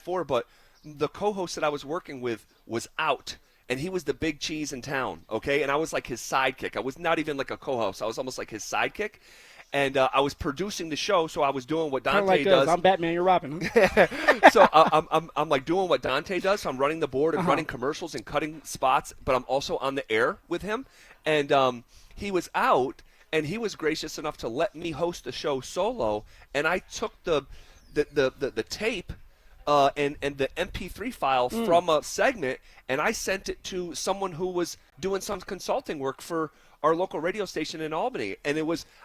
before, but the co-host that I was working with was out, and he was the big cheese in town, okay? And I was like his sidekick. I was not even like a co-host. I was almost like his sidekick. And I was producing the show, so I was doing what Dante like does. I'm Batman, you're Robin. Huh? So I'm like doing what Dante does. So I'm running the board and running commercials and cutting spots, but I'm also on the air with him. And he was out, and he was gracious enough to let me host the show solo. And I took the tape and the MP3 file from a segment, and I sent it to someone who was doing some consulting work for our local radio station in Albany. And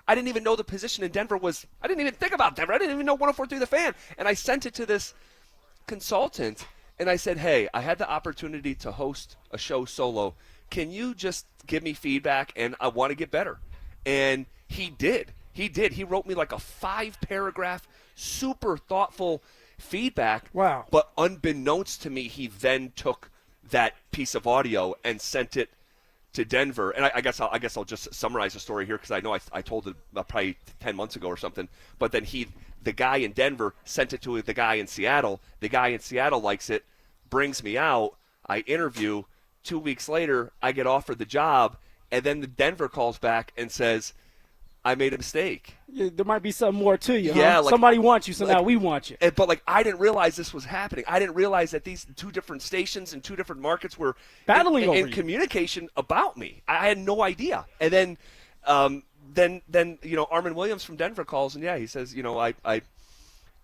I didn't even know the position in Denver was, I didn't even think about Denver. I didn't even know 104.3 The Fan. And I sent it to this consultant, and I said, hey, I had the opportunity to host a show solo. Can you just give me feedback, and I want to get better? And he did. He wrote me like a 5-paragraph, super thoughtful feedback. Wow. But unbeknownst to me, he then took that piece of audio and sent it to Denver. And I guess I'll just summarize the story here, because I know I told it probably 10 months ago or something. But then the guy in Denver sent it to the guy in Seattle. The guy in Seattle likes it, brings me out. I interview. 2 weeks later, I get offered the job, and then the Denver calls back and says, I made a mistake. Yeah, there might be something more to you. Yeah, huh? like, somebody wants you, so now we want you. But I didn't realize this was happening. I didn't realize that these two different stations and two different markets were battling over in communication about me. I had no idea. And then Armin Williams from Denver calls, and he says,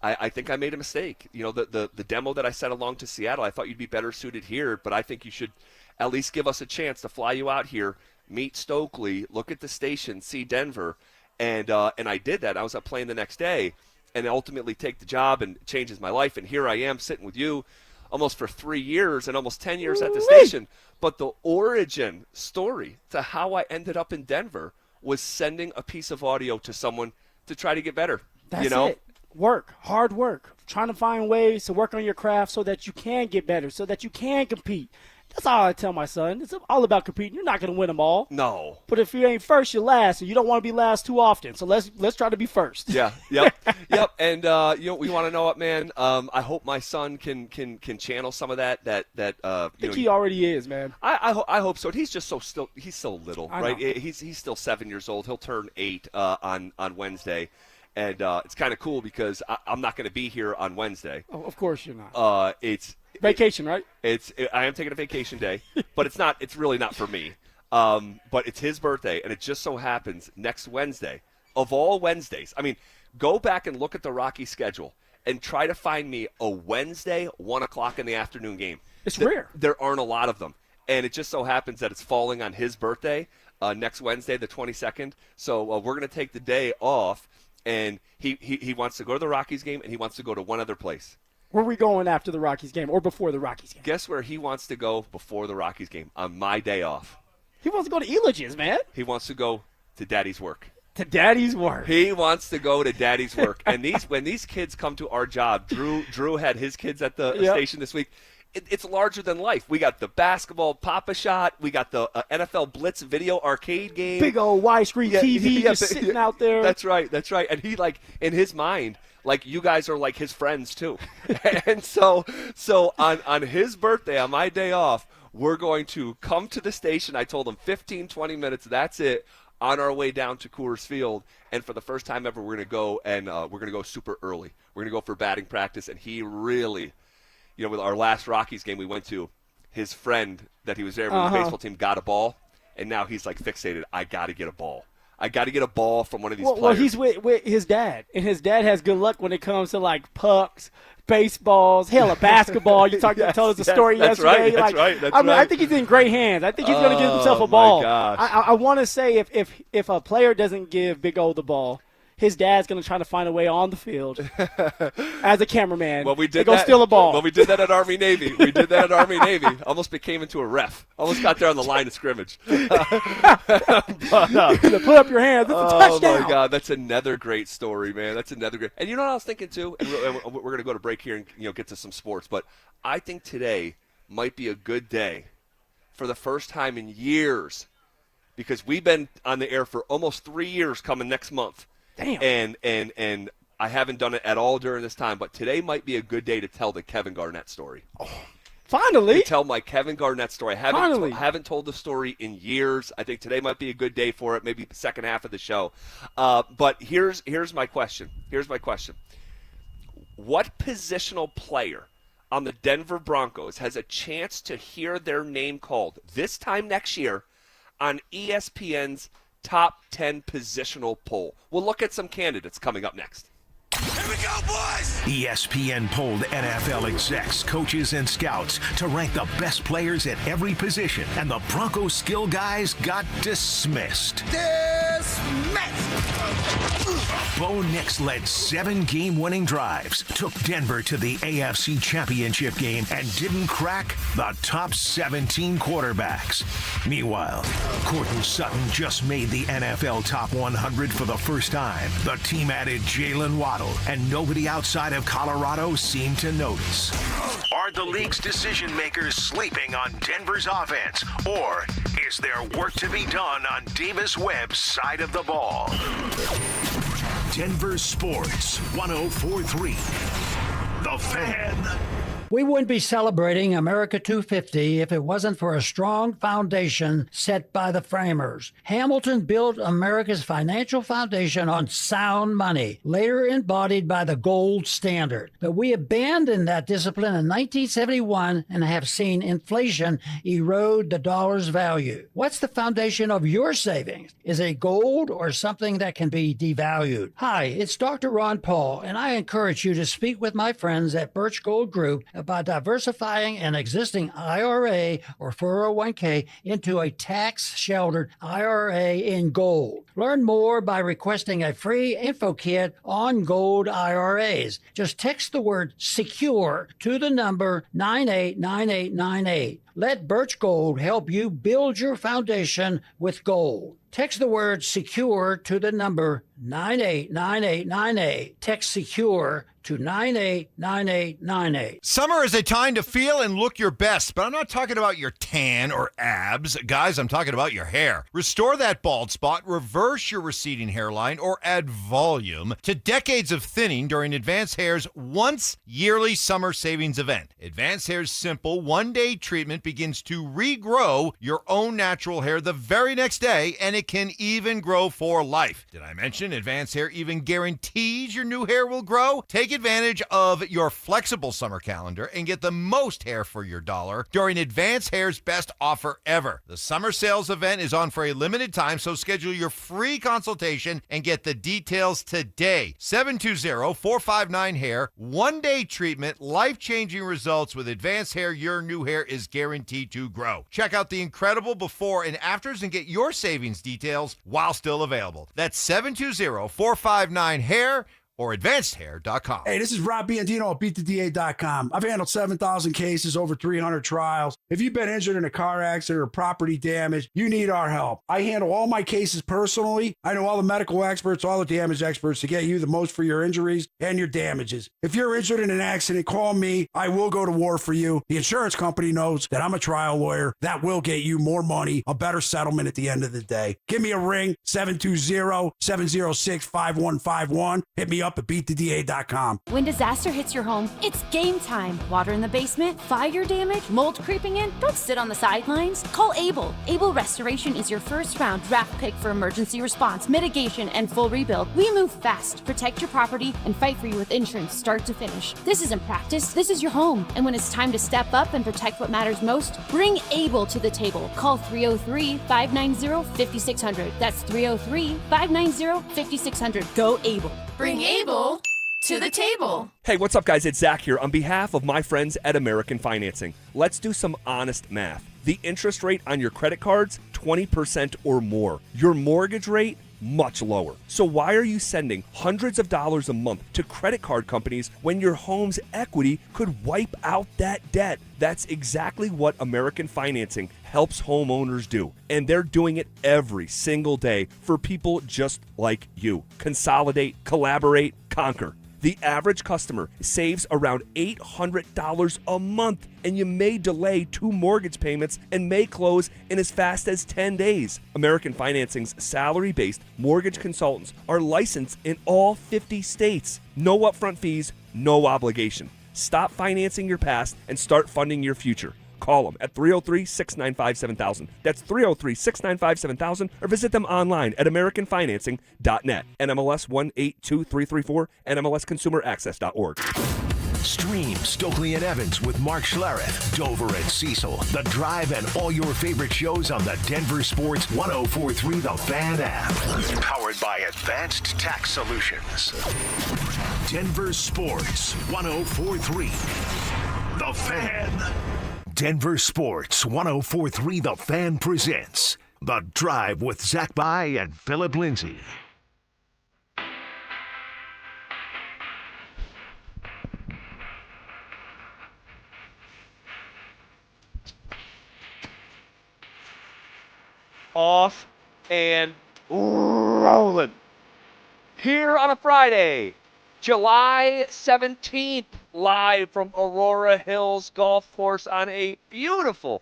I think I made a mistake. The demo that I sent along to Seattle, I thought you'd be better suited here, but I think you should at least give us a chance to fly you out here, meet Stokely, look at the station, see Denver. And I did that. I was up playing the next day, and ultimately take the job, and it changes my life. And here I am sitting with you almost for 3 years and almost 10 years at the station. But the origin story to how I ended up in Denver was sending a piece of audio to someone to try to get better. That's it. Work, hard work, trying to find ways to work on your craft so that you can get better, so that you can compete. That's all I tell my son. It's all about competing. You're not going to win them all. No. But if you ain't first, you're last, and you don't want to be last too often. So let's try to be first. Yeah. Yep. Yep. And we want to know what, man. I hope my son can channel some of that. I think he already is, man. I hope so. He's just he's so little, right? Know. He's still 7 years old. He'll turn 8 on Wednesday. And it's kind of cool because I'm not going to be here on Wednesday. Oh, of course you're not. It's vacation, right? I am taking a vacation day, but it's really not for me. But it's his birthday, and it just so happens next Wednesday, of all Wednesdays. I mean, go back and look at the Rockies schedule and try to find me a Wednesday 1 o'clock in the afternoon game. It's rare. There aren't a lot of them, and it just so happens that it's falling on his birthday next Wednesday, the 22nd. So we're going to take the day off. And he wants to go to the Rockies game, and he wants to go to one other place. Where are we going after the Rockies game or before the Rockies game? Guess where he wants to go before the Rockies game on my day off? He wants to go to Elitch's, man. He wants to go to Daddy's work. To Daddy's work. He wants to go to Daddy's work. And when these kids come to our job, Drew had his kids at the station this week. It's larger than life. We got the basketball Papa Shot. We got the NFL Blitz video arcade game. Big old widescreen TV just sitting out there. That's right. And he, in his mind, you guys are like his friends too. And so on his birthday, on my day off, we're going to come to the station. I told him 15, 20 minutes. That's it. On our way down to Coors Field, and for the first time ever, we're going to go, and we're going to go super early. We're going to go for batting practice, and he really, with our last Rockies game we went to, his friend that he was there with the baseball team got a ball, and now he's fixated. I got to get a ball. I got to get a ball from one of these players. Well, he's with his dad, and his dad has good luck when it comes to pucks, baseballs, hell, a basketball. You told us the story yesterday. That's right. I think he's in great hands. I think he's going to give himself a ball. Gosh. I want to say if a player doesn't give Big O the ball, his dad's going to try to find a way on the field as a cameraman. Well, we did go steal a ball. Well, we did that at Army-Navy. Almost became into a ref. Almost got there on the line of scrimmage. Put up your hands. That's a touchdown. Oh, my God. That's another great story, man. That's another great. And you know what I was thinking, too? And we're going to go to break here and get to some sports. But I think today might be a good day for the first time in years, because we've been on the air for almost 3 years coming next month. Damn. And I haven't done it at all during this time, but today might be a good day to tell the Kevin Garnett story. Finally. To tell my Kevin Garnett story. I haven't told the story in years. I think today might be a good day for it, maybe the second half of the show. But here's my question. What positional player on the Denver Broncos has a chance to hear their name called this time next year on ESPN's top 10 positional poll? We'll look at some candidates coming up next. Here we go, boys! ESPN polled NFL execs, coaches, and scouts to rank the best players at every position, and the Broncos skill guys got dismissed. Bo Nix led 7 game-winning drives, took Denver to the AFC Championship game, and didn't crack the top 17 quarterbacks. Meanwhile, Courtland Sutton just made the NFL top 100 for the first time. The team added Jalen Waddle, and nobody outside of Colorado seemed to notice. Are the league's decision makers sleeping on Denver's offense, or is there work to be done on Davis Webb's side of the ball? Denver Sports 104.3. The Fan. We wouldn't be celebrating America 250 if it wasn't for a strong foundation set by the framers. Hamilton built America's financial foundation on sound money, later embodied by the gold standard. But we abandoned that discipline in 1971 and have seen inflation erode the dollar's value. What's the foundation of your savings? Is it gold or something that can be devalued? Hi, it's Dr. Ron Paul, and I encourage you to speak with my friends at Birch Gold Group about diversifying an existing IRA or 401k into a tax-sheltered IRA in gold. Learn more by requesting a free info kit on gold IRAs. Just text the word SECURE to the number 989898. Let Birch Gold help you build your foundation with gold. Text the word SECURE to the number 989898. Text SECURE to 989898. Summer is a time to feel and look your best, but I'm not talking about your tan or abs. Guys, I'm talking about your hair. Restore that bald spot, reverse your receding hairline, or add volume to decades of thinning during Advanced Hair's once yearly summer savings event. Advanced Hair's simple one-day treatment begins to regrow your own natural hair the very next day, and it can even grow for life. Did I mention Advanced Hair even guarantees your new hair will grow? Take advantage of your flexible summer calendar and get the most hair for your dollar during Advanced Hair's best offer ever. The summer sales event is on for a limited time, so schedule your free consultation and get the details today. 720-459-HAIR. One-day treatment, life-changing results with Advanced Hair. Your new hair is guaranteed to grow. Check out the incredible before and afters and get your savings details while still available. That's 720-459-HAIR or advancedhair.com. Hey, this is Rob Biandino at BeatTheDA.com. I've handled 7,000 cases, over 300 trials. If you've been injured in a car accident or property damage, you need our help. I handle all my cases personally. I know all the medical experts, all the damage experts to get you the most for your injuries and your damages. If you're injured in an accident, call me. I will go to war for you. The insurance company knows that I'm a trial lawyer. That will get you more money, a better settlement at the end of the day. Give me a ring, 720-706-5151. Hit me up at BeatTheDA.com. When disaster hits your home, it's game time. Water in the basement, fire damage, mold creeping in. Don't sit on the sidelines. Call Able. Able Restoration is your first round draft pick for emergency response, mitigation, and full rebuild. We move fast, protect your property, and fight for you with insurance start to finish. This isn't practice. This is your home. And when it's time to step up and protect what matters most, bring Able to the table. Call 303-590-5600. That's 303-590-5600. Go Able. Bring Able to the table. Hey, what's up, guys? It's Zach here on behalf of my friends at American Financing. Let's do some honest math. The interest rate on your credit cards, 20% or more. Your mortgage rate, much lower. So why are you sending hundreds of dollars a month to credit card companies when your home's equity could wipe out that debt? That's exactly what American Financing helps homeowners do. And they're doing it every single day for people just like you. Consolidate, collaborate, conquer. The average customer saves around $800 a month, and you may delay 2 mortgage payments and may close in as fast as 10 days. American Financing's salary-based mortgage consultants are licensed in all 50 states. No upfront fees, no obligation. Stop financing your past and start funding your future. Call them at 303-695-7000. That's 303-695-7000, or visit them online at americanfinancing.net. NMLS 182334, NMLSconsumeraccess.org. Stream Stokely and Evans with Mark Schlereth, Dover and Cecil, The Drive, and all your favorite shows on the Denver Sports 104.3 The Fan app. Powered by Advanced Tax Solutions. Denver Sports 104.3 The Fan. Denver Sports 104.3 The Fan presents The Drive with Zach By and Phillip Lindsay. Off and rolling. Here on a Friday, July 17th, live from Aurora Hills Golf Course on a beautiful,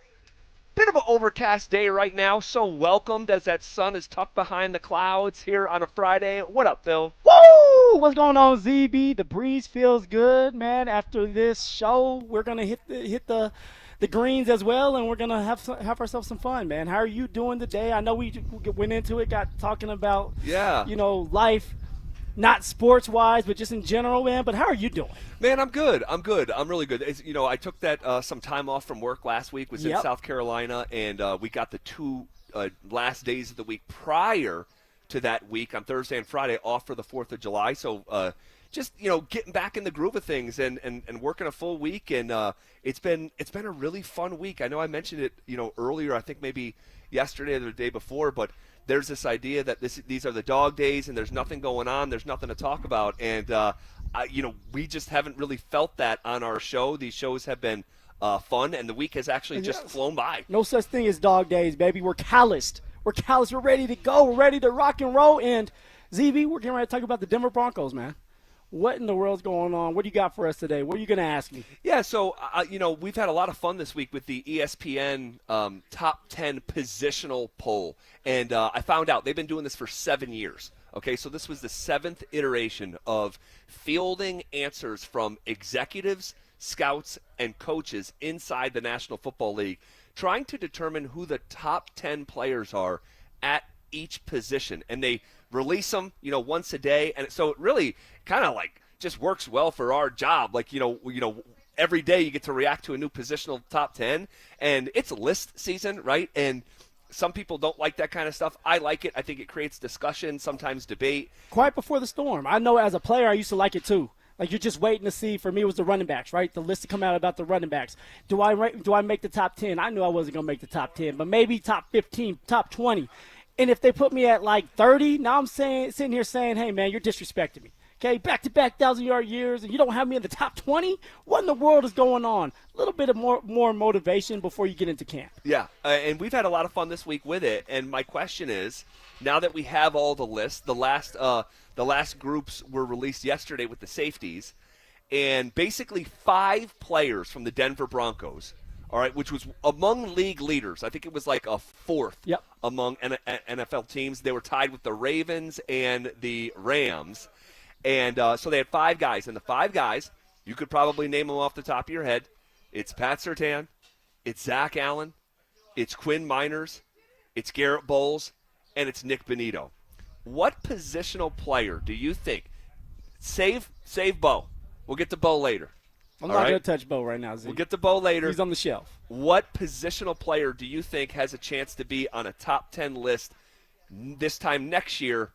bit of an overcast day right now. So welcomed as that sun is tucked behind the clouds here on a Friday. What up, Phil? Woo! What's going on, ZB? The breeze feels good, man. After this show, we're gonna hit the greens as well, and we're gonna have ourselves some fun, man. How are you doing today? I know we went into it, got talking about life, not sports wise, but just in general, man. But how are you doing? Man, I'm good. I'm really good. I took that some time off from work last week. Was in South Carolina, and we got the 2 last days of the week prior to that week on Thursday and Friday off for the 4th of July. So just getting back in the groove of things and working a full week, and it's been a really fun week. I know I mentioned it earlier, I think maybe yesterday or the day before, but there's this idea that these are the dog days and there's nothing going on, there's nothing to talk about, and we just haven't really felt that on our show. These shows have been fun, and the week has actually just flown by. No such thing as dog days, baby. We're calloused. We're ready to go. We're ready to rock and roll. And ZB, we're getting ready to talk about the Denver Broncos, man. What in the world's going on? What do you got for us today? What are you going to ask me? Yeah, so, we've had a lot of fun this week with the ESPN Top 10 Positional Poll. And I found out they've been doing this for 7 years. Okay, so this was the 7th iteration of fielding answers from executives, scouts, and coaches inside the National Football League, trying to determine who the top 10 players are at each position. And they release them, once a day. And so it really kind of just works well for our job. Every day you get to react to a new positional top 10, and it's a list season, right? And some people don't like that kind of stuff. I like it. I think it creates discussion, sometimes debate. Quiet before the storm. I know as a player I used to like it too. You're just waiting to see. For me, it was the running backs, right? The list to come out about the running backs. Do I make the top 10? I knew I wasn't going to make the top 10, but maybe top 15, top 20. And if they put me at 30, now I'm sitting here saying, hey, man, you're disrespecting me. Okay, back-to-back 1,000-yard years, and you don't have me in the top 20? What in the world is going on? A little bit of more motivation before you get into camp. Yeah, and we've had a lot of fun this week with it. And my question is, now that we have all the lists, the last groups were released yesterday with the safeties, and basically 5 players from the Denver Broncos, all right, which was among league leaders. I think it was a 4th among NFL teams. They were tied with the Ravens and the Rams. And so they had 5 guys. And the 5 guys, you could probably name them off the top of your head. It's Pat Surtain. It's Zach Allen. It's Quinn Miners. It's Garrett Bowles. And it's Nick Bonito. What positional player do you think? Save Bo. We'll get to Bo later. I'm not going to touch Bo right now, Z. We'll get to Bo later. He's on the shelf. What positional player do you think has a chance to be on a top 10 list this time next year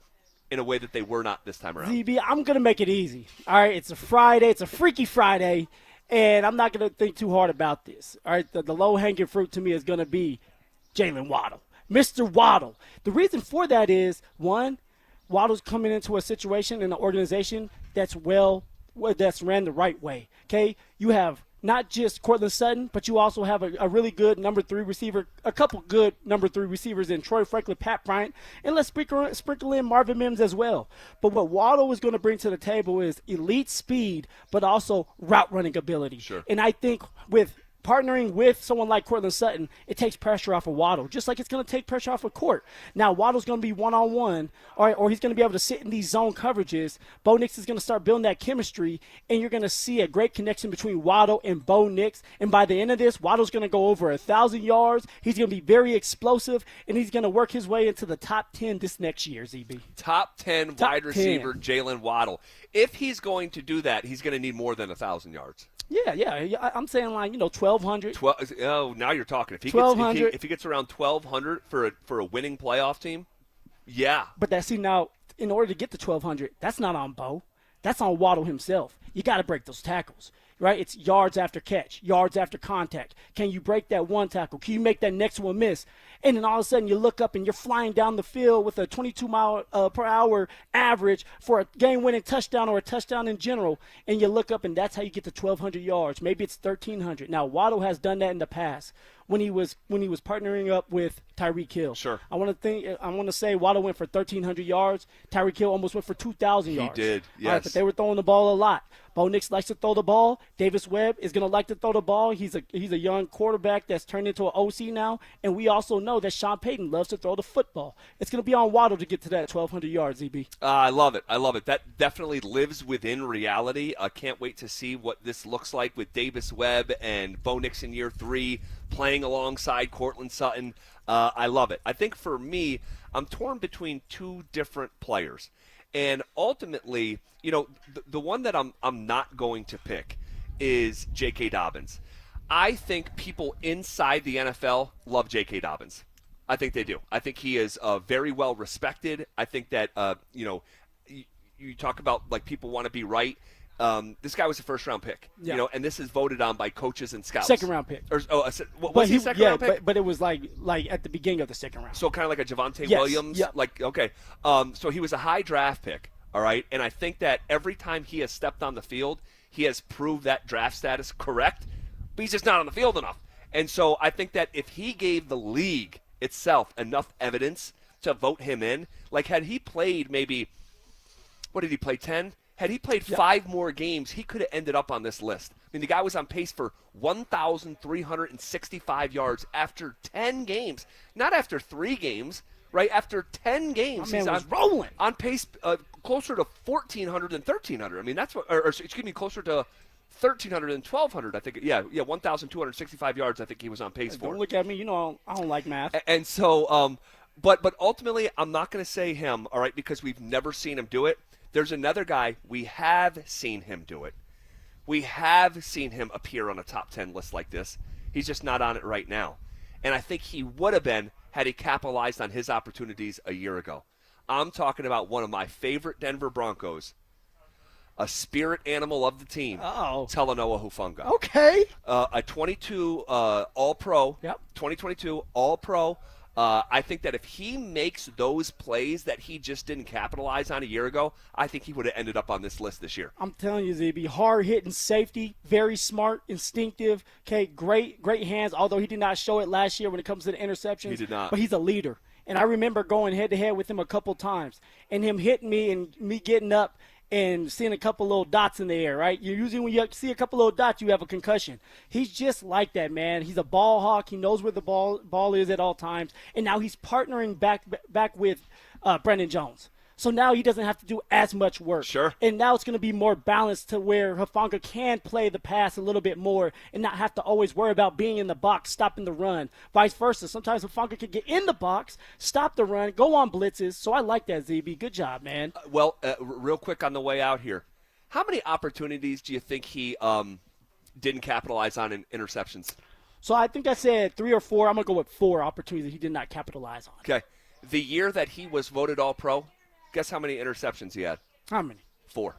in a way that they were not this time around? ZB, I'm going to make it easy. All right, it's a Friday. It's a Freaky Friday, and I'm not going to think too hard about this. All right, the low-hanging fruit to me is going to be Jalen Waddle. Mr. Waddle. The reason for that is, one, Waddle's coming into a situation in an organization that's ran the right way. Okay, you have not just Cortland Sutton, but you also have a really good number 3 receiver, a couple good number 3 receivers in Troy Franklin, Pat Bryant, and let's sprinkle in Marvin Mims as well. But what Waddle is going to bring to the table is elite speed, but also route running ability. Sure. And I think with partnering with someone like Cortland Sutton, it takes pressure off of Waddle, just like it's going to take pressure off of Court. Now, Waddle's going to be one-on-one, or he's going to be able to sit in these zone coverages. Bo Nix is going to start building that chemistry, and you're going to see a great connection between Waddle and Bo Nix. And by the end of this, Waddle's going to go over 1,000 yards. He's going to be very explosive, and he's going to work his way into the top 10 this next year, ZB. Top 10 wide receiver Jalen Waddle. If he's going to do that, he's going to need more than 1,000 yards. Yeah. I'm saying 1,200. Now you're talking. If he 1,200. if he gets around 1,200 for a winning playoff team, yeah. But now, in order to get to 1,200, that's not on Bo. That's on Waddle himself. You got to break those tackles, right? It's yards after catch, yards after contact. Can you break that one tackle? Can you make that next one miss? And then all of a sudden you look up and you're flying down the field with a 22-mile-per-hour average for a game-winning touchdown or a touchdown in general, and you look up and that's how you get to 1,200 yards. Maybe it's 1,300. Now, Waddle has done that in the past when he was partnering up with Tyreek Hill. Sure. I want to say Waddle went for 1,300 yards. Tyreek Hill almost went for 2,000 yards. He did, yes. All right, but they were throwing the ball a lot. Bo Nix likes to throw the ball. Davis Webb is going to like to throw the ball. He's a young quarterback that's turned into an OC now, and we also know that Sean Payton loves to throw the football. It's going to be on Waddle to get to that 1,200 yards, ZB. I love it. That definitely lives within reality. I can't wait to see what this looks like with Davis Webb and Bo Nix in year 3 playing alongside Cortland Sutton. I love it. I think for me, I'm torn between two different players. And ultimately, the one that I'm not going to pick is J.K. Dobbins. I think people inside the NFL love J.K. Dobbins. I think they do. I think he is very well respected. I think that, you talk about like people want to be right. This guy was a first-round pick, and this is voted on by coaches and scouts. Second-round pick. Was he a second-round pick? But it was like at the beginning of the second round. So kind of like a Javonte Williams? Yep. Okay. So he was a high draft pick, all right? And I think that every time he has stepped on the field, he has proved that draft status correct, but he's just not on the field enough. And so I think that if he gave the league itself enough evidence to vote him in, like had he played maybe, what did he play, 10? Had he played 5 more games, he could have ended up on this list. I mean, the guy was on pace for 1,365 yards after 10 games, not after 3 games, right? After 10 games, he's rolling on pace closer to 1,400 than 1,300. I mean, that's what, or excuse me, closer to 1,300 and 1,200. I think, 1,265 yards. I think he was on pace for. Don't look at me. I don't like math. And so, but ultimately, I'm not going to say him, all right, because we've never seen him do it. There's another guy, we have seen him do it. We have seen him appear on a top 10 list like this. He's just not on it right now. And I think he would have been had he capitalized on his opportunities a year ago. I'm talking about one of my favorite Denver Broncos, a spirit animal of the team, Talanoa Hufanga. Okay. A 22 All-Pro, 2022 All-Pro. I think that if he makes those plays that he just didn't capitalize on a year ago, I think he would have ended up on this list this year. I'm telling you, ZB, hard-hitting safety, very smart, instinctive, great hands, although he did not show it last year when it comes to the interceptions. He did not. But he's a leader. And I remember going head-to-head with him a couple times and him hitting me and me getting up and seeing a couple little dots in the air, right? Usually when you see a couple little dots, you have a concussion. He's just like that, man. He's a ball hawk. He knows where the ball is at all times. And now he's partnering back with Brendan Jones. So now he doesn't have to do as much work. Sure. And now it's going to be more balanced to where Hufanga can play the pass a little bit more and not have to always worry about being in the box, stopping the run. Vice versa. Sometimes Hufanga can get in the box, stop the run, go on blitzes. So I like that, ZB. Good job, man. Real quick on the way out here, how many opportunities do you think he didn't capitalize on in interceptions? So I think I said 3 or 4. I'm going to go with 4 opportunities he did not capitalize on. Okay. The year that he was voted All-Pro, guess how many interceptions he had? How many? 4.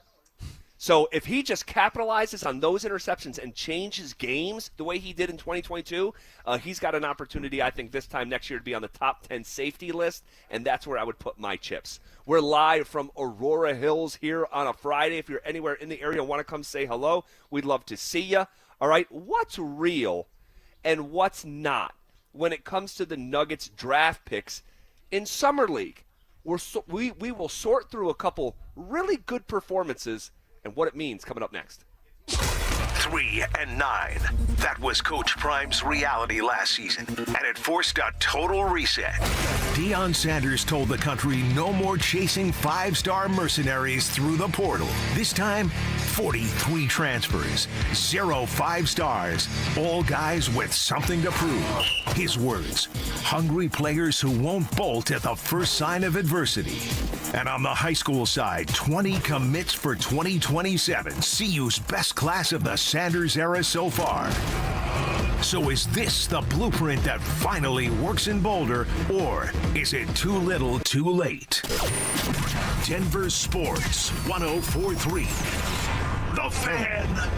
So if he just capitalizes on those interceptions and changes games the way he did in 2022, he's got an opportunity, I think, this time next year to be on the top 10 safety list, and that's where I would put my chips. We're live from Aurora Hills here on a Friday. If you're anywhere in the area and want to come say hello, we'd love to see you. All right, what's real and what's not when it comes to the Nuggets draft picks in Summer League? We will sort through a couple really good performances and what it means coming up next. 3 and 9. That was Coach Prime's reality last season, and it forced a total reset. Deion Sanders told the country no more chasing 5-star mercenaries through the portal. This time, 43 transfers, 0 5 stars, all guys with something to prove. His words, hungry players who won't bolt at the first sign of adversity. And on the high school side, 20 commits for 2027. CU's best class of the Sanders era so far. So is this the blueprint that finally works in Boulder, or is it too little too late? Denver Sports 104.3. The Fan.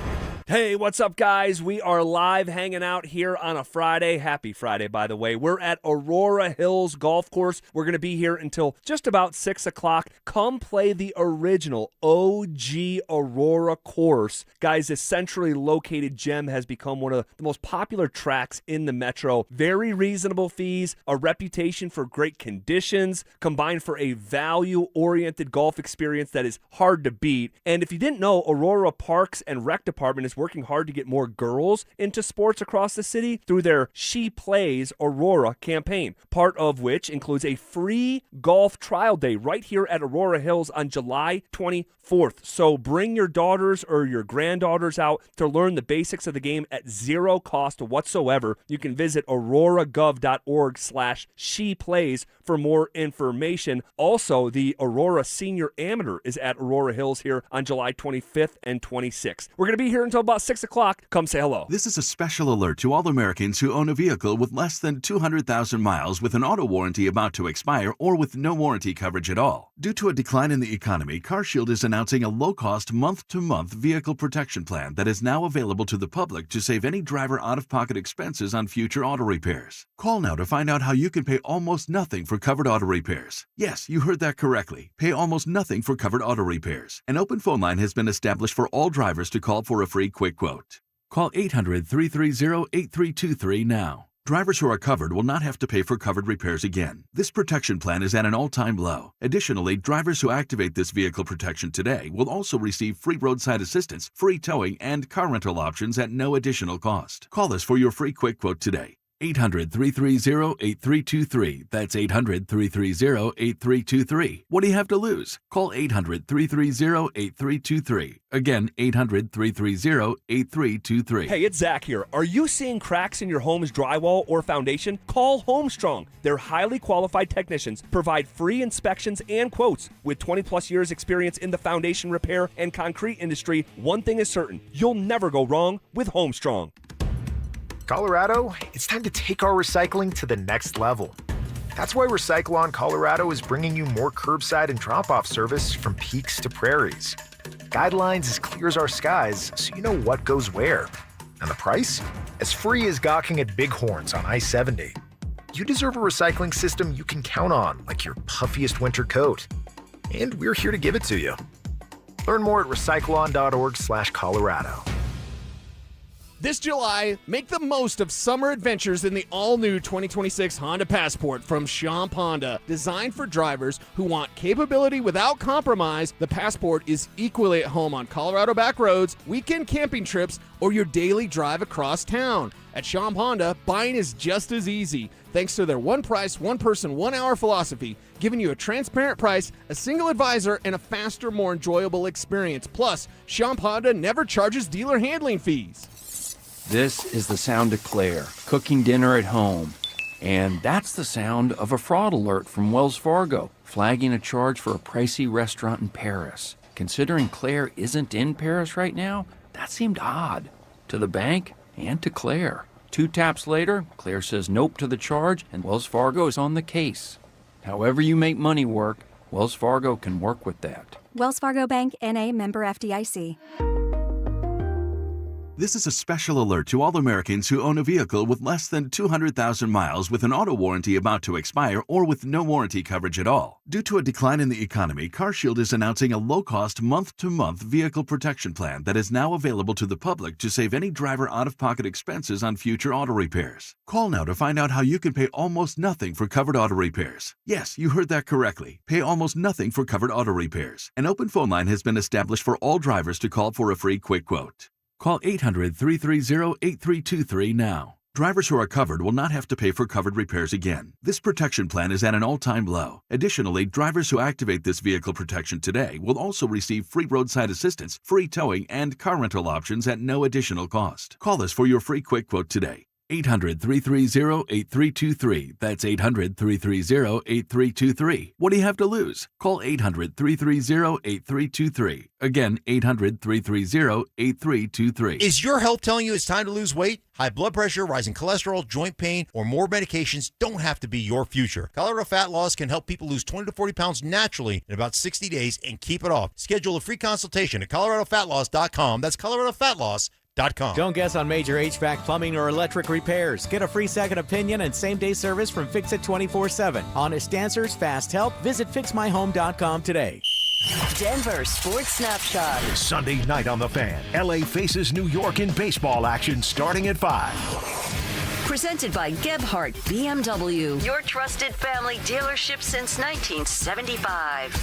Hey, what's up, guys? We are live hanging out here on a Friday. Happy Friday, by the way. We're at Aurora Hills Golf Course. We're going to be here until just about 6 o'clock. Come play the original OG Aurora course. Guys, this centrally located gem has become one of the most popular tracks in the metro. Very reasonable fees, a reputation for great conditions, combined for a value-oriented golf experience that is hard to beat. And if you didn't know, Aurora Parks and Rec Department is working hard to get more girls into sports across the city through their She Plays Aurora campaign, part of which includes a free golf trial day right here at Aurora Hills on July 24th. So bring your daughters or your granddaughters out to learn the basics of the game at zero cost whatsoever. You can visit auroragov.org/sheplays for more information. Also, the Aurora Senior Amateur is at Aurora Hills here on July 25th and 26th. We're going to be here until about 6 o'clock. Come say hello. This is a special alert to all Americans who own a vehicle with less than 200,000 miles with an auto warranty about to expire or with no warranty coverage at all. Due to a decline in the economy, CarShield is announcing a low-cost month-to-month vehicle protection plan that is now available to the public to save any driver out-of-pocket expenses on future auto repairs. Call now to find out how you can pay almost nothing for covered auto repairs. Yes, you heard that correctly. Pay almost nothing for covered auto repairs. An open phone line has been established for all drivers to call for a free quick quote. Call 800-330-8323 now. Drivers who are covered will not have to pay for covered repairs again. This protection plan is at an all-time low. Additionally, drivers who activate this vehicle protection today will also receive free roadside assistance, free towing, and car rental options at no additional cost. Call us for your free quick quote today. 800-330-8323. That's 800-330-8323. What do you have to lose? Call 800-330-8323. Again, 800-330-8323. Hey, it's Zach here. Are you seeing cracks in your home's drywall or foundation? Call Homestrong. Their highly qualified technicians provide free inspections and quotes. With 20-plus years experience in the foundation repair and concrete industry, one thing is certain, you'll never go wrong with Homestrong. Colorado, it's time to take our recycling to the next level. That's why Recycle-On Colorado is bringing you more curbside and drop-off service from peaks to prairies. Guidelines as clear as our skies, so you know what goes where. And the price? As free as gawking at bighorns on I-70. You deserve a recycling system you can count on, like your puffiest winter coat. And we're here to give it to you. Learn more at recycleon.org/Colorado. This July, make the most of summer adventures in the all-new 2026 Honda Passport from Champ Honda. Designed for drivers who want capability without compromise, the Passport is equally at home on Colorado back roads, weekend camping trips, or your daily drive across town. At Champ Honda, buying is just as easy, thanks to their one price, one person, 1 hour philosophy, giving you a transparent price, a single advisor, and a faster, more enjoyable experience. Plus, Champ Honda never charges dealer handling fees. This is the sound of Claire, cooking dinner at home. And that's the sound of a fraud alert from Wells Fargo, flagging a charge for a pricey restaurant in Paris. Considering Claire isn't in Paris right now, that seemed odd. To the bank and to Claire. 2 taps later, Claire says nope to the charge, and Wells Fargo is on the case. However you make money work, Wells Fargo can work with that. Wells Fargo Bank, N.A., member FDIC. This is a special alert to all Americans who own a vehicle with less than 200,000 miles with an auto warranty about to expire or with no warranty coverage at all. Due to a decline in the economy, CarShield is announcing a low-cost month-to-month vehicle protection plan that is now available to the public to save any driver out-of-pocket expenses on future auto repairs. Call now to find out how you can pay almost nothing for covered auto repairs. Yes, you heard that correctly. Pay almost nothing for covered auto repairs. An open phone line has been established for all drivers to call for a free quick quote. Call 800-330-8323 now. Drivers who are covered will not have to pay for covered repairs again. This protection plan is at an all-time low. Additionally, drivers who activate this vehicle protection today will also receive free roadside assistance, free towing, and car rental options at no additional cost. Call us for your free quick quote today. 800-330-8323. That's 800-330-8323. What do you have to lose? Call 800-330-8323. Again, 800-330-8323. Is your health telling you it's time to lose weight? High blood pressure, rising cholesterol, joint pain, or more medications don't have to be your future. Colorado Fat Loss can help people lose 20 to 40 pounds naturally in about 60 days and keep it off. Schedule a free consultation at coloradofatloss.com. That's coloradofatloss.com. Don't guess on major HVAC, plumbing, or electric repairs. Get a free second opinion and same-day service from Fix-It 24/7. Honest answers, fast help. Visit fixmyhome.com today. Denver Sports Snapshot. Sunday night on The Fan. LA faces New York in baseball action starting at 5. Presented by Gebhardt BMW, your trusted family dealership since 1975.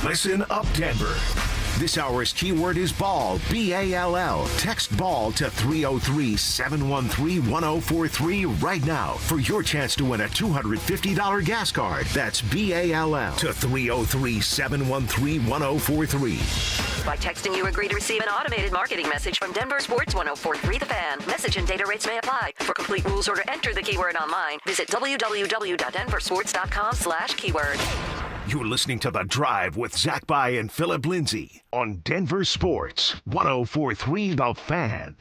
Listen up, Denver. This hour's keyword is ball, B-A-L-L. Text ball to 303-713-1043 right now for your chance to win a $250 gas card. That's B-A-L-L to 303-713-1043. By texting, you agree to receive an automated marketing message from Denver Sports 1043 The Fan. Message and data rates may apply. For complete rules or to enter the keyword online, visit www.denversports.com/keyword. You're listening to The Drive with Zach By and Phillip Lindsay on Denver Sports 1043 The Fan.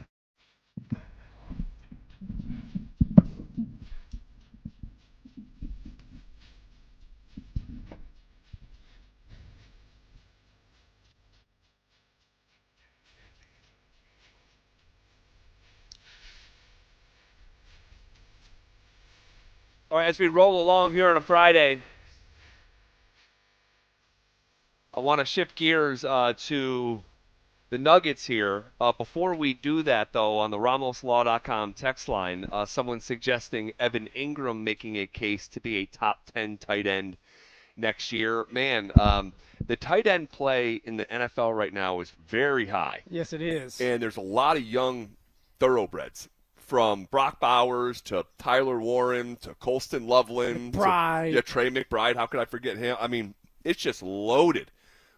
All right, as we roll along here on a Friday, I want to shift gears to the Nuggets here. Before we do that, though, on the RamosLaw.com text line, someone suggesting Evan Ingram making a case to be a top 10 tight end next year. Man, the tight end play in the NFL right now is very high. Yes, it is. And there's a lot of young thoroughbreds, from Brock Bowers to Tyler Warren to Colston Loveland. McBride. Trey McBride. How could I forget him? I mean, it's just loaded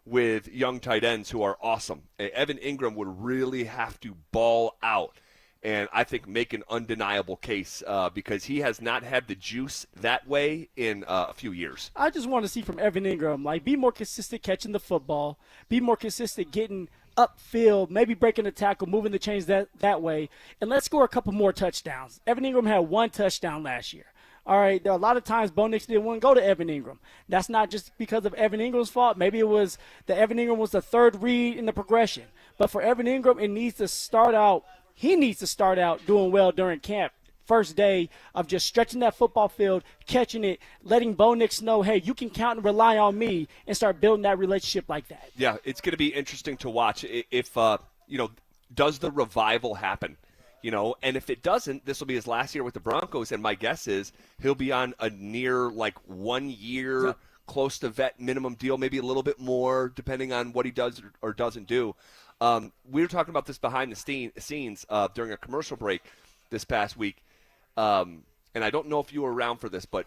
with young tight ends who are awesome. Evan Ingram would really have to ball out and I think make an undeniable case because he has not had the juice that way in a few years. I just want to see from Evan Ingram, be more consistent catching the football, be more consistent getting upfield, maybe breaking the tackle, moving the chains that way, and let's score a couple more touchdowns. Evan Ingram had 1 touchdown last year. All right, there are a lot of times Bo Nix didn't want to go to Evan Ingram. That's not just because of Evan Ingram's fault. Maybe it was that Evan Ingram was the third read in the progression. But for Evan Ingram, he needs to start out doing well during camp. First day of just stretching that football field, catching it, letting Bo Nix know, hey, you can count and rely on me, and start building that relationship like that. Yeah, it's going to be interesting to watch if does the revival happen? And if it doesn't, this will be his last year with the Broncos, and my guess is he'll be on a near 1 year, close to vet minimum deal, maybe a little bit more, depending on what he does or doesn't do. We were talking about this behind the scenes during a commercial break this past week, and I don't know if you were around for this, but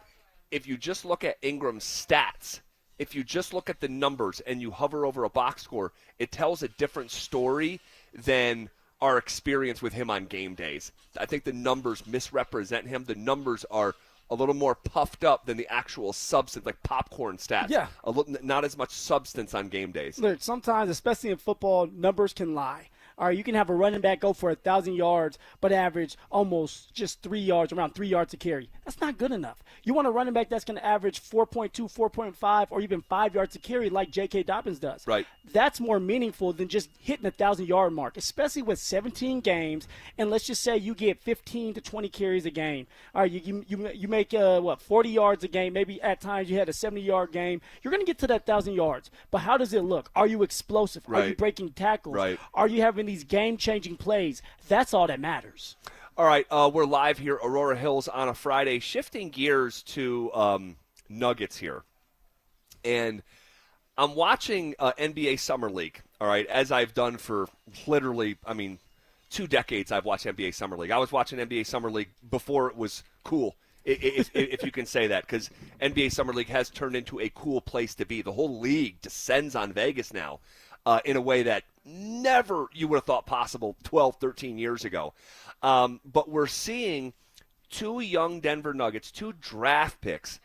if you just look at Ingram's stats, if you just look at the numbers and you hover over a box score, it tells a different story than our experience with him on game days. I think the numbers misrepresent him. The numbers are a little more puffed up than the actual substance, like popcorn stats. Yeah. Not as much substance on game days. Look, sometimes, especially in football, numbers can lie. All right, you can have a running back go for 1,000 yards, but average almost just 3 yards, around 3 yards a carry. That's not good enough. You want a running back that's going to average 4.2, 4.5, or even 5 yards a carry like J.K. Dobbins does. Right. That's more meaningful than just hitting the 1,000-yard mark, especially with 17 games. And let's just say you get 15 to 20 carries a game. All right, you make 40 yards a game. Maybe at times you had a 70-yard game. You're going to get to that 1,000 yards. But how does it look? Are you explosive? Right. Are you breaking tackles? Right. Are you having these game-changing plays? That's all that matters. All right, we're live here, Aurora Hills on a Friday. Shifting gears to Nuggets here. And I'm watching NBA Summer League, all right, as I've done for literally, 2 decades I've watched NBA Summer League. I was watching NBA Summer League before it was cool, if you can say that, because NBA Summer League has turned into a cool place to be. The whole league descends on Vegas now in a way that never you would have thought possible 12, 13 years ago. But we're seeing 2 young Denver Nuggets, 2 draft picks,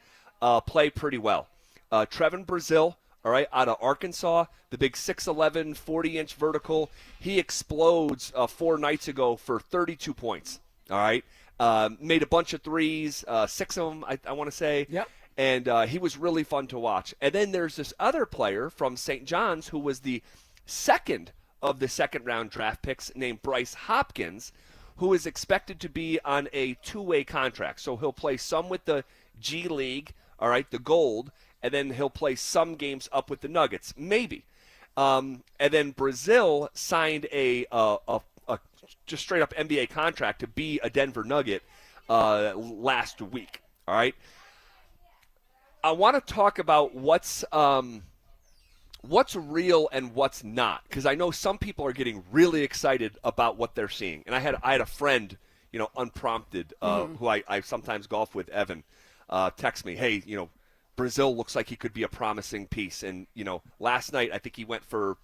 play pretty well. Trevin Brazile, all right, out of Arkansas, the big 6'11", 40-inch vertical. He explodes 4 nights ago for 32 points, all right. Made a bunch of threes, 6 of them, I want to say. Yep. And he was really fun to watch. And then there's this other player from St. John's who was the second of the second-round draft picks named Bryce Hopkins, who is expected to be on a 2-way contract. So he'll play some with the G League, all right, the Gold, and then he'll play some games up with the Nuggets, maybe. And then Brazile signed a just straight-up NBA contract to be a Denver Nugget last week, all right? I want to talk about what's real and what's not, because I know some people are getting really excited about what they're seeing. And I had a friend, unprompted, who I sometimes golf with, Evan, text me, hey, Brazile looks like he could be a promising piece. And, last night I think he went for,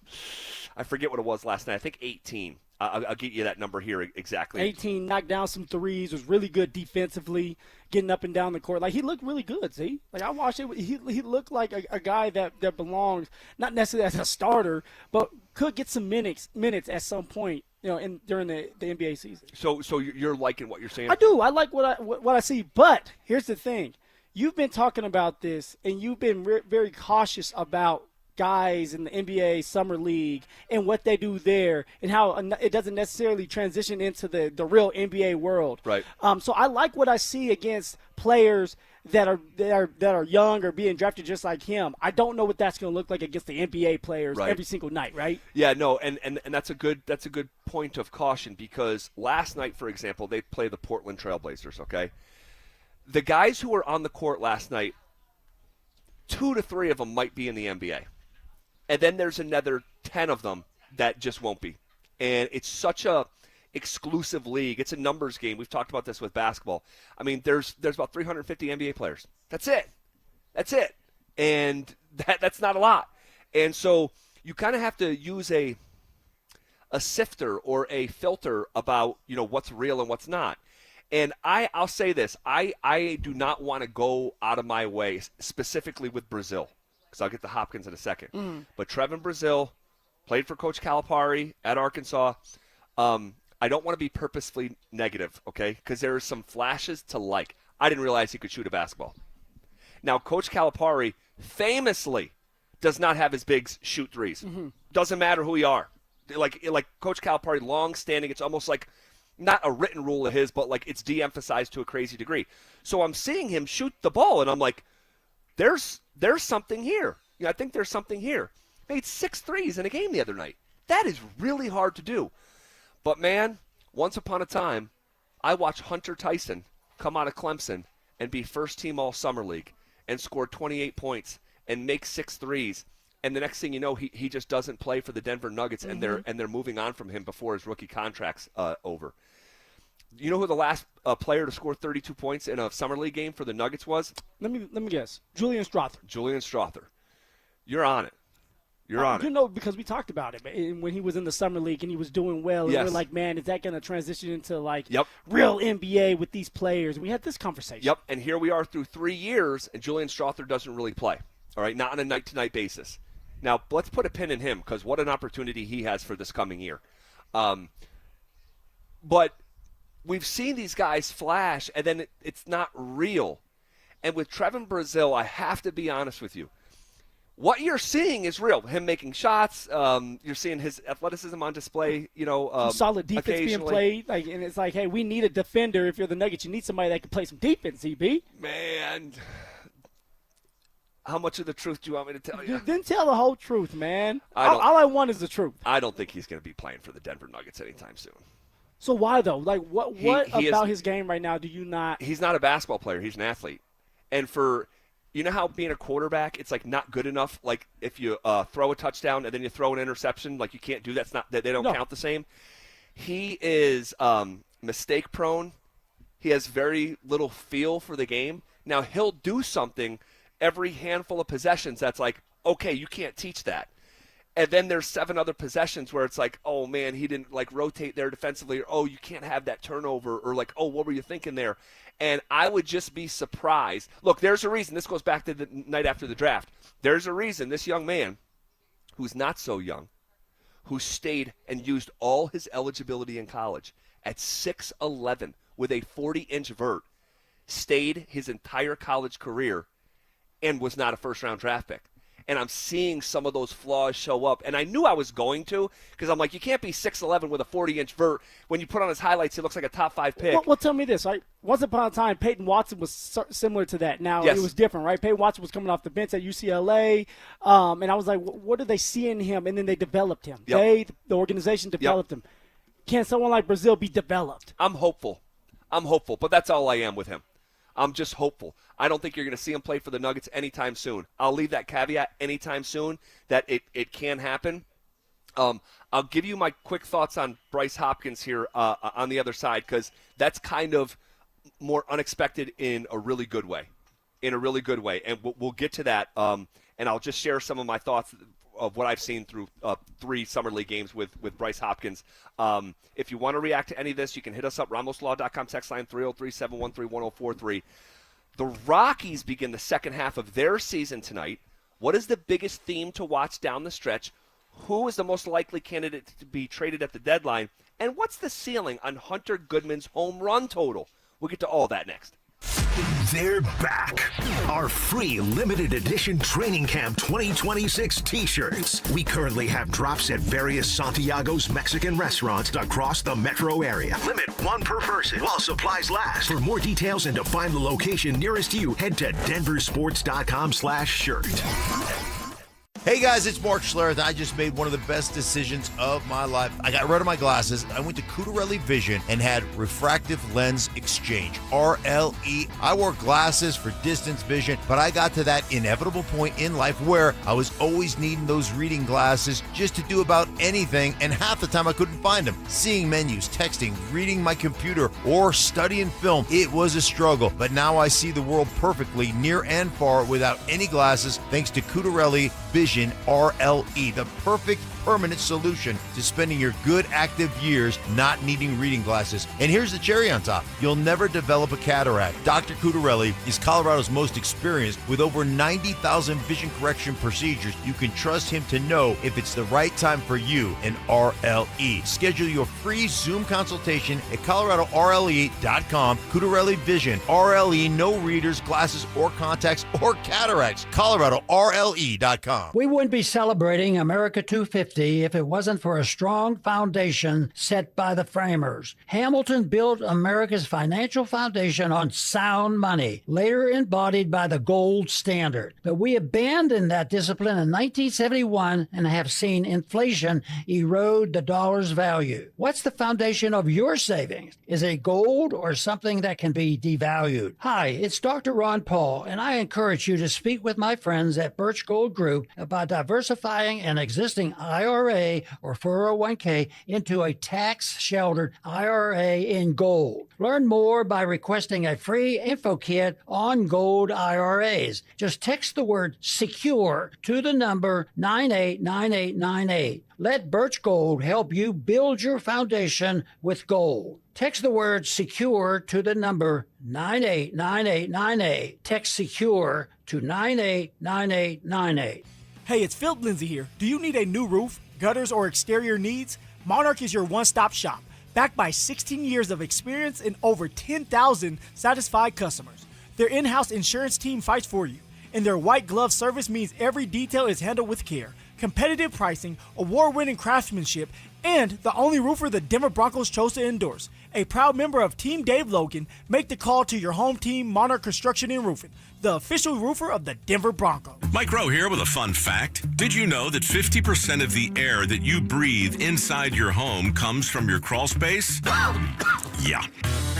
I forget what it was last night, I think 18. I'll get you that number here exactly. 18, knocked down some threes, was really good defensively, getting up and down the court. Like, he looked really good, see? Like, I watched it. He looked like a guy that belongs, not necessarily as a starter, but could get some minutes at some point, during the NBA season. So you're liking what you're saying? I do. I like what I see. But here's the thing. You've been talking about this, and you've been very cautious about guys in the NBA Summer League and what they do there and how it doesn't necessarily transition into the real NBA world. Right. So I like what I see against players that are young or being drafted just like him. I don't know what that's going to look like against the NBA players every single night, right? Yeah, no, and that's a good point of caution, because last night, for example, they play the Portland Trailblazers, okay? The guys who were on the court last night, 2 to 3 of them might be in the NBA. And then there's another 10 of them that just won't be. And it's such a exclusive league. It's a numbers game. We've talked about this with basketball. I mean, there's about 350 NBA players. That's it. And that's not a lot. And so you kind of have to use a sifter or a filter about, what's real and what's not. And I'll say this. I do not want to go out of my way, specifically with Brazile, because I'll get to Hopkins in a second. But Trevin Brazile played for Coach Calipari at Arkansas. I don't want to be purposefully negative, okay, because there are some flashes to like. I didn't realize he could shoot a basketball. Now, Coach Calipari famously does not have his bigs shoot threes. Doesn't matter who you are. Like Coach Calipari, long-standing, it's almost like not a written rule of his, but like it's de-emphasized to a crazy degree. So I'm seeing him shoot the ball, and I'm like, there's something here. I think there's something here. Made 6 threes in a game the other night. That is really hard to do. But, man, once upon a time, I watched Hunter Tyson come out of Clemson and be first-team All-Summer League and score 28 points and make 6 threes. And the next thing you know, he just doesn't play for the Denver Nuggets, and they're moving on from him before his rookie contract's over. You know who the last player to score 32 points in a Summer League game for the Nuggets was? Let me guess. Julian Strawther. You're on it. Because we talked about it when he was in the Summer League and he was doing well. And we're like, man, is that going to transition into real NBA with these players? And we had this conversation. Yep, and here we are through 3 years, and Julian Strawther doesn't really play. All right, not on a night-to-night basis. Now, let's put a pin in him, because what an opportunity he has for this coming year. But we've seen these guys flash, and then it's not real. And with Trevin Brazil, I have to be honest with you. What you're seeing is real. Him making shots. You're seeing his athleticism on display. Some solid defense being played. And it's like, hey, we need a defender. If you're the Nuggets, you need somebody that can play some defense, EB. Man, how much of the truth do you want me to tell you? Then tell the whole truth, man. All I want is the truth. I don't think he's going to be playing for the Denver Nuggets anytime soon. So why, though? Like, what about his game right now do you not – He's not a basketball player. He's an athlete. And you know how being a quarterback, it's like not good enough? Like if you throw a touchdown and then you throw an interception, like you can't do that. They don't count the same. He is mistake prone. He has very little feel for the game. Now he'll do something every handful of possessions that's like, okay, you can't teach that. And then there's 7 other possessions where it's like, oh, man, he didn't, like, rotate there defensively. Or, oh, you can't have that turnover. Or, like, oh, what were you thinking there? And I would just be surprised. Look, there's a reason. This goes back to the night after the draft. There's a reason this young man, who's not so young, who stayed and used all his eligibility in college at 6'11", with a 40-inch vert, stayed his entire college career and was not a first-round draft pick. And I'm seeing some of those flaws show up. And I knew I was going to, because I'm like, you can't be 6'11" with a 40-inch vert. When you put on his highlights, he looks like a top 5 pick. Well, tell me this, right? Once upon a time, Peyton Watson was similar to that. Now, yes. It was different, right? Peyton Watson was coming off the bench at UCLA, and I was like, what do they see in him? And then they developed him. Yep. The organization developed him. Can someone like Brazil be developed? I'm hopeful, but that's all I am with him. I'm just hopeful. I don't think you're going to see him play for the Nuggets anytime soon. I'll leave that caveat anytime soon that it can happen. I'll give you my quick thoughts on Bryce Hopkins here on the other side, because that's kind of more unexpected in a really good way. And we'll get to that. And I'll just share some of my thoughts of what I've seen through 3 Summer League games with Bryce Hopkins. If you want to react to any of this, you can hit us up, RamosLaw.com, text line 303-713-1043. The Rockies begin the second half of their season tonight. What is the biggest theme to watch down the stretch? Who is the most likely candidate to be traded at the deadline? And what's the ceiling on Hunter Goodman's home run total? We'll get to all that next. They're back. Our free limited edition Training Camp 2026 t-shirts. We currently have drops at various Santiago's Mexican restaurants across the metro area. Limit 1 per person while supplies last. For more details and to find the location nearest you, head to DenverSports.com/shirt. Hey guys, it's Mark Schlereth. I just made one of the best decisions of my life. I got rid of my glasses. I went to Cutarelli Vision and had refractive lens exchange, RLE. I wore glasses for distance vision, but I got to that inevitable point in life where I was always needing those reading glasses just to do about anything, and half the time I couldn't find them. Seeing menus, texting, reading my computer, or studying film, it was a struggle. But now I see the world perfectly, near and far, without any glasses, thanks to Cutarelli Vision RLE, the perfect permanent solution to spending your good active years not needing reading glasses. And here's the cherry on top. You'll never develop a cataract. Dr. Cutarelli is Colorado's most experienced with over 90,000 vision correction procedures. You can trust him to know if it's the right time for you and RLE. Schedule your free Zoom consultation at ColoradoRLE.com. Cutarelli Vision, RLE, no readers, glasses, or contacts, or cataracts. ColoradoRLE.com. We wouldn't be celebrating America 250 if it wasn't for a strong foundation set by the framers. Hamilton built America's financial foundation on sound money, later embodied by the gold standard. But we abandoned that discipline in 1971 and have seen inflation erode the dollar's value. What's the foundation of your savings? Is it gold or something that can be devalued? Hi, it's Dr. Ron Paul, and I encourage you to speak with my friends at Birch Gold Group about diversifying an existing IRA or 401k into a tax-sheltered IRA in gold. Learn more by requesting a free info kit on gold IRAs. Just text the word SECURE to the number 989898. Let Birch Gold help you build your foundation with gold. Text the word SECURE to the number 989898. Text SECURE to 989898. Hey, it's Phillip Lindsay here. Do you need a new roof, gutters, or exterior needs? Monarch is your one-stop shop, backed by 16 years of experience and over 10,000 satisfied customers. Their in-house insurance team fights for you, and their white glove service means every detail is handled with care. Competitive pricing, award-winning craftsmanship, and the only roofer the Denver Broncos chose to endorse. A proud member of Team Dave Logan, make the call to your home team, Monarch Construction and Roofing, the official roofer of the Denver Broncos. Mike Rowe here with a fun fact. Did you know that 50% of the air that you breathe inside your home comes from your crawl space? Yeah.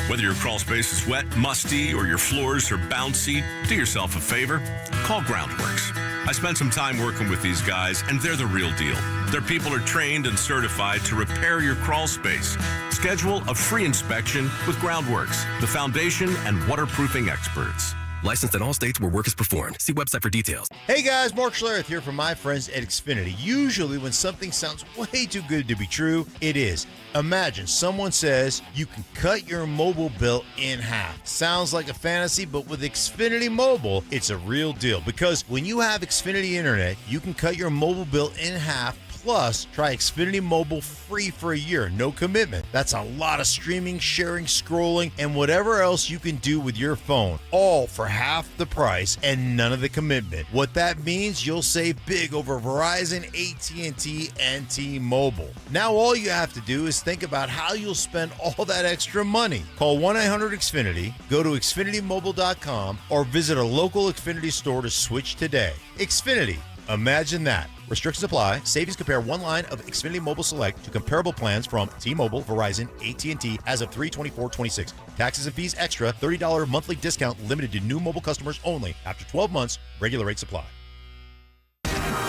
Whether your crawl space is wet, musty, or your floors are bouncy, do yourself a favor. Call Groundworks. I spent some time working with these guys, and they're the real deal. Their people are trained and certified to repair your crawl space. Schedule a free inspection with Groundworks, the foundation and waterproofing experts. Licensed in all states where work is performed. See website for details. Hey guys, Mark Schlereth here from my friends at Xfinity. Usually when something sounds way too good to be true, it is. Imagine someone says you can cut your mobile bill in half. Sounds like a fantasy, but with Xfinity Mobile, it's a real deal. Because when you have Xfinity Internet, you can cut your mobile bill in half. Plus, try Xfinity Mobile free for a year, no commitment. That's a lot of streaming, sharing, scrolling, and whatever else you can do with your phone, all for half the price and none of the commitment. What that means, you'll save big over Verizon, AT&T, and T-Mobile. Now all you have to do is think about how you'll spend all that extra money. Call 1-800-XFINITY, go to XfinityMobile.com, or visit a local Xfinity store to switch today. Xfinity. Imagine that. Restrictions apply. Savings compare one line of Xfinity Mobile Select to comparable plans from T-Mobile, Verizon, AT&T as of 3/24/26. Taxes and fees extra. $30 monthly discount limited to new mobile customers only. After 12 months, regular rates apply.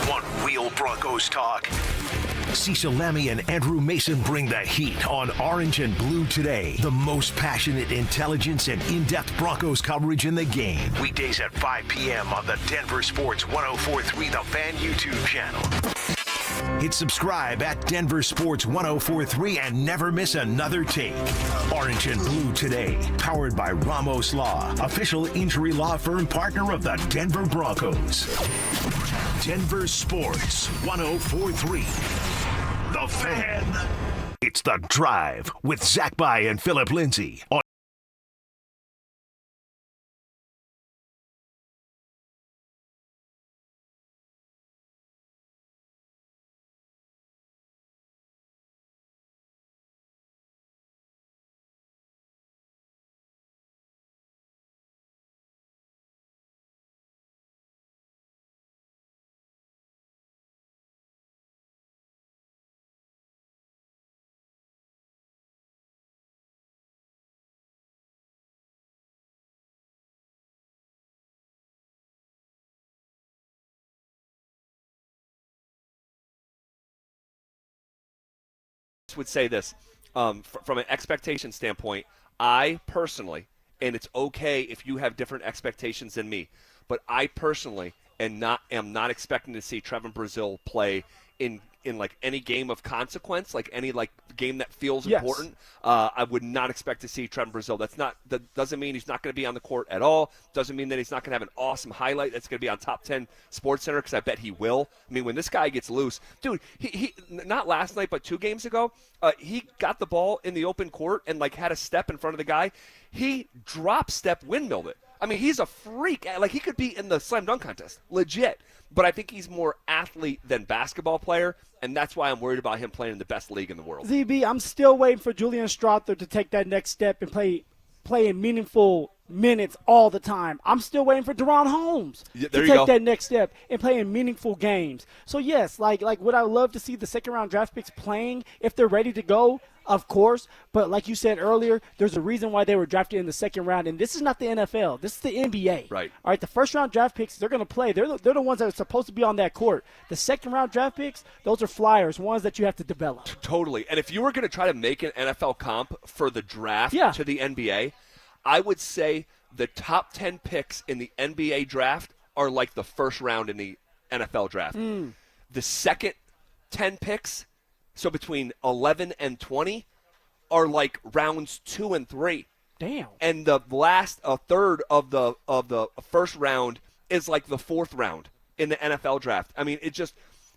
Want real Broncos talk? Cecil Lemmy and Andrew Mason bring the heat on Orange and Blue Today. The most passionate intelligence and in-depth Broncos coverage in the game. Weekdays at 5 p.m. on the Denver Sports 104.3 The Fan YouTube channel. Hit subscribe at Denver Sports 104.3 and never miss another take. Orange and Blue Today, powered by Ramos Law, official injury law firm partner of the Denver Broncos. Denver Sports 104.3 The Fan. It's The Drive with Zach By and Phillip Lindsay on would say this from an expectation standpoint. I personally, and it's okay if you have different expectations than me, but I personally am not expecting to see Trevor Brazile play in like any game of consequence, like any like game that feels important. I would not expect to see Trevor Brazile. That doesn't mean he's not going to be on the court at all. Doesn't mean that he's not going to have an awesome highlight that's going to be on Top 10 Sports Center, because I bet he will. I mean, when this guy gets loose, dude, he not last night but 2 games ago, he got the ball in the open court and like had a step in front of the guy. He drop step windmilled it. I mean, he's a freak. Like, he could be in the slam dunk contest, legit. But I think he's more athlete than basketball player, and that's why I'm worried about him playing in the best league in the world. ZB, I'm still waiting for Julian Strawther to take that next step and play in meaningful minutes all the time. I'm still waiting for Deron Holmes to take that next step and play in meaningful games. So, yes, like would I love to see the second-round draft picks playing if they're ready to go? Of course. But like you said earlier, there's a reason why they were drafted in the second round, and this is not the NFL. This is the NBA. Right. All right, the first-round draft picks, they're going to play. They're the ones that are supposed to be on that court. The second-round draft picks, those are flyers, ones that you have to develop. Totally. And if you were going to try to make an NFL comp for the draft to the NBA, I would say the top 10 picks in the NBA draft are like the first round in the NFL draft. The second 10 picks, so between 11 and 20, are like rounds 2 and 3. Damn. And the last third of the first round is like the fourth round in the NFL draft. I mean,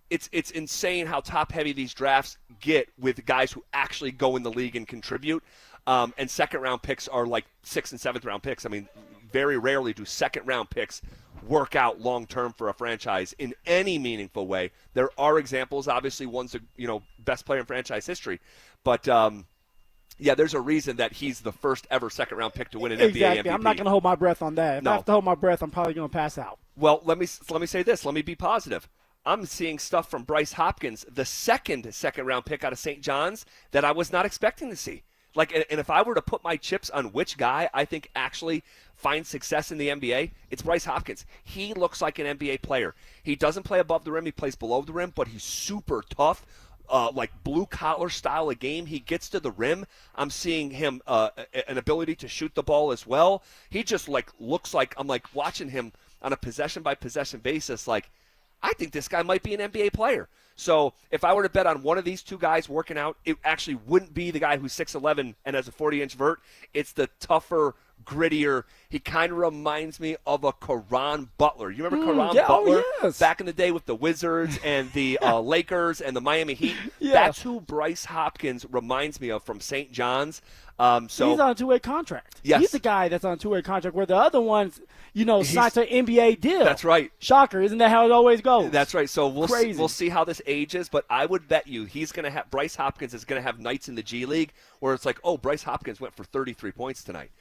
it's insane how top-heavy these drafts get with guys who actually go in the league and contribute. And second-round picks are like 6th and 7th-round picks. I mean, very rarely do second-round picks work out long-term for a franchise in any meaningful way. There are examples. Obviously, one's the best player in franchise history. But, yeah, there's a reason that he's the first ever second-round pick to win an NBA MVP. I'm not going to hold my breath on that. If No. I have to hold my breath, I'm probably going to pass out. Well, let me say this. Let me be positive. I'm seeing stuff from Bryce Hopkins, the second-round pick out of St. John's, that I was not expecting to see. Like, and if I were to put my chips on which guy I think actually finds success in the NBA, it's Bryce Hopkins. He looks like an NBA player. He doesn't play above the rim. He plays below the rim, but he's super tough. Like blue-collar style of game. He gets to the rim. I'm seeing him an ability to shoot the ball as well. He just looks like I'm watching him on a possession-by-possession basis. Like, I think this guy might be an NBA player. So if I were to bet on one of these two guys working out, it actually wouldn't be the guy who's 6'11" and has a 40-inch vert. It's the tougher, grittier. He kind of reminds me of a Caron Butler. You remember Caron Butler? Oh, yes. Back in the day with the Wizards and the Lakers and the Miami Heat. Yeah. That's who Bryce Hopkins reminds me of from St. John's. So he's on a two-way contract. Yes. He's the guy that's on a two-way contract where the other ones, signed to an NBA deal. That's right. Shocker. Isn't that how it always goes? That's right. So Crazy. we'll see how this ages, but I would bet you Bryce Hopkins is going to have nights in the G League where it's like, oh, Bryce Hopkins went for 33 points tonight.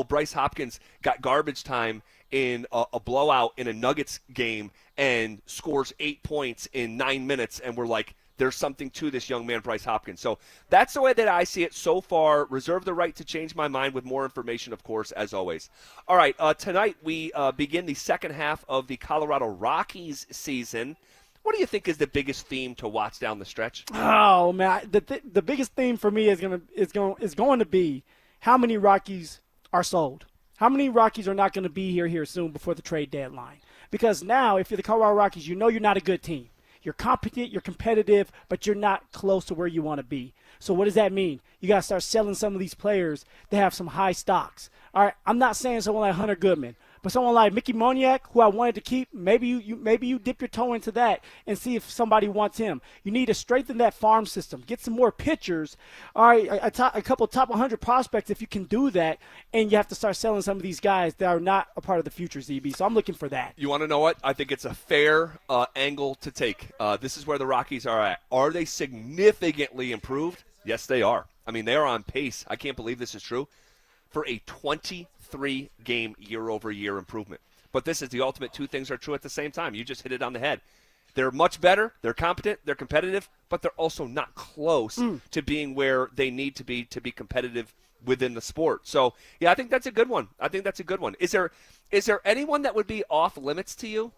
Bryce Hopkins got garbage time in a blowout in a Nuggets game and scores 8 points in 9 minutes, and we're like, there's something to this young man, Bryce Hopkins. So that's the way that I see it so far. Reserve the right to change my mind with more information, of course, as always. All right, tonight we begin the second half of the Colorado Rockies season. What do you think is the biggest theme to watch down the stretch? Oh man, the biggest theme for me is going to be how many Rockies are sold. How many Rockies are not going to be here soon before the trade deadline? Because now, if you're the Colorado Rockies, you're not a good team. You're competent, you're competitive, but you're not close to where you want to be. So what does that mean? You got to start selling some of these players that have some high stocks. All right, I'm not saying someone like Hunter Goodman, but someone like Mickey Moniak, who I wanted to keep, maybe you dip your toe into that and see if somebody wants him. You need to strengthen that farm system, get some more pitchers. All right, a couple top 100 prospects if you can do that, and you have to start selling some of these guys that are not a part of the future, ZB. So I'm looking for that. You want to know what? I think it's a fair angle to take. This is where the Rockies are at. Are they significantly improved? Yes, they are. I mean, they are on pace. I can't believe this is true. For a 23-game year-over-year improvement. But this is the ultimate two things are true at the same time. You just hit it on the head. They're much better, they're competent, they're competitive, but they're also not close to being where they need to be competitive within the sport. So, yeah, I think that's a good one. Is there anyone that would be off limits to you?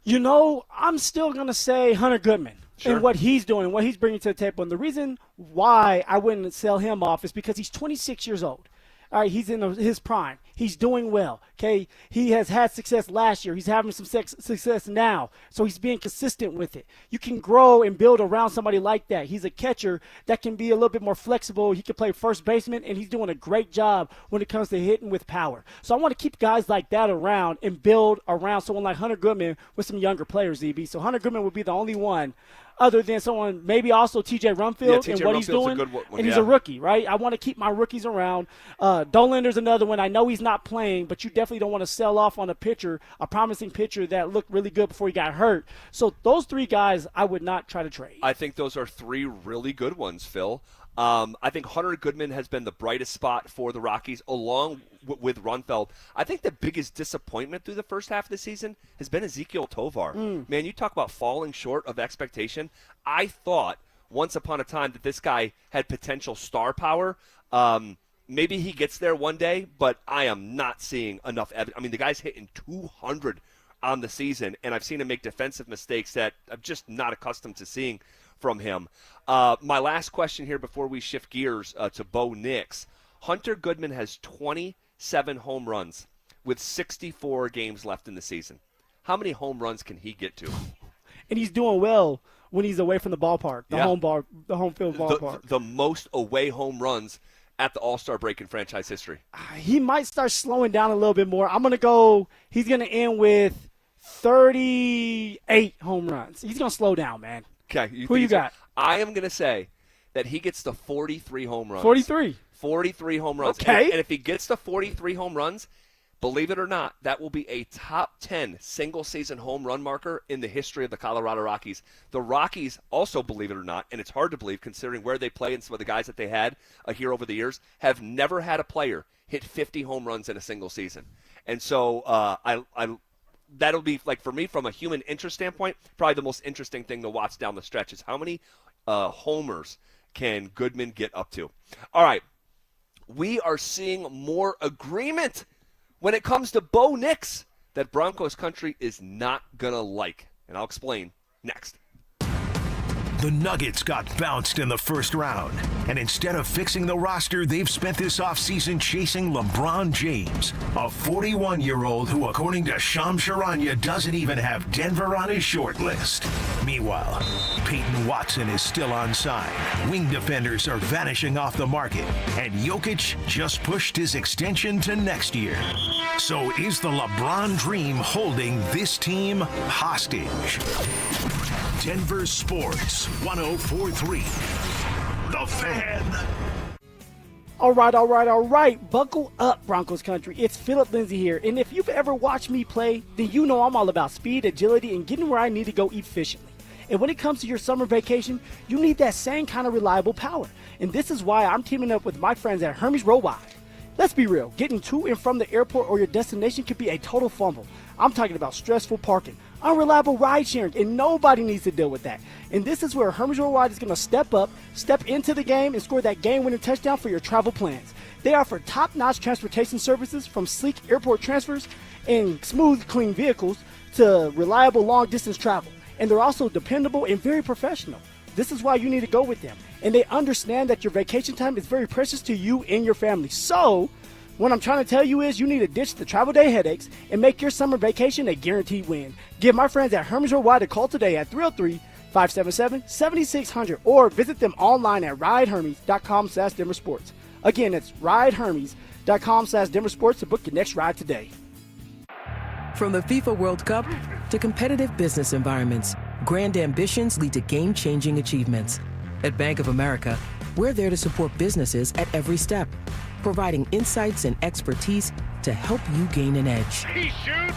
I'm still going to say Hunter Goodman. Sure. And what he's doing, what he's bringing to the table. And the reason why I wouldn't sell him off is because he's 26 years old. All right, he's in his prime. He's doing well, okay? He has had success last year. He's having some success now, so he's being consistent with it. You can grow and build around somebody like that. He's a catcher that can be a little bit more flexible. He can play first baseman, and he's doing a great job when it comes to hitting with power. So I want to keep guys like that around and build around someone like Hunter Goodman with some younger players, ZB. So Hunter Goodman would be the only one other than someone, maybe also T.J. Rumfield and what he's doing. And he's a rookie, right? I want to keep my rookies around. Dolander's another one. I know he's not playing, but you definitely don't want to sell off on a promising pitcher that looked really good before he got hurt. So those three guys I would not try to trade. I think those are three really good ones, Phil. I think Hunter Goodman has been the brightest spot for the Rockies, along with Runfeld. I think the biggest disappointment through the first half of the season has been Ezekiel Tovar. Man, you talk about falling short of expectation. I thought once upon a time that this guy had potential star power. Maybe he gets there one day, but I am not seeing enough evidence. I mean, the guy's hitting 200 on the season, and I've seen him make defensive mistakes that I'm just not accustomed to seeing from him. My last question here before we shift gears to Bo Nix. Hunter Goodman has 27 home runs with 64 games left in the season. How many home runs can he get to? And he's doing well when he's away from the ballpark, the home field ballpark. The most away home runs at the All-Star break in franchise history. He might start slowing down a little bit more. I'm going to go – he's going to end with 38 home runs. He's going to slow down, man. Okay. Who you got? I am going to say that he gets to 43 home runs. 43. 43 home runs. Okay. And if he gets to 43 home runs, believe it or not, that will be a top 10 single-season home run marker in the history of the Colorado Rockies. The Rockies also, believe it or not, and it's hard to believe considering where they play and some of the guys that they had here over the years, have never had a player hit 50 home runs in a single season. And so that'll be, like, for me, from a human interest standpoint, probably the most interesting thing to watch down the stretch is how many homers can Goodman get up to. All right. We are seeing more agreement when it comes to Bo Nix that Broncos country is not going to like. And I'll explain next. The Nuggets got bounced in the first round, and instead of fixing the roster, they've spent this offseason chasing LeBron James, a 41-year-old who, according to Shams Charania, doesn't even have Denver on his short list. Meanwhile, Payton Watson is still unsigned. Wing defenders are vanishing off the market, and Jokic just pushed his extension to next year. So is the LeBron dream holding this team hostage? Denver Sports 104.3. The Fan. All right. Buckle up, Broncos country. It's Phillip Lindsay here. And if you've ever watched me play, then you know I'm all about speed, agility, and getting where I need to go efficiently. And when it comes to your summer vacation, you need that same kind of reliable power. And this is why I'm teaming up with my friends at Hermes Worldwide. Let's be real. Getting to and from the airport or your destination could be a total fumble. I'm talking about stressful parking, unreliable ride sharing, and nobody needs to deal with that. And this is where Hermes Worldwide is going to step into the game, and score that game-winning touchdown for your travel plans. They offer top-notch transportation services, from sleek airport transfers and smooth, clean vehicles to reliable long-distance travel. And they're also dependable and very professional. This is why you need to go with them. And they understand that your vacation time is very precious to you and your family. So what I'm trying to tell you is you need to ditch the travel day headaches and make your summer vacation a guaranteed win. Give my friends at Hermes Worldwide a call today at 303-577-7600 or visit them online at ridehermes.com/DenverSports. Again, it's ridehermes.com/DenverSports to book your next ride today. From the FIFA World Cup to competitive business environments, grand ambitions lead to game-changing achievements. At Bank of America, we're there to support businesses at every step, providing insights and expertise to help you gain an edge. He shoots,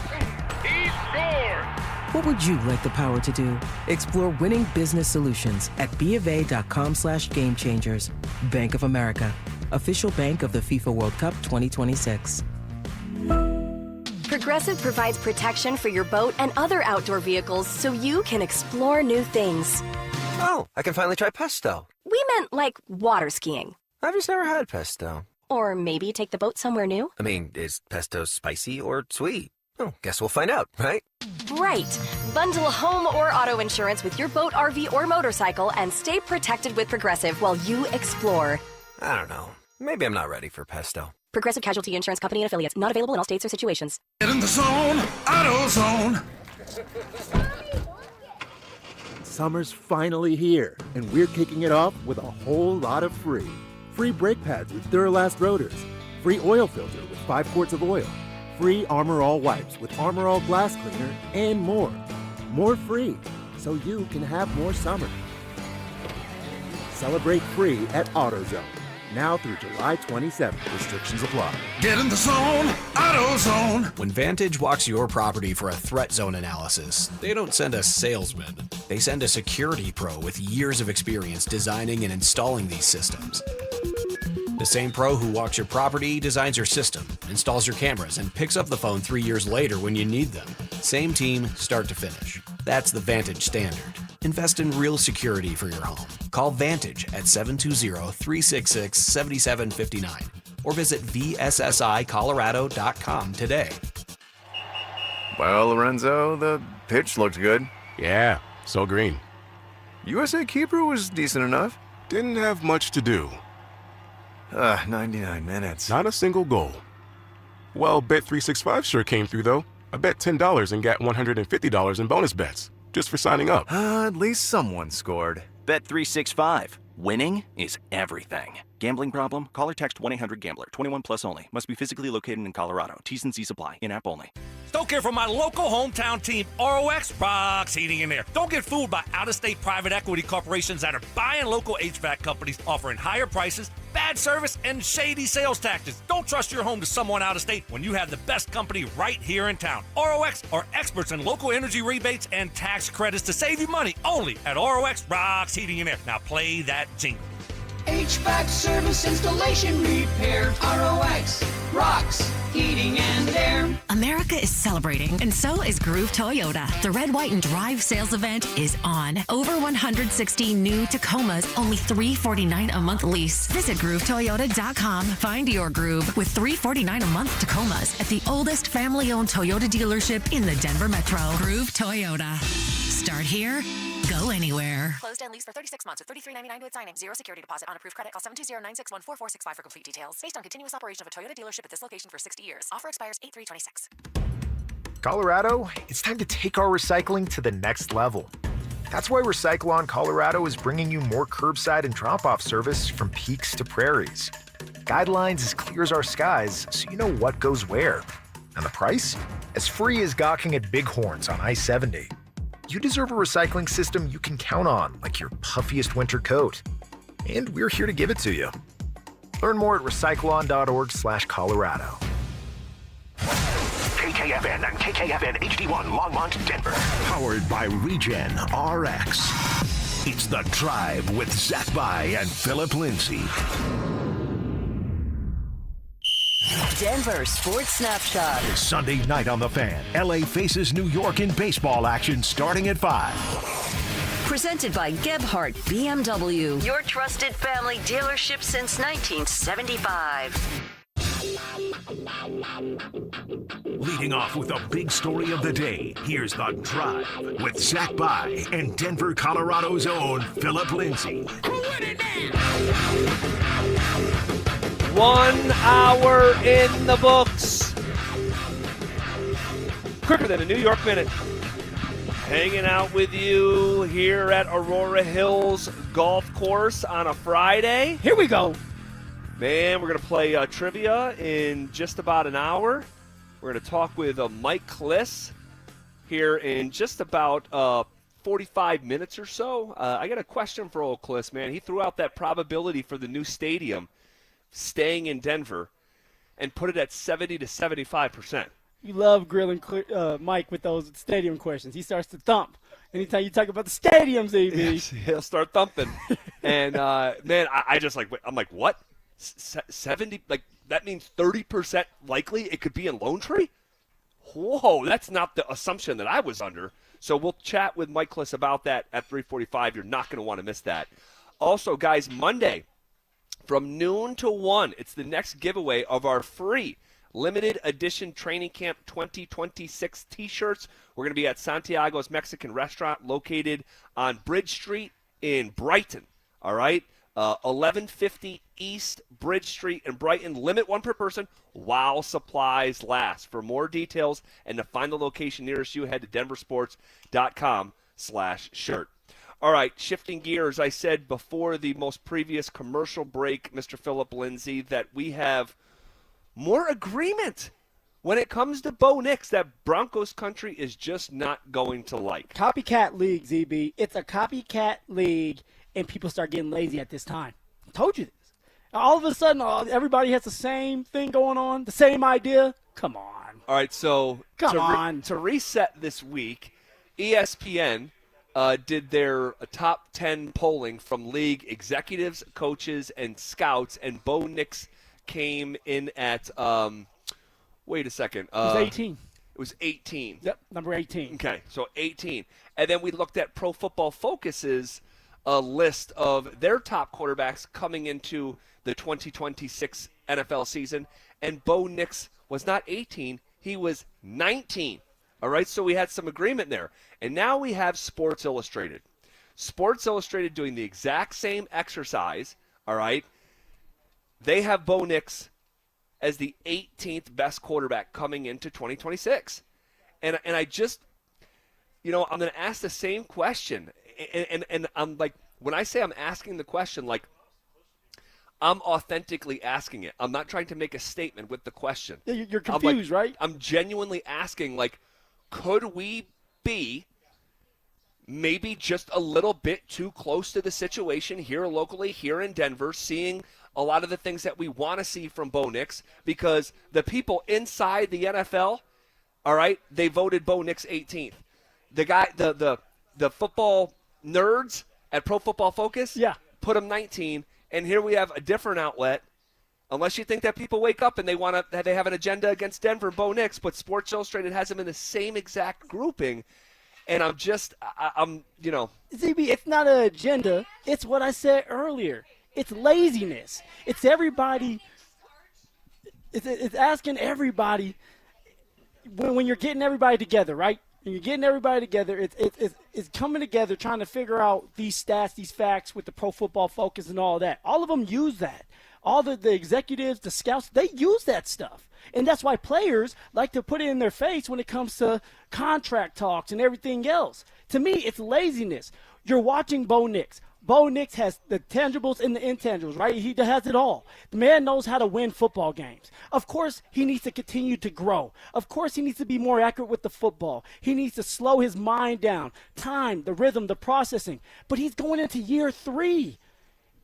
he scores! What would you like the power to do? Explore winning business solutions at BofA.com/gamechangers. Bank of America, official bank of the FIFA World Cup 2026. Progressive provides protection for your boat and other outdoor vehicles so you can explore new things. Oh, I can finally try pesto. We meant like water skiing. I've just never had pesto. Or maybe take the boat somewhere new. I mean, is pesto spicy or sweet? Oh, guess we'll find out, right? Right. Bundle home or auto insurance with your boat, RV, or motorcycle and stay protected with Progressive while you explore. I don't know. Maybe I'm not ready for pesto. Progressive Casualty Insurance Company and Affiliates. Not available in all states or situations. Get in the zone, AutoZone. Summer's finally here, and we're kicking it off with a whole lot of free. Free brake pads with Duralast rotors. Free oil filter with 5 quarts of oil. Free Armor All wipes with Armor All glass cleaner, and more. More free, so you can have more summer. Celebrate free at AutoZone. Now through July 27th. Restrictions apply. Get in the zone, AutoZone. When Vantage walks your property for a threat zone analysis, they don't send a salesman. They send a security pro with years of experience designing and installing these systems. The same pro who walks your property, designs your system, installs your cameras, and picks up the phone 3 years later when you need them. Same team, start to finish. That's the Vantage standard. Invest in real security for your home. Call Vantage at 720-366-7759 or visit VSSIColorado.com today. Well, Lorenzo, the pitch looked good. Yeah, so green. USA keeper was decent enough. Didn't have much to do. 99 minutes. Not a single goal. Well, Bet365 sure came through, though. I bet $10 and got $150 in bonus bets. Just for signing up. At least someone scored. Bet365. Winning is everything. Gambling problem? Call or text 1-800-GAMBLER. 21 plus only. Must be physically located in Colorado. T's and C's apply. In-app only. Stoke here from my local hometown team, ROX Rocks Heating and Air. Don't get fooled by out-of-state private equity corporations that are buying local HVAC companies, offering higher prices, bad service, and shady sales tactics. Don't trust your home to someone out of state when you have the best company right here in town. ROX are experts in local energy rebates and tax credits to save you money only at ROX Rocks Heating and Air. Now play that jingle. HVAC service, installation, repair. ROX Rocks Heating and Air. America is celebrating, and so is Groove Toyota. The Red, White, and Drive sales event is on. Over 160 new Tacomas, only $349 a month lease. Visit GrooveToyota.com. Find your Groove with $349 a month Tacomas at the oldest family-owned Toyota dealership in the Denver Metro. Groove Toyota. Start here, go anywhere. Closed and leased for 36 months with $33.99 with signing. Zero security deposit on approved credit. Call 720-961-4465 for complete details. Based on continuous operation of a Toyota dealership at this location for 60 years. Offer expires 8/3/26. Colorado, it's time to take our recycling to the next level. That's why Recyclon Colorado is bringing you more curbside and drop-off service from peaks to prairies. Guidelines as clear as our skies, so you know what goes where. And the price? As free as gawking at bighorns on I-70. You deserve a recycling system you can count on, like your puffiest winter coat. And we're here to give it to you. Learn more at recyclon.org/Colorado. KKFN and KKFN HD1 Longmont, Denver. Powered by Regen RX. It's The Drive with Zach By and Phillip Lindsay. Denver Sports Snapshot. Sunday night on The Fan. LA faces New York in baseball action starting at 5. Presented by Gebhardt BMW, your trusted family dealership since 1975. Leading off with a big story of the day, here's The Drive with Zach By and Denver, Colorado's own Phillip Lindsay. 1 hour in the books. Quicker than a New York minute. Hanging out with you here at Aurora Hills Golf Course on a Friday. Here we go. Man, we're going to play trivia in just about an hour. We're going to talk with Mike Kliss here in just about 45 minutes or so. I got a question for old Kliss, man. He threw out that probability for the new stadium staying in Denver and put it at 70 to 75%. You love grilling Mike with those stadium questions. He starts to thump anytime you talk about the stadiums, EB. Yes, he'll start thumping. And, man, I just I'm like, what? 70? Like, that means 30% likely it could be in Lone Tree? Whoa, that's not the assumption that I was under. So we'll chat with Mike Kliss about that at 3:45. You're not going to want to miss that. Also, guys, Monday, from noon to 1, it's the next giveaway of our free limited edition Training Camp 2026 T-shirts. We're going to be at Santiago's Mexican Restaurant located on Bridge Street in Brighton. All right? 1150 East Bridge Street in Brighton. Limit 1 per person while supplies last. For more details and to find the location nearest you, head to DenverSports.com/shirt. All right, shifting gears, I said before the most previous commercial break, Mr. Phillip Lindsay, that we have more agreement when it comes to Bo Nix that Broncos country is just not going to like. Copycat league, ZB. It's a copycat league, and people start getting lazy at this time. I told you this. All of a sudden, everybody has the same thing going on, the same idea. Come on. All right, so to reset this week, ESPN did their top 10 polling from league executives, coaches, and scouts, and Bo Nix came in at, wait a second. It was 18. It was 18. Yep, number 18. Okay, so 18. And then we looked at Pro Football Focus's list of their top quarterbacks coming into the 2026 NFL season, and Bo Nix was not 18, he was 19. All right, so we had some agreement there. And now we have Sports Illustrated. Sports Illustrated doing the exact same exercise, all right? They have Bo Nix as the 18th best quarterback coming into 2026. And I just, I'm going to ask the same question. And I'm like, when I say I'm asking the question, like, I'm authentically asking it. I'm not trying to make a statement with the question. Yeah, you're confused, right? I'm genuinely asking, like, could we be maybe just a little bit too close to the situation here locally, here in Denver, seeing a lot of the things that we want to see from Bo Nix, because the people inside the NFL, all right, they voted Bo Nix 18th. The guy, the football nerds at Pro Football Focus, put him 19, and here we have a different outlet. Unless you think that people wake up and they have an agenda against Denver, Bo Nix, but Sports Illustrated has him in the same exact grouping. And I'm ZB, it's not an agenda. It's what I said earlier. It's laziness. It's everybody. It's asking everybody when you're getting everybody together, right? When you're getting everybody together, it's coming together, trying to figure out these stats, these facts with the Pro Football Focus and all that. All of them use that. All the executives, the scouts, they use that stuff. And that's why players like to put it in their face when it comes to contract talks and everything else. To me, it's laziness. You're watching Bo Nix. Bo Nix has the tangibles and the intangibles, right? He has it all. The man knows how to win football games. Of course, he needs to continue to grow. Of course, he needs to be more accurate with the football. He needs to slow his mind down, time, the rhythm, the processing. But he's going into year 3.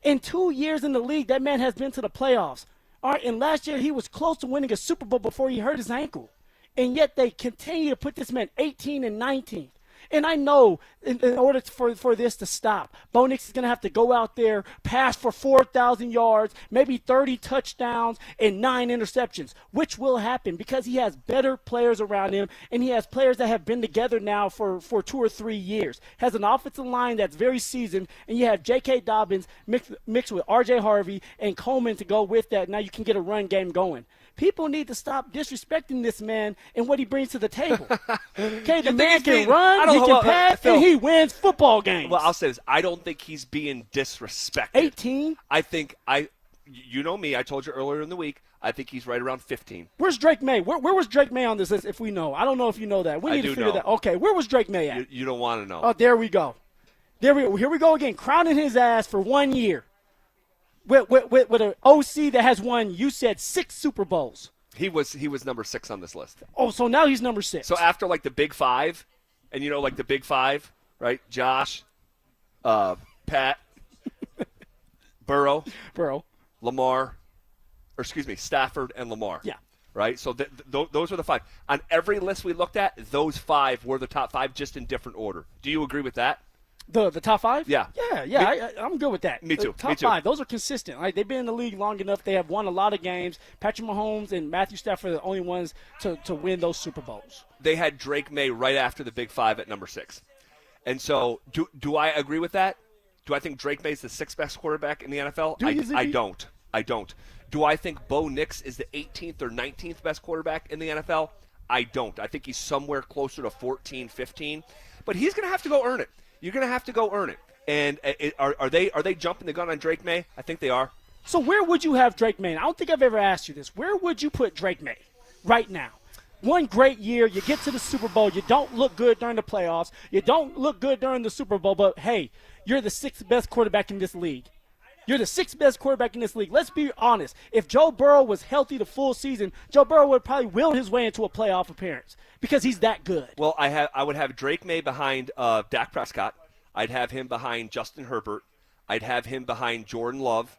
In 2 years in the league, that man has been to the playoffs. All right, and last year he was close to winning a Super Bowl before he hurt his ankle. And yet they continue to put this man 18 and 19. And I know in order for this to stop, Bo Nix is going to have to go out there, pass for 4,000 yards, maybe 30 touchdowns, and 9 interceptions, which will happen because he has better players around him, and he has players that have been together now for 2 or 3 years. Has an offensive line that's very seasoned, and you have J.K. Dobbins mixed with R.J. Harvey and Coleman to go with that. Now you can get a run game going. People need to stop disrespecting this man and what he brings to the table. Okay, the man can run, he can pass, and he wins football games. Well, I'll say this. I don't think he's being disrespected. 18? You know me, I told you earlier in the week, I think he's right around 15. Where's Drake May? Where was Drake May on this list, if we know? I don't know if you know that. We need to figure that. Okay, where was Drake May at? You don't want to know. Oh, there we go. Here we go again, crowning his ass for 1 year. With an OC that has won, you said 6 Super Bowls. He was number 6 on this list. Oh, so now he's number 6. So after like the Big Five, and like the Big Five, right? Josh, Pat, Burrow, Lamar, Stafford and Lamar. Yeah. Right? So those are the 5. On every list we looked at, those 5 were the top 5 just in different order. Do you agree with that? The top 5? Yeah. Yeah, I'm good with that. Me too. Top 5, those are consistent. Like, they've been in the league long enough. They have won a lot of games. Patrick Mahomes and Matthew Stafford are the only ones to win those Super Bowls. They had Drake May right after the Big 5 at number 6. And so do I agree with that? Do I think Drake May is the 6th best quarterback in the NFL? I don't. Do I think Bo Nix is the 18th or 19th best quarterback in the NFL? I don't. I think he's somewhere closer to 14, 15. But he's going to have to go earn it. You're going to have to go earn it. And are they jumping the gun on Drake May? I think they are. So where would you have Drake May? I don't think I've ever asked you this. Where would you put Drake May right now? One great year, you get to the Super Bowl, you don't look good during the playoffs, you don't look good during the Super Bowl, but hey, you're the 6th best quarterback in this league. You're the 6th best quarterback in this league. Let's be honest. If Joe Burrow was healthy the full season, Joe Burrow would probably will his way into a playoff appearance because he's that good. Well, I would have Drake May behind Dak Prescott. I'd have him behind Justin Herbert. I'd have him behind Jordan Love.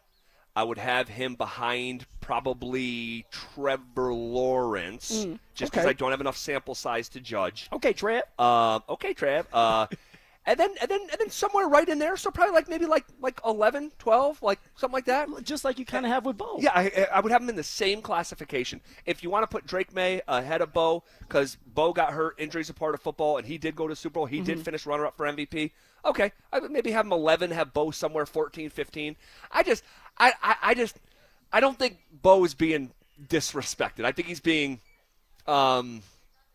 I would have him behind probably Trevor Lawrence, just because I don't have enough sample size to judge. Okay, Trev. And then somewhere right in there, so probably maybe 11, 12, like something like that. Just like you kind of have with Bo. Yeah, I would have them in the same classification. If you want to put Drake May ahead of Bo, because Bo got hurt, injuries a part of football, and he did go to Super Bowl. He did finish runner-up for MVP. Okay, I would maybe have him 11, have Bo somewhere 14, 15. I don't think Bo is being disrespected. I think he's being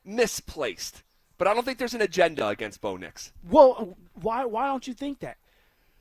misplaced. But I don't think there's an agenda against Bo Nix. Well, why don't you think that?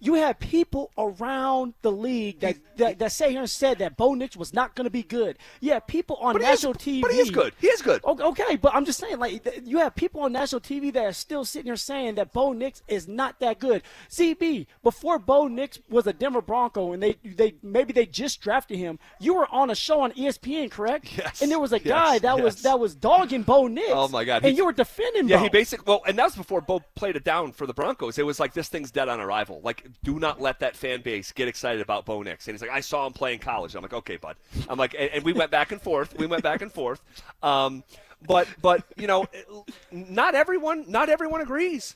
You had people around the league that sat here and said that Bo Nix was not going to be good. You had people on national TV. But he is good. He is good. Okay, but I'm just saying, like, you have people on national TV that are still sitting here saying that Bo Nix is not that good. CB, before Bo Nix was a Denver Bronco and they just drafted him, you were on a show on ESPN, correct? Yes. And there was a guy that was dogging Bo Nix. Oh my God! And you were defending Bo. Yeah, and that was before Bo played it down for the Broncos. It was like, this thing's dead on arrival. Like, do not let that fan base get excited about Bo Nix. And he's like, I saw him play in college. I'm like, okay, bud. I'm like, and we went back and forth. But you know, not everyone agrees.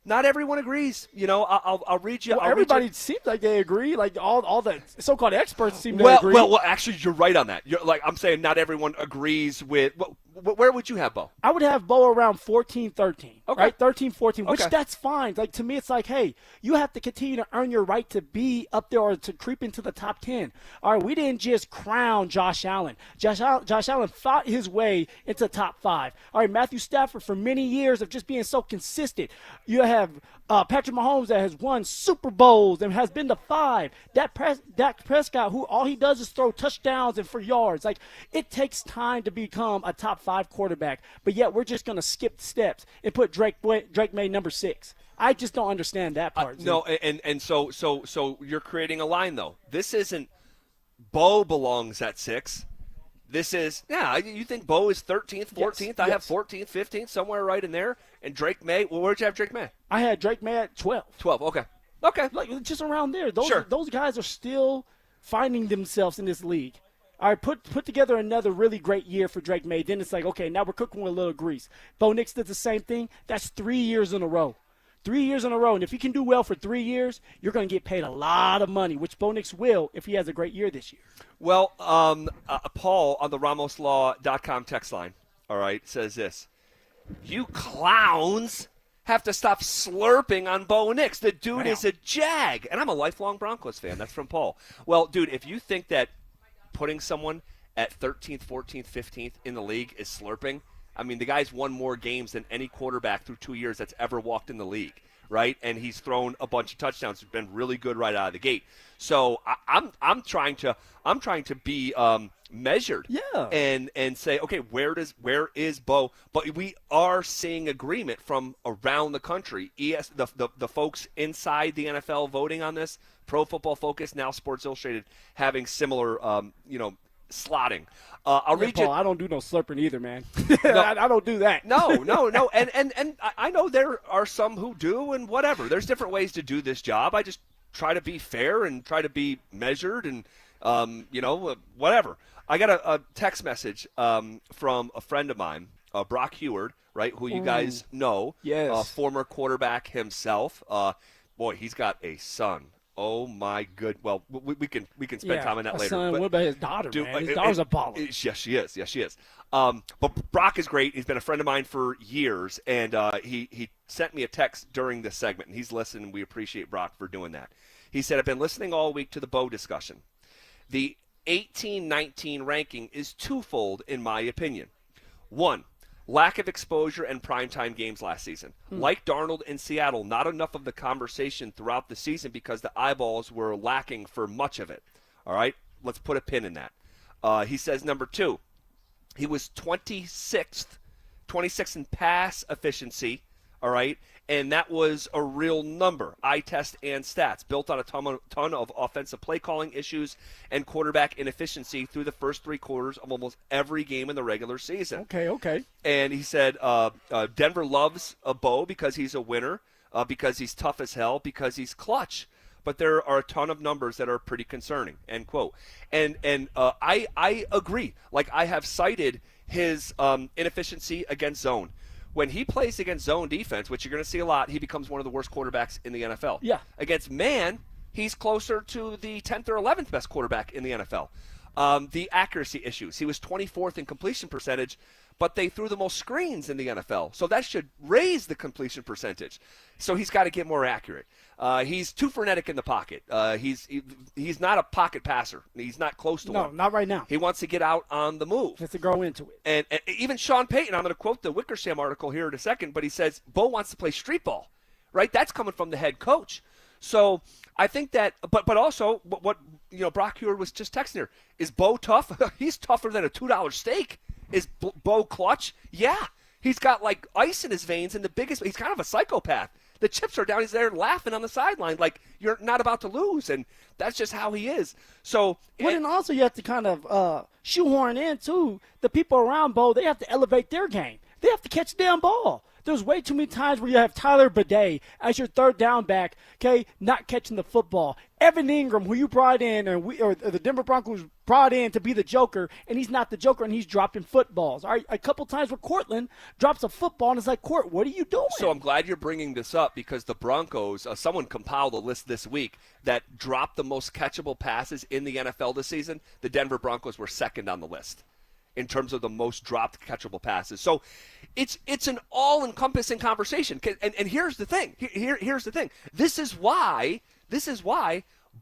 Not everyone agrees. You know, I'll read you. Well, everybody seems like they agree. Like all the so-called experts seem to agree. Well, actually, you're right on that. I'm saying not everyone agrees with. Where would you have Bo? I would have Bo around 14, 13. Okay. Right? 13, 14, which Okay. that's fine. Like, to me, it's like, hey, you have to continue to earn your right to be up there or to creep into the top 10. All right, we didn't just crown Josh Allen. Josh Allen fought his way into top 5. All right, Matthew Stafford, for many years of just being so consistent. You have Patrick Mahomes that has won Super Bowls and has been to 5. Dak Prescott, who all he does is throw touchdowns and for yards. Like, it takes time to become a top 5 quarterback, but yet we're just going to skip steps and put Drake May number 6. I just don't understand that part. No, and so you're creating a line, though. This isn't Bo belongs at 6. This is, you think Bo is 13th, 14th? Yes, I have yes. 14th, 15th, somewhere right in there. And Drake May, well, where'd you have Drake May? I had Drake May at 12. 12, okay. Like, just around there. Sure. Those guys are still finding themselves in this league. All right, put together another really great year for Drake May. Then it's like, okay, now we're cooking with a little grease. Bo Nix did the same thing. That's 3 years in a row. 3 years in a row. And if you can do well for 3 years, you're going to get paid a lot of money, which Bo Nix will if he has a great year this year. Well, Paul on the RamosLaw.com text line, all right, says this. You clowns have to stop slurping on Bo Nix. The dude is a jag. And I'm a lifelong Broncos fan. That's from Paul. Well, dude, if you think that putting someone at 13th, 14th, 15th in the league is slurping, I mean, the guy's won more games than any quarterback through 2 years that's ever walked in the league, right? And he's thrown a bunch of touchdowns. He's been really good right out of the gate. So I'm trying to be measured, and say, okay, where is Bo? But we are seeing agreement from around the country. The folks inside the NFL voting on this, Pro Football Focus, now Sports Illustrated, having similar slotting. Paul, I don't do no slurping either, man. No, I don't do that. No. And I know there are some who do, and whatever. There's different ways to do this job. I just try to be fair and try to be measured and, whatever. I got a text message from a friend of mine, Brock Heward, right, who you guys know. Yes. Former quarterback himself. Boy, he's got a son. Oh my good! Well, we can spend time on that later. Son, what about his daughter? Man? His daughter's a baller. Yes, she is. Yes, she is. But Brock is great. He's been a friend of mine for years, and he sent me a text during this segment, and he's listening. And we appreciate Brock for doing that. He said, "I've been listening all week to the Bo discussion. The 18-19 ranking is twofold, in my opinion. One, lack of exposure and primetime games last season. Like Darnold in Seattle, not enough of the conversation throughout the season because the eyeballs were lacking for much of it. All right, let's put a pin in that." He says, number 2, he was 26th in pass efficiency, all right, and that was a real number, eye test and stats, built on a ton of offensive play calling issues and quarterback inefficiency through the first 3 quarters of almost every game in the regular season. Okay. And he said Denver loves Bo because he's a winner, because he's tough as hell, because he's clutch. But there are a ton of numbers that are pretty concerning, end quote. And I agree. Like, I have cited his inefficiency against zone. When he plays against zone defense, which you're going to see a lot, he becomes one of the worst quarterbacks in the NFL. Yeah. Against man, he's closer to the 10th or 11th best quarterback in the NFL. The accuracy issues. He was 24th in completion percentage, but they threw the most screens in the NFL. So that should raise the completion percentage. So he's got to get more accurate. He's too frenetic in the pocket. He's not a pocket passer. He's not close to one. No, not right now. He wants to get out on the move. He has to grow into it. And even Sean Payton, I'm going to quote the Wickersham article here in a second, but he says Bo wants to play street ball, right? That's coming from the head coach. So I think that, but also what Brock Heward was just texting here, is Bo tough? He's tougher than a $2 steak. Is Bo clutch? Yeah. He's got like ice in his veins, and he's kind of a psychopath. The chips are down. He's there laughing on the sideline like you're not about to lose, and that's just how he is. So, and also you have to kind of shoehorn in, too, the people around Bo, they have to elevate their game. They have to catch the damn ball. There's way too many times where you have Tyler Bidet as your third down back, okay, not catching the football. Evan Ingram, who you brought in, or the Denver Broncos brought in to be the Joker, and he's not the Joker, and he's dropping footballs. All right, a couple times where Cortland drops a football, and it's like, Court, what are you doing? So I'm glad you're bringing this up because the Broncos, someone compiled a list this week that dropped the most catchable passes in the NFL this season. The Denver Broncos were second on the list in terms of the most dropped catchable passes. So it's an all-encompassing conversation. And here's the thing. Here's the thing. This is why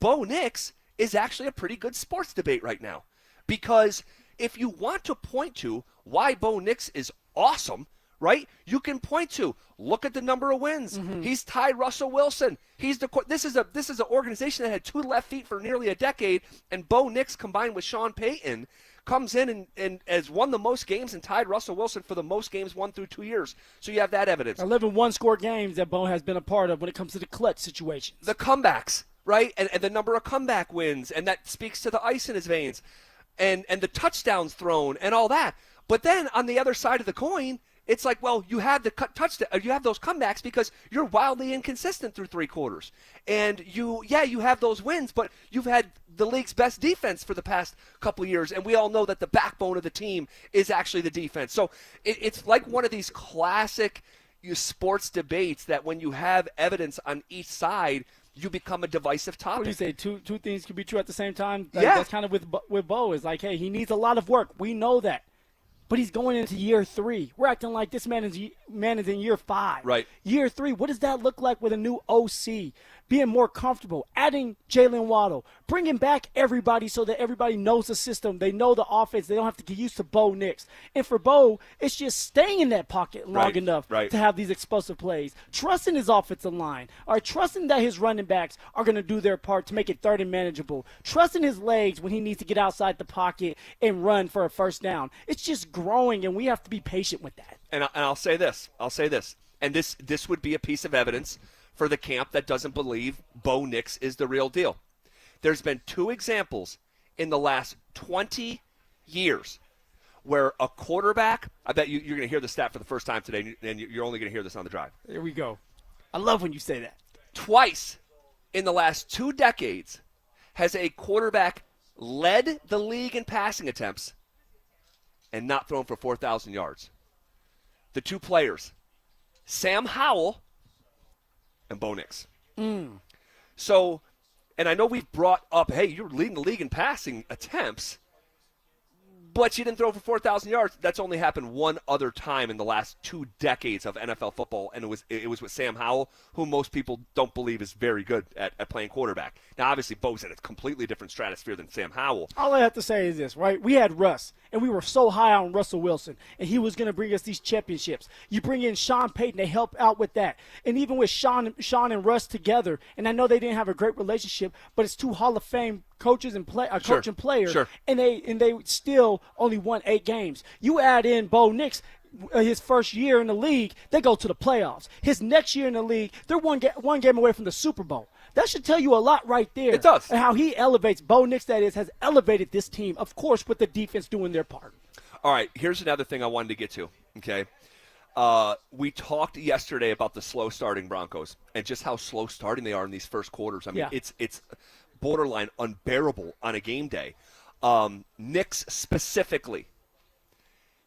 Bo Nix is actually a pretty good sports debate right now. Because if you want to point to why Bo Nix is awesome, right? You can point to, look at the number of wins. Mm-hmm. He's tied Russell Wilson. This is an organization that had two left feet for nearly a decade, and Bo Nix combined with Sean Payton comes in and has won the most games and tied Russell Wilson for the most games won through 2 years. So you have that evidence. 11 one-score games that Bo has been a part of when it comes to the clutch situations. The comebacks, right? And the number of comeback wins, and that speaks to the ice in his veins, and the touchdowns thrown and all that. But then on the other side of the coin, it's like, well, you have you have those comebacks because you're wildly inconsistent through three quarters. And you have those wins, but you've had the league's best defense for the past couple of years, and we all know that the backbone of the team is actually the defense. So it's like one of these classic sports debates that when you have evidence on each side, you become a divisive topic. What do you say? Two things can be true at the same time? Yeah. That's kind of with Bo. It's like, hey, he needs a lot of work. We know that. But he's going into year 3. We're acting like this man is in year 5. Right. Year 3, what does that look like with a new OC? Being more comfortable, adding Jalen Waddle, bringing back everybody so that everybody knows the system. They know the offense. They don't have to get used to Bo Nix. And for Bo, it's just staying in that pocket long enough to have these explosive plays. Trusting his offensive line. Or trusting that his running backs are going to do their part to make it third and manageable. Trusting his legs when he needs to get outside the pocket and run for a first down. It's just growing, and we have to be patient with that. And I'll say this. And this would be a piece of evidence for the camp that doesn't believe Bo Nix is the real deal. There's been 2 examples in the last 20 years where a quarterback, I bet you're going to hear the stat for the first time today, and you're only going to hear this on the drive. There we go. I love when you say that. Twice in the last 2 decades has a quarterback led the league in passing attempts and not thrown for 4,000 yards. The 2 players, Sam Howell and Bo Nix. So, and I know we've brought up, hey, you're leading the league in passing attempts, but you didn't throw for 4,000 yards. That's only happened one other time in the last 2 decades of NFL football, and it was with Sam Howell, who most people don't believe is very good at playing quarterback. Now, obviously, Bo's in a completely different stratosphere than Sam Howell. All I have to say is this, right? We had Russ, and we were so high on Russell Wilson, and he was going to bring us these championships. You bring in Sean Payton to help out with that. And even with Sean and Russ together, and I know they didn't have a great relationship, but it's 2 Hall of Fame coaches and coach and player, and they still only won 8 games. You add in Bo Nix, his first year in the league, they go to the playoffs. His next year in the league, they're one game away from the Super Bowl. That should tell you a lot right there. It does. And how he elevates, Bo Nix that is, has elevated this team, of course, with the defense doing their part. All right, here's another thing I wanted to get to, okay? We talked yesterday about the slow-starting Broncos and just how slow-starting they are in these first quarters. I mean, it's borderline unbearable on a game day. Nix specifically,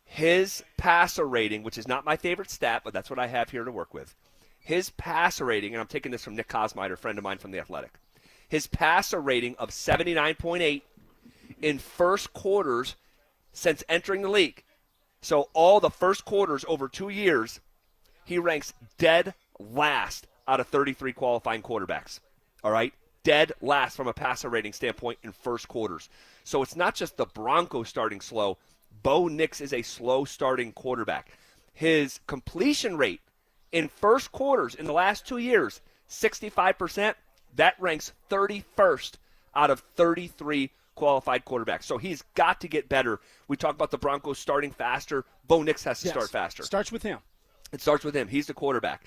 his passer rating, which is not my favorite stat, but that's what I have here to work with. His passer rating, and I'm taking this from Nick Kosmider, a friend of mine from The Athletic. His passer rating of 79.8 in first quarters since entering the league. So all the first quarters over 2 years, he ranks dead last out of 33 qualifying quarterbacks. All right? Dead last from a passer rating standpoint in first quarters. So it's not just the Broncos starting slow. Bo Nix is a slow starting quarterback. His completion rate in first quarters in the last 2 years, 65%, That ranks 31st out of 33 qualified quarterbacks. So he's got to get better. We talk about the Broncos starting faster. Bo Nix has to start faster. Starts with him. It starts with him. He's the quarterback.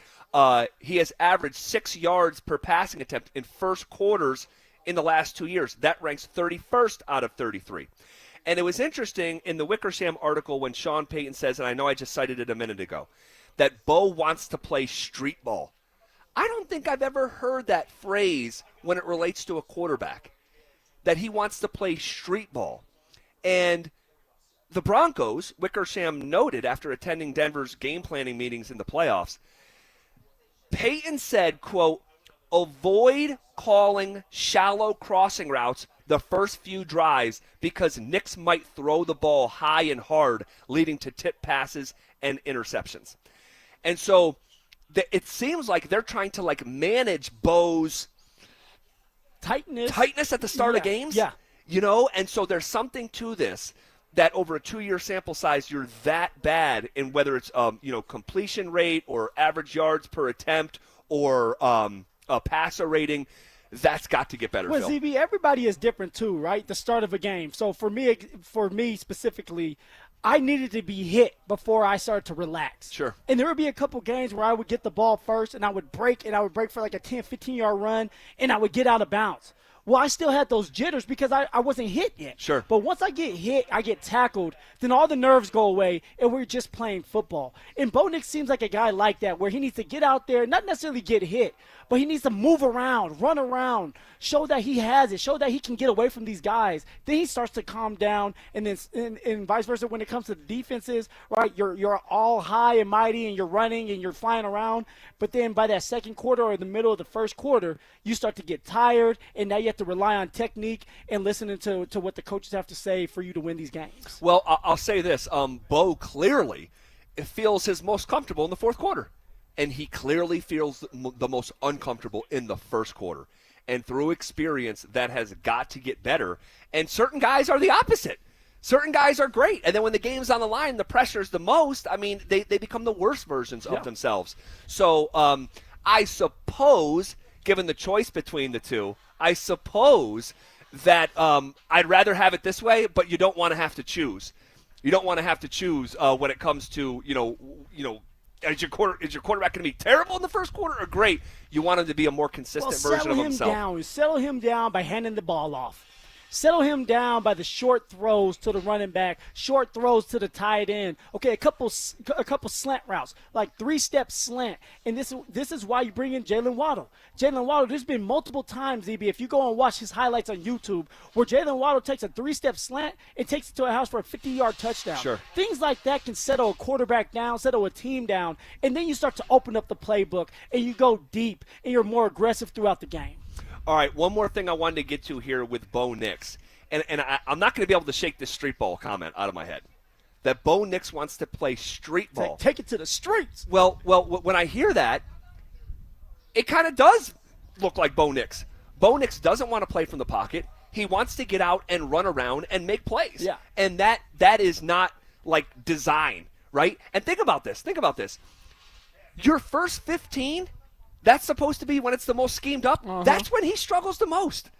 He has averaged 6 yards per passing attempt in first quarters in the last 2 years. That ranks 31st out of 33. And it was interesting in the Wickersham article when Sean Payton says, and I know I just cited it a minute ago, that Bo wants to play street ball. I don't think I've ever heard that phrase when it relates to a quarterback, that he wants to play street ball. And the Broncos, Wickersham noted after attending Denver's game planning meetings in the playoffs, Payton said, quote, avoid calling shallow crossing routes the first few drives because Nix might throw the ball high and hard, leading to tip passes and interceptions. And so it seems like they're trying to like manage Bo's tightness at the start of games. Yeah. You know, and so there's something to this, that over a 2-year sample size, you're that bad in whether it's completion rate or average yards per attempt or a passer rating. That's got to get better. Well, Phil. ZB, everybody is different too, right? The start of a game. So for me specifically, I needed to be hit before I started to relax. Sure. And there would be a couple games where I would get the ball first and I would break for like a 10, 15-yard run, and I would get out of bounds. Well, I still had those jitters because I wasn't hit yet. Sure. But once I get hit, I get tackled, then all the nerves go away, and we're just playing football. And Bo Nix seems like a guy like that, where he needs to get out there, not necessarily get hit, but he needs to move around, run around, show that he has it, show that he can get away from these guys. Then he starts to calm down, and then and vice versa when it comes to the defenses, right? You're all high and mighty, and you're running, and you're flying around. But then by that second quarter or the middle of the first quarter, you start to get tired, and now you have to rely on technique and listening to what the coaches have to say for you to win these games. Well, I'll say this. Bo clearly feels his most comfortable in the fourth quarter, and he clearly feels the most uncomfortable in the first quarter. And through experience, that has got to get better. And certain guys are the opposite. Certain guys are great. And then when the game's on the line, the pressure's the most, I mean, they become the worst versions of themselves. So I suppose, given the choice between the two, I suppose that I'd rather have it this way, but you don't want to have to choose. You don't want to have to choose when it comes to, is your quarterback going to be terrible in the first quarter or great? You want him to be a more consistent version of himself. Settle him down by handing the ball off. Settle him down by the short throws to the running back, short throws to the tight end. Okay, a couple slant routes, like 3-step slant. And this is why you bring in Jalen Waddle. Jalen Waddle, there's been multiple times, EB, if you go and watch his highlights on YouTube, where Jalen Waddle takes a 3-step slant and takes it to a house for a 50-yard touchdown. Sure. Things like that can settle a quarterback down, settle a team down, and then you start to open up the playbook and you go deep and you're more aggressive throughout the game. All right, one more thing I wanted to get to here with Bo Nix. And I'm not going to be able to shake this street ball comment out of my head. That Bo Nix wants to play street ball. Take it to the streets. Well, when I hear that, it kind of does look like Bo Nix. Bo Nix doesn't want to play from the pocket. He wants to get out and run around and make plays. Yeah. And that is not like design, right? And think about this. Your first 15, that's supposed to be when it's the most schemed up. Uh-huh. That's when he struggles the most.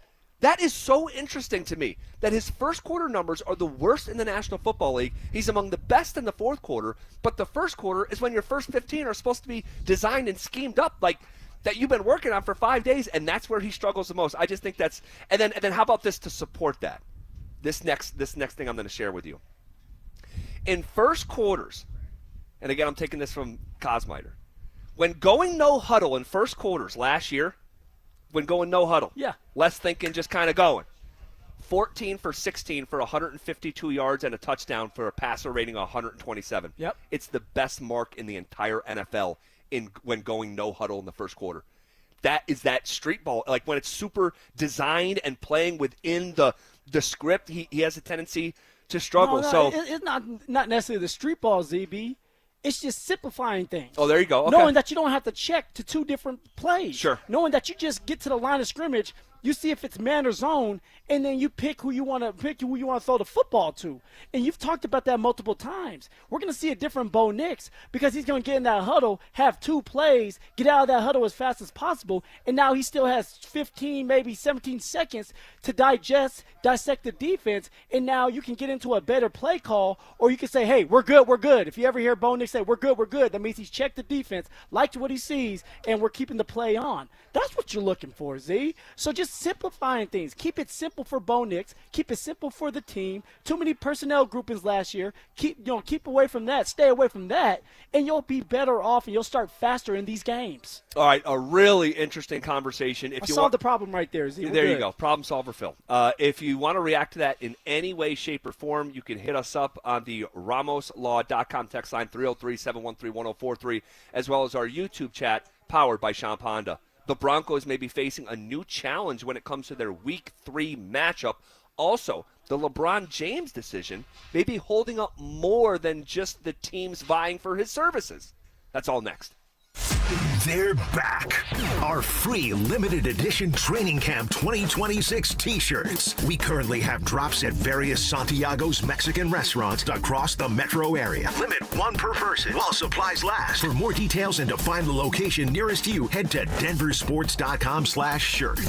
That is so interesting to me, that his first quarter numbers are the worst in the National Football League. He's among the best in the fourth quarter, but the first quarter is when your first 15 are supposed to be designed and schemed up like that you've been working on for 5 days, and that's where he struggles the most. I just think that's – and then how about this to support that? This next thing I'm going to share with you. In first quarters, and again I'm taking this from Cosmiter, when going no huddle in first quarters last year, when going no huddle, less thinking, just kind of going, 14 for 16 for 152 yards and a touchdown for a passer rating of 127. Yep. It's the best mark in the entire NFL when going no huddle in the first quarter. That is that street ball. Like when it's super designed and playing within the script, he has a tendency to struggle. It's not necessarily the street ball, ZB. It's just simplifying things. Oh, there you go. Okay. Knowing that you don't have to check to 2 different plays. Sure. Knowing that you just get to the line of scrimmage You see if it's man or zone, and then you pick who you want to throw the football to. And you've talked about that multiple times. We're going to see a different Bo Nix because he's going to get in that huddle, have 2 plays, get out of that huddle as fast as possible, and now he still has 15, maybe 17 seconds to dissect the defense, and now you can get into a better play call, or you can say, hey, we're good. If you ever hear Bo Nix say, we're good, that means he's checked the defense, liked what he sees, and we're keeping the play on. That's what you're looking for, Z. So just simplifying things. Keep it simple for Bo Nix. Keep it simple for the team. Too many personnel groupings last year. Keep away from that. Stay away from that, and you'll be better off, and you'll start faster in these games. All right, a really interesting conversation. I solved the problem right there, Z. There you go. Problem solver, Phil. If you want to react to that in any way, shape, or form, you can hit us up on the RamosLaw.com text line 303-713-1043, as well as our YouTube chat powered by Sean Ponda. The Broncos may be facing a new challenge when it comes to their Week 3 matchup. Also, the LeBron James decision may be holding up more than just the teams vying for his services. That's all next. They're back. Our free limited edition Training Camp 2026 t-shirts. We currently have drops at various Santiago's Mexican restaurants across the metro area. Limit 1 per person while supplies last. For more details and to find the location nearest you, head to DenverSports.com/shirt.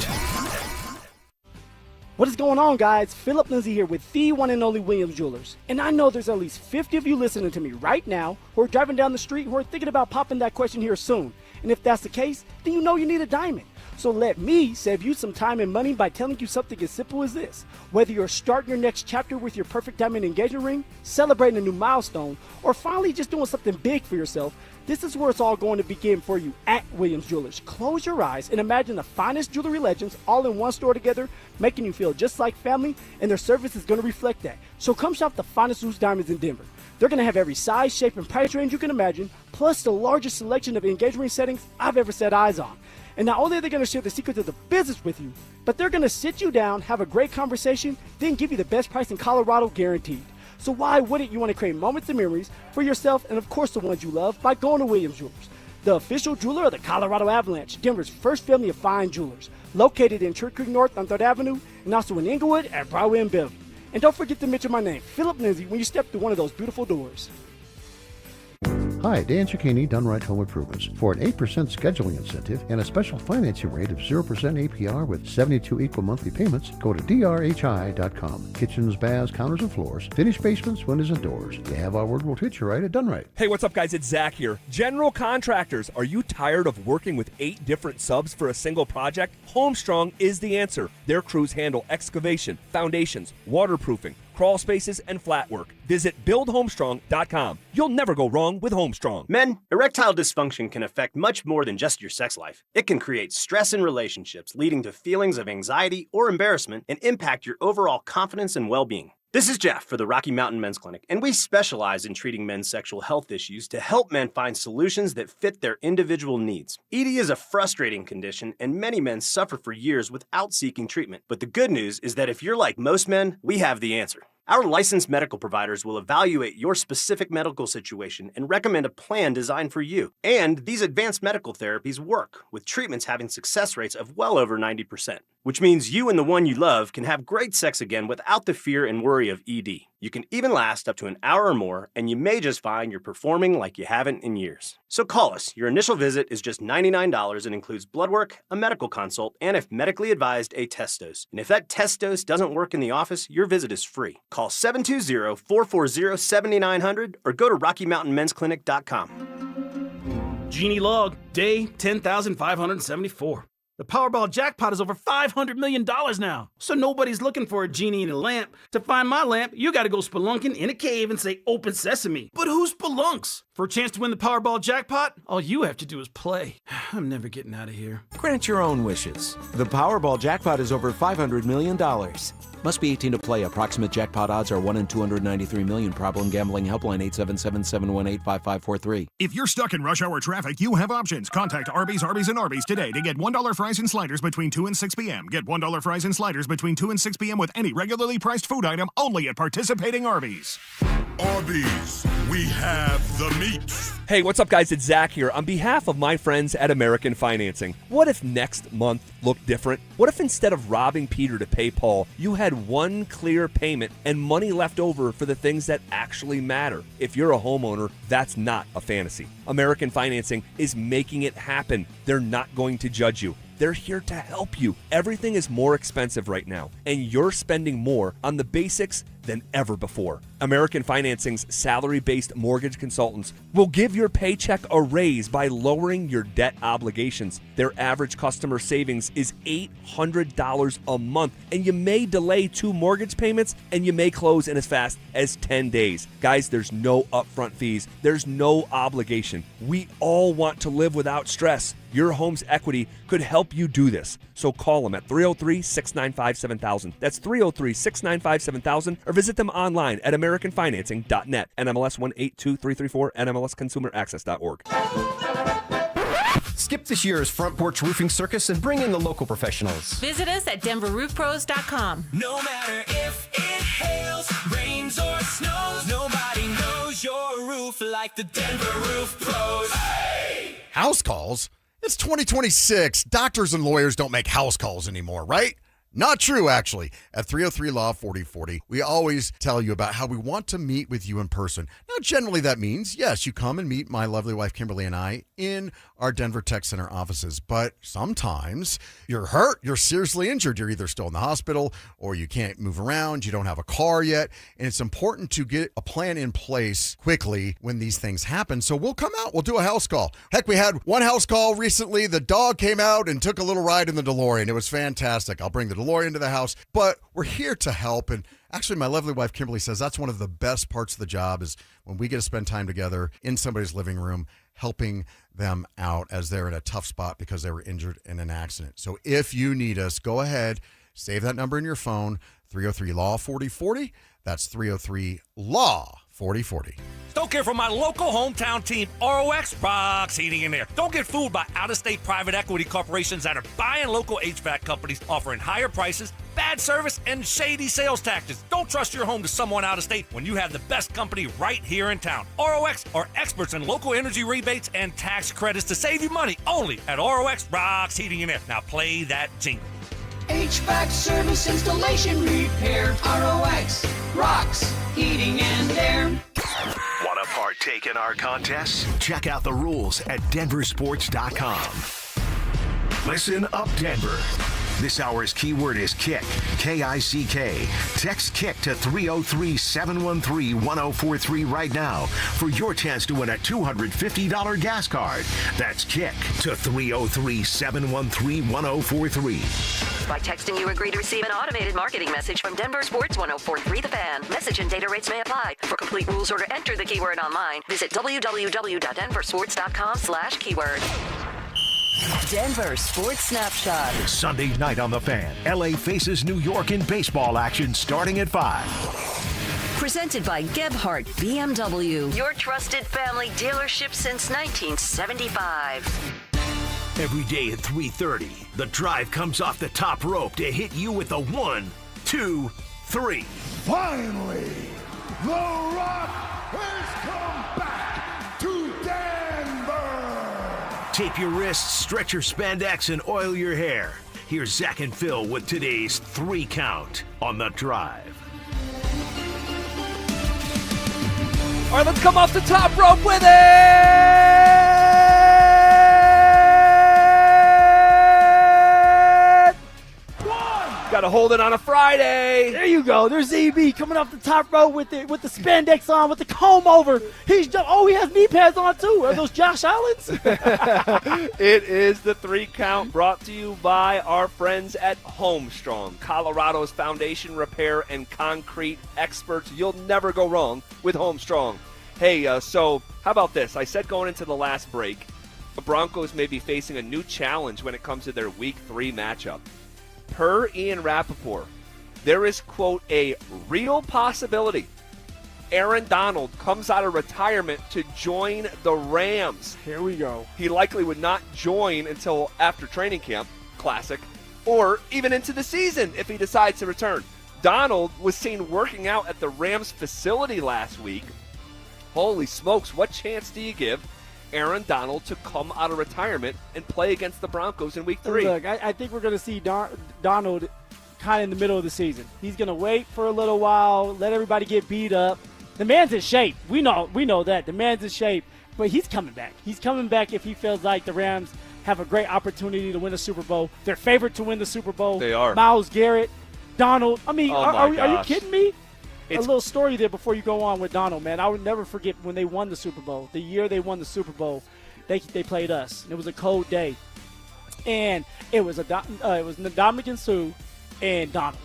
What is going on, guys? Phillip Lindsay here with the one and only Williams Jewelers. And I know there's at least 50 of you listening to me right now who are driving down the street who are thinking about popping that question here soon. And if that's the case, then you know you need a diamond. So let me save you some time and money by telling you something as simple as this. Whether you're starting your next chapter with your perfect diamond engagement ring, celebrating a new milestone, or finally just doing something big for yourself, this is where it's all going to begin for you at Williams Jewelers. Close your eyes and imagine the finest jewelry legends all in one store together, making you feel just like family, and their service is going to reflect that. So come shop the finest loose diamonds in Denver. They're going to have every size, shape, and price range you can imagine, plus the largest selection of engagement ring settings I've ever set eyes on. And not only are they going to share the secrets of the business with you, but they're going to sit you down, have a great conversation, then give you the best price in Colorado guaranteed. So why wouldn't you want to create moments and memories for yourself and, of course, the ones you love by going to Williams Jewelers, the official jeweler of the Colorado Avalanche, Denver's first family of fine jewelers, located in Church Creek North on 3rd Avenue and also in Inglewood at Broadway and Bellevue. And don't forget to mention my name, Phillip Lindsay, when you step through one of those beautiful doors. Hi, Dan Cicchini, Done Right Home Improvements. For an 8% scheduling incentive and a special financing rate of 0% APR with 72 equal monthly payments, go to drhi.com. Kitchens, baths, counters, and floors, finished basements, windows, and doors. You have our word, we'll treat you right at Done Right. Hey, what's up, guys? It's Zach here. General Contractors. Are you tired of working with 8 different subs for a single project? Homestrong is the answer. Their crews handle excavation, foundations, waterproofing, crawl spaces, and flat work. Visit buildhomestrong.com. You'll never go wrong with Homestrong. Men, erectile dysfunction can affect much more than just your sex life. It can create stress in relationships, leading to feelings of anxiety or embarrassment, and impact your overall confidence and well-being. This is Jeff for the Rocky Mountain Men's Clinic, and we specialize in treating men's sexual health issues to help men find solutions that fit their individual needs. ED is a frustrating condition, and many men suffer for years without seeking treatment. But the good news is that if you're like most men, we have the answer. Our licensed medical providers will evaluate your specific medical situation and recommend a plan designed for you. And these advanced medical therapies work, with treatments having success rates of well over 90%, which means you and the one you love can have great sex again without the fear and worry of ED. You can even last up to an hour or more, and you may just find you're performing like you haven't in years. So call us. Your initial visit is just $99 and includes blood work, a medical consult, and if medically advised, a test dose. And if that test dose doesn't work in the office, your visit is free. Call 720-440-7900 or go to RockyMountainMen'sClinic.com. Genie log, day 10,574. The Powerball jackpot is over $500 million now. So nobody's looking for a genie in a lamp. To find my lamp, you gotta go spelunking in a cave and say, "Open sesame." But who spelunks? For a chance to win the Powerball jackpot, all you have to do is play. I'm never getting out of here. Grant your own wishes. The Powerball jackpot is over $500 million. Must be 18 to play. Approximate jackpot odds are 1 in 293 million. Problem gambling helpline 877-718-5543. If you're stuck in rush hour traffic, you have options. Contact Arby's, and Arby's today to get $1 fries and sliders between 2 and 6 p.m. Get $1 fries and sliders between 2 and 6 p.m. with any regularly priced food item only at participating Arby's. Arby's, we have the meat. Hey, what's up, guys? It's Zach here. On behalf of my friends at American Financing, what if next month looked different? What if instead of robbing Peter to pay Paul, you had one clear payment and money left over for the things that actually matter? If you're a homeowner, that's not a fantasy. American Financing is making it happen. They're not going to judge you. They're here to help you. Everything is more expensive right now, and you're spending more on the basics than ever before. American Financing's salary-based mortgage consultants will give your paycheck a raise by lowering your debt obligations. Their average customer savings is $800 a month, and you may delay 2 mortgage payments, and you may close in as fast as 10 days. Guys, there's no upfront fees. There's no obligation. We all want to live without stress. Your home's equity could help you do this. So call them at 303-695-7000. That's 303-695-7000, or visit them online at americanfinancing.net. NMLS 182334, NMLSconsumeraccess.org. Skip this year's Front Porch Roofing Circus and bring in the local professionals. Visit us at DenverRoofPros.com. No matter if it hails, rains, or snows, nobody knows your roof like the Denver Roof Pros. Hey! House calls? It's 2026. Doctors and lawyers don't make house calls anymore, right? Not true, actually. At 303-LAW-4040, we always tell you about how we want to meet with you in person. Now, generally that means, yes, you come and meet my lovely wife, Kimberly, and I in our Denver Tech Center offices. But sometimes you're hurt, you're seriously injured. You're either still in the hospital or you can't move around, you don't have a car yet. And it's important to get a plan in place quickly when these things happen. So we'll come out, we'll do a house call. Heck, we had one house call recently. The dog came out and took a little ride in the DeLorean. It was fantastic. I'll bring the DeLorean to the house, but we're here to help. And actually, my lovely wife, Kimberly, says that's one of the best parts of the job is when we get to spend time together in somebody's living room, helping them out as they're in a tough spot because they were injured in an accident. So if you need us, go ahead, save that number in your phone, 303-LAW-4040. That's 303-LAW-4040. Don't care for my local hometown team, ROX Rocks Heating and Air. Don't get fooled by out-of-state private equity corporations that are buying local HVAC companies, offering higher prices, bad service, and shady sales tactics. Don't trust your home to someone out of state when you have the best company right here in town. ROX are experts in local energy rebates and tax credits to save you money only at ROX Rocks Heating and Air. Now play that jingle. HVAC service, installation, repair. ROX rocks heating and air. Want to partake in our contests? Check out the rules at DenverSports.com. Listen up, Denver. This hour's keyword is kick, K-I-C-K. Text kick to 303-713-1043 right now for your chance to win a $250 gas card. That's kick to 303-713-1043. By texting, you agree to receive an automated marketing message from Denver Sports 1043 The Fan. Message and data rates may apply. For complete rules or to enter the keyword online, visit www.denversports.com/keyword. Denver Sports Snapshot. Sunday night on The Fan. LA faces New York in baseball action starting at 5. Presented by Gebhardt BMW, your trusted family dealership since 1975. Every day at 3:30, the drive comes off the top rope to hit you with a 1, 2, 3. Finally, The Rock has come back to Denver. Tape your wrists, stretch your spandex, and oil your hair. Here's Zach and Phil with today's 3 count on The Drive. All right, let's come off the top rope with it! Got to hold it on a Friday. There you go. There's EB coming off the top row with the spandex on, with the comb over. He has knee pads on too. Are those Josh Allen's? It is the 3 count brought to you by our friends at Homestrong, Colorado's foundation repair and concrete experts. You'll never go wrong with Homestrong. Hey, so how about this? I said going into the last break, the Broncos may be facing a new challenge when it comes to their Week 3 matchup. Per Ian Rappaport, there is, quote, a real possibility Aaron Donald comes out of retirement to join the Rams. Here we go. He likely would not join until after training camp, classic, or even into the season if he decides to return. Donald was seen working out at the Rams facility last week. Holy smokes, what chance do you give Aaron Donald to come out of retirement and play against the Broncos in Week 3? Look, I think we're going to see Donald kind of in the middle of the season. He's going to wait for a little while, let everybody get beat up. The man's in shape. We know that. The man's in shape, but he's coming back. He's coming back if he feels like the Rams have a great opportunity to win the Super Bowl. They're favored to win the Super Bowl. They are. Myles Garrett, Donald. I mean, are you kidding me? A It's- little story there before you go on with Donald, man. I would never forget when they won the Super Bowl. The year they won the Super Bowl, they played us. And it was a cold day, and it was Ndamukong Suh and Donald,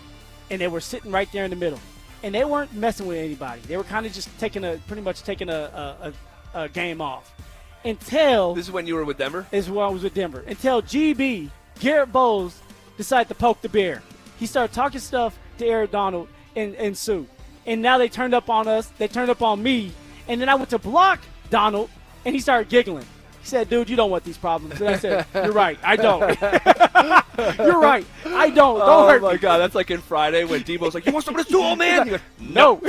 and they were sitting right there in the middle, and they weren't messing with anybody. They were kind of just pretty much taking a game off. Until this is when you were with Denver. This is when I was with Denver. Until GB Garrett Bowles decided to poke the bear. He started talking stuff to Aaron Donald and Sue. And now they turned up on us. They turned up on me. And then I went to block Donald, and he started giggling. He said, dude, you don't want these problems. And I said, you're right. I don't. You're right. I don't. Don't hurt me. Oh, my God. That's like in Friday when Debo's like, you want some of this too, old man? He goes, no.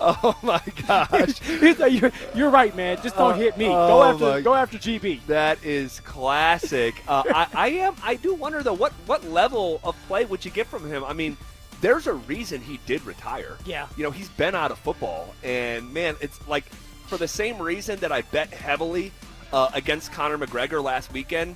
Oh, my gosh. He's like, you're right, man. Just don't hit me. Go after GB. That is classic. I do wonder, though, what level of play would you get from him? I mean, there's a reason he did retire. Yeah. You know, he's been out of football. And, man, it's like for the same reason that I bet heavily against Conor McGregor last weekend,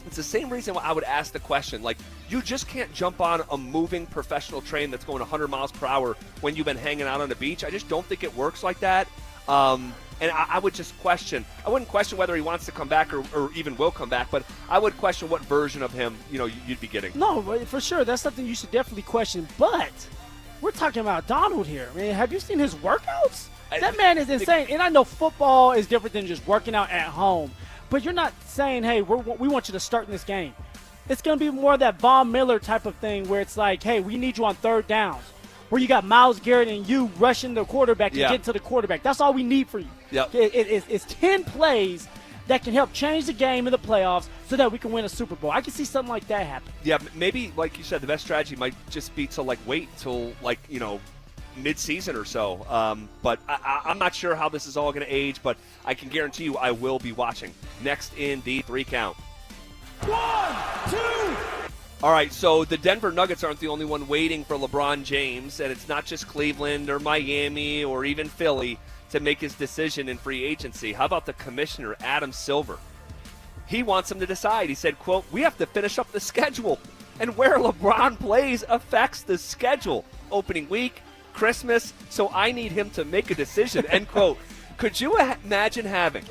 it's the same reason why I would ask the question. Like, you just can't jump on a moving professional train that's going 100 miles per hour when you've been hanging out on the beach. I just don't think it works like that. And I would just question. I wouldn't question whether he wants to come back or even will come back, but I would question what version of him, you'd be getting. No, for sure. That's something you should definitely question. But we're talking about Donald here. I mean, have you seen his workouts? That man is insane. And I know football is different than just working out at home. But you're not saying, hey, we want you to start in this game. It's going to be more of that Von Miller type of thing where it's like, hey, we need you on third downs. Where you got Myles Garrett and you rushing the quarterback to get to the quarterback. That's all we need for you. Yep. It's 10 plays that can help change the game in the playoffs so that we can win a Super Bowl. I can see something like that happen. Yeah, maybe, like you said, the best strategy might just be to, wait till, mid-season or so. But I'm not sure how this is all going to age, but I can guarantee you I will be watching. Next in the 3 count. 1, 2. All right, so the Denver Nuggets aren't the only one waiting for LeBron James, and it's not just Cleveland or Miami or even Philly to make his decision in free agency. How about the commissioner, Adam Silver? He wants him to decide. He said, quote, we have to finish up the schedule, and where LeBron plays affects the schedule. Opening week, Christmas, so I need him to make a decision, end quote. Could you imagine having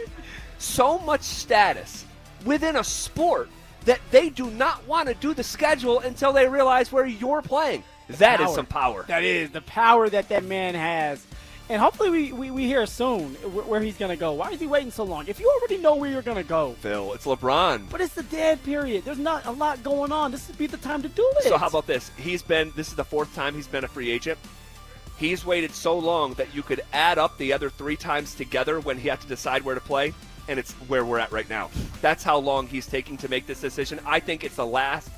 so much status within a sport that they do not want to do the schedule until they realize where you're playing? That is some power. That is the power that man has. And hopefully we hear soon where he's going to go. Why is he waiting so long? If you already know where you're going to go. Phil, it's LeBron. But it's the dead period. There's not a lot going on. This would be the time to do it. So how about this? This is the 4th time he's been a free agent. He's waited so long that you could add up the other 3 times together when he had to decide where to play, and it's where we're at right now. That's how long he's taking to make this decision. I think it's the last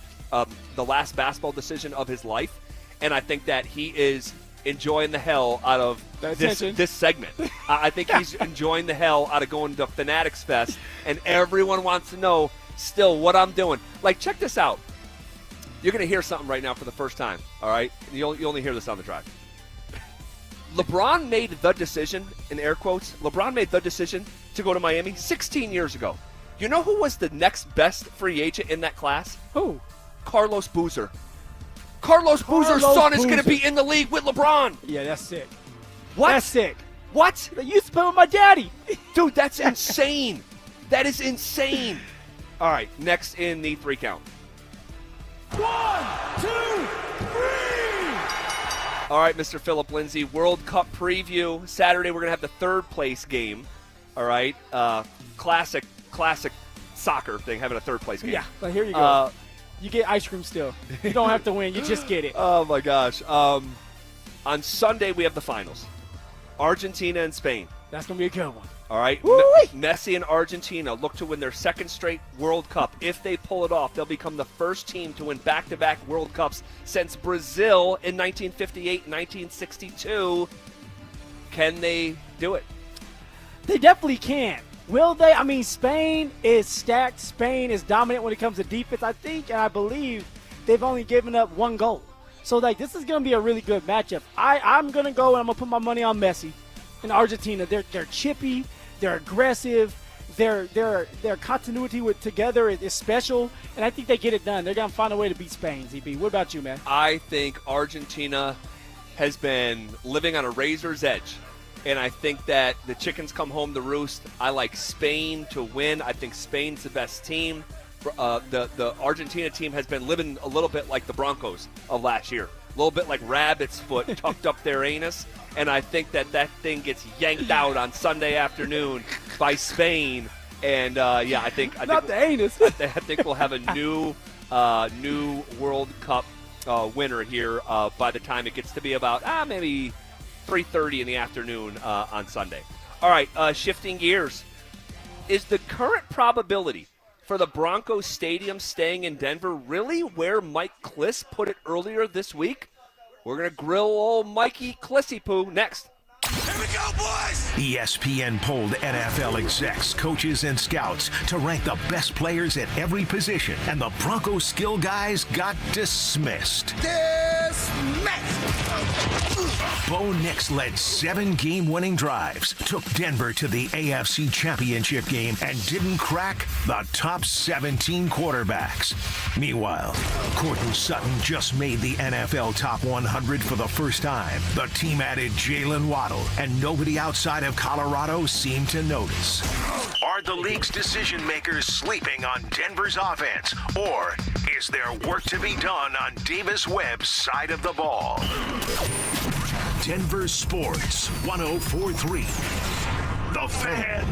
basketball decision of his life, and I think that he is enjoying the hell out of this segment. I think he's enjoying the hell out of going to Fanatics Fest, and everyone wants to know still what I'm doing. Like, check this out. You're going to hear something right now for the first time, all right? You only hear this on the drive. LeBron made the decision, in air quotes, LeBron made the decision to go to Miami 16 years ago. You know who was the next best free agent in that class? Who? Carlos Boozer. Carlos Boozer's son is going to be in the league with LeBron. Yeah, that's sick. What? That's sick. What? They used to play with my daddy. Dude, that's insane. That is insane. All right, next in the 3 count. 1, 2, 3. All right, Mr. Phillip Lindsay, World Cup preview. Saturday, we're going to have the 3rd place game. All right, classic soccer thing, having a 3rd place game. Yeah, but here you go. You get ice cream still. You don't have to win. You just get it. Oh, my gosh. On Sunday, we have the finals. Argentina and Spain. That's going to be a good one. All right. Messi and Argentina look to win their 2nd straight World Cup. If they pull it off, they'll become the first team to win back-to-back World Cups since Brazil in 1958 and 1962. Can they do it? They definitely can. Will they? I mean, Spain is stacked. Spain is dominant when it comes to defense. I think and I believe they've only given up 1 goal. So, this is going to be a really good matchup. I'm going to go and I'm going to put my money on Messi in Argentina. They're chippy. They're aggressive. Their continuity together is special, and I think they get it done. They're going to find a way to beat Spain, ZB. What about you, man? I think Argentina has been living on a razor's edge, and I think that the chickens come home to roost. I like Spain to win. I think Spain's the best team. The Argentina team has been living a little bit like the Broncos of last year, a little bit like rabbit's foot tucked up their anus, and I think that thing gets yanked out on Sunday afternoon by Spain, and I think not the anus. I think we'll have a new World Cup winner here by the time it gets to be about maybe 3:30 in the afternoon on Sunday. All right, shifting gears. Is the current probability for the Broncos stadium staying in Denver really where Mike Kliss put it earlier this week? We're going to grill old Mikey Klissy-Poo next. Here we go, boys! ESPN polled NFL execs, coaches, and scouts to rank the best players at every position, and the Broncos skill guys got dismissed. Bo Nix led 7 game-winning drives, took Denver to the AFC Championship game, and didn't crack the top 17 quarterbacks. Meanwhile, Courtland Sutton just made the NFL Top 100 for the first time. The team added Jalen Waddle, and nobody outside of Colorado seemed to notice. Are the league's decision-makers sleeping on Denver's offense, or is there work to be done on Davis Webb's side of the ball? Denver Sports 104.3. The Fan.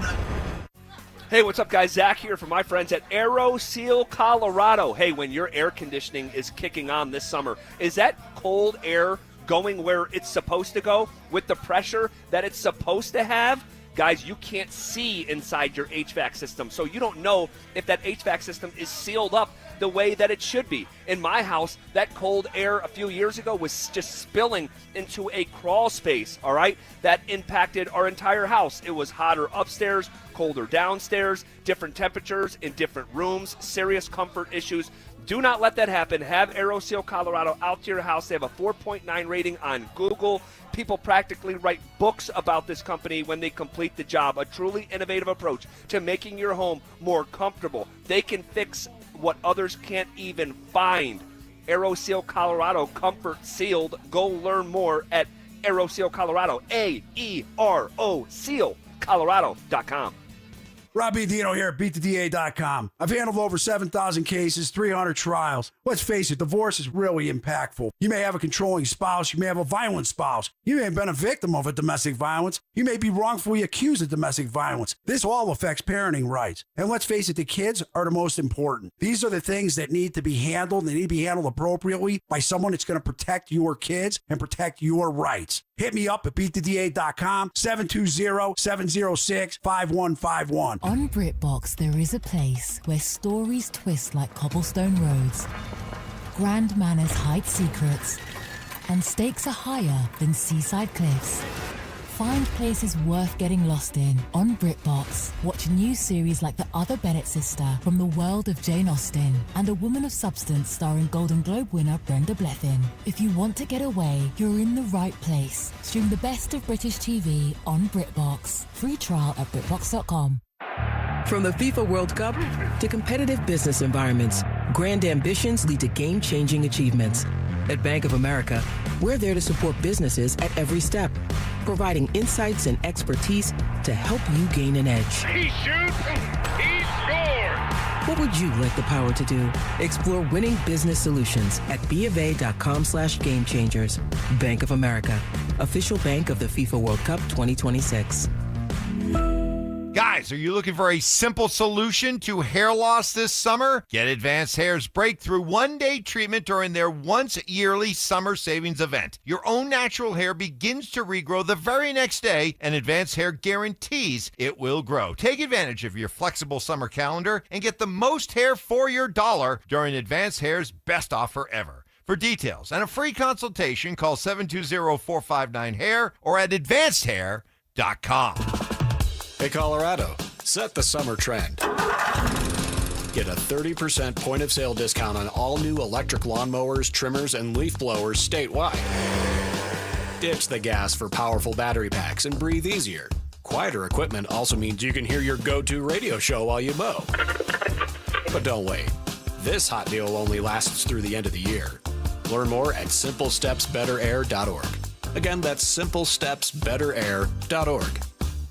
Hey, what's up, guys? Zach here from my friends at Aero Seal, Colorado. Hey, when your air conditioning is kicking on this summer, is that cold air going where it's supposed to go with the pressure that it's supposed to have? Guys, you can't see inside your HVAC system, so you don't know if that HVAC system is sealed up the way that it should be. In my house, that cold air a few years ago was just spilling into a crawl space, all right? That impacted our entire house. It was hotter upstairs, colder downstairs, different temperatures in different rooms, serious comfort issues. Do not let that happen. Have AeroSeal Colorado out to your house. They have a 4.9 rating on Google. People practically write books about this company when they complete the job. A truly innovative approach to making your home more comfortable. They can fix what others can't even find. AeroSeal Colorado, comfort sealed. Go learn more at AeroSeal Colorado, AERO Seal Colorado.com. Robbie Dino here at BeatTheDA.com. I've handled over 7,000 cases, 300 trials. Let's face it, divorce is really impactful. You may have a controlling spouse. You may have a violent spouse. You may have been a victim of a domestic violence. You may be wrongfully accused of domestic violence. This all affects parenting rights. And let's face it, the kids are the most important. These are the things that need to be handled. They need to be handled appropriately by someone that's going to protect your kids and protect your rights. Hit me up at BeatTheDA.com, 720-706-5151. On BritBox, there is a place where stories twist like cobblestone roads, grand manners hide secrets, and stakes are higher than seaside cliffs. Find places worth getting lost in on BritBox. Watch new series like The Other Bennett Sister from the world of Jane Austen and A Woman of Substance starring Golden Globe winner Brenda Blethyn. If you want to get away, you're in the right place. Stream the best of British TV on BritBox. Free trial at BritBox.com. From the FIFA World Cup to competitive business environments, grand ambitions lead to game-changing achievements. At Bank of America, we're there to support businesses at every step, providing insights and expertise to help you gain an edge. He shoots, he scores! What would you like the power to do? Explore winning business solutions at BofA.com/gamechangers. Bank of America, official bank of the FIFA World Cup 2026. Guys, are you looking for a simple solution to hair loss this summer? Get Advanced Hair's breakthrough one-day treatment during their once-yearly summer savings event. Your own natural hair begins to regrow the very next day, and Advanced Hair guarantees it will grow. Take advantage of your flexible summer calendar and get the most hair for your dollar during Advanced Hair's best offer ever. For details and a free consultation, call 720-459-HAIR or at advancedhair.com. Hey, Colorado, set the summer trend. Get a 30% point-of-sale discount on all new electric lawnmowers, trimmers, and leaf blowers statewide. Ditch the gas for powerful battery packs and breathe easier. Quieter equipment also means you can hear your go-to radio show while you mow. But don't wait. This hot deal only lasts through the end of the year. Learn more at simplestepsbetterair.org. Again, that's simplestepsbetterair.org.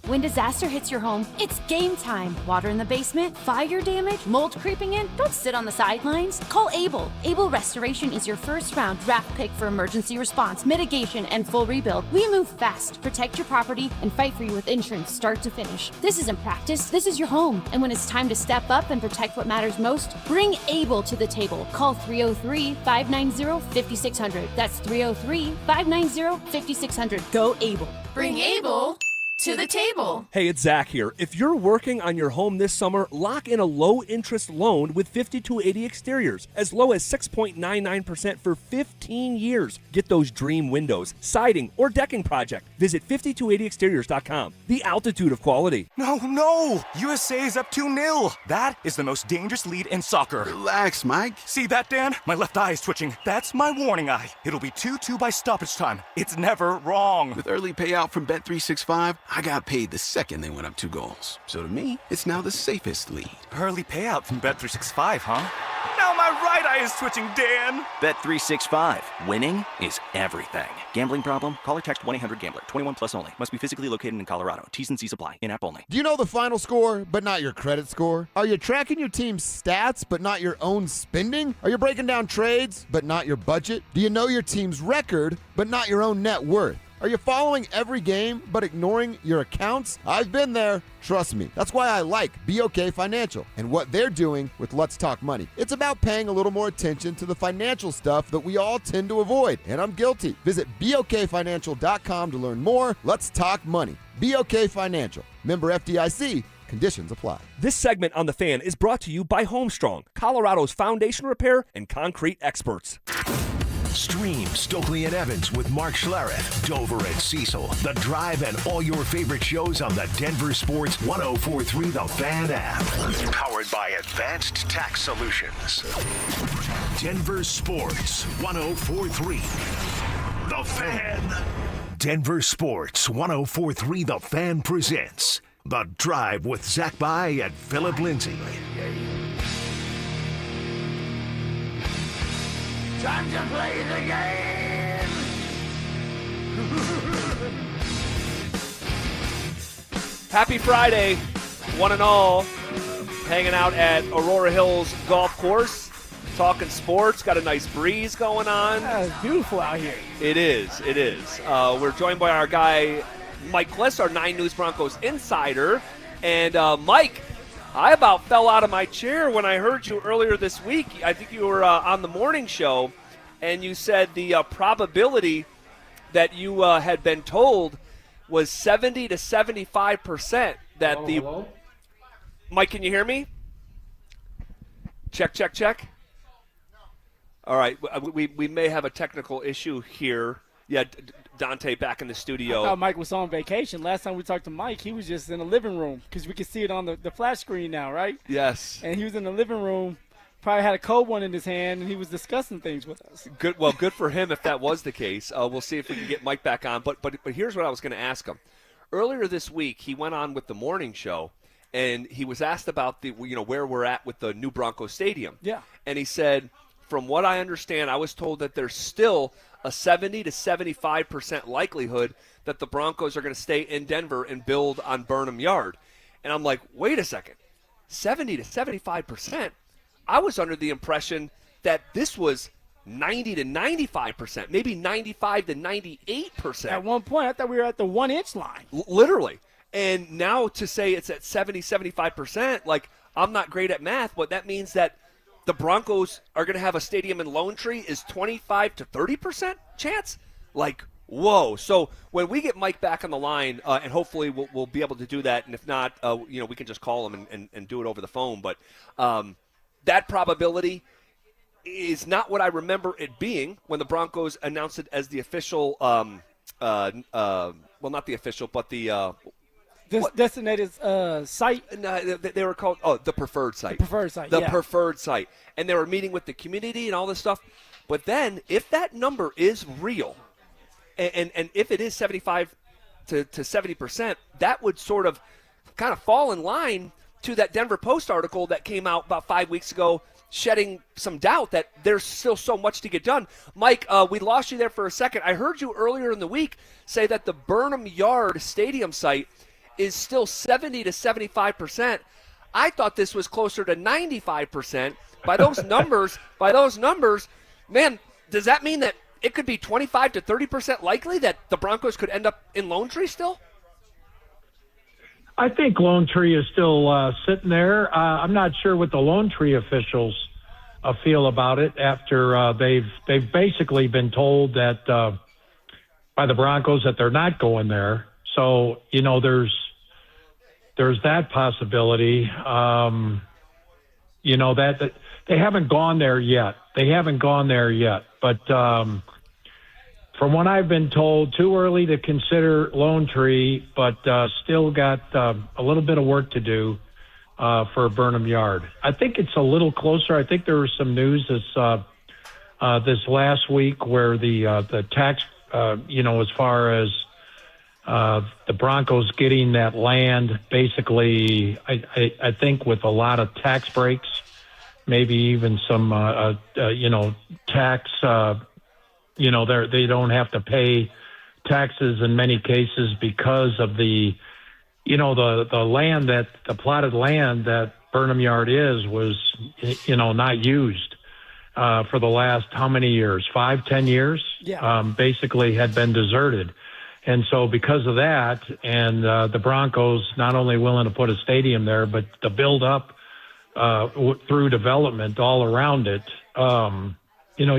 When disaster hits your home, it's game time. Water in the basement, fire damage, mold creeping in. Don't sit on the sidelines. Call Able. Able Restoration is your first round draft pick for emergency response, mitigation, and full rebuild. We move fast, protect your property, and fight for you with insurance start to finish. This isn't practice. This is your home. And when it's time to step up and protect what matters most, bring Able to the table. Call 303-590-5600. That's 303-590-5600. Go Able. Bring Able to the table. Hey, it's Zach here. If you're working on your home this summer, lock in a low-interest loan with 5280 Exteriors, as low as 6.99% for 15 years. Get those dream windows, siding, or decking project. Visit 5280exteriors.com. The altitude of quality. No! USA is up 2-0. That is the most dangerous lead in soccer. Relax, Mike. See that, Dan? My left eye is twitching. That's my warning eye. It'll be 2-2 by stoppage time. It's never wrong. With early payout from Bet365, I got paid the second they went up 2 goals. So to me, it's now the safest lead. Early payout from Bet365, huh? Now my right eye is twitching, Dan. Bet365. Winning is everything. Gambling problem? Call or text 1-800-GAMBLER. 21 plus only. Must be physically located in Colorado. T's and C's apply. In-app only. Do you know the final score, but not your credit score? Are you tracking your team's stats, but not your own spending? Are you breaking down trades, but not your budget? Do you know your team's record, but not your own net worth? Are you following every game but ignoring your accounts? I've been there. Trust me. That's why I like BOK Financial and what they're doing with Let's Talk Money. It's about paying a little more attention to the financial stuff that we all tend to avoid, and I'm guilty. Visit BOKFinancial.com to learn more. Let's talk money. BOK Financial. Member FDIC. Conditions apply. This segment on The Fan is brought to you by Homestrong, Colorado's foundation repair and concrete experts. Stream Stokely and Evans with Mark Schlereth, Dover and Cecil, The Drive, and all your favorite shows on the Denver Sports 104.3 The Fan app. Powered by Advanced Tax Solutions. Denver Sports 104.3 The Fan. Denver Sports 104.3 The Fan presents The Drive with Zach By and Phillip Lindsay. Time to play the game! Happy Friday, one and all. Hanging out at Aurora Hills Golf Course, talking sports. Got a nice breeze going on. Yeah, it's beautiful out here. It is. We're joined by our guy, Mike Kliss, our 9 News Broncos insider. And Mike, I about fell out of my chair when I heard you earlier this week. I think you were on the morning show, and you said the probability that you had been told was 70 to 75% that hello? Mike, can you hear me? Check. All right, we may have a technical issue here. Yeah, Dante back in the studio. I thought Mike was on vacation. Last time we talked to Mike, he was just in the living room because we can see it on the flash screen now, right? Yes. And he was in the living room, probably had a cold one in his hand, and he was discussing things with us. Good. Well, good for him if that was the case. We'll see if we can get Mike back on. But here's what I was going to ask him. Earlier this week, he went on with the morning show, and he was asked about where we're at with the new Broncos Stadium. Yeah. And he said, from what I understand, I was told that there's still a 70 to 75% likelihood that the Broncos are going to stay in Denver and build on Burnham Yard. And I'm like, wait a second, 70 to 75%? I was under the impression that this was 90 to 95%, maybe 95 to 98%. At one point, I thought we were at the 1-inch line. Literally. And now to say it's at 70, 75%, like, I'm not great at math, but that means that the Broncos are going to have a stadium in Lone Tree is 25 to 30% chance? Like, whoa. So when we get Mike back on the line, and hopefully we'll be able to do that, and if not, we can just call him and do it over the phone. But that probability is not what I remember it being when the Broncos announced it as the official. Well, not the official, but the. Designated site? No, they were called the preferred site. The preferred site. The preferred site, and they were meeting with the community and all this stuff. But then, if that number is real, and if it is 75 to 70%, that would sort of kind of fall in line to that Denver Post article that came out about 5 weeks ago, shedding some doubt that there's still so much to get done. Mike, we lost you there for a second. I heard you earlier in the week say that the Burnham Yard Stadium site is still 70 to 75%. I thought this was closer to 95%. By those numbers, man, does that mean that it could be 25 to 30% likely that the Broncos could end up in Lone Tree still? I think Lone Tree is still sitting there. I'm not sure what the Lone Tree officials feel about it after they've basically been told that by the Broncos that they're not going there. So, there's that possibility. That they haven't gone there yet. But from what I've been told, too early to consider Lone Tree, but still got a little bit of work to do for Burnham Yard. I think it's a little closer. I think there was some news this last week where the tax, as far as the Broncos getting that land, basically, I think with a lot of tax breaks, maybe even some, tax, they don't have to pay taxes in many cases because of the land the plotted land that Burnham Yard was, not used for the last how many years? 5-10 years? Yeah. Basically had been deserted. And so because of that, and the Broncos not only willing to put a stadium there, but to build up through development all around it, you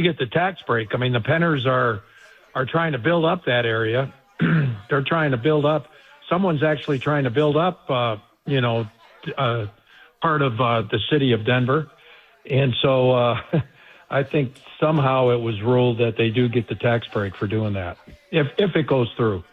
get the tax break. I mean, the Penners are trying to build up that area. They're trying to build up. Someone's actually trying to build up, part of the city of Denver. And so I think somehow it was ruled that they do get the tax break for doing that, if it goes through.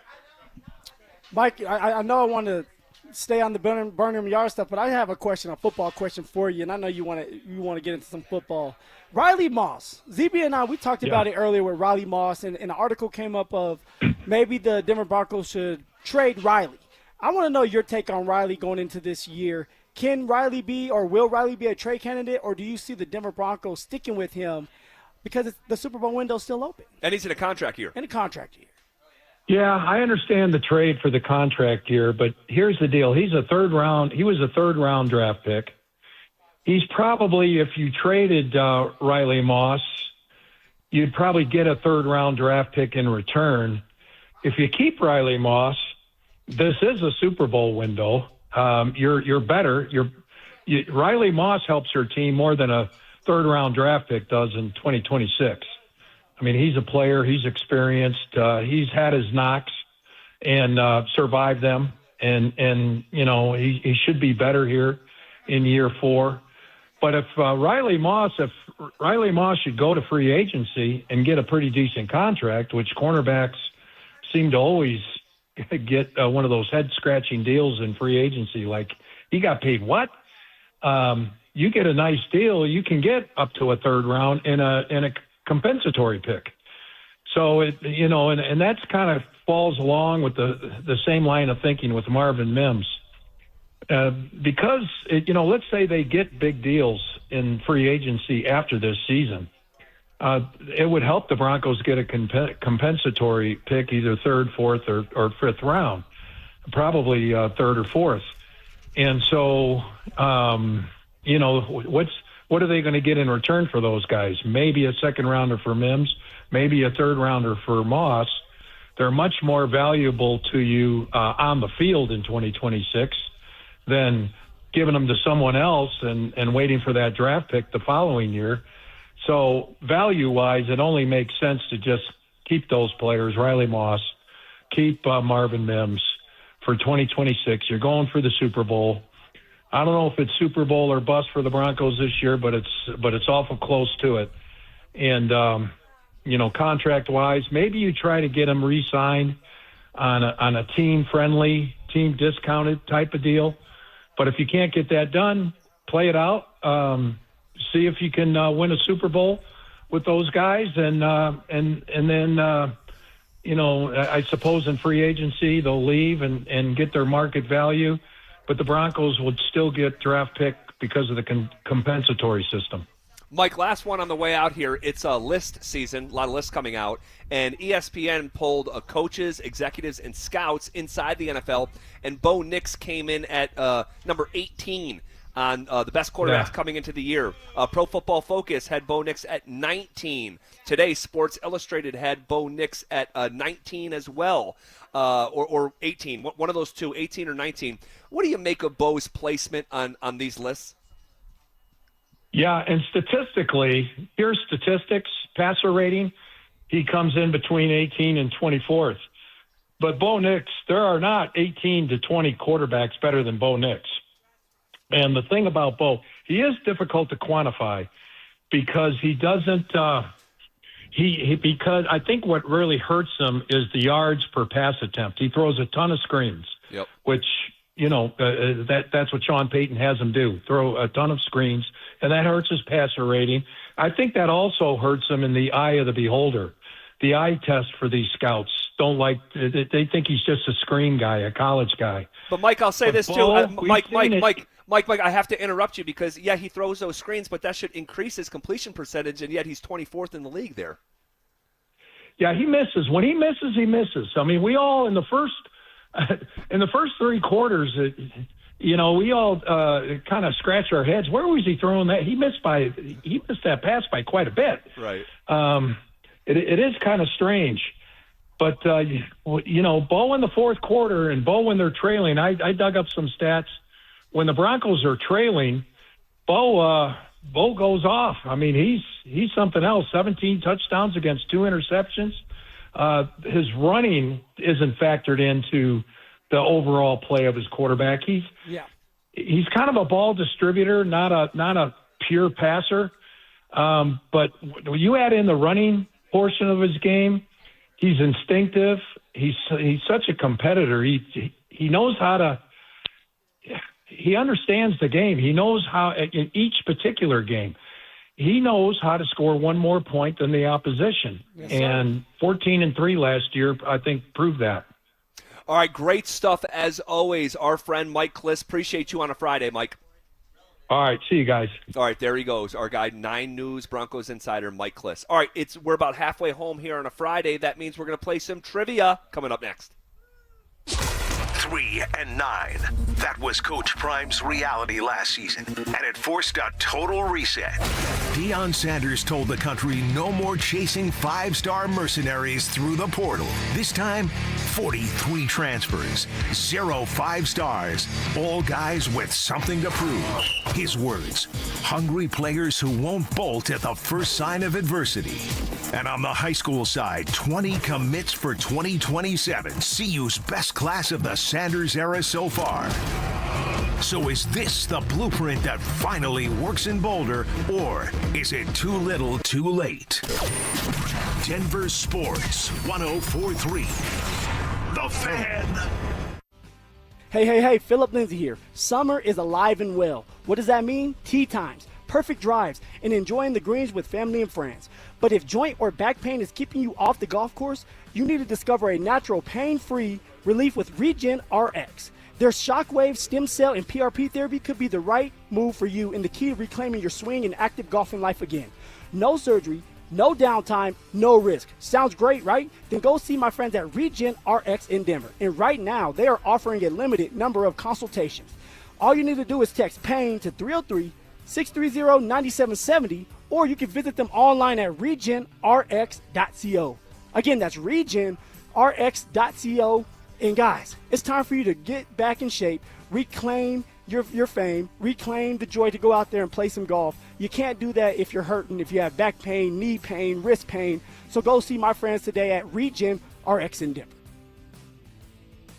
Mike, I know I want to stay on the Burnham Yard stuff, but I have a football question for you, and I know you want to get into some football. Riley Moss, ZB and I, we talked about it earlier with Riley Moss, and an article came up of maybe the Denver Broncos should trade Riley. I want to know your take on Riley going into this year. Can Riley be, or will Riley be, a trade candidate, or do you see the Denver Broncos sticking with him because the Super Bowl window's still open? And he's in a contract year. Yeah, I understand the trade for the contract year, but here's the deal. He was a third round draft pick. He's probably, if you traded Riley Moss, you'd probably get a third round draft pick in return. If you keep Riley Moss, this is a Super Bowl window. You're better. Riley Moss helps your team more than a third round draft pick does in 2026. I mean, he's a player. He's experienced. He's had his knocks and survived them. And he should be better here in year 4. But if Riley Moss should go to free agency and get a pretty decent contract, which cornerbacks seem to always get one of those head-scratching deals in free agency, like he got paid what? You get a nice deal, you can get up to a third round in a compensatory pick. So and that's kind of falls along with the same line of thinking with Marvin Mims. Because let's say they get big deals in free agency after this season, it would help the Broncos get a compensatory pick, either third, fourth, or fifth round, probably third or fourth. And so, what are they going to get in return for those guys? Maybe a second rounder for Mims, maybe a third rounder for Moss. They're much more valuable to you on the field in 2026 than giving them to someone else and waiting for that draft pick the following year. So value-wise, it only makes sense to just keep those players, Riley Moss, keep Marvin Mims for 2026. You're going for the Super Bowl. I don't know if it's Super Bowl or bust for the Broncos this year, but it's awful close to it. And contract-wise, maybe you try to get him re-signed on a team-friendly, team-discounted type of deal. But if you can't get that done, play it out. See if you can win a Super Bowl with those guys, and then I suppose in free agency they'll leave and get their market value, but the Broncos would still get draft pick because of the compensatory system. Mike, last one on the way out here. It's a list season, a lot of lists coming out, and ESPN polled coaches, executives, and scouts inside the NFL, and Bo Nix came in at number 18 on the best quarterbacks coming into the year. Pro Football Focus had Bo Nix at 19. Today, Sports Illustrated had Bo Nix at 19 as well, or 18. One of those two, 18 or 19. What do you make of Bo's placement on these lists? Yeah, and statistically, here's statistics, passer rating, he comes in between 18 and 24th. But Bo Nix, there are not 18 to 20 quarterbacks better than Bo Nix. And the thing about Bo, he is difficult to quantify because he doesn't because I think what really hurts him is the yards per pass attempt. He throws a ton of screens, which, that's what Sean Payton has him do, throw a ton of screens, and that hurts his passer rating. I think that also hurts him in the eye of the beholder. The eye test for these scouts they think he's just a screen guy, a college guy. But Mike, I'll say this too. Mike, I have to interrupt you because, he throws those screens, but that should increase his completion percentage, and yet he's 24th in the league there. Yeah, he misses. When he misses, he misses. I mean, we all in the first three quarters, we all kind of scratch our heads. Where was he throwing that? He missed that pass by quite a bit. Right. It is kind of strange. But, Bo in the fourth quarter and Bo when they're trailing, I dug up some stats. When the Broncos are trailing, Bo goes off. I mean, he's something else. 17 touchdowns against 2 interceptions. His running isn't factored into the overall play of his quarterback. He's kind of a ball distributor, not a pure passer. But when you add in the running portion of his game, he's instinctive. He's such a competitor. He knows how to. He understands the game. He knows how in each particular game. He knows how to score one more point than the opposition. Yes, and 14-3 last year, I think, proved that. All right, great stuff as always. Our friend Mike Kliss. Appreciate you on a Friday, Mike. All right, see you guys. All right, there he goes. Our guy, 9 News Broncos insider, Mike Kliss. All right, we're about halfway home here on a Friday. That means we're going to play some trivia coming up next. 3 and 9. That was Coach Prime's reality last season, and it forced a total reset. Deion Sanders told the country no more chasing 5-star mercenaries through the portal. This time, 43 transfers, 0 5-stars, all guys with something to prove. His words, hungry players who won't bolt at the first sign of adversity. And on the high school side, 20 commits for 2027. CU's best class of the Sanders era so far. So is this the blueprint that finally works in Boulder, or is it too little too late? Denver Sports 104.3. The Fan. Hey, Phillip Lindsay here. Summer is alive and well. What does that mean? Tee times, perfect drives, and enjoying the greens with family and friends. But if joint or back pain is keeping you off the golf course, you need to discover a natural pain-free relief with Regen RX. Their shockwave, stem cell, and PRP therapy could be the right move for you in the key to reclaiming your swing and active golfing life again. No surgery, no downtime, no risk. Sounds great, right? Then go see my friends at Regen RX in Denver. And right now, they are offering a limited number of consultations. All you need to do is text PAIN to 303-630-9770, or you can visit them online at regenrx.co. Again, that's regenrx.co. And guys, it's time for you to get back in shape, reclaim your fame, reclaim the joy to go out there and play some golf. You can't do that if you're hurting, if you have back pain, knee pain, wrist pain. So go see my friends today at Regen RX in Denver.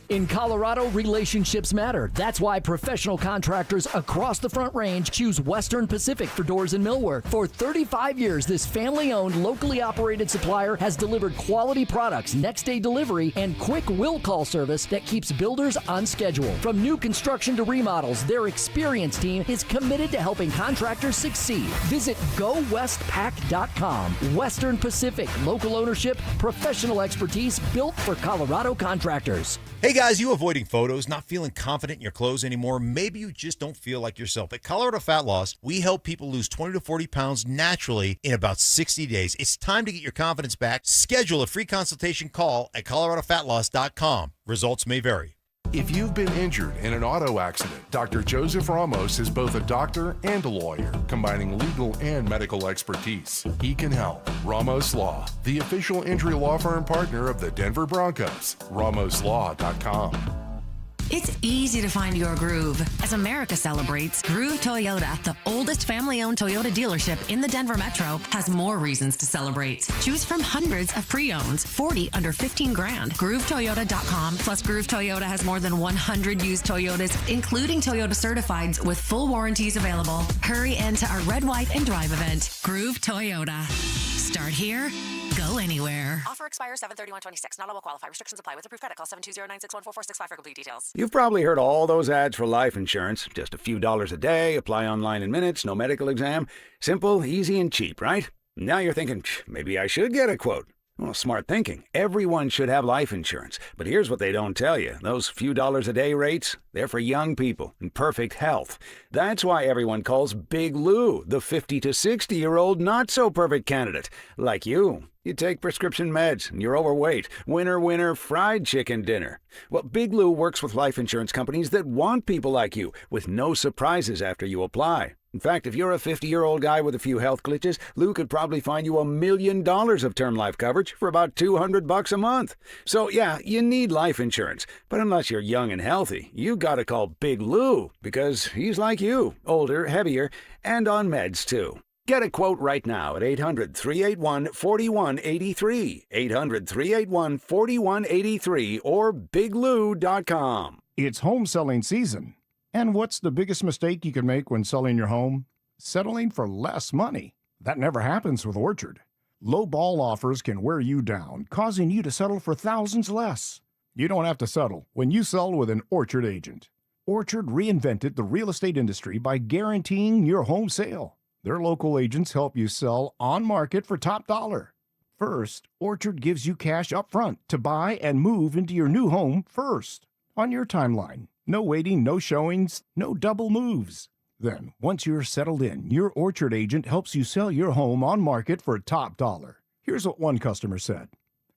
In Colorado, relationships matter. That's why professional contractors across the Front Range choose Western Pacific for doors and millwork. For 35 years, this family-owned, locally operated supplier has delivered quality products, next-day delivery, and quick will-call service that keeps builders on schedule. From new construction to remodels, their experienced team is committed to helping contractors succeed. Visit GoWestPack.com. Western Pacific, local ownership, professional expertise built for Colorado contractors. Hey guys, you avoiding photos, not feeling confident in your clothes anymore? Maybe you just don't feel like yourself. At Colorado Fat Loss, we help people lose 20 to 40 pounds naturally in about 60 days. It's time to get your confidence back. Schedule a free consultation call at coloradofatloss.com. Results may vary. If you've been injured in an auto accident, Dr. Joseph Ramos is both a doctor and a lawyer, combining legal and medical expertise. He can help. Ramos Law, the official injury law firm partner of the Denver Broncos. RamosLaw.com. It's easy to find your groove. As America celebrates, Groove Toyota, the oldest family-owned Toyota dealership in the Denver Metro, has more reasons to celebrate. Choose from hundreds of pre-owns, 40 under 15 grand. GrooveToyota.com. Plus, Groove Toyota has more than 100 used Toyotas, including Toyota Certifieds, with full warranties available. Hurry into our Red, White, and Drive event. Groove Toyota. Start here, go anywhere. Offer expires 7/31/26. Not all will qualify. Restrictions apply. With approved credit, call 720-961-4465 for complete details. You've probably heard all those ads for life insurance. Just a few dollars a day, apply online in minutes, no medical exam. Simple, easy, and cheap, right? Now you're thinking, maybe I should get a quote. Well, smart thinking. Everyone should have life insurance. But here's what they don't tell you. Those few dollars a day rates, they're for young people in perfect health. That's why everyone calls Big Lou the 50 to 60-year-old not-so-perfect candidate. Like you. You take prescription meds and you're overweight. Winner, winner, fried chicken dinner. Well, Big Lou works with life insurance companies that want people like you, with no surprises after you apply. In fact, if you're a 50-year-old guy with a few health glitches, Lou could probably find you $1 million of term life coverage for about $200 a month. So yeah, you need life insurance. But unless you're young and healthy, you gotta call Big Lou, because he's like you, older, heavier, and on meds too. Get a quote right now at 800-381-4183, 800-381-4183, or biglou.com. It's home selling season. And what's the biggest mistake you can make when selling your home? Settling for less money. That never happens with Orchard. Low ball offers can wear you down, causing you to settle for thousands less. You don't have to settle when you sell with an Orchard agent. Orchard reinvented the real estate industry by guaranteeing your home sale. Their local agents help you sell on market for top dollar. First, Orchard gives you cash up front to buy and move into your new home first, on your timeline. No waiting, no showings, no double moves. Then, once you're settled in, your Orchard agent helps you sell your home on market for top dollar. Here's what one customer said.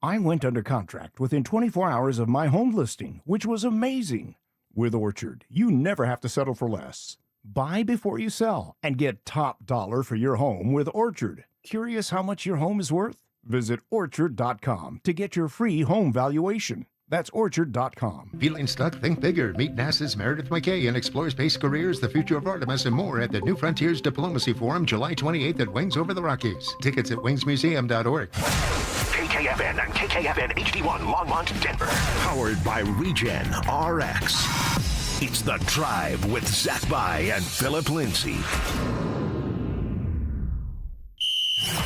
I went under contract within 24 hours of my home listing, which was amazing. With Orchard, you never have to settle for less. Buy before you sell and get top dollar for your home with Orchard. Curious how much your home is worth? Visit Orchard.com to get your free home valuation. That's Orchard.com. Feeling stuck? Think bigger. Meet NASA's Meredith McKay and explore space careers, the future of Artemis, and more at the New Frontiers Diplomacy Forum, July 28th at Wings Over the Rockies. Tickets at wingsmuseum.org. KKFN and KKFN HD1 Longmont, Denver. Powered by Regen RX. It's The Drive with Zach By and Phillip Lindsay.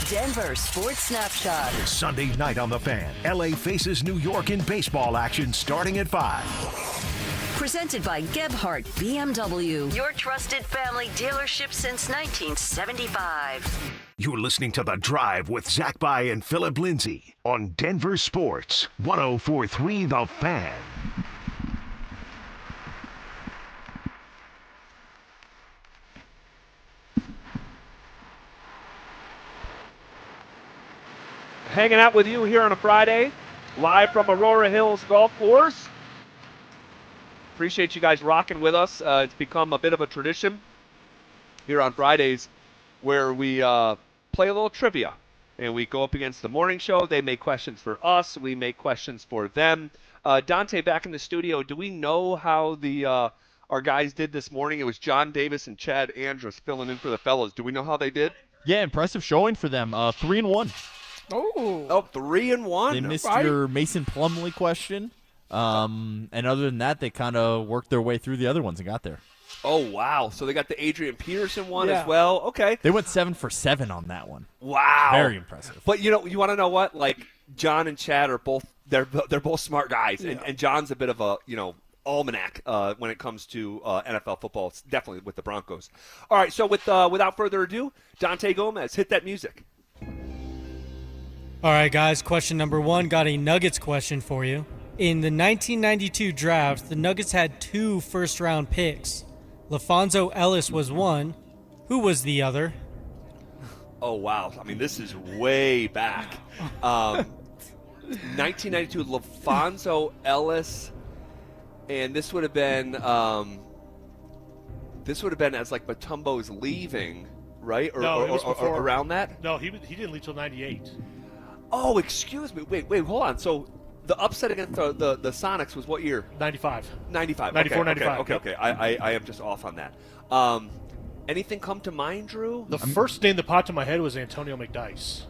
Denver Sports Snapshot. Sunday night on The Fan. LA faces New York in baseball action starting at 5. Presented by Gebhardt BMW, your trusted family dealership since 1975. You're listening to The Drive with Zach By and Phillip Lindsay on Denver Sports 104.3 The Fan. Hanging out with you here on a Friday, live from Aurora Hills Golf Course. Appreciate you guys rocking with us. It's become a bit of a tradition here on Fridays where we play a little trivia. And we go up against the morning show. They make questions for us. We make questions for them. Dante, back in the studio, do we know how our guys did this morning? It was John Davis and Chad Andrus filling in for the fellas. Do we know how they did? Yeah, impressive showing for them. 3-1. Oh, 3-1. They missed your Mason Plumlee question. And other than that, they kind of worked their way through the other ones and got there. Oh, wow. So they got the Adrian Peterson one Yeah. as well. Okay. They went 7 for 7 on that one. Wow. Very impressive. But, you want to know what? Like, John and Chad are both they're both smart guys. Yeah. And John's a bit of a, almanac when it comes to NFL football. It's definitely with the Broncos. All right, so without further ado, Dante Gomez, hit that music. All right, guys, question number 1. Got a Nuggets question for you. In the 1992 draft, the Nuggets had 2 first-round picks. LaFonso Ellis was one. Who was the other? Oh, wow. I mean, this is way back. 1992, LaFonso Ellis, and this would have been as like Mutombo's leaving, right? Or, no, it was before. Or around that? No, he didn't leave till 98. Oh, excuse me. Wait, hold on. So the upset against the Sonics was what year? 95. 95. 94, okay, 95. Okay. I am just off on that. Anything come to mind, Drew? The first name that popped in my head was Antonio McDyess.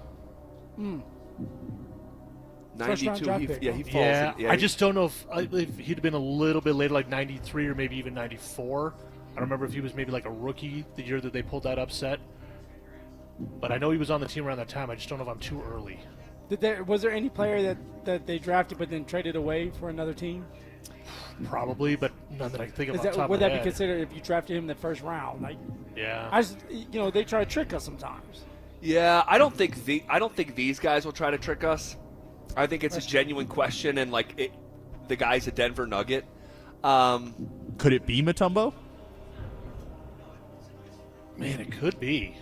92. He falls. Yeah, I just don't know if he'd been a little bit later, like 93 or maybe even 94. I don't remember if he was maybe like a rookie the year that they pulled that upset. But I know he was on the team around that time. I just don't know if I'm too early. Was there any player that they drafted but then traded away for another team? Probably, but none that I can think of off the top would of my that head. be considered if you drafted him in the first round? Like, yeah. They try to trick us sometimes. Yeah, I don't think these guys will try to trick us. I think it's a genuine question, and the guy's a Denver Nugget. Could it be Mutombo? Man, it could be.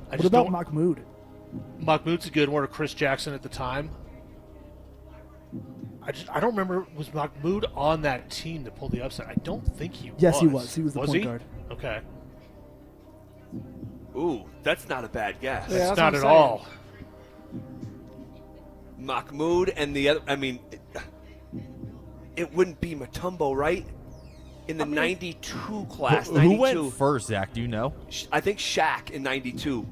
What about Mahmoud? Mahmoud's a good one, or Chris Jackson at the time. I don't remember, was Mahmoud on that team that pulled the upset? I don't think he was. Yes, he was. He was the point guard. Okay. Ooh, that's not a bad guess. Yeah, that's not at all. Mahmoud and the other, it wouldn't be Mutombo, right? In the 92 class. Who went first, Zach? Do you know? I think Shaq in 92.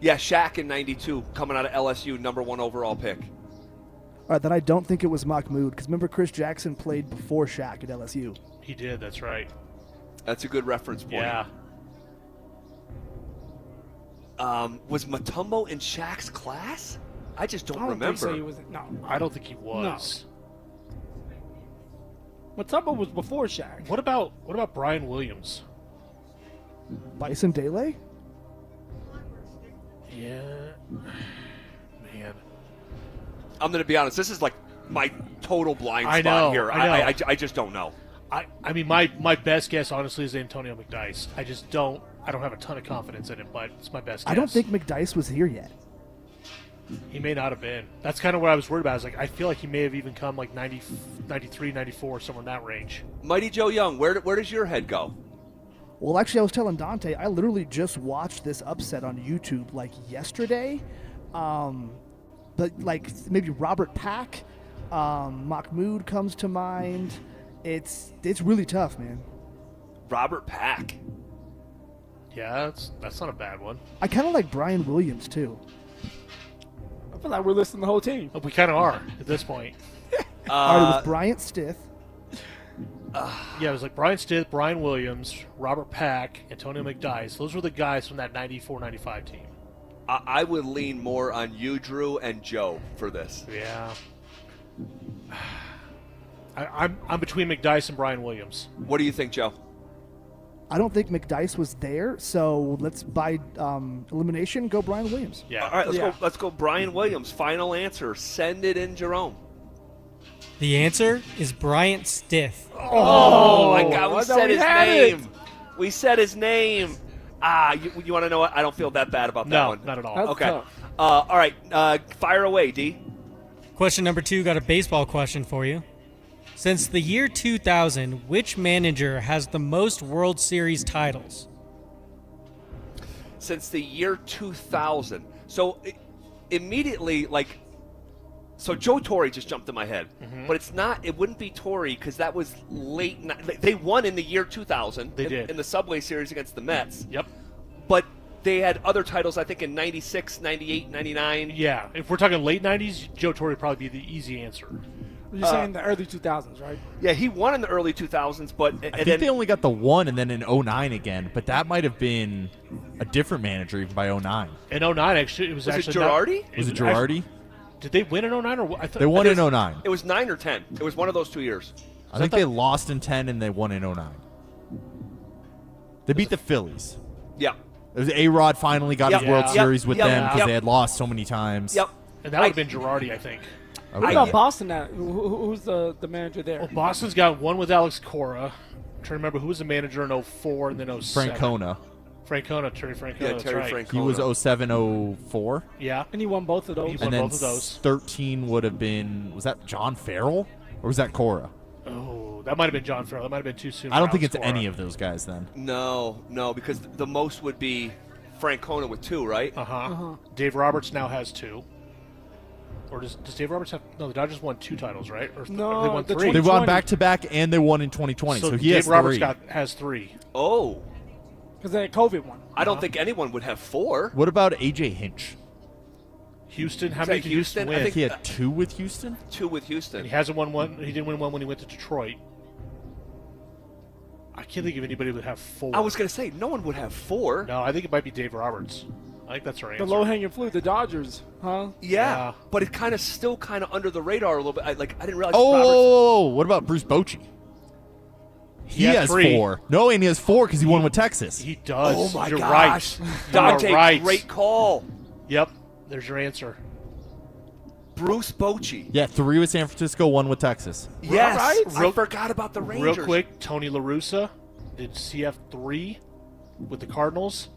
Yeah, Shaq in 92, coming out of LSU, number 1 overall pick. All right, then I don't think it was Mahmoud, because remember Chris Jackson played before Shaq at LSU. He did, that's right. That's a good reference point. Yeah. Was Mutombo in Shaq's class? I just don't remember. Think so. He was, no. I don't think he was. No. Mutombo was before Shaq. What about Brian Williams? Bison Dele? Yeah. Man. I'm going to be honest. This is like my total blind spot I know, here. I know. I just don't know. I mean, my best guess, honestly, is Antonio McDyess. I don't have a ton of confidence in him, but it's my best guess. I don't think McDyess was here yet. He may not have been. That's kind of what I was worried about. I was like, I feel like he may have even come like 90, 93, 94, somewhere in that range. Mighty Joe Young, where does your head go? Well, actually, I was telling Dante, I literally just watched this upset on YouTube like yesterday. But like maybe Robert Pack, Mahmoud comes to mind. It's really tough, man. Robert Pack. Yeah, that's not a bad one. I kind of like Brian Williams too. I feel like we're listing the whole team. We kind of are at this point. All right, it was Bryant Stith. Yeah, it was like Brian Stith, Brian Williams, Robert Pack, Antonio McDyess. Those were the guys from that 94-95 team. I would lean more on you, Drew, and Joe for this. Yeah. I'm between McDyess and Brian Williams. What do you think, Joe? I don't think McDyess was there, so let's by elimination go Brian Williams. Yeah. All right, let's go Brian Williams. Final answer. Send it in, Jerome. The answer is Bryant Stith. Oh my God, we said his name. We said his name. You want to know what? I don't feel that bad about that one. No, not at all. That's Okay. tough. All right, fire away, D. Question number 2, got a baseball question for you. Since the year 2000, which manager has the most World Series titles? Since the year 2000. So immediately, so Joe Torre just jumped in my head. Mm-hmm. But it wouldn't be Torre because that was late. They won in the year 2000. They did. In the Subway Series against the Mets. Yep. But they had other titles, I think, in 96, 98, 99. Yeah. If we're talking late 90s, Joe Torre would probably be the easy answer. You're saying the early 2000s, right? Yeah, he won in the early 2000s, but I think they only got the one and then in 09 again, but that might have been a different manager even by 09. In 09, actually, it was actually Girardi? Was it Girardi? Did they win in 09 or what? I thought They won in 09. It was 9 or 10. It was one of those 2 years. I think they lost in 10 and they won in 09. They beat the Phillies. Yeah. It was A-Rod finally got his World Series with them because they had lost so many times. Yep. And that would have been Girardi, I think. What about Boston now? Who's the manager there? Well, Boston's got one with Alex Cora. I'm trying to remember who was the manager in 04 and then 07. Francona. Terry Francona. Yeah, that's Terry right. Francona. He was 07, 04. Yeah. And he won both of those. He won And then both of those. 13 would have been, was that John Farrell? Or was that Cora? Oh, that might have been John Farrell. That might have been too soon. I don't for think Alex it's Cora. any of those guys then. No, because the most would be Francona with 2, right? Dave Roberts now has 2. Or does Dave Roberts have? No, the Dodgers won 2 titles, right? Or No, they won the 3. They won back-to-back and they won in 2020, so he Dave has Roberts 3. has 3. Oh. Because they had COVID one. I don't think anyone would have 4. What about A.J. Hinch? Houston, how Is many that did Houston Houston? I win? think He had 2 with Houston? 2 with Houston. He hasn't won one. He didn't win one when he went to Detroit. I can't think of anybody who would have 4. I was going to say, no one would have 4. No, I think it might be Dave Roberts. I think that's our answer. The low-hanging fruit, the Dodgers, huh? Yeah, but it kind of still kind of under the radar a little bit. I didn't realize. Oh, what about Bruce Bochy? He had has 3. 4. No, and he has 4 because he won with Texas. He does. Oh my You're gosh, right. Dante, You're right. great call. Yep, there's your answer. Bruce Bochy. Yeah, 3 with San Francisco, 1 with Texas. Yes, Right? I forgot about the Rangers. Real quick, Tony La Russa did CF3 with the Cardinals.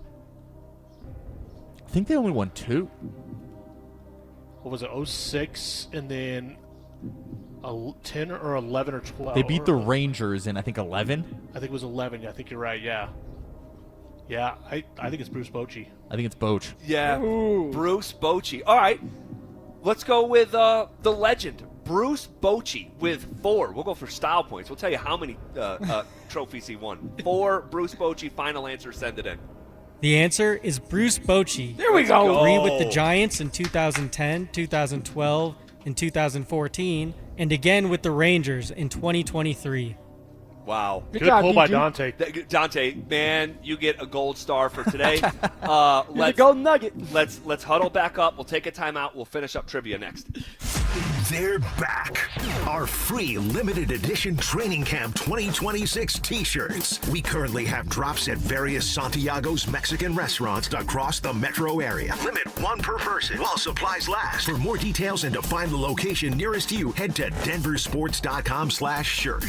I think they only won 2. What was it, 06 and then 10 or 11 or 12? They beat the Rangers in, I think, 11. I think it was 11. Yeah, I think you're right, yeah. Yeah, I think it's Bruce Bochy. I think it's Boch. Yeah, Bruce Bochy. All right, let's go with the legend, Bruce Bochy, with 4. We'll go for style points. We'll tell you how many trophies he won. 4, Bruce Bochy. Final answer, send it in. The answer is Bruce Bochy. There we go. 3 with the Giants in 2010, 2012, and 2014, and again with the Rangers in 2023. Wow. Good pull by Dante. Dante, man, you get a gold star for today. You're the golden nugget. Let's huddle back up. We'll take a timeout. We'll finish up trivia next. They're back. Our free limited edition Training Camp 2026 t-shirts. We currently have drops at various Santiago's Mexican restaurants across the metro area. Limit 1 per person while supplies last. For more details and to find the location nearest you, head to denversports.com/shirt.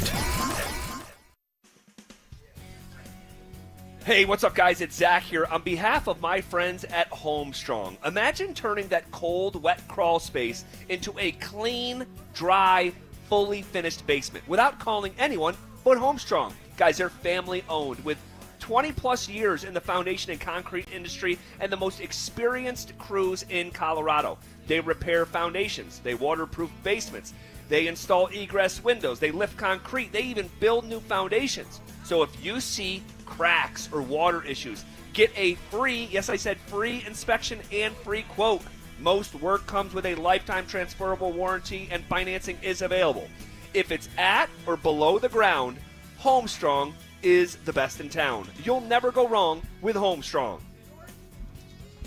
Hey, what's up, guys? It's Zach here. On behalf of my friends at Homestrong, imagine turning that cold, wet crawl space into a clean, dry, fully finished basement without calling anyone but Homestrong. Guys, they're family-owned with 20-plus years in the foundation and concrete industry and the most experienced crews in Colorado. They repair foundations. They waterproof basements. They install egress windows. They lift concrete. They even build new foundations. So if you see cracks or water issues, get a free, yes, I said free inspection and free quote. Most work comes with a lifetime transferable warranty and financing is available. If it's at or below the ground, Homestrong is the best in town. You'll never go wrong with Homestrong.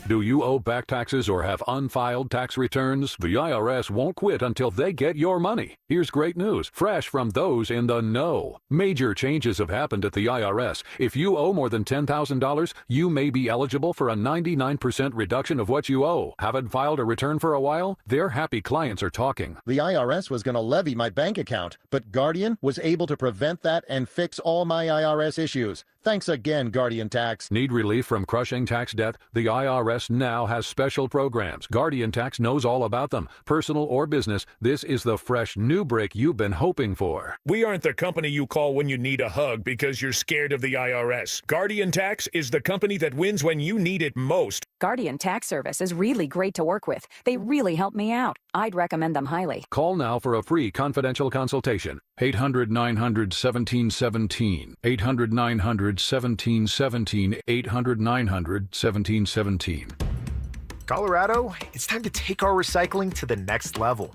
Do you owe back taxes or have unfiled tax returns? The IRS won't quit until they get your money. Here's great news, fresh from those in the know. Major changes have happened at the IRS. If you owe more than $10,000, you may be eligible for a 99% reduction of what you owe. Haven't filed a return for a while? Their happy clients are talking. The IRS was going to levy my bank account, but Guardian was able to prevent that and fix all my IRS issues. Thanks again, Guardian Tax. Need relief from crushing tax debt? The IRS now has special programs. Guardian Tax knows all about them. Personal or business, this is the fresh new break you've been hoping for. We aren't the company you call when you need a hug because you're scared of the IRS. Guardian Tax is the company that wins when you need it most. Guardian Tax Service is really great to work with. They really help me out. I'd recommend them highly. Call now for a free confidential consultation. 800-900-1717. 800-900-1717. 800-900-1717. Colorado, it's time to take our recycling to the next level.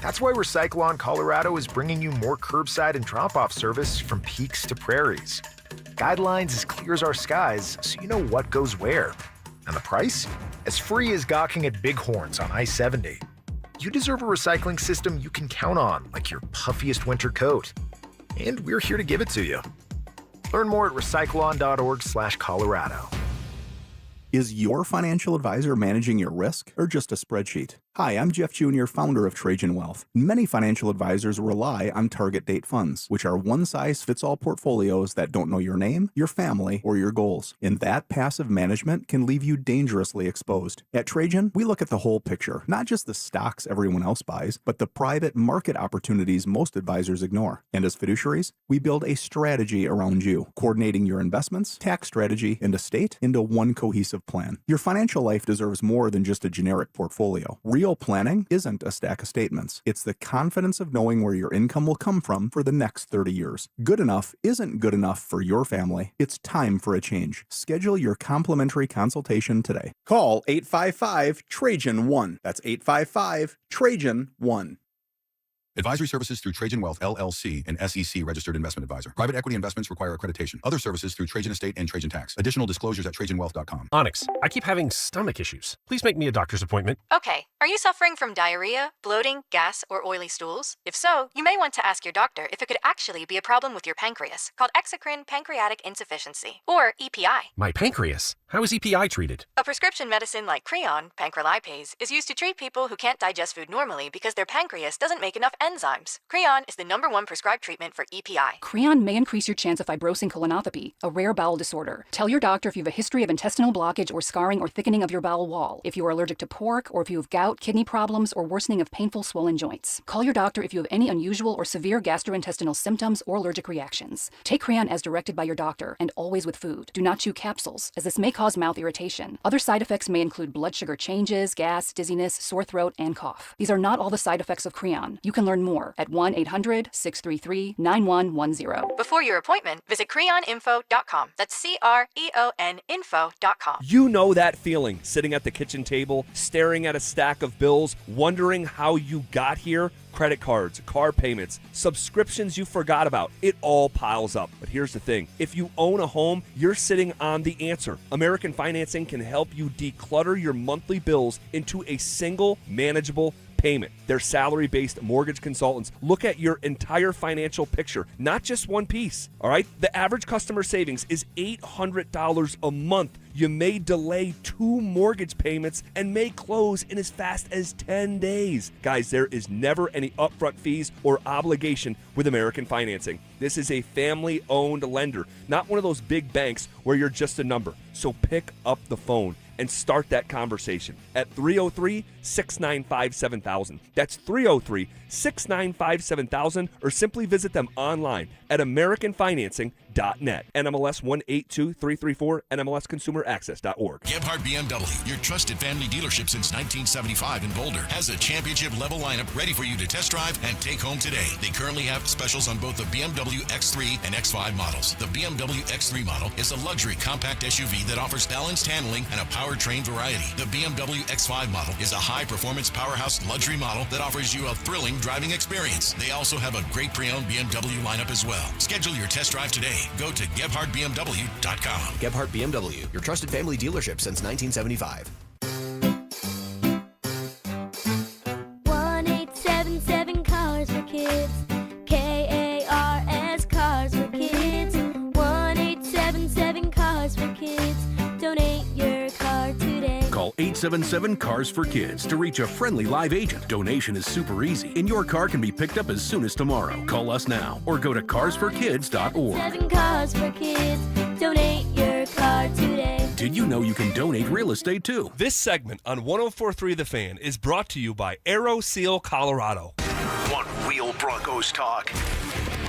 That's why Recyclon Colorado is bringing you more curbside and drop-off service from peaks to prairies. Guidelines as clear as our skies, so you know what goes where. And the price? As free as gawking at Bighorns on I-70. You deserve a recycling system you can count on, like your puffiest winter coat. And we're here to give it to you. Learn more at recyclon.org/Colorado. Is your financial advisor managing your risk or just a spreadsheet? Hi, I'm Jeff Jr., founder of Trajan Wealth. Many financial advisors rely on target date funds, which are one-size-fits-all portfolios that don't know your name, your family, or your goals. And that passive management can leave you dangerously exposed. At Trajan, we look at the whole picture, not just the stocks everyone else buys, but the private market opportunities most advisors ignore. And as fiduciaries, we build a strategy around you, coordinating your investments, tax strategy, and estate into one cohesive plan. Your financial life deserves more than just a generic portfolio. Real planning isn't a stack of statements. It's the confidence of knowing where your income will come from for the next 30 years. Good enough isn't good enough for your family. It's time for a change. Schedule your complimentary consultation today. Call 855-TRAJAN-1. That's 855-TRAJAN-1. Advisory services through Trajan Wealth, LLC, an SEC registered investment advisor. Private equity investments require accreditation. Other services through Trajan Estate and Trajan Tax. Additional disclosures at TrajanWealth.com. Onyx, I keep having stomach issues. Please make me a doctor's appointment. Okay, are you suffering from diarrhea, bloating, gas, or oily stools? If so, you may want to ask your doctor if it could actually be a problem with your pancreas, called exocrine pancreatic insufficiency, or EPI. My pancreas? How is EPI treated? A prescription medicine like Creon, pancrelipase, is used to treat people who can't digest food normally because their pancreas doesn't make enough enzymes. Creon is the #1 prescribed treatment for EPI. Creon may increase your chance of fibrosing colonopathy, a rare bowel disorder. Tell your doctor if you have a history of intestinal blockage or scarring or thickening of your bowel wall, if you are allergic to pork, or if you have gout, kidney problems, or worsening of painful swollen joints. Call your doctor if you have any unusual or severe gastrointestinal symptoms or allergic reactions. Take Creon as directed by your doctor, and always with food. Do not chew capsules, as this may cause mouth irritation. Other side effects may include blood sugar changes, gas, dizziness, sore throat, and cough. These are not all the side effects of Creon. You can learn more at 1-800-633-9110. Before your appointment, visit creoninfo.com. That's CREON info.com. You know that feeling, sitting at the kitchen table, staring at a stack of bills, wondering how you got here? Credit cards, car payments, subscriptions you forgot about. It all piles up. But here's the thing. If you own a home, you're sitting on the answer. American Financing can help you declutter your monthly bills into a single manageable payment. Their salary-based mortgage consultants look at your entire financial picture, not just one piece, all right? The average customer savings is $800 a month. You may delay 2 mortgage payments and may close in as fast as 10 days. Guys, there is never any upfront fees or obligation with American Financing. This is a family-owned lender, not one of those big banks where you're just a number. So pick up the phone and start that conversation at 303-695-7000. That's 303-695-7000, or simply visit them online at AmericanFinancing.net. NMLS 182334, NMLSConsumerAccess.org. Gebhardt BMW, your trusted family dealership since 1975 in Boulder, has a championship-level lineup ready for you to test drive and take home today. They currently have specials on both the BMW X3 and X5 models. The BMW X3 model is a luxury compact SUV that offers balanced handling and a powertrain variety. The BMW X5 model is a high-performance powerhouse luxury model that offers you a thrilling driving experience. They also have a great pre-owned BMW lineup as well. Schedule your test drive today. Go to GebhardtBMW.com. Gebhardt BMW, your trusted family dealership since 1975. 1-877 Cars for Kids. KARS Cars for Kids. 1-877 Cars for Kids. Donate your car today. Call 877-CARS for Kids to reach a friendly live agent. Donation is super easy, and your car can be picked up as soon as tomorrow. Call us now or go to carsforkids.org. 7 Cars for Kids. Donate your car today. Did you know you can donate real estate too? This segment on 104.3 The Fan is brought to you by Aero Seal Colorado. One Wheel Broncos talk.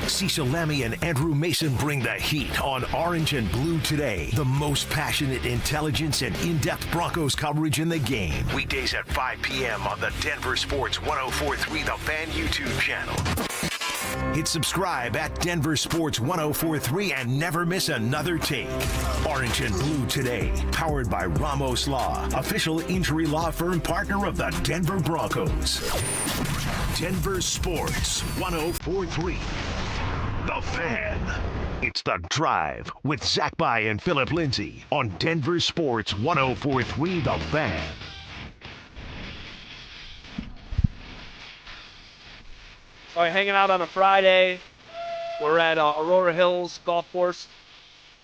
Cecil Lammy and Andrew Mason bring the heat on Orange and Blue today. The most passionate intelligence and in-depth Broncos coverage in the game. Weekdays at 5 p.m. on the Denver Sports 104.3 The Fan YouTube channel. Hit subscribe at Denver Sports 104.3 and never miss another take. Orange and Blue today, powered by Ramos Law, official injury law firm partner of the Denver Broncos. Denver Sports 104.3. The Fan. It's The Drive with Zach By and Phillip Lindsay on Denver Sports 104.3 The Fan. All right, hanging out on a Friday. We're at Aurora Hills Golf Course.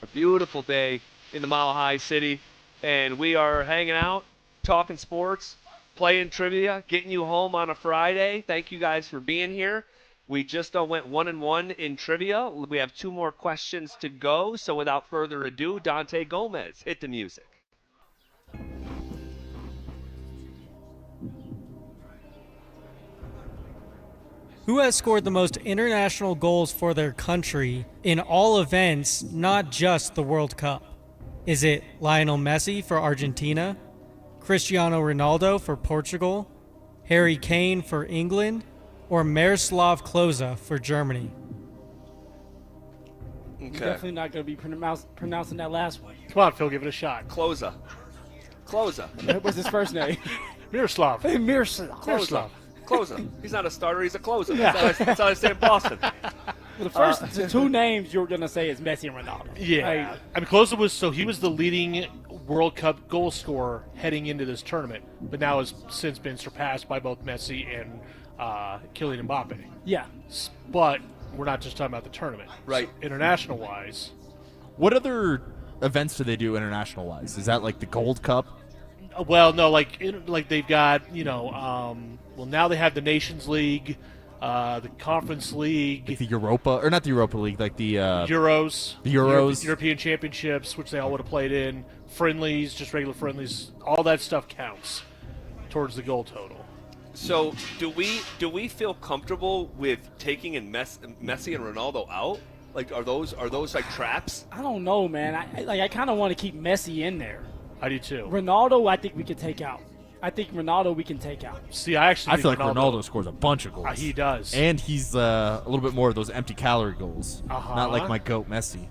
A beautiful day in the Mile High City. And we are hanging out, talking sports, playing trivia, getting you home on a Friday. Thank you guys for being here. We just went 1-1 in trivia. We have 2 more questions to go. So without further ado, Dante Gomez, hit the music. Who has scored the most international goals for their country in all events, not just the World Cup? Is it Lionel Messi for Argentina, Cristiano Ronaldo for Portugal, Harry Kane for England, or Miroslav Klose for Germany? Okay. Definitely not going to be pronouncing that last one. Come on, Phil, give it a shot. Klose. What's his first name? Miroslav. Hey, Miroslav. Klose. He's not a starter. He's a closer. That's how I say in Boston. Well, the 2 names you're going to say is Messi and Ronaldo. Yeah. I mean, Klose was the leading World Cup goal scorer heading into this tournament, but now has since been surpassed by both Messi and Kylian Mbappe. Yeah. But we're not just talking about the tournament. Right. So, international-wise. What other events do they do international-wise? Is that like the Gold Cup? Well, no, like they've got, well, now they have the Nations League, the Conference League. Like the Europa, or not the Europa League, like the Euros. The Euros. European Championships, which they all would have played in. Friendlies, just regular friendlies. All that stuff counts towards the goal total. So do we feel comfortable with taking in Messi and Ronaldo out? Like, are those like traps? I don't know, man. I kind of want to keep Messi in there. I do too. Ronaldo, I think we can take out. See, I feel like Ronaldo scores a bunch of goals. He does. And he's a little bit more of those empty calorie goals. Not like my GOAT Messi.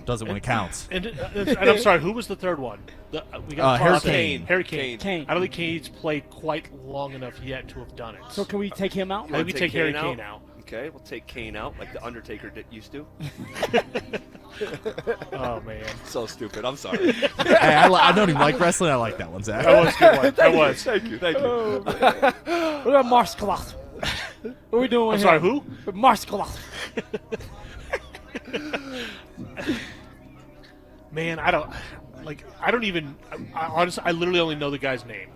Does it when it counts. And I'm sorry, who was the third one? We got Harry Kane. Harry Kane. I don't think Kane's played quite long enough yet to have done it. So can we take him out? I think we take Harry Kane out. Okay, we'll take Kane out like the Undertaker used to. Oh, man. So stupid. I'm sorry. Hey, I don't even like wrestling. I like that one, Zach. That was a good one. That was. Thank you. Oh, what about Mars Colossus? What are we doing with I'm sorry, who? Mars Colossus. Man, honestly, I literally only know the guy's name.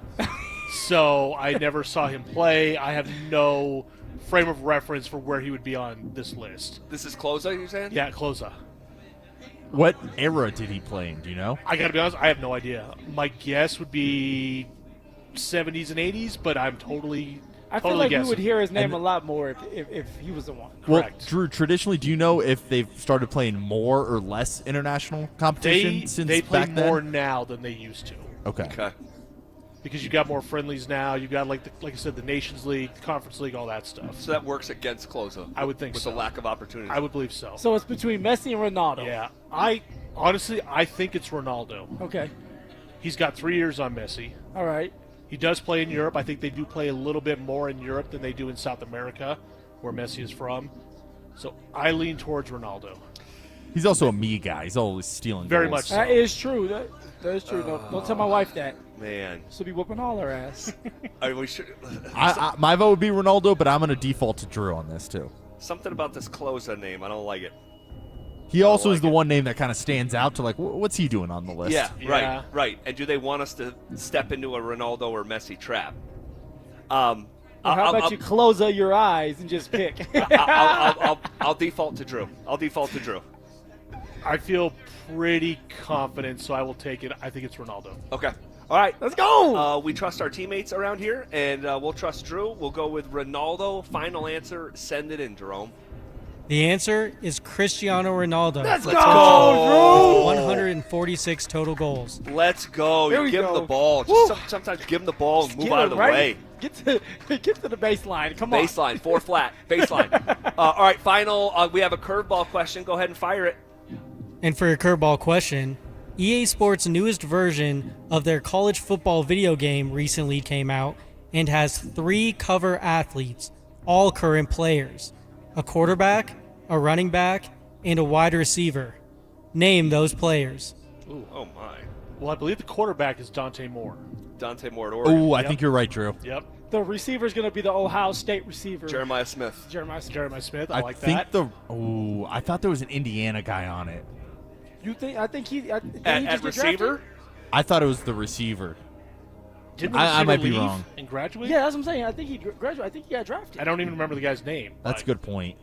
So I never saw him play. I have no frame of reference for where he would be on this list. This is Klose, you're saying? Yeah, Klose. What era did he play in? Do you know? I got to be honest, I have no idea. My guess would be 70s and 80s, but I'm totally feel like guessing. we would hear his name a lot more if he was the one. Correct. Well, Drew, traditionally, do you know if they've started playing more or less international competition since they play back then? more now than they used to. Okay. Because you got more friendlies now. You got like I said, the Nations League, the Conference League, all that stuff. So that works against Klose. I would think with so. the lack of opportunity. I would believe so. So it's between Messi and Ronaldo. Yeah. I think it's Ronaldo. Okay. He's got 3 years on Messi. All right. He does play in Europe. I think they do play a little bit more in Europe than they do in South America, where Messi is from. So I lean towards Ronaldo. He's also a me guy. He's always stealing Very goals. much so. That is true. That is true. Don't tell my wife that. Man. She'll be whooping all her ass. We should. My vote would be Ronaldo, but I'm going to default to Drew on this, too. Something about this Klose name. I don't like it. He also is the one name that kind of stands out to, like, what's he doing on the list? Yeah, right. And do they want us to step into a Ronaldo or Messi trap? How about you close your eyes and just pick? I'll default to Drew. I feel pretty confident, so I will take it. I think it's Ronaldo. Okay. All right. Let's go. We trust our teammates around here, and we'll trust Drew. We'll go with Ronaldo. Final answer. Send it in, Jerome. The answer is Cristiano Ronaldo. Let's go, Drew. 146 total goals. Let's go. Here we give go. him the ball. Just sometimes give him the ball and move out of the way. Get to the baseline. Come on. Baseline, 4 flat. Baseline. All right, final. We have a curveball question. Go ahead and fire it. And for your curveball question, EA Sports' newest version of their college football video game recently came out, and has 3 cover athletes, all current players, a quarterback, a running back, and a wide receiver. Name those players. Ooh, oh my. Well, I believe the quarterback is Dante Moore. Dante Moore at Oregon. Oh, I think you're right, Drew. Yep. The receiver is going to be the Ohio State receiver. Jeremiah Smith. Jeremiah Smith. I like that. I thought there was an Indiana guy on it. You think? I think he. At just receiver? I thought it was the receiver. Didn't the I receiver might be leave wrong. and graduate? Yeah, that's what I'm saying. I think he graduated. I think he got drafted. I don't even remember the guy's name. That's a good point.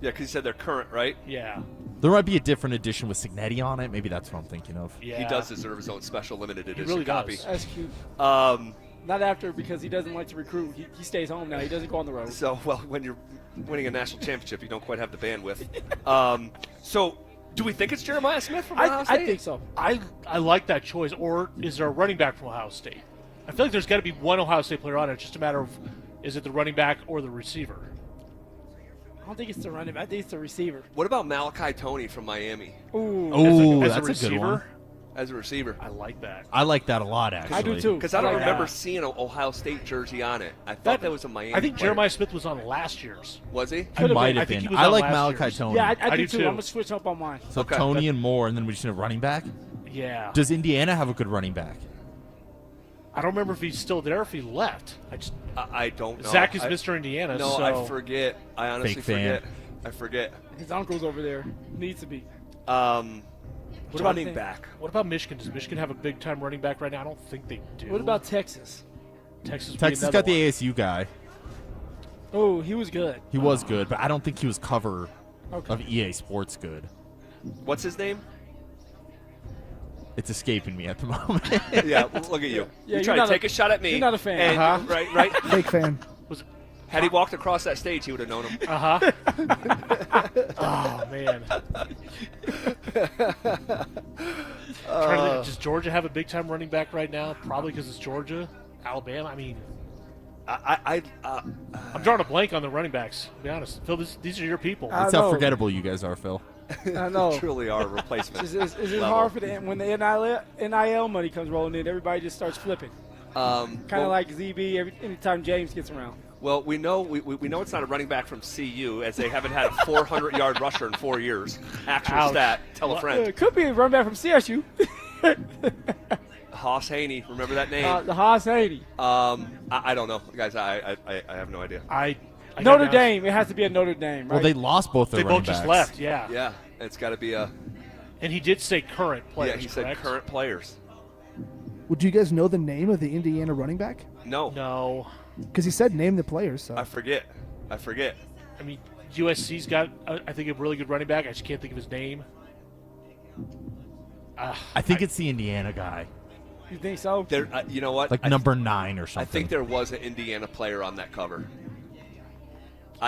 Yeah, because you said they're current, right? Yeah. There might be a different edition with Signetti on it. Maybe that's what I'm thinking of. Yeah. He does deserve his own special limited edition really copy. does. That's cute. Not after, because he doesn't like to recruit. He stays home now. He doesn't go on the road. So, well, when you're winning a national championship, you don't quite have the bandwidth. So, do we think it's Jeremiah Smith from Ohio State? I think so. I like that choice. Or is there a running back from Ohio State? I feel like there's got to be one Ohio State player on it. It's just a matter of, is it the running back or the receiver? I don't think it's the running back. I think it's the receiver. What about Malachi Toney from Miami? Ooh. That's a good one. As a receiver. I like that. I like that a lot, actually. I do too. Because I don't remember seeing an Ohio State jersey on it. I thought that was a Miami I think player. Jeremiah Smith was on last year's. Was he? He might have been. I like Malachi Toney. Yeah, I do do too. too. I'm going to switch up on mine. So Toney and Moore, and then we just need a running back? Yeah. Does Indiana have a good running back? I don't remember if he's still there or if he left. I don't know. Zach is Mr. Indiana. No, so. I forget. I honestly Fake fan. forget. I forget. His uncle's over there. Needs to be. What about running back? What about Michigan? Does Michigan have a big-time running back right now? I don't think they do. What about Texas? Texas got the ASU guy. Oh, he was good. He was good, but I don't think he was cover Okay. of EA Sports good. What's his name? It's escaping me at the moment. Yeah, look at you. Yeah, you try to take a shot at me. You're not a fan. And, right. Fake fan. Had he walked across that stage, he would have known him. Oh, man. Does Georgia have a big-time running back right now? Probably because it's Georgia. Alabama, I mean... I'm drawing a blank on the running backs, to be honest. Phil, these are your people. That's how forgettable you guys are, Phil. I know. Truly are replacements. Is it hard for when the NIL money comes rolling in, everybody just starts flipping? Kind of like ZB anytime James gets around. Well, we know it's not a running back from CU, as they haven't had a 400-yard rusher in 4 years. Actual stat. Tell a friend. It could be a running back from CSU. Haas Haney. Remember that name? The Haas Haney. I don't know, guys. I have no idea. Notre Dame. It has to be a Notre Dame, right? Well, they lost both their They running both just backs. left, yeah. Yeah, it's got to be a. And he did say current players. Yeah, he said correct? current players. Would you guys know the name of the Indiana running back? No. Because he said name the players. So. I forget. I mean, USC's got, I think, a really good running back. I just can't think of his name. I think it's the Indiana guy. You think so? There, you know what? Like number 9 or something. I think there was an Indiana player on that cover.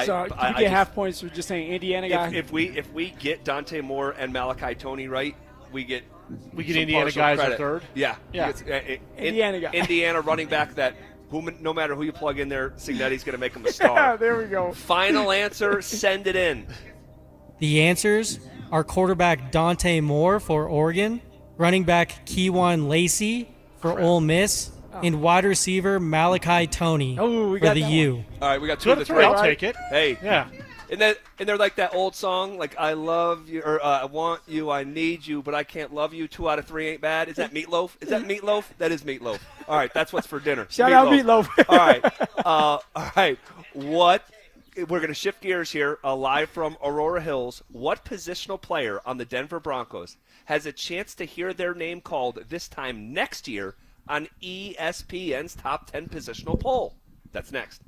So can you get half points for just saying Indiana guy? If we get Dante Moore and Malachi Toney right, we get Indiana guys credit. a third. Yeah. Indiana guy. Indiana running back that no matter who you plug in there, Signetti's going to make him a star. There we go. Final answer. Send it in. The answers are quarterback Dante Moore for Oregon, running back Keywan Lacey for Ole Miss, and wide receiver Malachi Toney for the U. All right, we got 2 of the 3. I'll take it. Hey. Yeah. And they're like that old song, like I love you, or I want you, I need you, but I can't love you. 2 out of 3 ain't bad. Is that Meatloaf? That is Meatloaf. All right, that's what's for dinner. Shout out Meatloaf. All right. What? We're going to shift gears here, live from Aurora Hills. What positional player on the Denver Broncos has a chance to hear their name called this time next year on ESPN's Top 10 Positional Poll? That's next.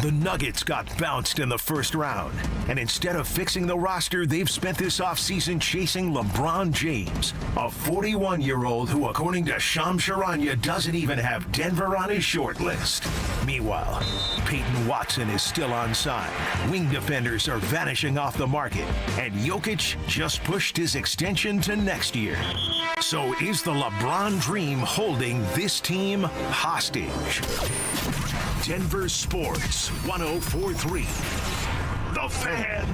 The Nuggets got bounced in the first round, and instead of fixing the roster, they've spent this offseason chasing LeBron James, a 41-year-old who, according to Shams Charania, doesn't even have Denver on his short list. Meanwhile, Payton Watson is still unsigned. Wing defenders are vanishing off the market, and Jokic just pushed his extension to next year. So is the LeBron dream holding this team hostage? Denver Sports 104.3. The Fan.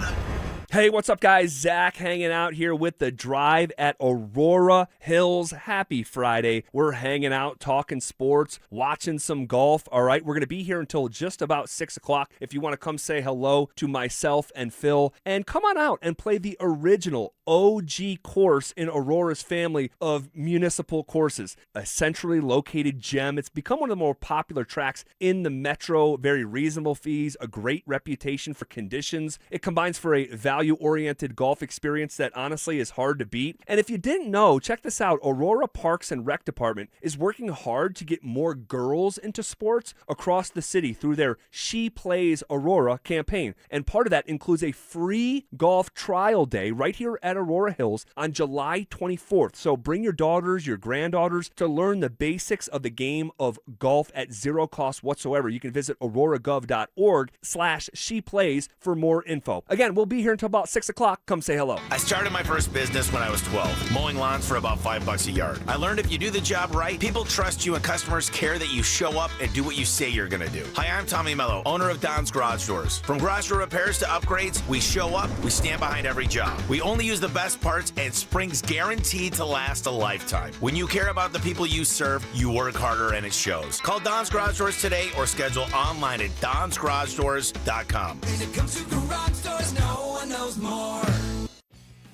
Hey, what's up, guys? Zach hanging out here with The Drive at Aurora Hills. Happy Friday. We're hanging out, talking sports, watching some golf. All right, we're going to be here until just about 6 o'clock. If you want to come say hello to myself and Phil, and come on out and play the original OG course in Aurora's family of municipal courses. A centrally located gem. It's become one of the more popular tracks in the metro. Very reasonable fees, a great reputation for conditions. It combines for a value-oriented golf experience that honestly is hard to beat. And if you didn't know, check this out. Aurora Parks and Rec Department is working hard to get more girls into sports across the city through their She Plays Aurora campaign. And part of that includes a free golf trial day right here at Aurora Hills on July 24th. So bring your daughters, your granddaughters to learn the basics of the game of golf at zero cost whatsoever. You can visit auroragov.org/sheplays for more info. Again, we'll be here until about 6 o'clock. Come say hello. I started my first business when I was 12, mowing lawns for about $5 a yard. I learned if you do the job right, people trust you and customers care that you show up and do what you say you're going to do. Hi, I'm Tommy Mello, owner of Don's Garage Doors. From garage door repairs to upgrades, we show up, we stand behind every job. We only use the best parts, and spring's guaranteed to last a lifetime. When you care about the people you serve, you work harder and it shows. Call Don's Garage Doors today or schedule online at donsgaragedoors.com. When it comes to garage doors, no one knows more.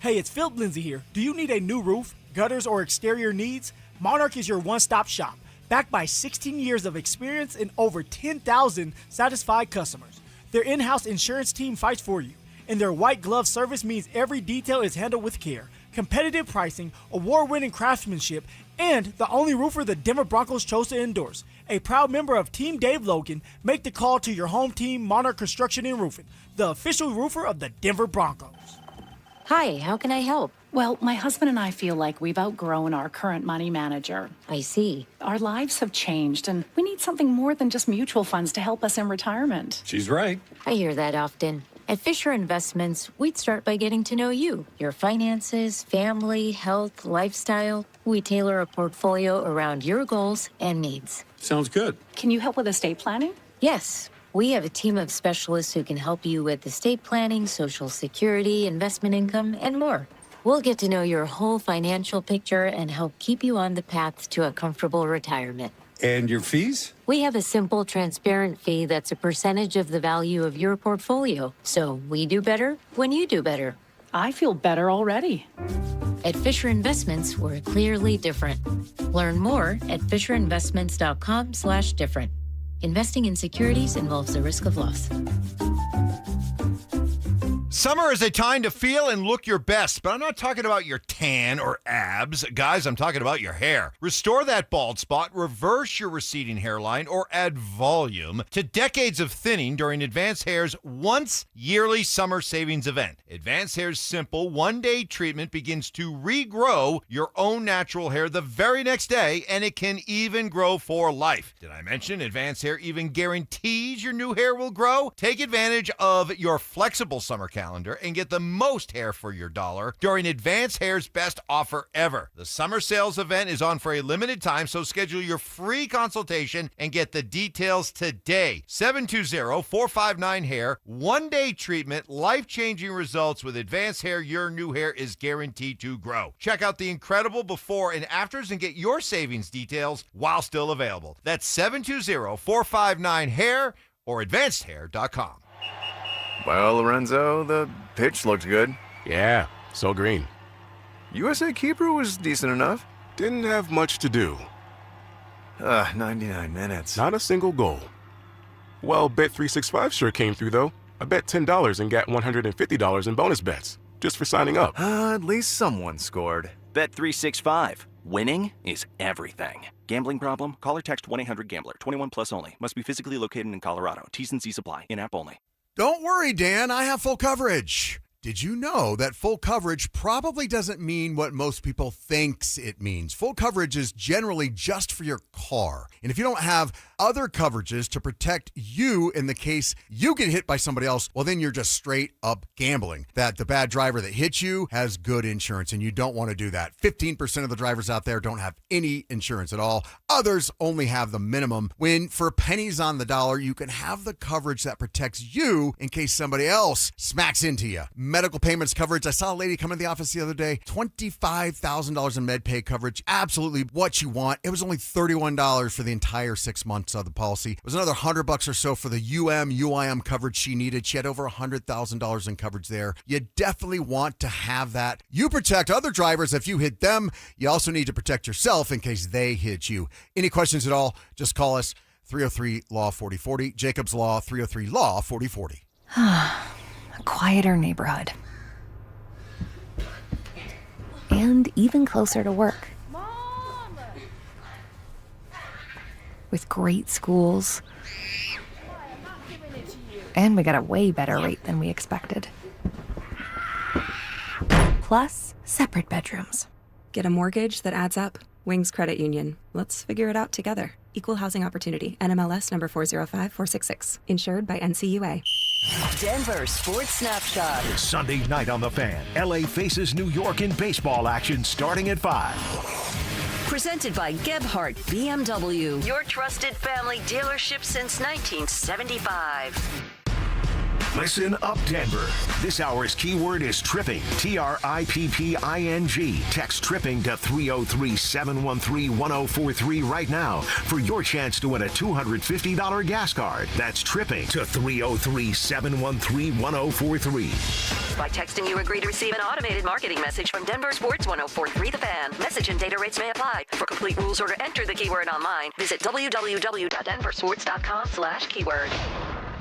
Hey, it's Phillip Lindsay here. Do you need a new roof, gutters, or exterior needs? Monarch is your one-stop shop, backed by 16 years of experience and over 10,000 satisfied customers. Their in-house insurance team fights for you, and their white glove service means every detail is handled with care. Competitive pricing, award-winning craftsmanship, and the only roofer the Denver Broncos chose to endorse. A proud member of Team Dave Logan, make the call to your home team, Monarch Construction and Roofing, the official roofer of the Denver Broncos. Hi, how can I help? Well, my husband and I feel like we've outgrown our current money manager. I see. Our lives have changed, and we need something more than just mutual funds to help us in retirement. She's right. I hear that often. At Fisher Investments, we'd start by getting to know you, your finances, family, health, lifestyle. We tailor a portfolio around your goals and needs. Sounds good. Can you help with estate planning? Yes. We have a team of specialists who can help you with estate planning, Social Security, investment income, and more. We'll get to know your whole financial picture and help keep you on the path to a comfortable retirement. And your fees? We have a simple, transparent fee that's a percentage of the value of your portfolio. So we do better when you do better. I feel better already. At Fisher Investments, we're clearly different. Learn more at fisherinvestments.com/different. Investing in securities involves the risk of loss. Summer is a time to feel and look your best, but I'm not talking about your tan or abs. Guys, I'm talking about your hair. Restore that bald spot, reverse your receding hairline, or add volume to decades of thinning during Advanced Hair's once yearly summer savings event. Advanced Hair's simple one-day treatment begins to regrow your own natural hair the very next day, and it can even grow for life. Did I mention Advanced Hair even guarantees your new hair will grow? Take advantage of your flexible summer calendar and get the most hair for your dollar during Advanced Hair's best offer ever. The summer sales event is on for a limited time, so schedule your free consultation and get the details today. 720-459-HAIR. One-day treatment, life-changing results with Advanced Hair. Your new hair is guaranteed to grow. Check out the incredible before and afters and get your savings details while still available. That's 720-459-HAIR or advancedhair.com. Well, Lorenzo, the pitch looked good. Yeah, so green. USA keeper was decent enough. Didn't have much to do. 99 minutes. Not a single goal. Well, Bet365 sure came through, though. I bet $10 and got $150 in bonus bets, just for signing up. At least someone scored. Bet365. Winning is everything. Gambling problem? Call or text 1-800-GAMBLER. 21 plus only. Must be physically located in Colorado. T's and C's apply. In-app only. Don't worry, Dan. I have full coverage. Did you know that full coverage probably doesn't mean what most people thinks it means? Full coverage is generally just for your car. And if you don't have other coverages to protect you in the case you get hit by somebody else, well, then you're just straight up gambling that the bad driver that hit you has good insurance, and you don't want to do that. 15% of the drivers out there don't have any insurance at all. Others only have the minimum, when for pennies on the dollar, you can have the coverage that protects you in case somebody else smacks into you. medical payments coverage. I saw a lady come in the office the other day, $25,000 in med pay coverage. Absolutely what you want. It was only $31 for the entire 6 months of the policy. It was another $100 or so for the UIM coverage she needed. She had over $100,000 in coverage there. You definitely want to have that. You protect other drivers if you hit them. You also need to protect yourself in case they hit you. Any questions at all, just call us 303-LAW-4040. Jacob's Law, 303-LAW-4040. A quieter neighborhood. And even closer to work. With great schools. And we got a way better rate than we expected. Plus, separate bedrooms. Get a mortgage that adds up. Wings Credit Union. Let's figure it out together. Equal housing opportunity. NMLS number 405466. Insured by NCUA. Denver Sports Snapshot. Sunday night on the Fan. LA faces New York in baseball action starting at 5. Presented by Gebhardt BMW. Your trusted family dealership since 1975. Listen up, Denver. This hour's keyword is tripping. TRIPPING. Text tripping to 303-713-1043 right now for your chance to win a $250 gas card. That's tripping to 303-713-1043. By texting, you agree to receive an automated marketing message from Denver Sports 1043 The Fan. Message and data rates may apply. For complete rules or to enter the keyword online, visit www.denversports.com/keyword.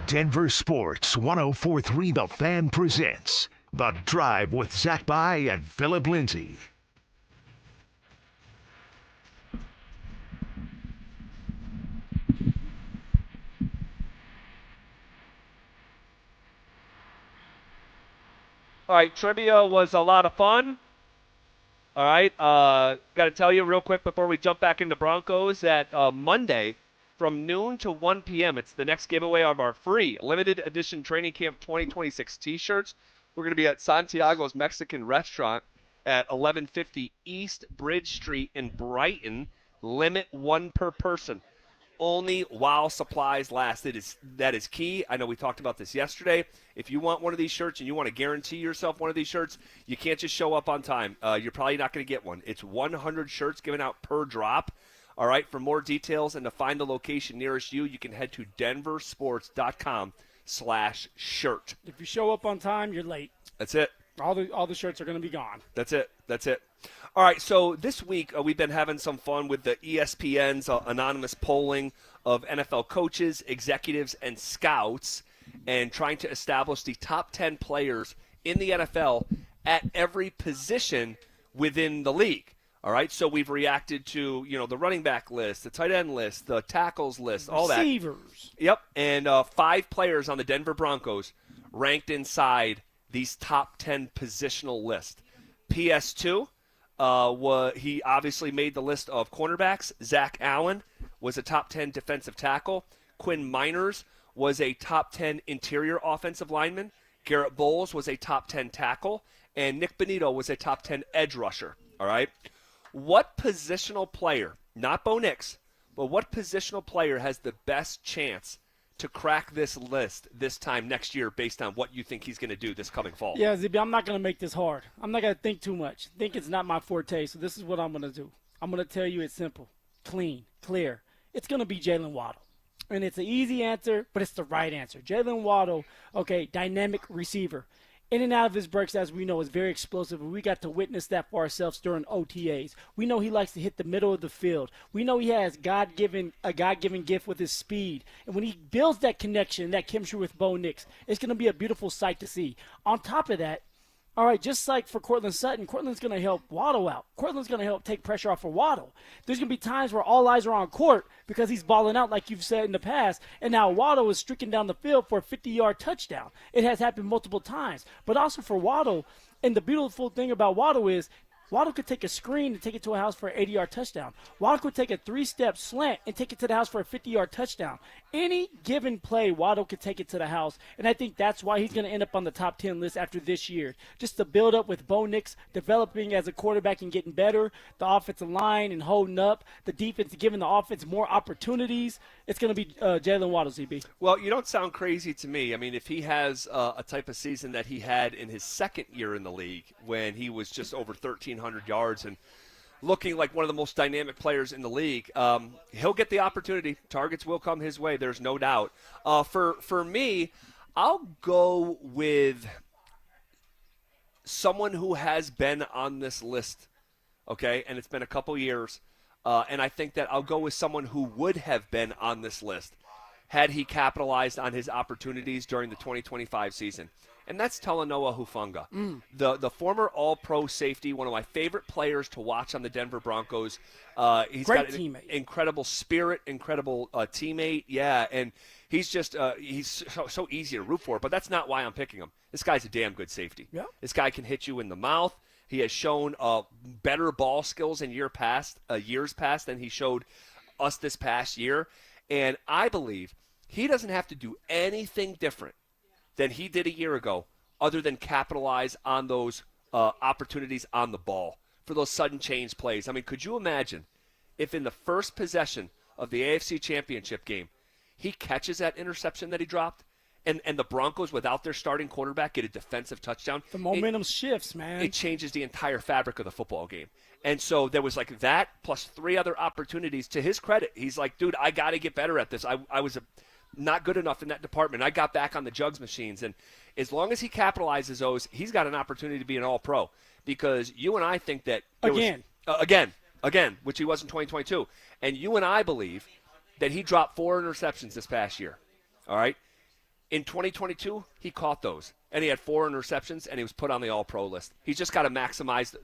Denver Sports 1043 The Fan presents The Drive with Zach By and Phillip Lindsay. All right, trivia was a lot of fun. All right, got to tell you real quick before we jump back into Broncos that Monday, from noon to 1 p.m., it's the next giveaway of our free limited edition Training Camp 2026 t-shirts. We're going to be at Santiago's Mexican Restaurant at 1150 East Bridge Street in Brighton. Limit 1 per person. Only while supplies last. That is key. I know we talked about this yesterday. If you want one of these shirts and you want to guarantee yourself one of these shirts, you can't just show up on time. You're probably not going to get one. It's 100 shirts given out per drop. All right, for more details and to find the location nearest you, you can head to denversports.com/shirt. If you show up on time, you're late. That's it. All the shirts are going to be gone. That's it. All right, so this week we've been having some fun with the ESPN's anonymous polling of NFL coaches, executives, and scouts, and trying to establish the top 10 players in the NFL at every position within the league. All right, so we've reacted to, the running back list, the tight end list, the tackles list, all that. Receivers. Yep, and 5 players on the Denver Broncos ranked inside these top 10 positional list. PS2, he obviously made the list of cornerbacks. Zach Allen was a top 10 defensive tackle. Quinn Miners was a top 10 interior offensive lineman. Garrett Bowles was a top 10 tackle. And Nick Bonito was a top 10 edge rusher. All right. What positional player, not Bo Nix, but what positional player has the best chance to crack this list this time next year based on what you think he's going to do this coming fall? Yeah, ZB, I'm not going to make this hard. I'm not going to think too much. Think it's not my forte, so this is what I'm going to do. I'm going to tell you it's simple, clean, clear. It's going to be Jalen Waddle. And it's an easy answer, but it's the right answer. Jalen Waddle, okay, dynamic receiver. In and out of his breaks, as we know, is very explosive, and we got to witness that for ourselves during OTAs. We know he likes to hit the middle of the field. We know he has a God-given gift with his speed. And when he builds that connection, that chemistry with Bo Nix, it's going to be a beautiful sight to see. On top of that, all right, just like for Cortland Sutton, Cortland's going to help Waddle out. Cortland's going to help take pressure off for Waddle. There's going to be times where all eyes are on court because he's balling out like you've said in the past, and now Waddle is streaking down the field for a 50-yard touchdown. It has happened multiple times. But also for Waddle, and the beautiful thing about Waddle is Waddle could take a screen and take it to a house for an 80-yard touchdown. Waddle could take a 3-step slant and take it to the house for a 50-yard touchdown. Any given play, Waddle could take it to the house, and I think that's why he's going to end up on the top 10 list after this year. Just the build up with Bo Nix developing as a quarterback and getting better, the offensive line and holding up, the defense giving the offense more opportunities. It's going to be Jalen Waddle, ZB. Well, you don't sound crazy to me. I mean, if he has a type of season that he had in his second year in the league when he was just over 1,300 yards and looking like one of the most dynamic players in the league, he'll get the opportunity. Targets will come his way, there's no doubt. For me, I'll go with someone who has been on this list, okay, and it's been a couple years, and I think that I'll go with someone who would have been on this list had he capitalized on his opportunities during the 2025 season. And that's Talanoa Hufanga, the former All-Pro safety, one of my favorite players to watch on the Denver Broncos. He's Great got an teammate. incredible spirit, incredible teammate, and he's just he's so easy to root for. But that's not why I'm picking him. This guy's a damn good safety. Yeah. This guy can hit you in the mouth. He has shown better ball skills in years past than he showed us this past year. And I believe he doesn't have to do anything different than he did a year ago other than capitalize on those opportunities on the ball for those sudden change plays. I mean, could you imagine if in the first possession of the AFC Championship game he catches that interception that he dropped and the Broncos, without their starting quarterback, get a defensive touchdown? The momentum shifts, man. It changes the entire fabric of the football game. And so there was like that plus 3 other opportunities. To his credit, he's like, dude, I got to get better at this. I was not good enough in that department. I got back on the jugs machines. And as long as he capitalizes those, he's got an opportunity to be an all-pro. Because you and I think that again, which he was in 2022. And you and I believe that he dropped 4 interceptions this past year. All right? In 2022, he caught those. And he had 4 interceptions, and he was put on the all-pro list. He's just got to maximize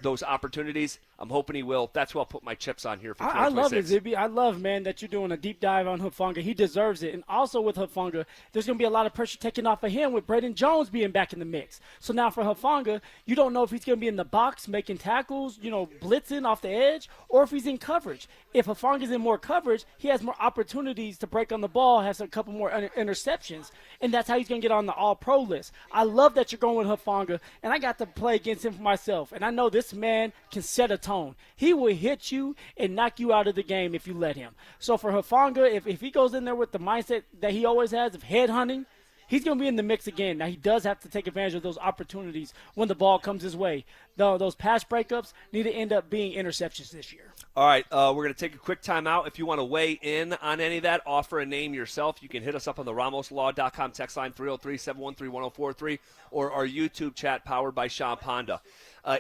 those opportunities. I'm hoping he will. That's who I'll put my chips on here for 2026. I love it, Zibby. I love, man, that you're doing a deep dive on Hufanga. He deserves it. And also with Hufanga, there's going to be a lot of pressure taken off of him with Braden Jones being back in the mix. So now for Hufanga, you don't know if he's going to be in the box making tackles, blitzing off the edge, or if he's in coverage. If Hufanga's in more coverage, he has more opportunities to break on the ball, has a couple more interceptions, and that's how he's going to get on the all-pro list. I love that you're going with Hufanga, and I got to play against him for myself. And I know this man can set a tone. He will hit you and knock you out of the game if you let him. So for Hufanga, if he goes in there with the mindset that he always has of head hunting, he's going to be in the mix again. Now, he does have to take advantage of those opportunities when the ball comes his way. Those pass breakups need to end up being interceptions this year. All right, we're going to take a quick timeout. If you want to weigh in on any of that, offer a name yourself. You can hit us up on the RamosLaw.com text line 303-713-1043 or our YouTube chat powered by Sean Ponda.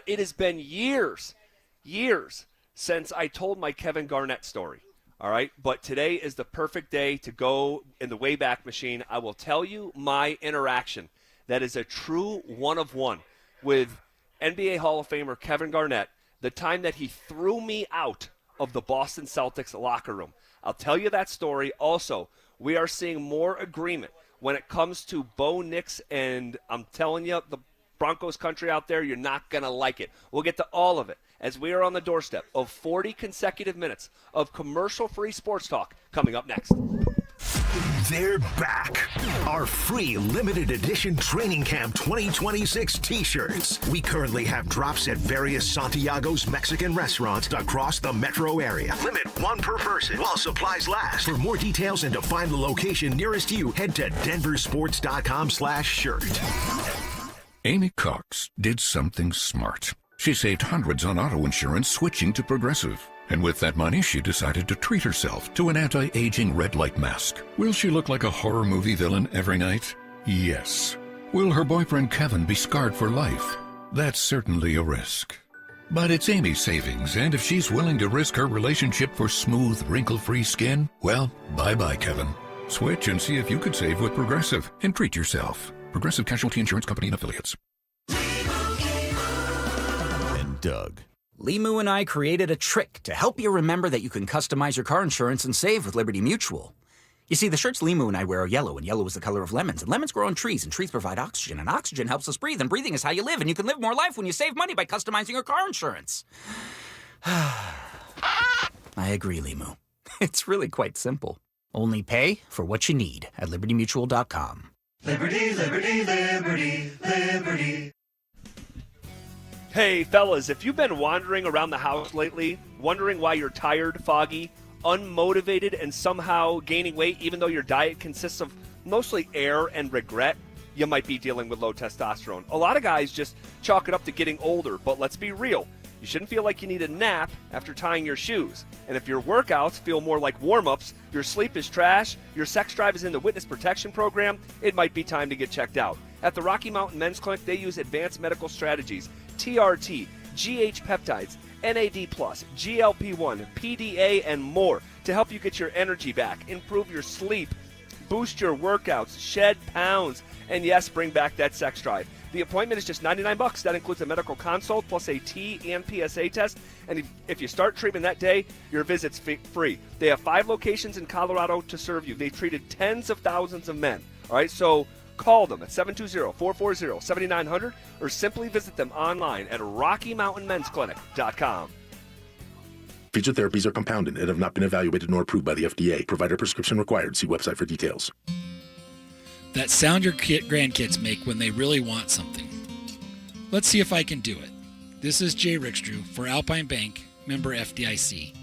It has been years since I told my Kevin Garnett story. All right, but today is the perfect day to go in the Wayback Machine. I will tell you my interaction that is a true one-of-one with NBA Hall of Famer Kevin Garnett, the time that he threw me out of the Boston Celtics locker room. I'll tell you that story. Also, we are seeing more agreement when it comes to Bo Nix, and I'm telling you, the Broncos country out there, you're not going to like it. We'll get to all of it as we are on the doorstep of 40 consecutive minutes of commercial-free sports talk coming up next. They're back. Our free limited edition Training Camp 2026 t-shirts. We currently have drops at various Santiago's Mexican restaurants across the metro area. Limit 1 per person while supplies last. For more details and to find the location nearest you, head to denversports.com/shirt. Amy Cox did something smart. She saved hundreds on auto insurance switching to Progressive. And with that money, she decided to treat herself to an anti-aging red light mask. Will she look like a horror movie villain every night? Yes. Will her boyfriend Kevin be scarred for life? That's certainly a risk. But it's Amy's savings, and if she's willing to risk her relationship for smooth, wrinkle-free skin, well, bye-bye, Kevin. Switch and see if you could save with Progressive and treat yourself. Progressive Casualty Insurance Company and Affiliates. And Doug. Limu and I created a trick to help you remember that you can customize your car insurance and save with Liberty Mutual. You see, the shirts Limu and I wear are yellow, and yellow is the color of lemons, and lemons grow on trees, and trees provide oxygen, and oxygen helps us breathe, and breathing is how you live, and you can live more life when you save money by customizing your car insurance. I agree, Limu. It's really quite simple. Only pay for what you need at LibertyMutual.com. Liberty, liberty, liberty, liberty. Hey, fellas, if you've been wandering around the house lately, wondering why you're tired, foggy, unmotivated, and somehow gaining weight, even though your diet consists of mostly air and regret, you might be dealing with low testosterone. A lot of guys just chalk it up to getting older, but let's be real. You shouldn't feel like you need a nap after tying your shoes. And if your workouts feel more like warm-ups, your sleep is trash, your sex drive is in the witness protection program, it might be time to get checked out. At the Rocky Mountain Men's Clinic, they use advanced medical strategies, TRT, GH peptides, NAD+, GLP-1, PDA, and more to help you get your energy back, improve your sleep, boost your workouts, shed pounds, and yes, bring back that sex drive. The appointment is just $99. That includes a medical consult plus a T and PSA test. And if you start treatment that day, your visit's free. They have 5 locations in Colorado to serve you. They've treated tens of thousands of men. All right, so call them at 720-440-7900 or simply visit them online at RockyMountainMen'sClinic.com. Featured therapies are compounded and have not been evaluated nor approved by the FDA. Provider prescription required. See website for details. That sound your grandkids make when they really want something. Let's see if I can do it. This is Jay Rickstrew for Alpine Bank, member FDIC,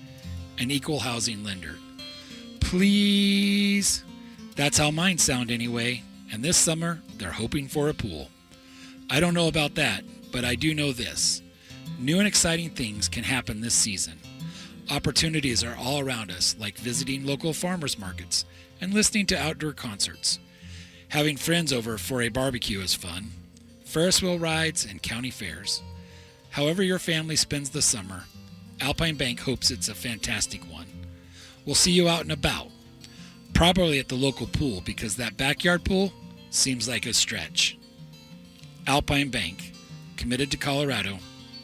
an equal housing lender. Please. That's how mine sound anyway, and this summer they're hoping for a pool. I don't know about that, but I do know this. New and exciting things can happen this season. Opportunities are all around us, like visiting local farmers markets and listening to outdoor concerts. Having friends over for a barbecue is fun. Ferris wheel rides and county fairs. However your family spends the summer, Alpine Bank hopes it's a fantastic one. We'll see you out and about. Probably at the local pool because that backyard pool seems like a stretch. Alpine Bank, committed to Colorado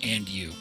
and you.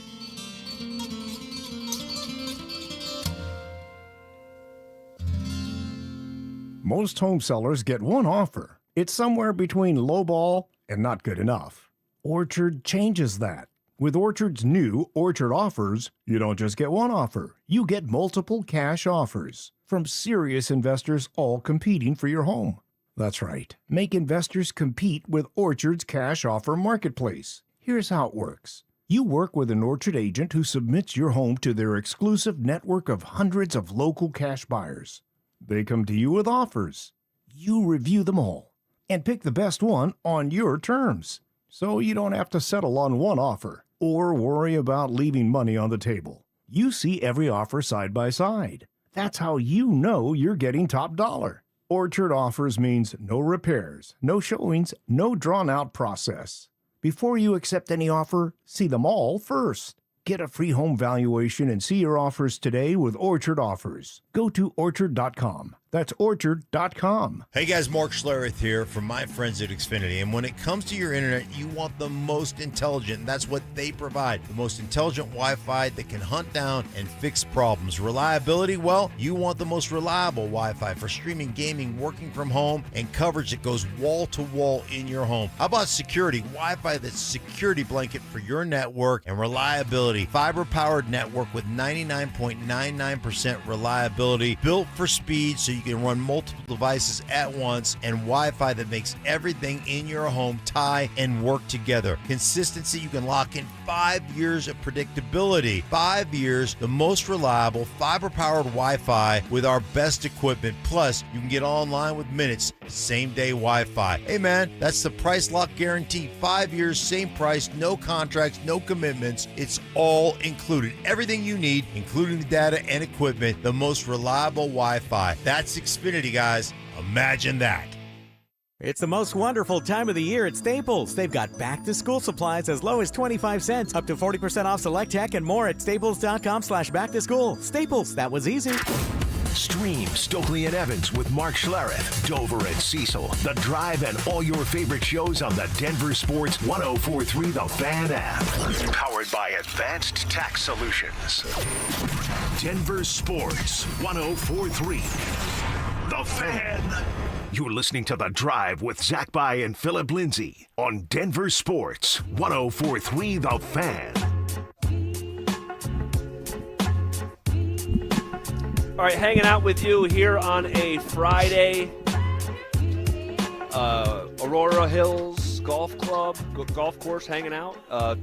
Most home sellers get one offer. It's somewhere between lowball and not good enough. Orchard changes that. With Orchard's new Orchard Offers, you don't just get one offer. You get multiple cash offers from serious investors all competing for your home. That's right. Make investors compete with Orchard's cash offer marketplace. Here's how it works. You work with an Orchard agent who submits your home to their exclusive network of hundreds of local cash buyers. They come to you with offers. You review them all and pick the best one on your terms. So you don't have to settle on one offer or worry about leaving money on the table. You see every offer side by side. That's how you know you're getting top dollar. Orchard Offers means no repairs, no showings, no drawn-out process. Before you accept any offer, see them all first. Get a free home valuation and see your offers today with Orchard Offers. Go to Orchard.com. That's Orchard.com. Hey guys, Mark Schlereth here from my friends at Xfinity. And when it comes to your internet, you want the most intelligent, and that's what they provide. The most intelligent Wi-Fi that can hunt down and fix problems. Reliability, well, you want the most reliable Wi-Fi for streaming, gaming, working from home, and coverage that goes wall to wall in your home. How about security? Wi-Fi that's security blanket for your network and reliability. Fiber-powered network with 99.99% reliability, built for speed so you can run multiple devices at once, and Wi-Fi that makes everything in your home tie and work together. Consistency, you can lock in 5 years of predictability. 5 years, the most reliable fiber-powered Wi-Fi with our best equipment. Plus, you can get online with minutes, same-day Wi-Fi. Hey man, that's the price lock guarantee. 5 years, same price, no contracts, no commitments. It's all included. Everything you need, including the data and equipment, the most reliable Wi-Fi. That's Xfinity, guys. Imagine that. It's the most wonderful time of the year at Staples. They've got back-to-school supplies as low as 25 cents, up to 40% off select tech, and more at staples.com/back-to-school. Staples, that was easy. Stream Stokely and Evans with Mark Schlereth, Dover and Cecil, The Drive, and all your favorite shows on the Denver Sports 104.3 The Fan app. Powered by Advanced Tax Solutions. Denver Sports 104.3. The Fan. You're listening to The Drive with Zach By and Phillip Lindsay on Denver Sports 104.3 The Fan. All right, hanging out with you here on a Friday. Aurora Hills Golf Club, golf course, hanging out,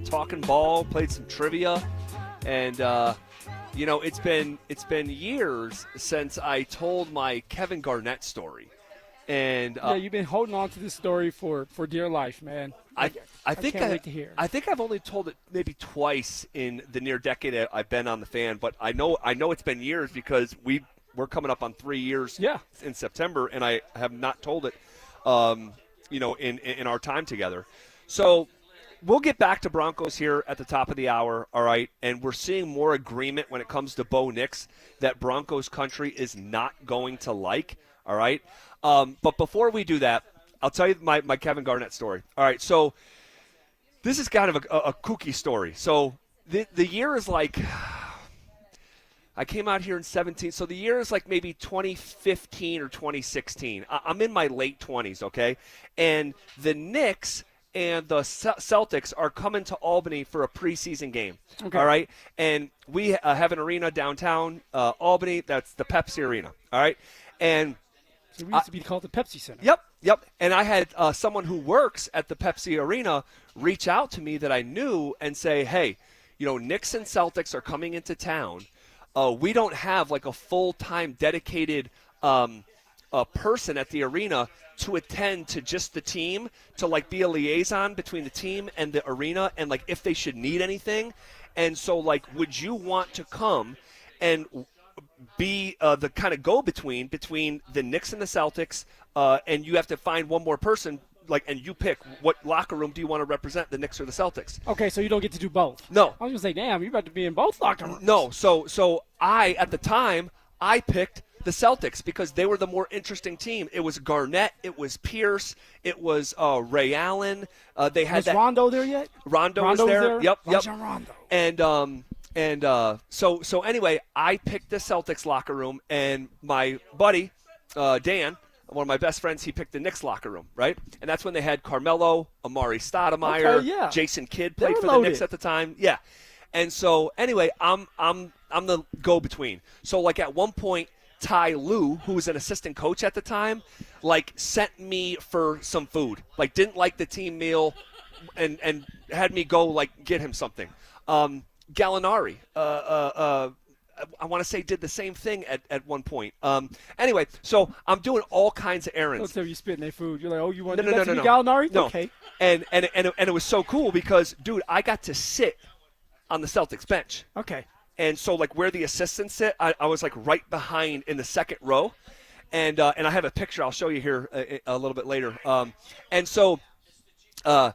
talking ball, played some trivia, and it's been years since I told my Kevin Garnett story, and you've been holding on to this story for dear life, man. I think can't wait to hear. I think I've only told it maybe twice in the near decade I've been on the Fan, but I know it's been years because we're coming up on 3 years in September, and I have not told it. In our time together. So we'll get back to Broncos here at the top of the hour, all right? And we're seeing more agreement when it comes to Bo Nix that Broncos country is not going to like, all right? But before we do that, I'll tell you my Kevin Garnett story. All right, so this is kind of a kooky story. So the year is like – I came out here in 17, so the year is like maybe 2015 or 2016. I'm in my late 20s, okay? And the Knicks and the Celtics are coming to Albany for a preseason game, all right? And we have an arena downtown Albany. That's the Pepsi Arena, all right? And so we used to be called the Pepsi Center. Yep. And I had someone who works at the Pepsi Arena reach out to me that I knew and say, hey, Knicks and Celtics are coming into town. We don't have like a full-time dedicated person at the arena to attend to just the team, to like be a liaison between the team and the arena, and like if they should need anything. And so like, would you want to come and be the kind of go-between between the Knicks and the Celtics, and you have to find one more person, and you pick what locker room do you want to represent, the Knicks or the Celtics. Okay, so you don't get to do both. No. I was going to say, damn, you're about to be in both locker rooms. No, so at the time, I picked the Celtics because they were the more interesting team. It was Garnett, it was Pierce, it was Ray Allen. They had was Rondo there yet? Rondo was there. Yep. Rondo. And so anyway, I picked the Celtics locker room, and my buddy Dan, one of my best friends, he picked the Knicks locker room, right? And that's when they had Carmelo, Amari Stoudemire, Jason Kidd played for the Knicks at the time. Yeah. And so anyway, I'm the go-between. So like at one point, Ty Lue, who was an assistant coach at the time, like sent me for some food. Like didn't like the team meal and had me go like get him something. Gallinari, I want to say did the same thing at one point. Anyway, so I'm doing all kinds of errands. Let's say you spitting their food. You're like, oh, you want no, Gallinari? No. Okay. And it was so cool because, dude, I got to sit on the Celtics bench. Okay. And so, like, where the assistants sit, I was, like, right behind in the second row. And I have a picture I'll show you here a little bit later. And so, God,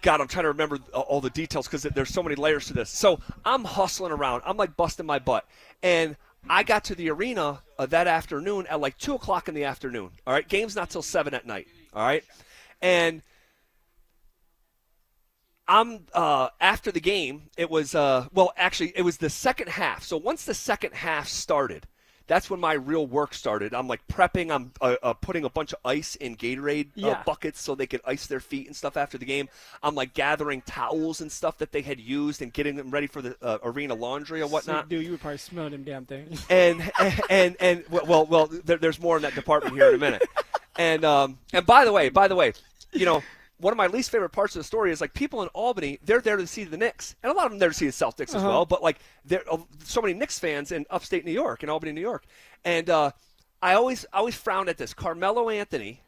I'm trying to remember all the details because there's so many layers to this. So I'm hustling around. I'm, like, busting my butt. And I got to the arena that afternoon at, like, 2 o'clock in the afternoon. All right? Game's not till 7 at night. All right? And I'm after the game, it was it was the second half. So once the second half started, that's when my real work started. I'm like prepping. I'm putting a bunch of ice in Gatorade buckets so they could ice their feet and stuff after the game. I'm like gathering towels and stuff that they had used and getting them ready for the arena laundry or whatnot. So, dude, you would probably smell them damn things. And there's more in that department here in a minute. And by the way, one of my least favorite parts of the story is, like, people in Albany, they're there to see the Knicks. And a lot of them there to see the Celtics as well. But, like, there are so many Knicks fans in upstate New York, in Albany, New York. And I always frowned at this. Carmelo Anthony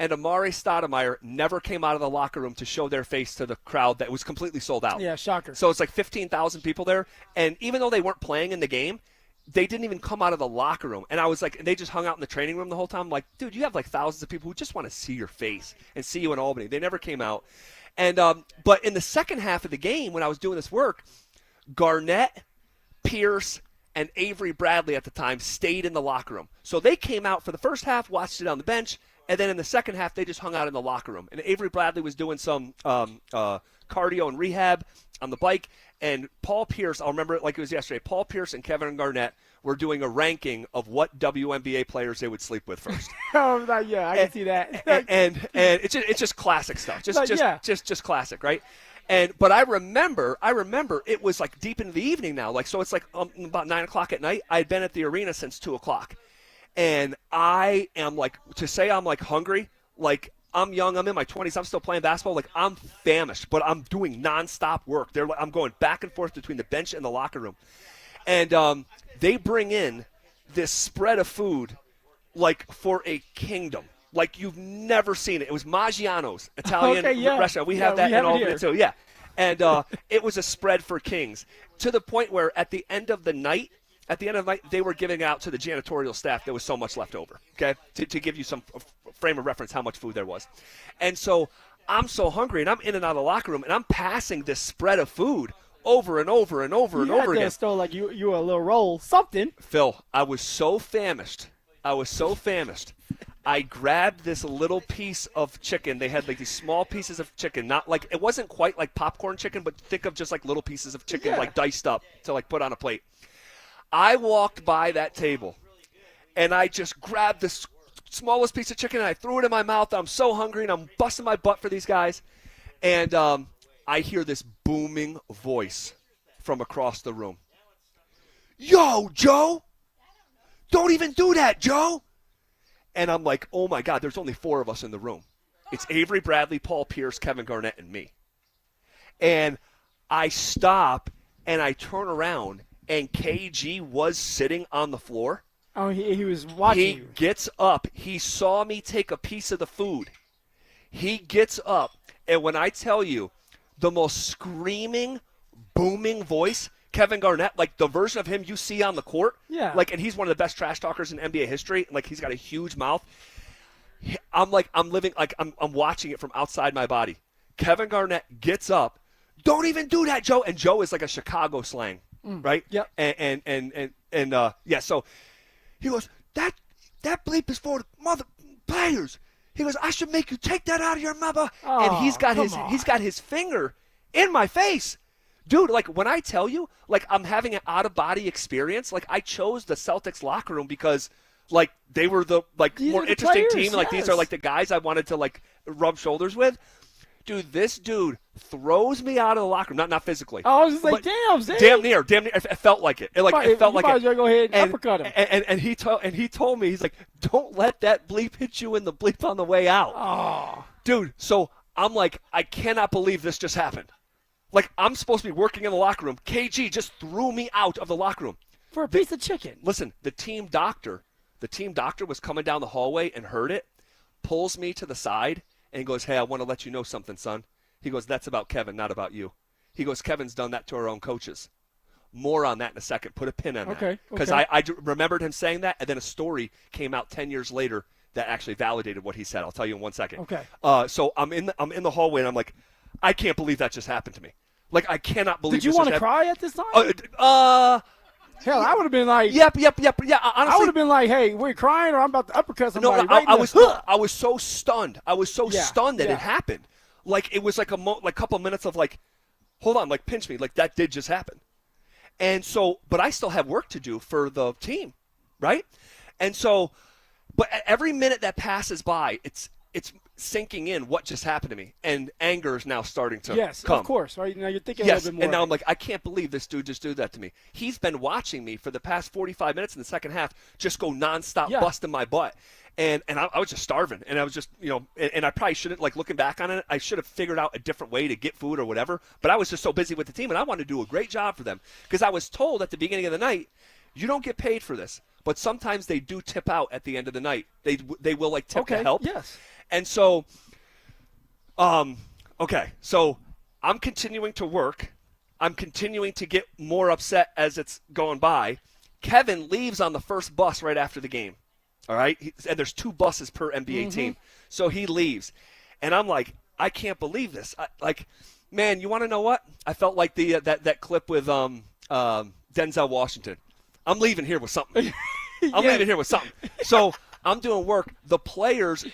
and Amari Stoudemire never came out of the locker room to show their face to the crowd that was completely sold out. Yeah, shocker. So it's like 15,000 people there. And even though they weren't playing in the game, they didn't even come out of the locker room. And I was like, and they just hung out in the training room the whole time. I'm like, dude, you have like thousands of people who just want to see your face and see you in Albany. They never came out. And but in the second half of the game, when I was doing this work, Garnett, Pierce, and Avery Bradley at the time stayed in the locker room. So they came out for the first half, watched it on the bench, and then in the second half, they just hung out in the locker room. And Avery Bradley was doing some cardio and rehab on the bike. And Paul Pierce, I'll remember it like it was yesterday, Paul Pierce and Kevin Garnett were doing a ranking of what WNBA players they would sleep with first. Yeah, I can see that. and it's just classic stuff. Just classic, right? But I remember it was like deep into the evening now. Like, so it's like about 9 o'clock at night. I had been at the arena since 2 o'clock. And I am like, to say I'm like hungry, like I'm young, I'm in my 20s, I'm still playing basketball, like I'm famished, but I'm doing nonstop work. I'm going back and forth between the bench and the locker room. And they bring in this spread of food like for a kingdom. Like you've never seen it. It was Maggiano's Italian restaurant. We have that in Albany too. Yeah. And it was a spread for kings, to the point where at the end of the night, they were giving out to the janitorial staff. There was so much left over, okay, to give you some frame of reference how much food there was. And so I'm so hungry, and I'm in and out of the locker room, and I'm passing this spread of food over and over and over and over again. Still, like you were a little roll, something. Phil, I was so famished. I grabbed this little piece of chicken. They had like these small pieces of chicken, not like, it wasn't quite like popcorn chicken, but think of just like little pieces of chicken, like diced up to like put on a plate. I walked by that table, and I just grabbed the smallest piece of chicken, and I threw it in my mouth. I'm so hungry, and I'm busting my butt for these guys. And I hear this booming voice from across the room. Yo, Joe! Don't even do that, Joe! And I'm like, oh, my God, there's only 4 of us in the room. It's Avery Bradley, Paul Pierce, Kevin Garnett, and me. And I stop, and I turn around, and KG was sitting on the floor. Oh, he was watching you. He gets up. He saw me take a piece of the food. He gets up, and when I tell you, the most screaming, booming voice, Kevin Garnett, like the version of him you see on the court. Yeah. Like, and he's one of the best trash talkers in NBA history. Like, he's got a huge mouth. I'm watching it from outside my body. Kevin Garnett gets up. Don't even do that, Joe. And Joe is like a Chicago slang. Right? Yep. And so he goes, that bleep is for the mother players. He goes, I should make you take that out of your mother. And he's got his finger in my face. Dude, like when I tell you, like I'm having an out of body experience, like I chose the Celtics locker room because like they were the more interesting team. Like these are like the guys I wanted to like rub shoulders with. Dude, this dude throws me out of the locker room. Not physically. Oh, I was just like, damn, Zay. Damn near. It felt like it. It felt like it. Go ahead and uppercut him. And he told me, he's like, don't let that bleep hit you in the bleep on the way out. Oh. Dude, so I'm like, I cannot believe this just happened. Like, I'm supposed to be working in the locker room. KG just threw me out of the locker room. For a piece of chicken. Listen, the team doctor was coming down the hallway and heard it, pulls me to the side, and goes, hey, I want to let you know something, son. He goes, that's about Kevin, not about you. He goes, Kevin's done that to our own coaches. More on that in a second. Put a pin on that. Because I remembered him saying that, and then a story came out 10 years later that actually validated what he said. I'll tell you in 1 second. Okay. So I'm in the hallway, and I'm like, I can't believe that just happened to me. Like, I cannot believe Did you this want to just cry at this time? Hell, I would have been like, Yep. Honestly, I would have been like, hey, we're crying, or I'm about to uppercut somebody. I was so stunned. I was so stunned that it happened. Like, it was like a couple of minutes of like, hold on, like pinch me, like that did just happen. And so, but I still have work to do for the team, right? And so, but every minute that passes by, it's sinking in what just happened to me, and anger is now starting to come. Of course, right? Now you're thinking a little bit more. And now I'm like, I can't believe this dude just did that to me. He's been watching me for the past 45 minutes in the second half just go nonstop busting my butt. And I was just starving, and I was just, and I probably shouldn't, like looking back on it, I should have figured out a different way to get food or whatever, but I was just so busy with the team, and I wanted to do a great job for them, because I was told at the beginning of the night, you don't get paid for this, but sometimes they do tip out at the end of the night. They will like tip to help. Yes. And so, so I'm continuing to work. I'm continuing to get more upset as it's going by. Kevin leaves on the first bus right after the game. All right? And there's 2 buses per NBA team. So he leaves. And I'm like, I can't believe this. Man, you want to know what? I felt like that clip with Denzel Washington. I'm leaving here with something. Leaving here with something. So I'm doing work. The players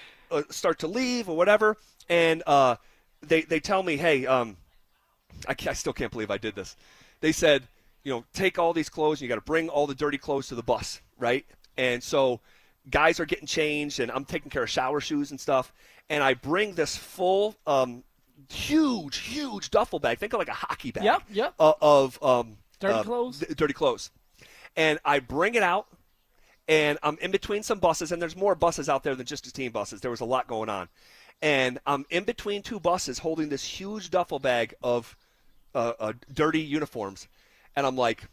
start to leave or whatever, and they tell me, hey, I still can't believe I did this. They said, take all these clothes and you got to bring all the dirty clothes to the bus, right? And so guys are getting changed and I'm taking care of shower shoes and stuff. And I bring this full, huge duffel bag. Think of like a hockey bag. Yep. Of dirty clothes. Dirty clothes. And I bring it out, and I'm in between some buses, and there's more buses out there than just the team buses. There was a lot going on. And I'm in between two buses holding this huge duffel bag of dirty uniforms. And I'm like,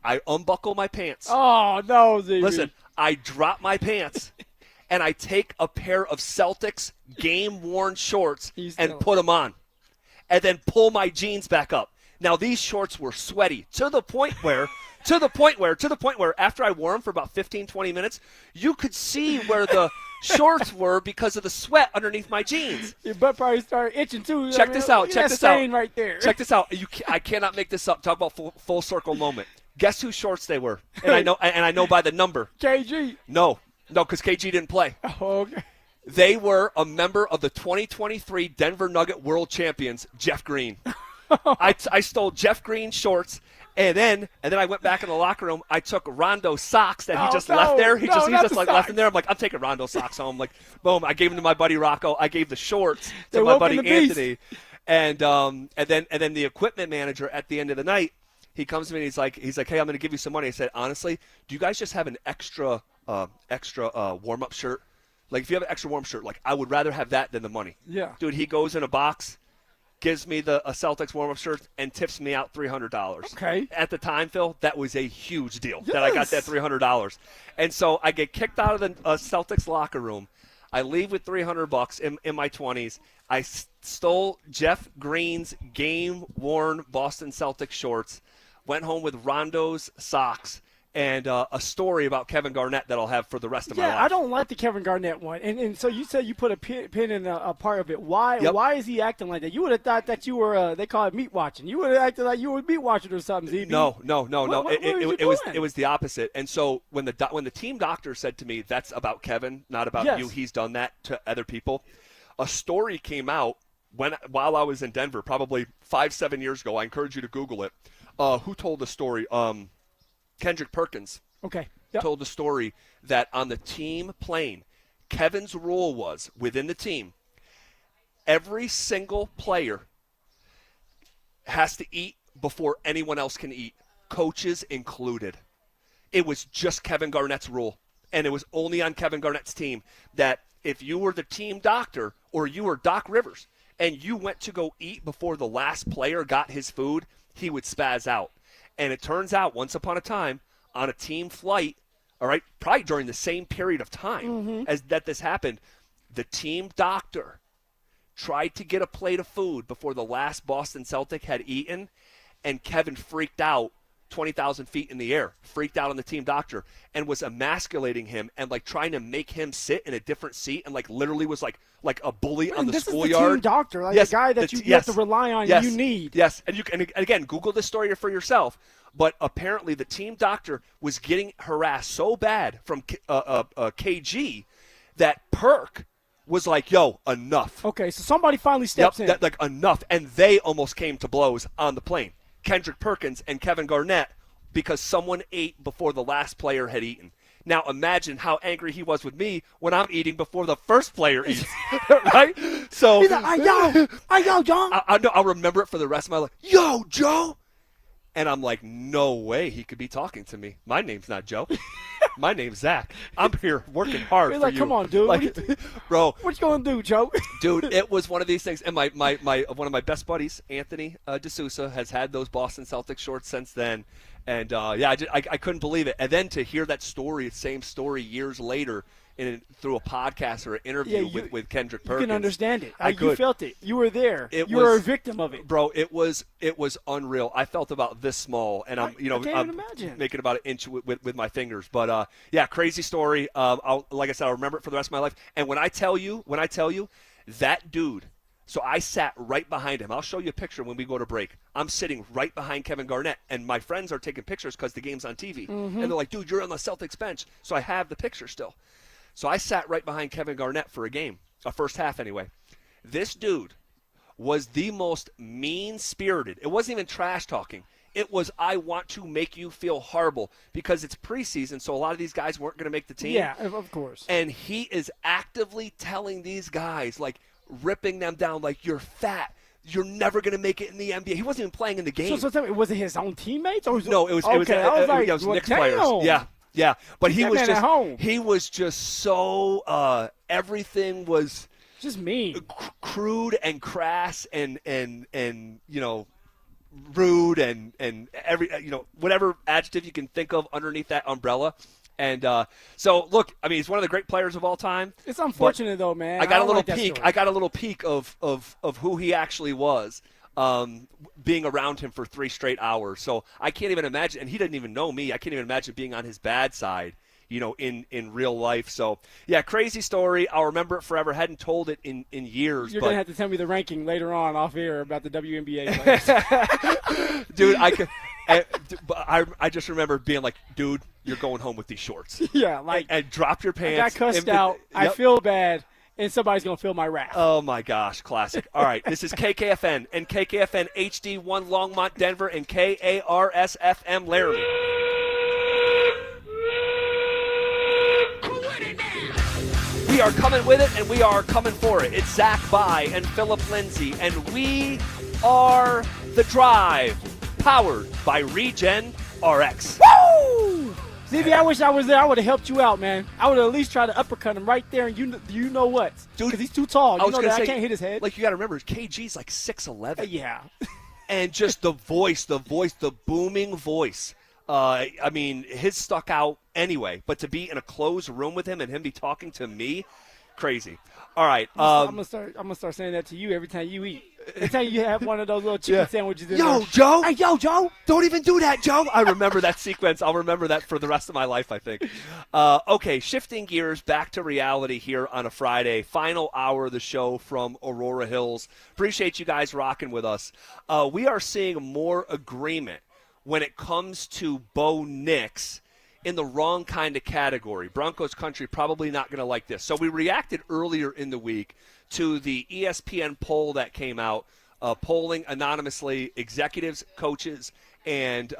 I unbuckle my pants. Oh, no, Ziggy. Listen, I drop my pants, and I take a pair of Celtics game-worn shorts and put them on, and then pull my jeans back up. Now, these shorts were sweaty to the point where after I wore them for about 15, 20 minutes, you could see where the shorts were because of the sweat underneath my jeans. Your butt probably started itching, too. Check this out. Check this out. Right there. Check this out. I cannot make this up. Talk about full circle moment. Guess whose shorts they were? And I know by the number. KG. No, because KG didn't play. Oh, okay. They were a member of the 2023 Denver Nugget World Champions, Jeff Green. I stole Jeff Green's shorts, and then I went back in the locker room. I took Rondo's socks that he just left there. He just left them there. I'm like, I'm taking Rondo's socks home. Like, boom. I gave them to my buddy Rocco. I gave the shorts to my buddy Anthony, and then the equipment manager at the end of the night, he comes to me and he's like, hey, I'm going to give you some money. I said, honestly, do you guys just have an extra warm up shirt? Like, if you have an extra warm shirt, like, I would rather have that than the money. Yeah. Dude, he goes in a box, gives me a Celtics warm-up shirt, and tips me out $300. Okay. At the time, Phil, that was a huge deal that I got that $300. And so I get kicked out of the Celtics locker room. I leave with $300 in my 20s. I stole Jeff Green's game-worn Boston Celtics shorts, went home with Rondo's socks, and a story about Kevin Garnett that I'll have for the rest of my life. Yeah, I don't like the Kevin Garnett one. And so you said you put a pin in a part of it. Why Yep. Why is he acting like that? You would have thought that you were, they call it meat watching. You would have acted like you were meat watching or something, ZB. No. What It was the opposite. And so when the team doctor said to me, that's about Kevin, not about you, he's done that to other people, a story came out while I was in Denver, probably 5-7 years ago. I encourage you to Google it. Who told the story? Kendrick Perkins told the story that on the team plane, Kevin's rule was, within the team, every single player has to eat before anyone else can eat, coaches included. It was just Kevin Garnett's rule, and it was only on Kevin Garnett's team that if you were the team doctor or you were Doc Rivers and you went to go eat before the last player got his food, he would spaz out. And it turns out, once upon a time, on a team flight, all right, probably during the same period of time as that this happened, the team doctor tried to get a plate of food before the last Boston Celtic had eaten, and Kevin freaked out 20,000 feet in the air, freaked out on the team doctor, and was emasculating him and, like, trying to make him sit in a different seat and, like, literally was like a bully on the schoolyard. This is the team doctor, like the guy that you have to rely on and you need. Yes, and again, Google this story for yourself. But apparently the team doctor was getting harassed so bad from KG that Perk was like, yo, enough. Okay, so somebody finally steps in. Like, enough. And they almost came to blows on the plane. Kendrick Perkins and Kevin Garnett, because someone ate before the last player had eaten. Now imagine how angry he was with me when I'm eating before the first player eats, right? So he's like, yo, John. I'll remember it for the rest of my life. Yo, Joe. And I'm like, no way he could be talking to me. My name's not Joe. My name's Zach. I'm here working hard He's for like, you. come on, dude. Like, bro. What you going to do, Joe? Dude, it was one of these things. And my one of my best buddies, Anthony D'Souza, has had those Boston Celtics shorts since then. And, I couldn't believe it. And then to hear that story, same story years later, through a podcast or an interview with Kendrick Perkins. You can understand it. I could. You felt it. You were there. You were a victim of it. Bro, it was unreal. I felt about this small, and I'm making about an inch with my fingers. But crazy story. Like I said, I'll remember it for the rest of my life. And when I tell you that dude, so I sat right behind him. I'll show you a picture when we go to break. I'm sitting right behind Kevin Garnett, and my friends are taking pictures because the game's on TV. And they're like, dude, you're on the Celtics bench. So I have the picture still. So I sat right behind Kevin Garnett for a game, a first half anyway. This dude was the most mean-spirited. It wasn't even trash talking. It was, I want to make you feel horrible because it's preseason, so a lot of these guys weren't going to make the team. Yeah, of course. And he is actively telling these guys, like, ripping them down, like, you're fat. You're never going to make it in the NBA. He wasn't even playing in the game. So tell me, was it his own teammates? Or No, it was I was like, it was well, Knicks damn. players. Yeah. But he That was man just at home. he was just so everything was just mean, crude and crass and rude and every whatever adjective you can think of underneath that umbrella. And so look, I mean, he's one of the great players of all time. It's unfortunate though, man. I got a little like peek. story. I got a little peek of who he actually was, being around him for 3 straight hours. So I can't even imagine, and he didn't even know me. I can't even imagine being on his bad side, in real life. So yeah, crazy story. I'll remember it forever. Hadn't told it in years. You're but gonna have to tell me the ranking later on off air about the WNBA players. Dude, I just remember being like, dude, you're going home with these shorts. Yeah, like and drop your pants. I got cussed out. Yep. I feel bad, and somebody's gonna feel my wrath. Oh my gosh, classic. All right, this is KKFN and KKFN HD1 Longmont, Denver, and KARSFM Laramie. We are coming with it, and we are coming for it. It's Zach By and Phillip Lindsay, and we are The Drive, powered by Regen RX. Woo! ZB, I wish I was there. I would have helped you out, man. I would have at least tried to uppercut him right there, and you know what? Dude, because he's too tall. You know that I can't hit his head. Like, you got to remember, KG's like 6'11". Yeah. And just the booming voice. I mean, his stuck out anyway, but to be in a closed room with him and him be talking to me, crazy. All right. I'm gonna start saying that to you every time you eat. Every time you have one of those little chicken sandwiches in Yo, there. Joe. Hey, yo, Joe. Don't even do that, Joe. I remember that sequence. I'll remember that for the rest of my life, I think. Okay, shifting gears back to reality here on a Friday. Final hour of the show from Aurora Hills. Appreciate you guys rocking with us. We are seeing more agreement when it comes to Bo Nix in the wrong kind of category. Broncos country probably not going to like this. So we reacted earlier in the week to the ESPN poll that came out, polling anonymously executives, coaches, and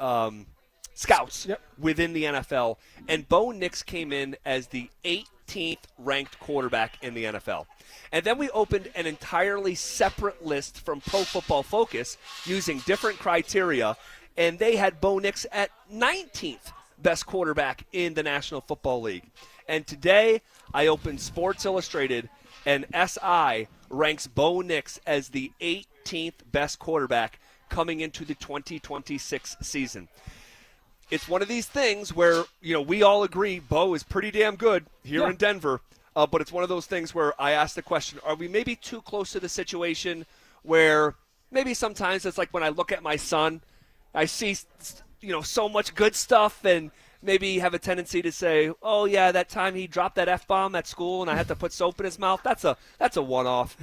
scouts within the NFL. And Bo Nix came in as the 18th ranked quarterback in the NFL. And then we opened an entirely separate list from Pro Football Focus using different criteria, and they had Bo Nix at 19th best quarterback in the National Football League. And today I opened Sports Illustrated, and SI ranks Bo Nix as the 18th best quarterback coming into the 2026 season. It's one of these things where, we all agree Bo is pretty damn good here in Denver, but it's one of those things where I ask the question, are we maybe too close to the situation where maybe sometimes it's like when I look at my son, I see, so much good stuff, and maybe have a tendency to say, oh, yeah, that time he dropped that F-bomb at school and I had to put soap in his mouth, that's a one-off.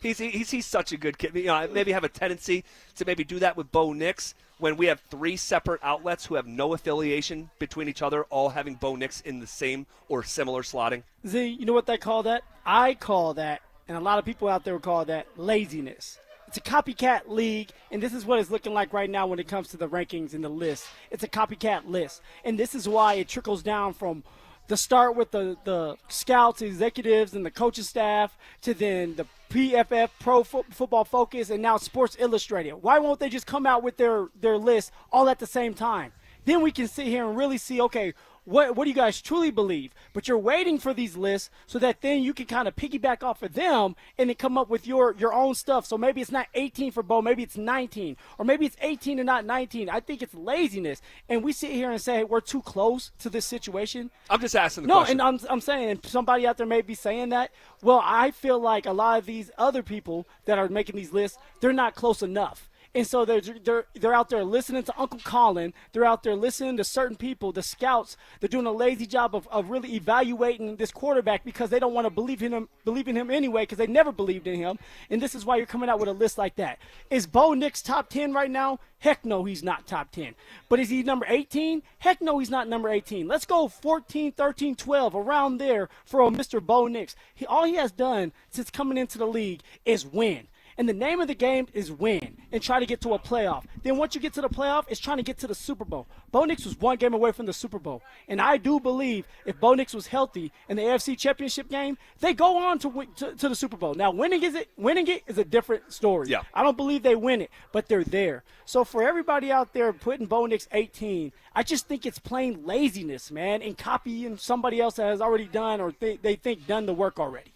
He's such a good kid. I maybe have a tendency to maybe do that with Bo Nix when we have 3 separate outlets who have no affiliation between each other, all having Bo Nix in the same or similar slotting. Z, you know what they call that? I call that, and a lot of people out there would call that laziness. It's a copycat league, and this is what it's looking like right now when it comes to the rankings and the list. It's a copycat list, and this is why it trickles down from the start with the scouts, executives, and the coaching staff to then the PFF, Pro Football Focus, and now Sports Illustrated. Why won't they just come out with their list all at the same time? Then we can sit here and really see, okay, what do you guys truly believe? But you're waiting for these lists so that then you can kind of piggyback off of them and then come up with your own stuff. So maybe it's not 18 for Bo, maybe it's 19. Or maybe it's 18 and not 19. I think it's laziness. And we sit here and say we're too close to this situation. I'm just asking the question. No, and I'm saying, and somebody out there may be saying that. Well, I feel like a lot of these other people that are making these lists, they're not close enough. And so they're out there listening to Uncle Colin. They're out there listening to certain people, the scouts. They're doing a lazy job of really evaluating this quarterback because they don't want to believe in him anyway because they never believed in him. And this is why you're coming out with a list like that. Is Bo Nix top 10 right now? Heck no, he's not top 10. But is he number 18? Heck no, he's not number 18. Let's go 14, 13, 12, around there for Mr. Bo Nix. All he has done since coming into the league is win. And the name of the game is win and try to get to a playoff. Then once you get to the playoff, it's trying to get to the Super Bowl. Bo Nix was one game away from the Super Bowl. And I do believe if Bo Nix was healthy in the AFC Championship game, they go on to the Super Bowl. Now, winning it is a different story. Yeah. I don't believe they win it, but they're there. So for everybody out there putting Bo Nix 18, I just think it's plain laziness, man, and copying somebody else that has already done or they think done the work already.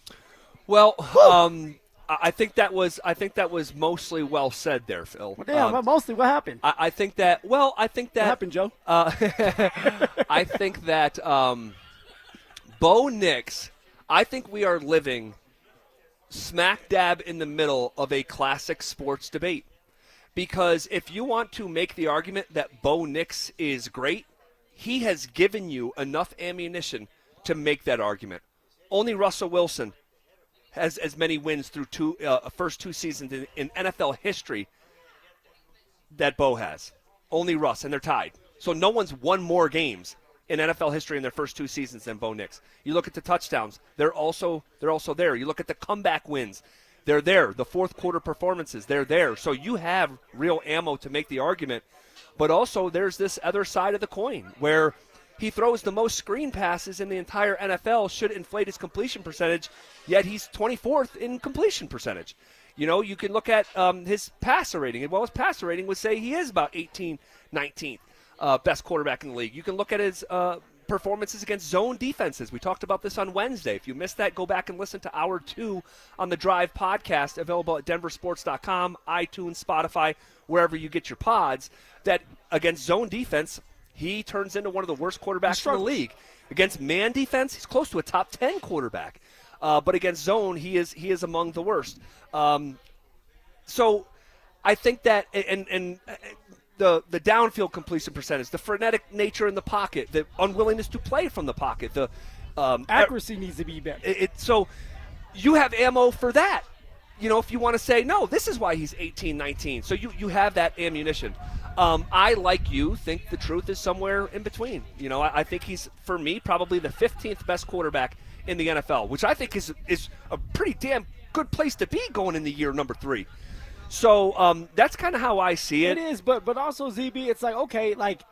Well, I think that was mostly well said there, Phil. Well, damn, mostly what happened? I think that. What happened, Joe? I think that Bo Nix. I think we are living smack dab in the middle of a classic sports debate. Because if you want to make the argument that Bo Nix is great, he has given you enough ammunition to make that argument. Only Russell Wilson has as many wins through first two seasons in NFL history that Bo has. Only Russ, and they're tied. So no one's won more games in NFL history in their first two seasons than Bo Nix. You look at the touchdowns, they're also there. You look at the comeback wins, they're there. The fourth quarter performances, they're there. So you have real ammo to make the argument. But also there's this other side of the coin where he throws the most screen passes in the entire NFL, should inflate his completion percentage, yet he's 24th in completion percentage. You know, you can look at his passer rating. Well, his passer rating would say he is about 19th best quarterback in the league. You can look at his performances against zone defenses. We talked about this on Wednesday. If you missed that, go back and listen to Hour 2 on the Drive podcast, available at DenverSports.com, iTunes, Spotify, wherever you get your pods, that against zone defense, he turns into one of the worst quarterbacks in the league. Against man defense, he's close to a top 10 quarterback. But against zone, he is among the worst. So I think that and the downfield completion percentage, the frenetic nature in the pocket, the unwillingness to play from the pocket, the accuracy needs to be better. So you have ammo for that. You know, if you want to say, no, this is why he's 18, 19. So you have that ammunition. I, like you, think the truth is somewhere in between. You know, I think he's, for me, probably the 15th best quarterback in the NFL, which I think is a pretty damn good place to be going in the year number 3. So that's kind of how I see it. It is, but also, ZB, it's like, okay, like,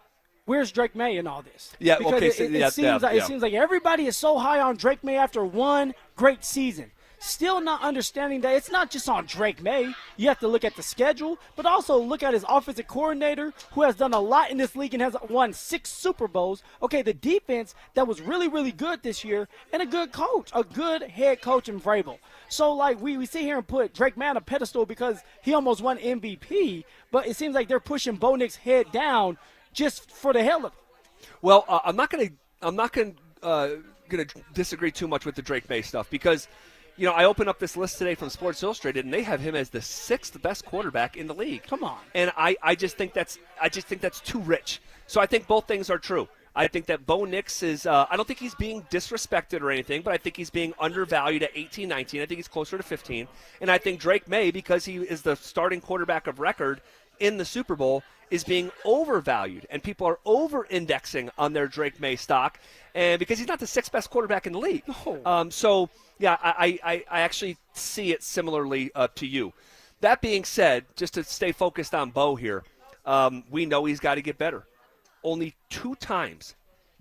where's Drake May in all this? Yeah, because okay. It seems like everybody is so high on Drake May after one great season. Still not understanding that it's not just on Drake May. You have to look at the schedule, but also look at his offensive coordinator, who has done a lot in this league and has won 6 Super Bowls. Okay, the defense that was really, really good this year, and a good coach, a good head coach in Vrabel. So, like, we sit here and put Drake May on a pedestal because he almost won MVP, but it seems like they're pushing Bo Nix head down just for the hell of it. Well, I'm not gonna disagree too much with the Drake May stuff because, you know, I opened up this list today from Sports Illustrated, and they have him as the 6th best quarterback in the league. Come on. And I just think that's too rich. So I think both things are true. I think that Bo Nix is I don't think he's being disrespected or anything, but I think he's being undervalued at 18, 19. I think he's closer to 15. And I think Drake May, because he is the starting quarterback of record in the Super Bowl, is being overvalued, and people are over-indexing on their Drake May stock, and because he's not the 6th best quarterback in the league. No. So, yeah, I actually see it similarly to you. That being said, just to stay focused on Bo here, we know he's got to get better. Only 2 times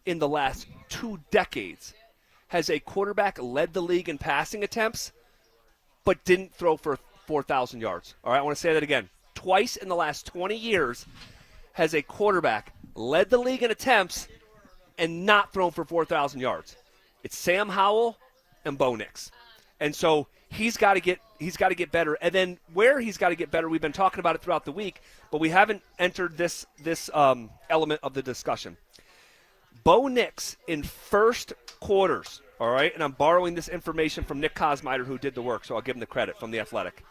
in the last 2 decades has a quarterback led the league in passing attempts but didn't throw for 4,000 yards. All right, I want to say that again. Twice in the last 20 years has a quarterback led the league in attempts and not thrown for 4,000 yards. It's Sam Howell and Bo Nix. And so he's got to get better. And then where he's got to get better, we've been talking about it throughout the week, but we haven't entered this element of the discussion. Bo Nix in first quarters, all right, and I'm borrowing this information from Nick Kosmider, who did the work, so I'll give him the credit from The Athletic.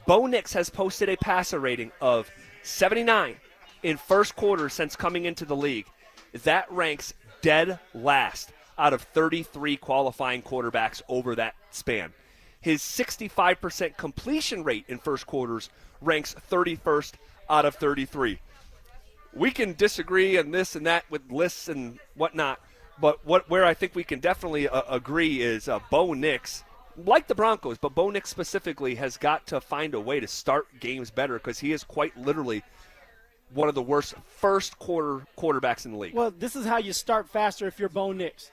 Bo Nix has posted a passer rating of 79 in first quarter since coming into the league. That ranks dead last out of 33 qualifying quarterbacks over that span. His 65% completion rate in first quarters ranks 31st out of 33. We can disagree on this and that with lists and whatnot, but where I think we can definitely agree is Bo Nix like the Broncos, but Bo Nix specifically has got to find a way to start games better because he is quite literally one of the worst first quarter quarterbacks in the league. Well, this is how you start faster if you're Bo Nix.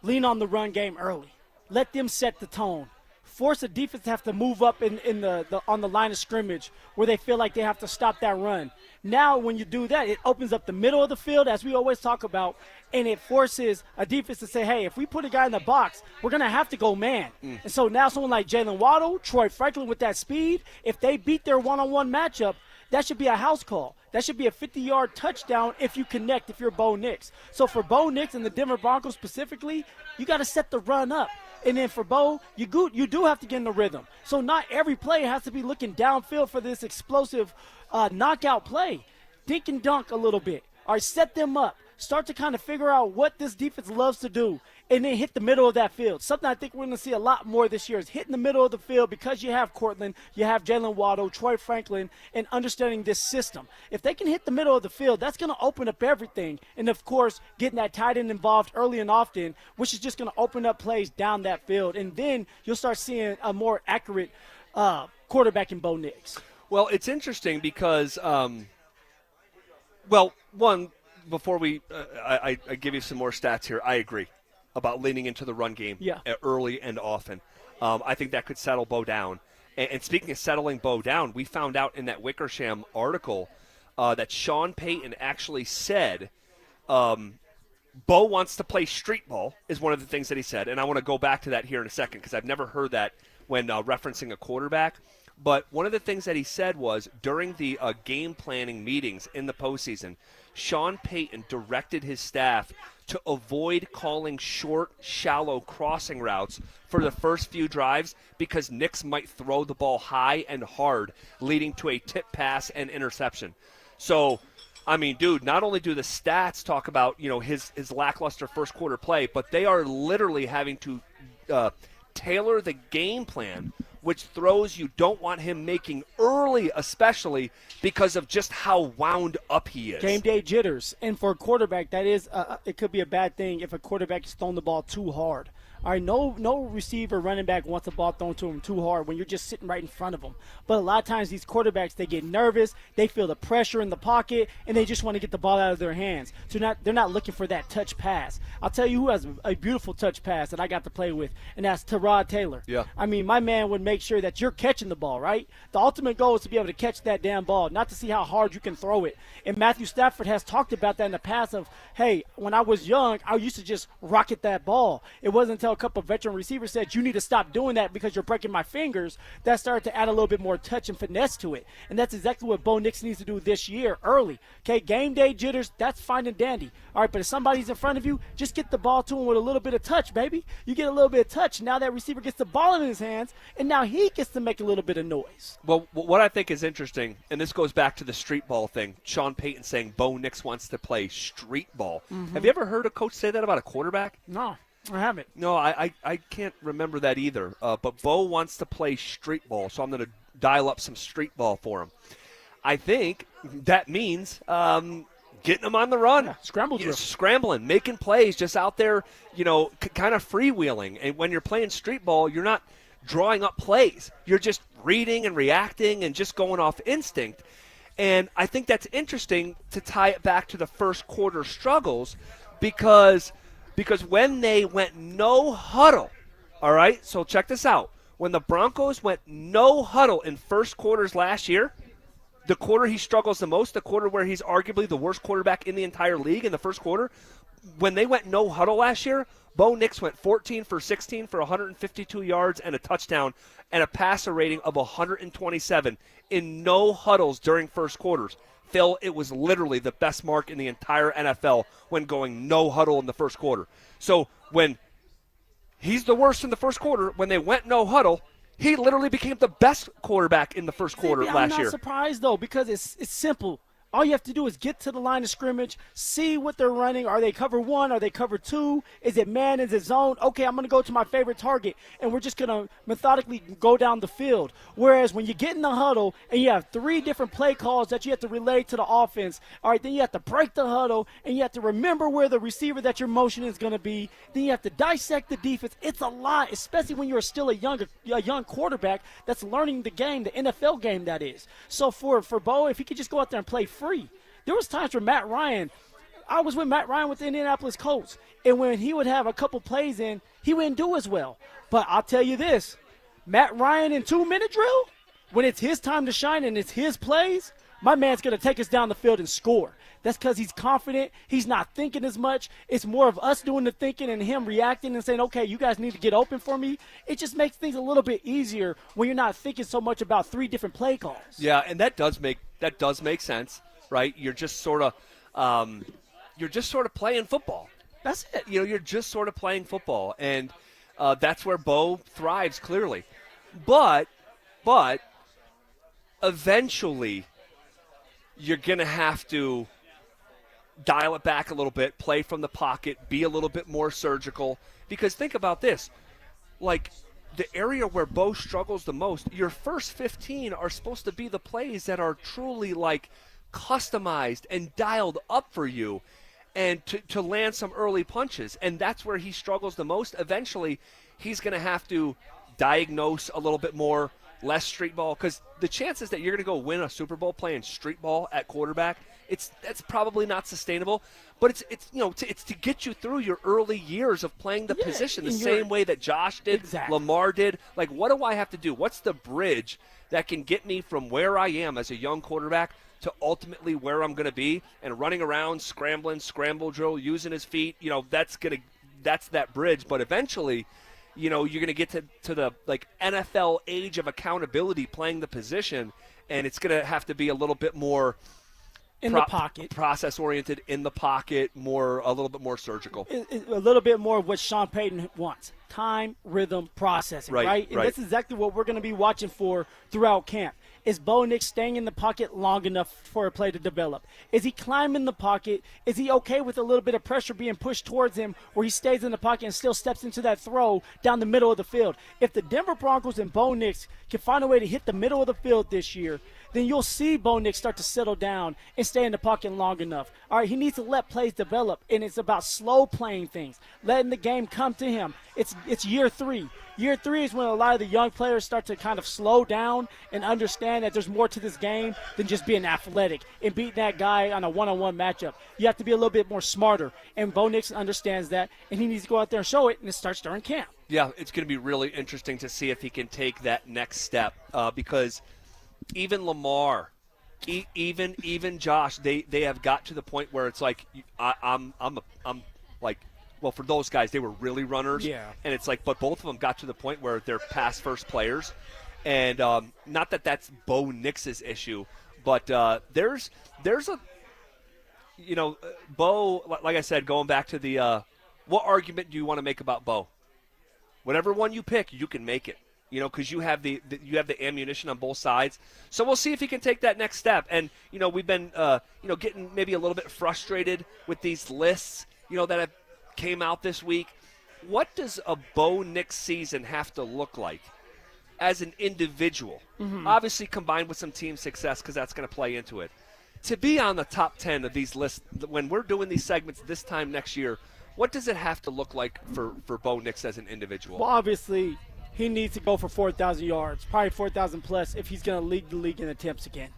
Lean on the run game early. Let them set the tone. Force a defense to have to move up on the line of scrimmage where they feel like they have to stop that run. Now, when you do that, it opens up the middle of the field, as we always talk about, and it forces a defense to say, hey, if we put a guy in the box, we're going to have to go man. And so now someone like Jalen Waddle, Troy Franklin with that speed, if they beat their one-on-one matchup, that should be a house call. That should be a 50-yard touchdown if you connect, if you're Bo Nix. So for Bo Nix and the Denver Broncos specifically, you got to set the run up. And then for Bo, you do have to get in the rhythm. So not every play has to be looking downfield for this explosive knockout play. Dink and dunk a little bit. All right, set them up. Start to kind of figure out what this defense loves to do, and then hit the middle of that field. Something I think we're going to see a lot more this year is hitting the middle of the field because you have Cortland, you have Jalen Waddle, Troy Franklin, and understanding this system. If they can hit the middle of the field, that's going to open up everything. And, of course, getting that tight end involved early and often, which is just going to open up plays down that field. And then you'll start seeing a more accurate quarterback in Bo Nix. Well, it's interesting because, before I give you some more stats here, I agree about leaning into the run game early and often. I think that could settle Bo down. And speaking of settling Bo down, we found out in that Wickersham article that Sean Payton actually said Bo wants to play street ball is one of the things that he said. And I want to go back to that here in a second because I've never heard that when referencing a quarterback. But one of the things that he said was during the game planning meetings in the postseason, Sean Payton directed his staff to avoid calling short, shallow crossing routes for the first few drives because Nix might throw the ball high and hard, leading to a tip pass and interception. So, I mean, dude, not only do the stats talk about, his lackluster first quarter play, but they are literally having to tailor the game plan, which throws you don't want him making early, especially because of just how wound up he is. Game day jitters. And for a quarterback, that is, it could be a bad thing if a quarterback is throwing the ball too hard. All right, no receiver, running back wants the ball thrown to him too hard when you're just sitting right in front of them. But a lot of times these quarterbacks, they get nervous, they feel the pressure in the pocket, and they just want to get the ball out of their hands. So they're not looking for that touch pass. I'll tell you who has a beautiful touch pass that I got to play with, and that's Tyrod Taylor. Yeah. I mean, my man would make sure that you're catching the ball, right? The ultimate goal is to be able to catch that damn ball, not to see how hard you can throw it. And Matthew Stafford has talked about that in the past of, hey, when I was young, I used to just rocket that ball. It wasn't until a couple of veteran receivers said, you need to stop doing that because you're breaking my fingers, that started to add a little bit more touch and finesse to it. And that's exactly what Bo Nix needs to do this year, early. Okay, game day jitters, that's fine and dandy. All right, but if somebody's in front of you, just get the ball to him with a little bit of touch, baby. You get a little bit of touch. Now that receiver gets the ball in his hands, and now he gets to make a little bit of noise. Well, what I think is interesting, and this goes back to the street ball thing, Sean Payton saying Bo Nix wants to play street ball. Mm-hmm. Have you ever heard a coach say that about a quarterback? No, I haven't. No, I can't remember that either. But Bo wants to play street ball, so I'm going to dial up some street ball for him. I think that means getting them on the run. Yeah, scrambling, making plays, just out there, kind of freewheeling. And when you're playing street ball, you're not drawing up plays. You're just reading and reacting and just going off instinct. And I think that's interesting to tie it back to the first quarter struggles because when they went no huddle, all right, so check this out. When the Broncos went no huddle in first quarters last year, the quarter he struggles the most, the quarter where he's arguably the worst quarterback in the entire league in the first quarter, when they went no huddle last year, Bo Nix went 14 for 16 for 152 yards and a touchdown and a passer rating of 127 in no huddles during first quarters. Phil, it was literally the best mark in the entire NFL when going no huddle in the first quarter. So when he's the worst in the first quarter, when they went no huddle, he literally became the best quarterback in the first quarter last year. I'm not surprised, though, because it's simple. All you have to do is get to the line of scrimmage, see what they're running. Are they cover 1? Are they cover 2? Is it man? Is it zone? Okay, I'm going to go to my favorite target, and we're just going to methodically go down the field. Whereas when you get in the huddle and you have 3 different play calls that you have to relay to the offense, all right, then you have to break the huddle, and you have to remember where the receiver that you're motioning is going to be. Then you have to dissect the defense. It's a lot, especially when you're still a young quarterback that's learning the game, the NFL game that is. So for Bo, if he could just go out there and play free. There was times where Matt Ryan, I was with Matt Ryan with the Indianapolis Colts, and when he would have a couple plays in, he wouldn't do as well. But I'll tell you this, Matt Ryan in 2-minute drill, when it's his time to shine and it's his plays, my man's going to take us down the field and score. That's because he's confident. He's not thinking as much. It's more of us doing the thinking and him reacting and saying, okay, you guys need to get open for me. It just makes things a little bit easier when you're not thinking so much about 3 different play calls. Yeah, and that does make sense, right? You're just sort of playing football. That's it. You're just sort of playing football, and that's where Bo thrives clearly. But eventually you're going to have to dial it back a little bit, play from the pocket, be a little bit more surgical. Because think about this. Like, the area where Bo struggles the most, your first 15 are supposed to be the plays that are truly, like, customized and dialed up for you and to land some early punches. And that's where he struggles the most. Eventually, he's going to have to diagnose a little bit more, less street ball, because the chances that you're going to go win a Super Bowl playing street ball at quarterback, that's probably not sustainable. But it's to get you through your early years of playing the position the same way that Josh did, Lamar did. Like, what do I have to do? What's the bridge that can get me from where I am as a young quarterback to ultimately where I'm going to be? And running around, scrambling, scramble drill, using his feet, that's that bridge. But eventually, you're going to get to the like NFL age of accountability playing the position, and it's going to have to be a little bit more in the pocket, process oriented, in the pocket, a little bit more surgical, a little bit more of what Sean Payton wants: time, rhythm, processing. Right? And that's exactly what we're going to be watching for throughout camp. Is Bo Nix staying in the pocket long enough for a play to develop? Is he climbing the pocket? Is he okay with a little bit of pressure being pushed towards him where he stays in the pocket and still steps into that throw down the middle of the field? If the Denver Broncos and Bo Nix can find a way to hit the middle of the field this year, then you'll see Bo Nix start to settle down and stay in the pocket long enough. All right, he needs to let plays develop, and it's about slow playing things, letting the game come to him. It's year 3. Year 3 is when a lot of the young players start to kind of slow down and understand that there's more to this game than just being athletic and beating that guy on a one-on-one matchup. You have to be a little bit more smarter, and Bo Nix understands that, and he needs to go out there and show it, and it starts during camp. Yeah, it's going to be really interesting to see if he can take that next step because even Lamar, even Josh, they have got to the point where it's like I'm like, well, for those guys, they were really runners. Yeah. And it's like, but both of them got to the point where they're pass first players. And not that that's Bo Nix's issue, but there's a, Bo, like I said, going back to the, what argument do you want to make about Bo? Whatever one you pick, you can make it, because you have the ammunition on both sides. So we'll see if he can take that next step. And, we've been, getting maybe a little bit frustrated with these lists, that have came out this week. What does a Bo Nix season have to look like as an individual? Mm-hmm. Obviously combined with some team success, because that's going to play into it. To be on the top 10 of these lists, when we're doing these segments this time next year, what does it have to look like for Bo Nix as an individual? Well, obviously, he needs to go for 4,000 yards, probably 4,000 plus if he's going to lead the league in attempts again.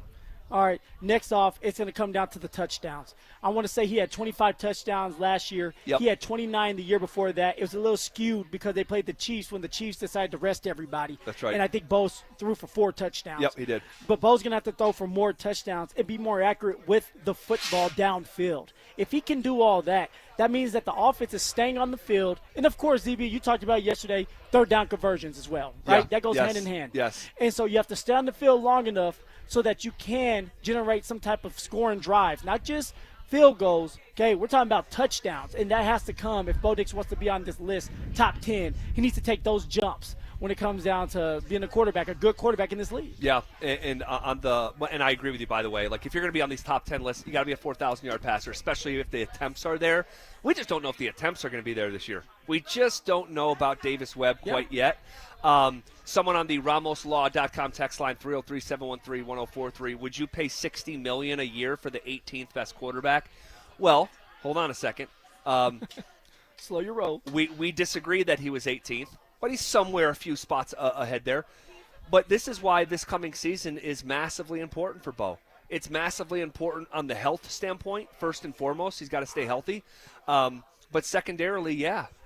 All right, next off, it's going to come down to the touchdowns. I want to say he had 25 touchdowns last year. Yep. He had 29 the year before that. It was a little skewed because they played the Chiefs when the Chiefs decided to rest everybody. That's right. And I think Bo threw for 4 touchdowns. Yep, he did. But Bo's going to have to throw for more touchdowns and be more accurate with the football downfield. If he can do all that, that means that the offense is staying on the field. And, of course, ZB, you talked about yesterday, third down conversions as well, right? Yeah. That goes Yes. hand in hand. Yes. And so you have to stay on the field long enough so that you can generate some type of scoring drive, not just field goals. Okay, we're talking about touchdowns, and that has to come if Bo Nix wants to be on this list, top 10. He needs to take those jumps. when it comes down to being a quarterback, a good quarterback in this league. Yeah, and I agree with you, by the way. Like, if you're going to be on these top 10 lists, you got to be a 4,000-yard passer, especially if the attempts are there. We just don't know if the attempts are going to be there this year. We just don't know about Davis Webb quite yet. Someone on the RamosLaw.com text line, 303-713-1043, would you pay $60 million a year for the 18th best quarterback? Well, hold on a second. Slow your roll. We disagree that he was 18th, but he's somewhere a few spots ahead there. But this is why this coming season is massively important for Bo. It's massively important on the health standpoint, first and foremost. He's got to stay healthy. But secondarily,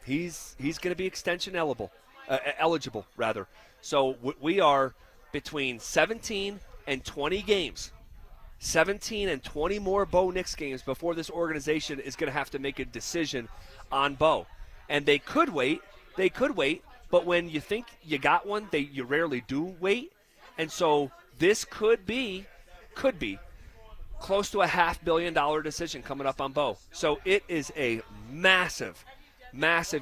he's going to be extension eligible. So we are between 17 and 20 games. 17 and 20 more Bo Nix games before this organization is going to have to make a decision on Bo. And they could wait, but when you think you got one, you rarely do wait. And so this could be close to a $500 million decision coming up on Bo. So it is a massive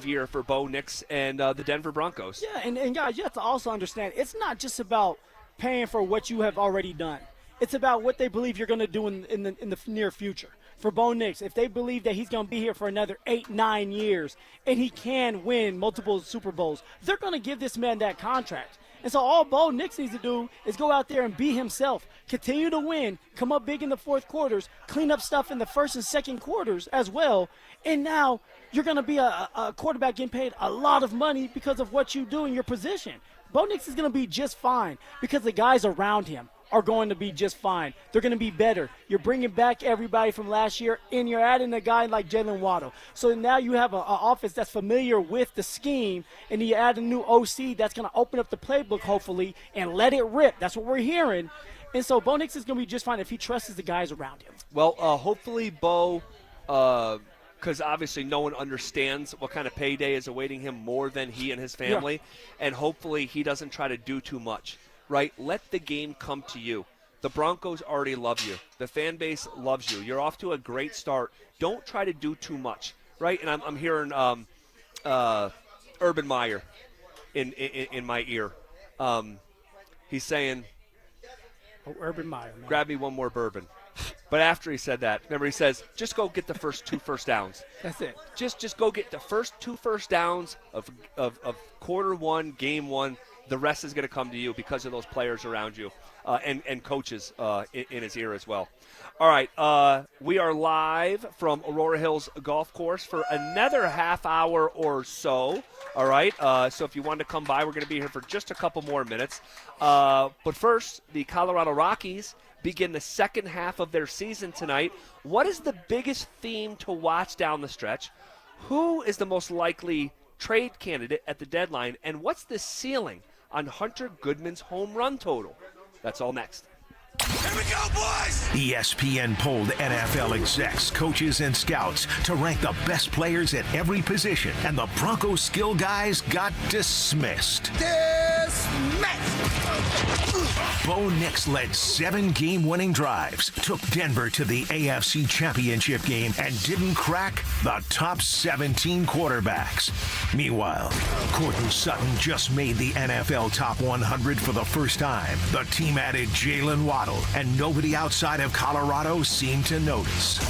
year for Bo Nix and the Denver Broncos. Yeah, and guys, you have to also understand, it's not just about paying for what you have already done. It's about what they believe you're going to do in the near future. For Bo Nix, if they believe that he's going to be here for another 8-9 years and he can win multiple Super Bowls, they're going to give this man that contract. And so all Bo Nix needs to do is go out there and be himself, continue to win, come up big in the fourth quarters, clean up stuff in the first and second quarters as well. And now you're going to be a quarterback getting paid a lot of money because of what you do in your position. Bo Nix is going to be just fine because the guys around him are going to be just fine. They're going to be better. You're bringing back everybody from last year, and you're adding a guy like Jalen Waddle. So now you have an offense that's familiar with the scheme, and you add a new OC that's going to open up the playbook, hopefully, and let it rip. That's what we're hearing. And so Bo Nix is going to be just fine if he trusts the guys around him. Well, hopefully Bo, because obviously no one understands what kind of payday is awaiting him more than he and his family, and hopefully he doesn't try to do too much. Right? Let the game come to you. The Broncos already love you. The fan base loves you. You're off to a great start. Don't try to do too much. Right? And I'm hearing Urban Meyer in my ear. He's saying, Urban Meyer, man. Grab me one more bourbon. But after he said that, remember he says, just go get the first 2 first downs. That's it. Just go get the first 2 first downs of quarter one, game one. The rest is going to come to you because of those players around you and coaches in his ear as well. All right, we are live from Aurora Hills Golf Course for another half hour or so. All right, so if you want to come by, we're going to be here for just a couple more minutes. But first, the Colorado Rockies begin the second half of their season tonight. What is the biggest theme to watch down the stretch? Who is the most likely trade candidate at the deadline? And what's the ceiling on Hunter Goodman's home run total? That's all next. Here we go, boys! ESPN polled NFL execs, coaches, and scouts to rank the best players at every position, and the Broncos skill guys got dismissed. Bo Nix led 7 game-winning drives, took Denver to the AFC Championship game, and didn't crack the top 17 quarterbacks. Meanwhile, Courtland Sutton just made the NFL Top 100 for the first time. The team added Jalen Waddle, and nobody outside of Colorado seemed to notice.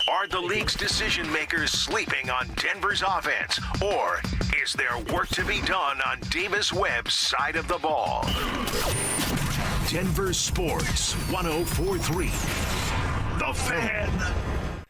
Are the league's decision makers sleeping on Denver's offense, or is there work to be done on Davis Webb's side of the ball? Denver Sports 104.3. The Fan.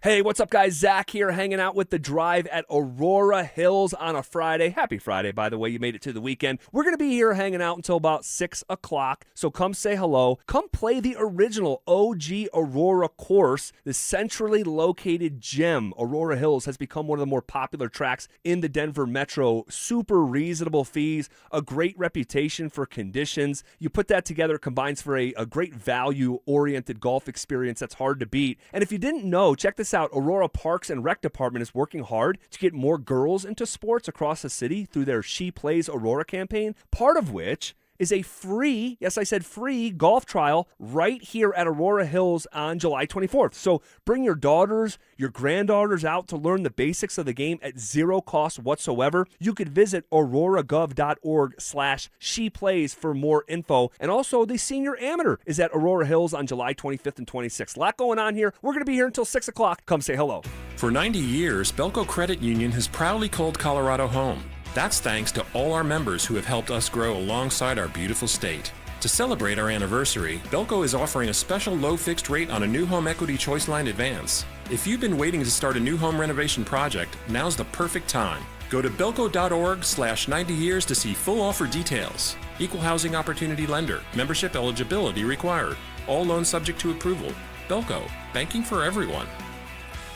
Hey, what's up, guys? Zach here, hanging out with The Drive at Aurora Hills on a Friday. Happy Friday, by the way. You made it to the weekend. We're going to be here hanging out until about 6 o'clock, so come say hello. Come play the original OG Aurora course, the centrally located gem. Aurora Hills has become one of the more popular tracks in the Denver metro. Super reasonable fees, a great reputation for conditions. You put that together, combines for a great value-oriented golf experience that's hard to beat. And if you didn't know, check this out. Aurora Parks and Rec Department is working hard to get more girls into sports across the city through their She Plays Aurora campaign, part of which is a free, yes, I said free golf trial right here at Aurora Hills on July 24th. So bring your daughters, your granddaughters out to learn the basics of the game at zero cost whatsoever. You could visit auroragov.org/sheplays for more info. And also the senior amateur is at Aurora Hills on July 25th and 26th. A lot going on here. We're going to be here until 6 o'clock. Come say hello. For 90 years, Belco Credit Union has proudly called Colorado home. That's thanks to all our members who have helped us grow alongside our beautiful state. To celebrate our anniversary, Belco is offering a special low fixed rate on a new home equity choice line advance. If you've been waiting to start a new home renovation project, now's the perfect time. Go to belco.org/90 years to see full offer details. Equal housing opportunity lender. Membership eligibility required. All loans subject to approval. Belco, banking for everyone.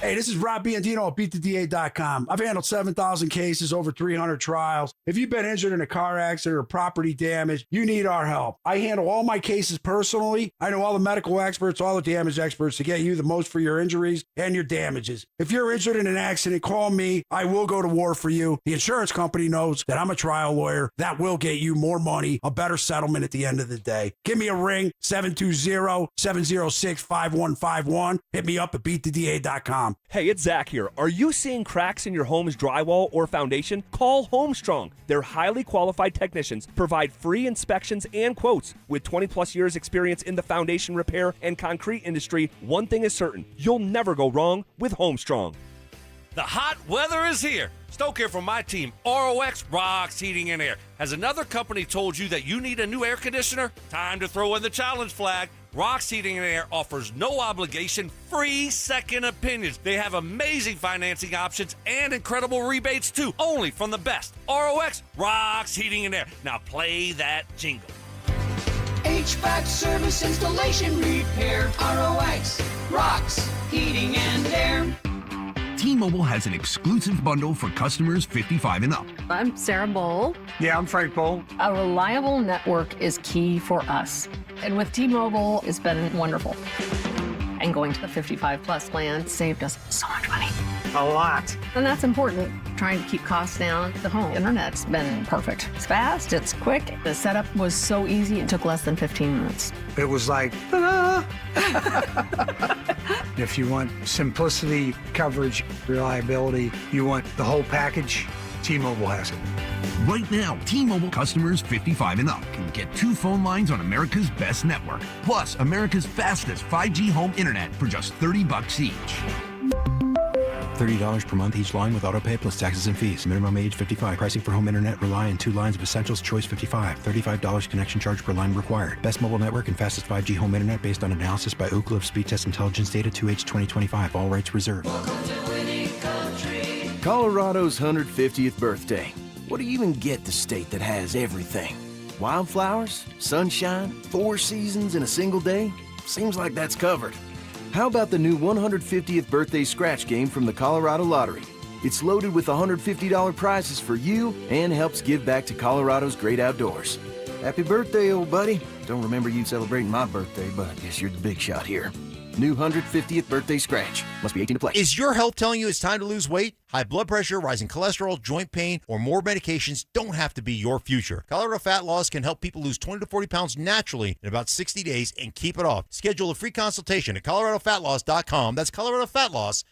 Hey, this is Rob Biandino at BeatTheDA.com. I've handled 7,000 cases, over 300 trials. If you've been injured in a car accident or property damage, you need our help. I handle all my cases personally. I know all the medical experts, all the damage experts to get you the most for your injuries and your damages. If you're injured in an accident, call me. I will go to war for you. The insurance company knows that I'm a trial lawyer. That will get you more money, a better settlement at the end of the day. Give me a ring, 720-706-5151. Hit me up at BeatTheDA.com. Hey, it's Zach here. Are you seeing cracks in your home's drywall or foundation? Call Homestrong. Their highly qualified technicians provide free inspections and quotes. With 20 plus years experience in the foundation repair and concrete industry, one thing is certain, you'll never go wrong with Homestrong. The hot weather is here. Stoke here from my team, ROX Rocks Heating and Air. Has another company told you that you need a new air conditioner? Time to throw in the challenge flag. Rocks Heating and Air offers no obligation, free second opinions. They have amazing financing options and incredible rebates too, only from the best. ROX Rocks Heating and Air. Now play that jingle. HVAC service, installation, repair. ROX Rocks Heating and Air. T-Mobile has an exclusive bundle for customers 55 and up. I'm Sarah Bowl. Yeah, I'm Frank Bowl. A reliable network is key for us. And with T-Mobile, it's been wonderful. And going to the 55 plus plan saved us so much money. A lot. And that's important. Trying to keep costs down. The home internet's been perfect. It's fast, it's quick. The setup was so easy, it took less than 15 minutes. It was like, ta-da! If you want simplicity, coverage, reliability, you want the whole package, T-Mobile has it. Right now, T-Mobile customers 55 and up can get 2 phone lines on America's best network, plus America's fastest 5G home internet for just $30 each. $30 per month each line with autopay plus taxes and fees. Minimum age 55. Pricing for home internet rely on 2 lines of Essentials Choice 55. $35 connection charge per line required. Best mobile network and fastest 5G home internet based on analysis by Ookla of Speed Test Intelligence data 2H 2025. All rights reserved. Colorado's 150th birthday. What do you even get the state that has everything? Wildflowers, sunshine, 4 seasons in a single day? Seems like that's covered. How about the new 150th birthday scratch game from the Colorado Lottery? It's loaded with $150 prizes for you and helps give back to Colorado's great outdoors. Happy birthday, old buddy. Don't remember you celebrating my birthday, but I guess you're the big shot here. New 150th birthday scratch. Must be 18 to play. Is your health telling you it's time to lose weight? High blood pressure, rising cholesterol, joint pain, or more medications don't have to be your future. Colorado Fat Loss can help people lose 20 to 40 pounds naturally in about 60 days and keep it off. Schedule a free consultation at coloradofatloss.com. That's coloradofatloss.com.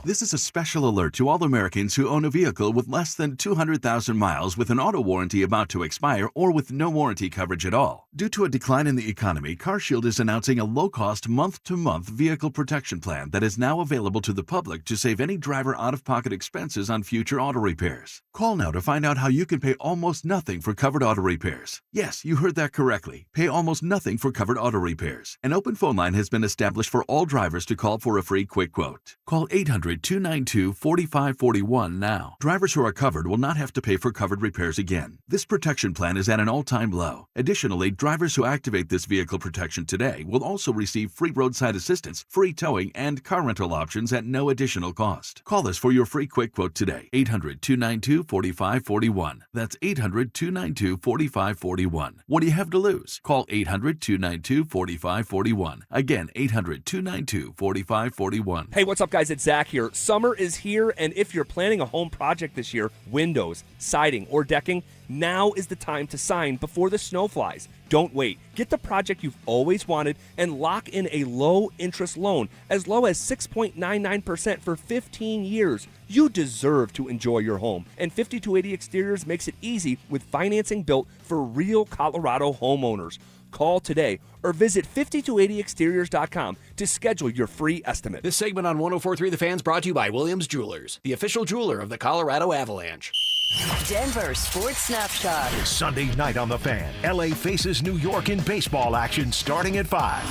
This is a special alert to all Americans who own a vehicle with less than 200,000 miles with an auto warranty about to expire or with no warranty coverage at all. Due to a decline in the economy, CarShield is announcing a low-cost month-to-month vehicle protection plan that is now available to the public to save any driver out-of-pocket expenses on future auto repairs. Call now to find out how you can pay almost nothing for covered auto repairs. Yes, you heard that correctly. Pay almost nothing for covered auto repairs. An open phone line has been established for all drivers to call for a free quick quote. Call 800-292-4541 now. Drivers who are covered will not have to pay for covered repairs again. This protection plan is at an all-time low. Additionally, drivers who activate this vehicle protection today will also receive free roadside assistance, free towing, and car rental options at no additional cost. Call us for your free quick quote today. 800-292-4541. That's 800-292-4541. What do you have to lose? Call 800-292-4541. Again, 800-292-4541. Hey, what's up, guys? It's Zach here. Summer is here, and if you're planning a home project this year, windows, siding, or decking, now is the time to sign before the snow flies. Don't wait. Get the project you've always wanted and lock in a low-interest loan as low as 6.99% for 15 years. You deserve to enjoy your home, and 5280 Exteriors makes it easy with financing built for real Colorado homeowners. Call today or visit 5280exteriors.com to schedule your free estimate. This segment on 104.3 The Fan's brought to you by Williams Jewelers, the official jeweler of the Colorado Avalanche. Denver Sports Snapshot. Sunday night on The Fan, LA faces New York in baseball action starting at 5.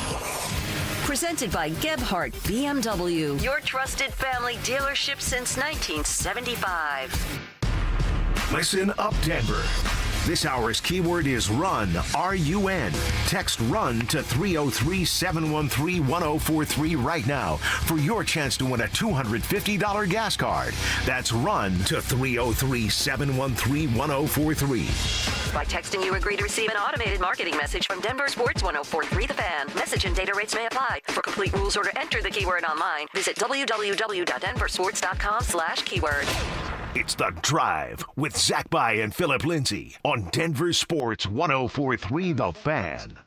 Presented by Gebhardt BMW, your trusted family dealership since 1975. Listen up, Denver. This hour's keyword is RUN, R-U-N. Text RUN to 303-713-1043 right now for your chance to win a $250 gas card. That's RUN to 303-713-1043. By texting, you agree to receive an automated marketing message from Denver Sports 104.3 The Fan. Message and data rates may apply. For complete rules or to enter the keyword online, visit www.denversports.com/keyword. It's The Drive with Zach By and Phillip Lindsay on Denver Sports 104.3 The Fan.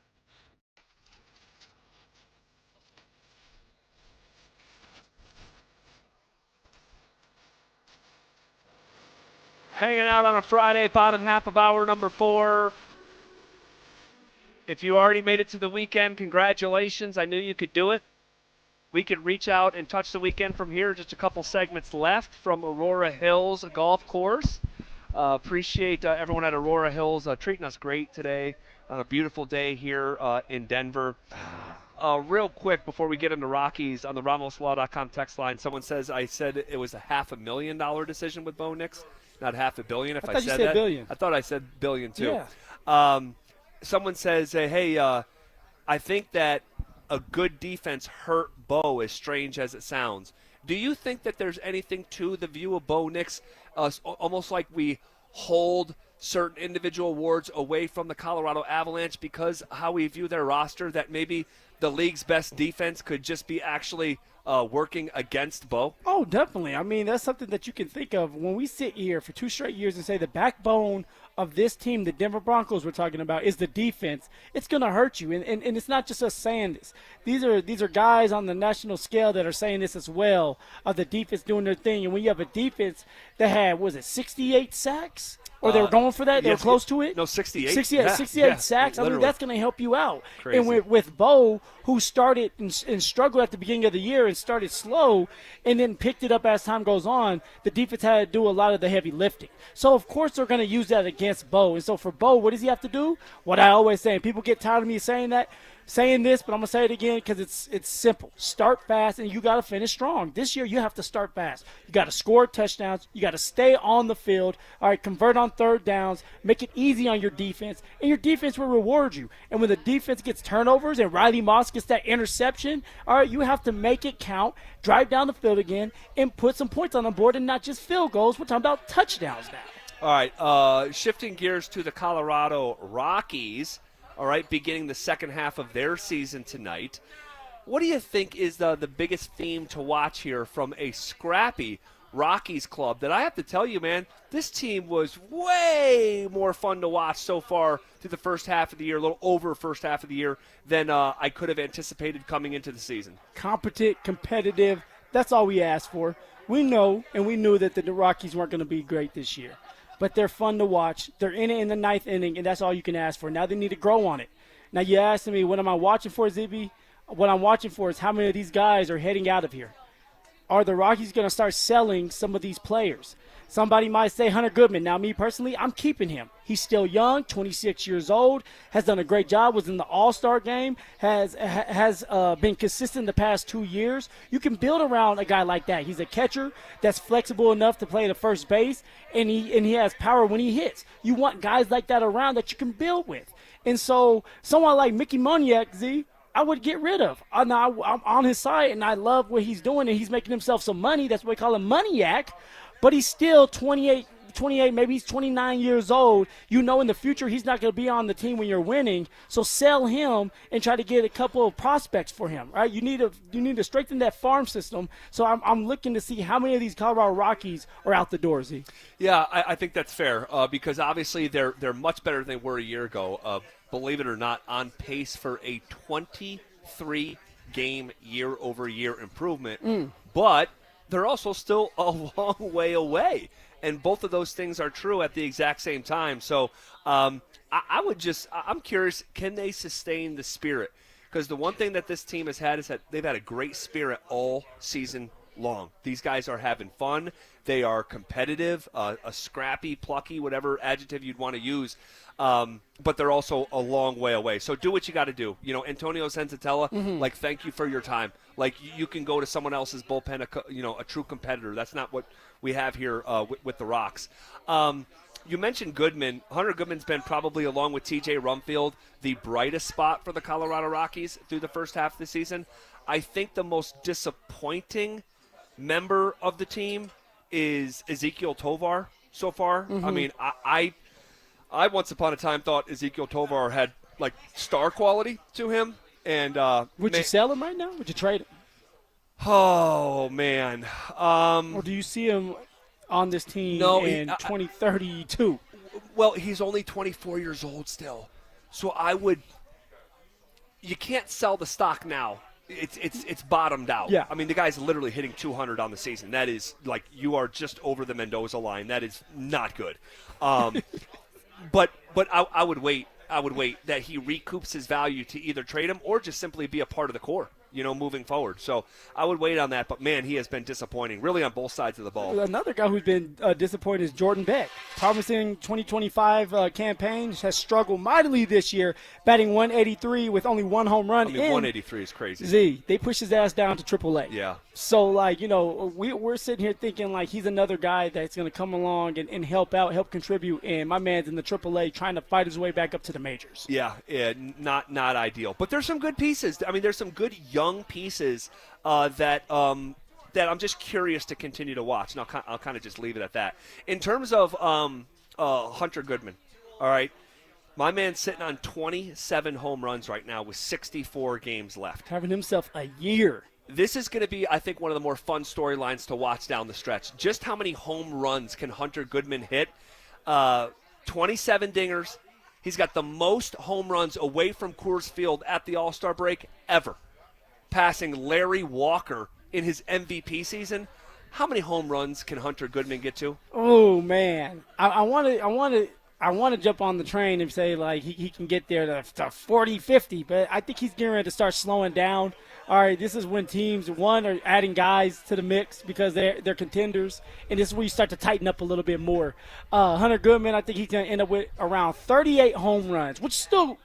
Hanging out on a Friday, bottom half of hour number 4. If you already made it to the weekend, congratulations. I knew you could do it. We could reach out and touch the weekend from here. Just a couple segments left from Aurora Hills Golf Course. Appreciate everyone at Aurora Hills treating us great today on a beautiful day here in Denver. Real quick before we get into Rockies, on the RamosLaw.com text line, someone says I said it was a $500,000 decision with Bo Nix, not $500 million. If I thought said you said that, billion. I thought I said billion too. Yeah. Someone says, hey, I think that a good defense hurt Bo, as strange as it sounds. Do you think that there's anything to the view of Bo Nix, almost like we hold certain individual awards away from the Colorado Avalanche because how we view their roster, that maybe the league's best defense could just be actually working against Bo? Oh, definitely. I mean, that's something that you can think of when we sit here for 2 straight years and say the backbone of this team, the Denver Broncos we're talking about, is the defense. It's going to hurt you, and it's not just us saying this. These are guys on the national scale that are saying this as well, of the defense doing their thing. And when you have a defense that had, 68 sacks? Or they were going for that? They were close to it? No, 68. 68 sacks. I mean, that's going to help you out. Crazy. And with Bo, who started and struggled at the beginning of the year and started slow and then picked it up as time goes on, the defense had to do a lot of the heavy lifting. So, of course, they're going to use that against Bo. And so for Bo, what does he have to do? What I always say, and people get tired of me saying this, but I'm going to say it again because it's simple. Start fast, and you got to finish strong. This year, you have to start fast. You got to score touchdowns. You got to stay on the field. All right, convert on third downs. Make it easy on your defense, and your defense will reward you. And when the defense gets turnovers and Riley Moss gets that interception, all right, you have to make it count, drive down the field again, and put some points on the board, and not just field goals. We're talking about touchdowns now. All right, shifting gears to the Colorado Rockies. All right, beginning the second half of their season tonight. What do you think is the biggest theme to watch here from a scrappy Rockies club that I have to tell you, man, this team was way more fun to watch so far through the first half of the year, a little over first half of the year, than I could have anticipated coming into the season. Competent, competitive, that's all we asked for. We know and we knew that the Rockies weren't going to be great this year. But they're fun to watch. They're in it in the 9th inning, and that's all you can ask for. Now they need to grow on it. Now you asking me, what am I watching for, Zibby? What I'm watching for is how many of these guys are heading out of here. Are the Rockies going to start selling some of these players? Somebody might say Hunter Goodman. Now, me personally, I'm keeping him. He's still young, 26 years old, has done a great job, was in the All-Star game, has been consistent the past 2 years. You can build around a guy like that. He's a catcher that's flexible enough to play the first base, and he has power when he hits. You want guys like that around that you can build with. And so someone like Mickey Moniak, Z, I would get rid of. I'm on his side, and I love what he's doing, and he's making himself some money. That's what we call him, Moniak. But he's still 28 28, maybe he's 29 years old. You know in the future he's not going to be on the team when you're winning. So sell him and try to get a couple of prospects for him, right? You need to strengthen that farm system. So I'm looking to see how many of these Colorado Rockies are out the door, Z. Yeah, I think that's fair because obviously they're much better than they were a year ago. Believe it or not, on pace for a 23-game year-over-year improvement. But they're also still a long way away. And both of those things are true at the exact same time. So I'm curious, can they sustain the spirit? Because the one thing that this team has had is that they've had a great spirit all season long. These guys are having fun. They are competitive, a scrappy, plucky, whatever adjective you'd want to use. But they're also a long way away. So do what you got to do. You know, Antonio Senzatella, thank you for your time. You can go to someone else's bullpen, a true competitor. That's not what we have here with the Rocks. You mentioned Goodman. Hunter Goodman's been probably, along with T.J. Rumfield, the brightest spot for the Colorado Rockies through the first half of the season. I think the most disappointing member of the team is Ezequiel Tovar so far. I mean, I once upon a time thought Ezequiel Tovar had star quality to him. And would you sell him right now? Would you trade him? Oh man. Or do you see him on this team in 2032? Well, he's only 24 years old still, so you can't sell the stock now. It's bottomed out. Yeah. I mean, the guy's literally hitting 200 on the season. That is you are just over the Mendoza line. That is not good. But I would wait. I would wait that he recoups his value to either trade him or just simply be a part of the core, moving forward. So I would wait on that. But, man, he has been disappointing, really on both sides of the ball. Another guy who's been disappointed is Jordan Beck. Promising 2025 campaign, has struggled mightily this year, batting 183 with only one home run. 183 is crazy. Z, they pushed his ass down to AAA. Yeah. So, we're sitting here thinking he's another guy that's going to come along and help out, help contribute, and my man's in the AAA trying to fight his way back up to the majors. Yeah, not ideal. But there's some good pieces. I mean, there's some good young pieces that I'm just curious to continue to watch, and I'll kind of just leave it at that. In terms of Hunter Goodman, all right, my man's sitting on 27 home runs right now with 64 games left. Having himself a year. This is going to be, I think, one of the more fun storylines to watch down the stretch. Just how many home runs can Hunter Goodman hit? 27 dingers. He's got the most home runs away from Coors Field at the All-Star break ever, passing Larry Walker in his MVP season. How many home runs can Hunter Goodman get to? Oh man, I want to jump on the train and say he can get there to 40, 50, but I think he's getting ready to start slowing down. All right, this is when teams are adding guys to the mix because they're contenders, and this is where you start to tighten up a little bit more. Hunter Goodman, I think he's going to end up with around 38 home runs, which is still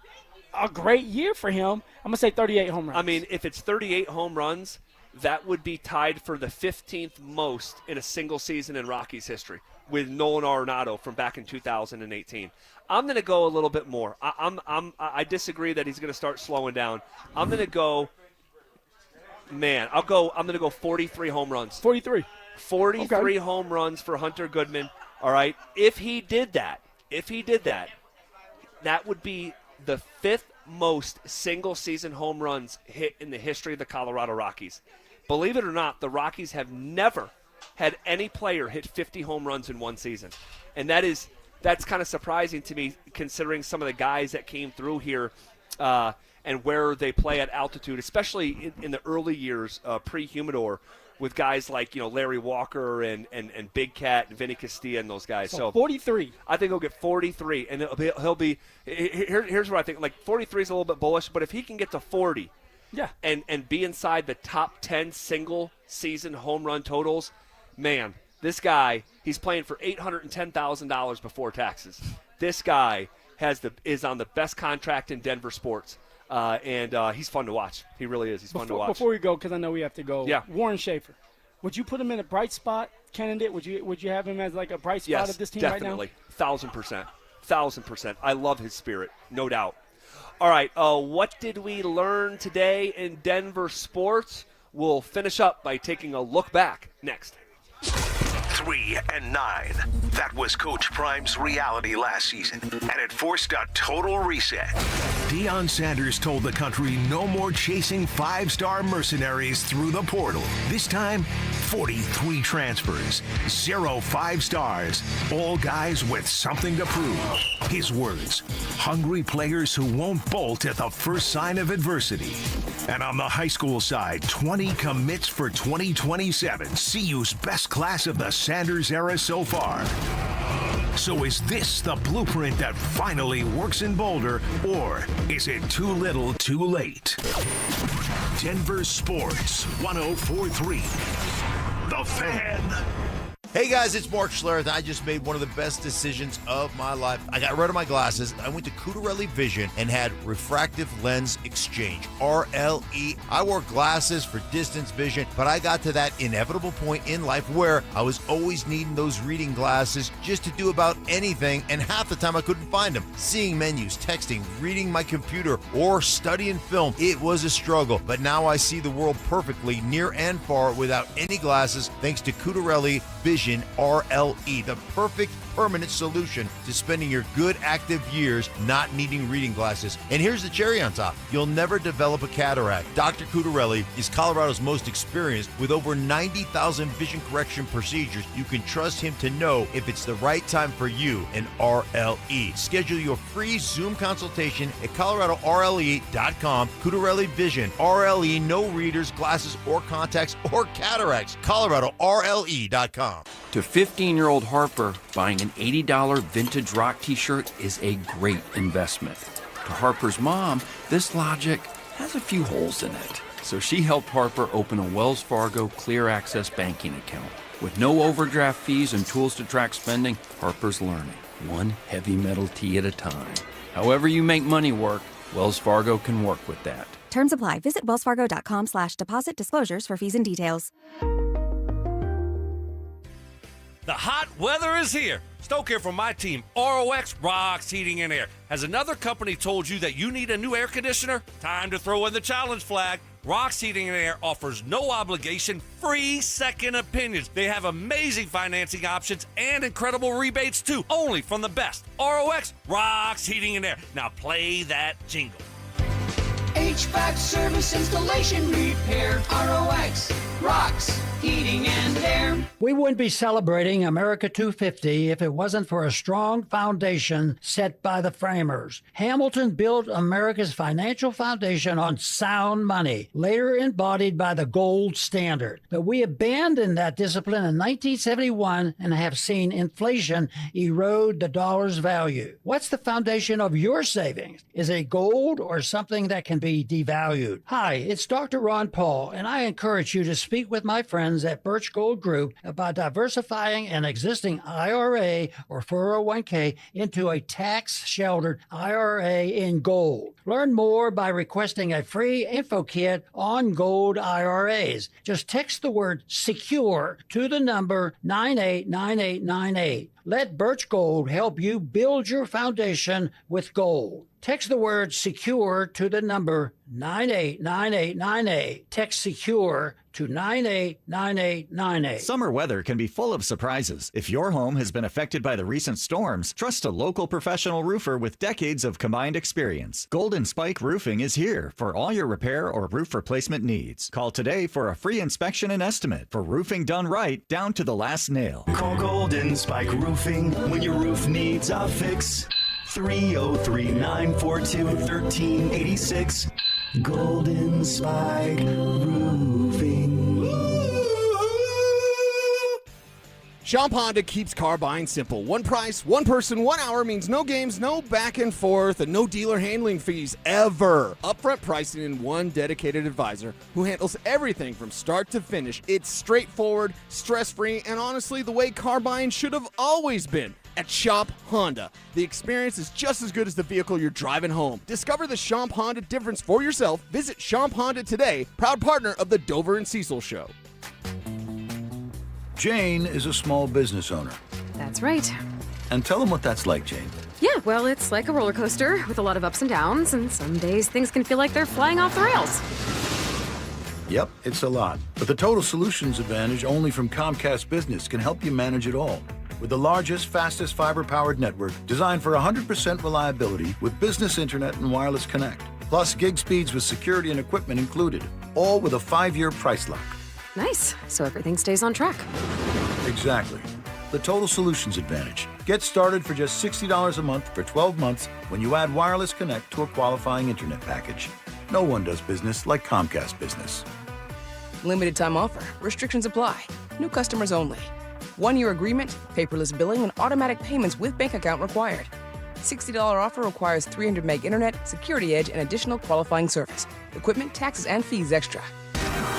a great year for him. I'm going to say 38 home runs. I mean, if it's 38 home runs, that would be tied for the 15th most in a single season in Rockies history with Nolan Arenado from back in 2018. I'm going to go a little bit more. I disagree that he's going to start slowing down. I'm going to go. Man, I'm going to go 43 home runs. 43 okay. Home runs for Hunter Goodman. All right. If he did that, that would be the 5th most single-season home runs hit in the history of the Colorado Rockies. Believe it or not, the Rockies have never had any player hit 50 home runs in one season. And that's kind of surprising to me considering some of the guys that came through here and where they play at altitude, especially in the early years pre-Humidor with guys like Larry Walker and Big Cat and Vinny Castilla and those guys. So 43. I think he'll get 43, and he'll be here's what I think. 43 is a little bit bullish, but if he can get to 40 and be inside the top 10 single-season home run totals, man, this guy, he's playing for $810,000 before taxes. This guy is on the best contract in Denver sports. And he's fun to watch. He really is. He's fun to watch. Before we go, because I know we have to go. Yeah. Warren Schaefer, would you put him in a bright spot candidate? Would you have him as a bright spot of this team right now? Yes, definitely. 1,000%. I love his spirit, no doubt. All right. What did we learn today in Denver sports? We'll finish up by taking a look back next. 3-9. That was Coach Prime's reality last season, and it forced a total reset. Deion Sanders told the country no more chasing five-star mercenaries through the portal. This time, 43 transfers, 0 5 stars, all guys with something to prove. His words, hungry players who won't bolt at the first sign of adversity. And on the high school side, 20 commits for 2027. CU's best class of the Sanders era so far. So is this the blueprint that finally works in Boulder, or is it too little too late? Denver Sports 104.3. The Fan. Hey guys, it's Mark Schlereth. I just made one of the best decisions of my life. I got rid of my glasses. I went to Cutarelli Vision and had refractive lens exchange, RLE. I wore glasses for distance vision, but I got to that inevitable point in life where I was always needing those reading glasses just to do about anything, and half the time I couldn't find them. Seeing menus, texting, reading my computer, or studying film, it was a struggle. But now I see the world perfectly, near and far, without any glasses, thanks to Cutarelli Vision RLE, the perfect permanent solution to spending your good active years not needing reading glasses. And here's the cherry on top. You'll never develop a cataract. Dr. Cutarelli is Colorado's most experienced with over 90,000 vision correction procedures. You can trust him to know if it's the right time for you and RLE. Schedule your free Zoom consultation at coloradorle.com. Cutarelli Vision, RLE, no readers, glasses, or contacts, or cataracts. coloradorle.com. To 15-year-old Harper, buying an $80 vintage rock t-shirt is a great investment. To Harper's mom, this logic has a few holes in it. So she helped Harper open a Wells Fargo Clear Access banking account. With no overdraft fees and tools to track spending, Harper's learning, one heavy metal tee at a time. However you make money work, Wells Fargo can work with that. Terms apply. Visit wellsfargo.com/deposit disclosures for fees and details. The hot weather is here. Stoke here from my team, ROX Rocks Heating and Air. Has another company told you that you need a new air conditioner? Time to throw in the challenge flag. Rocks Heating and Air offers no obligation, free second opinions. They have amazing financing options and incredible rebates too, only from the best. ROX Rocks Heating and Air. Now play that jingle. HVAC service, installation, repair. ROX Rocks Heating and Air. We wouldn't be celebrating America 250 if it wasn't for a strong foundation set by the framers. Hamilton built America's financial foundation on sound money, later embodied by the gold standard. But we abandoned that discipline in 1971 and have seen inflation erode the dollar's value. What's the foundation of your savings? Is it gold or something that can be devalued? Hi, it's Dr. Ron Paul, and I encourage you to speak with my friends at Birch Gold Group about diversifying an existing IRA or 401k into a tax-sheltered IRA in gold. Learn more by requesting a free info kit on gold IRAs. Just text the word SECURE to the number 989898. Let Birch Gold help you build your foundation with gold. Text the word SECURE to the number 989898. Text SECURE to 989898. Summer weather can be full of surprises. If your home has been affected by the recent storms, trust a local professional roofer with decades of combined experience. Golden Spike Roofing is here for all your repair or roof replacement needs. Call today for a free inspection and estimate for roofing done right down to the last nail. Call Golden Spike Roofing when your roof needs a fix. 303-942-1386. Golden Spike Roofing. Shop Honda keeps car buying simple. One price, one person, 1 hour means no games, no back and forth, and no dealer handling fees ever. Upfront pricing and one dedicated advisor who handles everything from start to finish. It's straightforward, stress-free, and honestly the way car buying should have always been. At Shop Honda, the experience is just as good as the vehicle you're driving home. Discover the Shop Honda difference for yourself. Visit Shop Honda today, proud partner of the Dover and Cecil Show. Jane is a small business owner. That's right. And tell them what that's like, Jane. Yeah, well, it's like a roller coaster with a lot of ups and downs, and some days things can feel like they're flying off the rails. Yep, it's a lot. But the Total Solutions Advantage only from Comcast Business can help you manage it all. With the largest, fastest fiber-powered network designed for 100% reliability with business internet and wireless connect. Plus gig speeds with security and equipment included. All with a 5-year price lock. Nice. So everything stays on track. Exactly. The Total Solutions Advantage. Get started for just $60 a month for 12 months when you add wireless connect to a qualifying internet package. No one does business like Comcast Business. Limited time offer. Restrictions apply. New customers only. 1-year agreement, paperless billing, and automatic payments with bank account required. $60 offer requires 300 meg internet, security edge, and additional qualifying service. Equipment, taxes, and fees extra.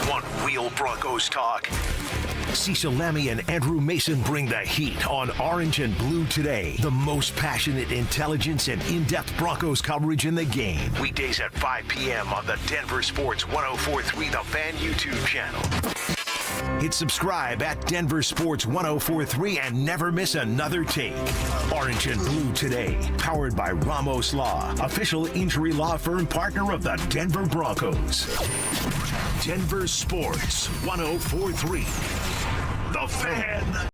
Want real Broncos talk? Cecil Lammy and Andrew Mason bring the heat on Orange and Blue Today. The most passionate intelligence and in-depth Broncos coverage in the game. Weekdays at 5 p.m. on the Denver Sports 104.3 The Fan YouTube channel. Hit subscribe at Denver Sports 104.3 and never miss another take. Orange and Blue Today, powered by Ramos Law, official injury law firm partner of the Denver Broncos. Denver Sports 104.3 The Fan.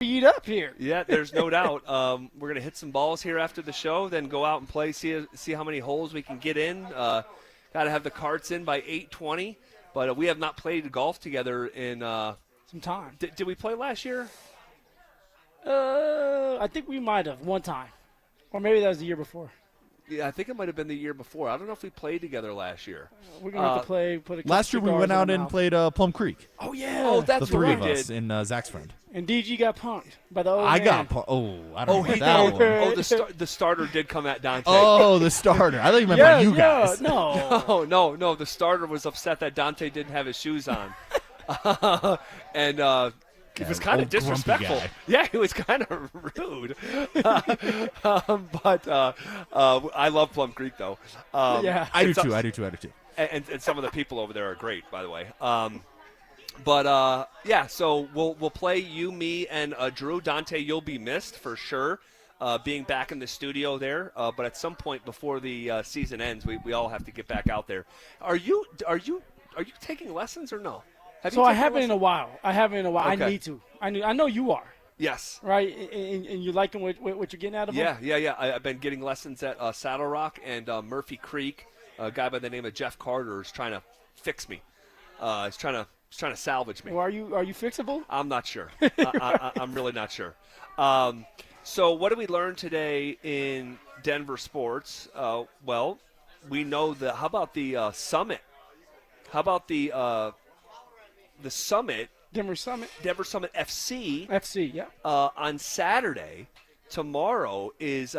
Eat up here. Yeah, there's no doubt. We're going to hit some balls here after the show, then go out and play, see how many holes we can get in. Got to have the carts in by 8:20, but we have not played golf together in some time. Did we play last year? I think we might have one time, or maybe that was the year before. Yeah, I think it might have been the year before. I don't know if we played together last year. We're going to have to play. Put a last year we went out and played Plum Creek. Oh, yeah. Oh, that's the three what of we us did. in Zach's friend. And DG got punked by the old I man. got I don't know he that did. one. Oh, the starter did come at Dante. Oh, the starter. I thought you meant by you guys. No. No. The starter was upset that Dante didn't have his shoes on. And it was kind of disrespectful. Yeah, it was kind of rude. But I love Plum Creek, though. Yeah. I do too. And some of the people over there are great, by the way. Yeah, so we'll play you, me, and Drew. Dante, you'll be missed for sure, being back in the studio there. But at some point before the season ends, we all have to get back out there. Are you taking lessons or no? So I haven't in a while. Okay. I need to. I know you are. Yes. Right? And you liking what you're getting out of them? Yeah. I've been getting lessons at Saddle Rock and Murphy Creek. A guy by the name of Jeff Carter is trying to fix me. He's trying to salvage me. Well, are you fixable? I'm not sure. I'm really not sure. So what did we learn today in Denver sports? Well, we know how about the summit? How about the summit? Denver Summit FC. FC, yeah. On Saturday, tomorrow is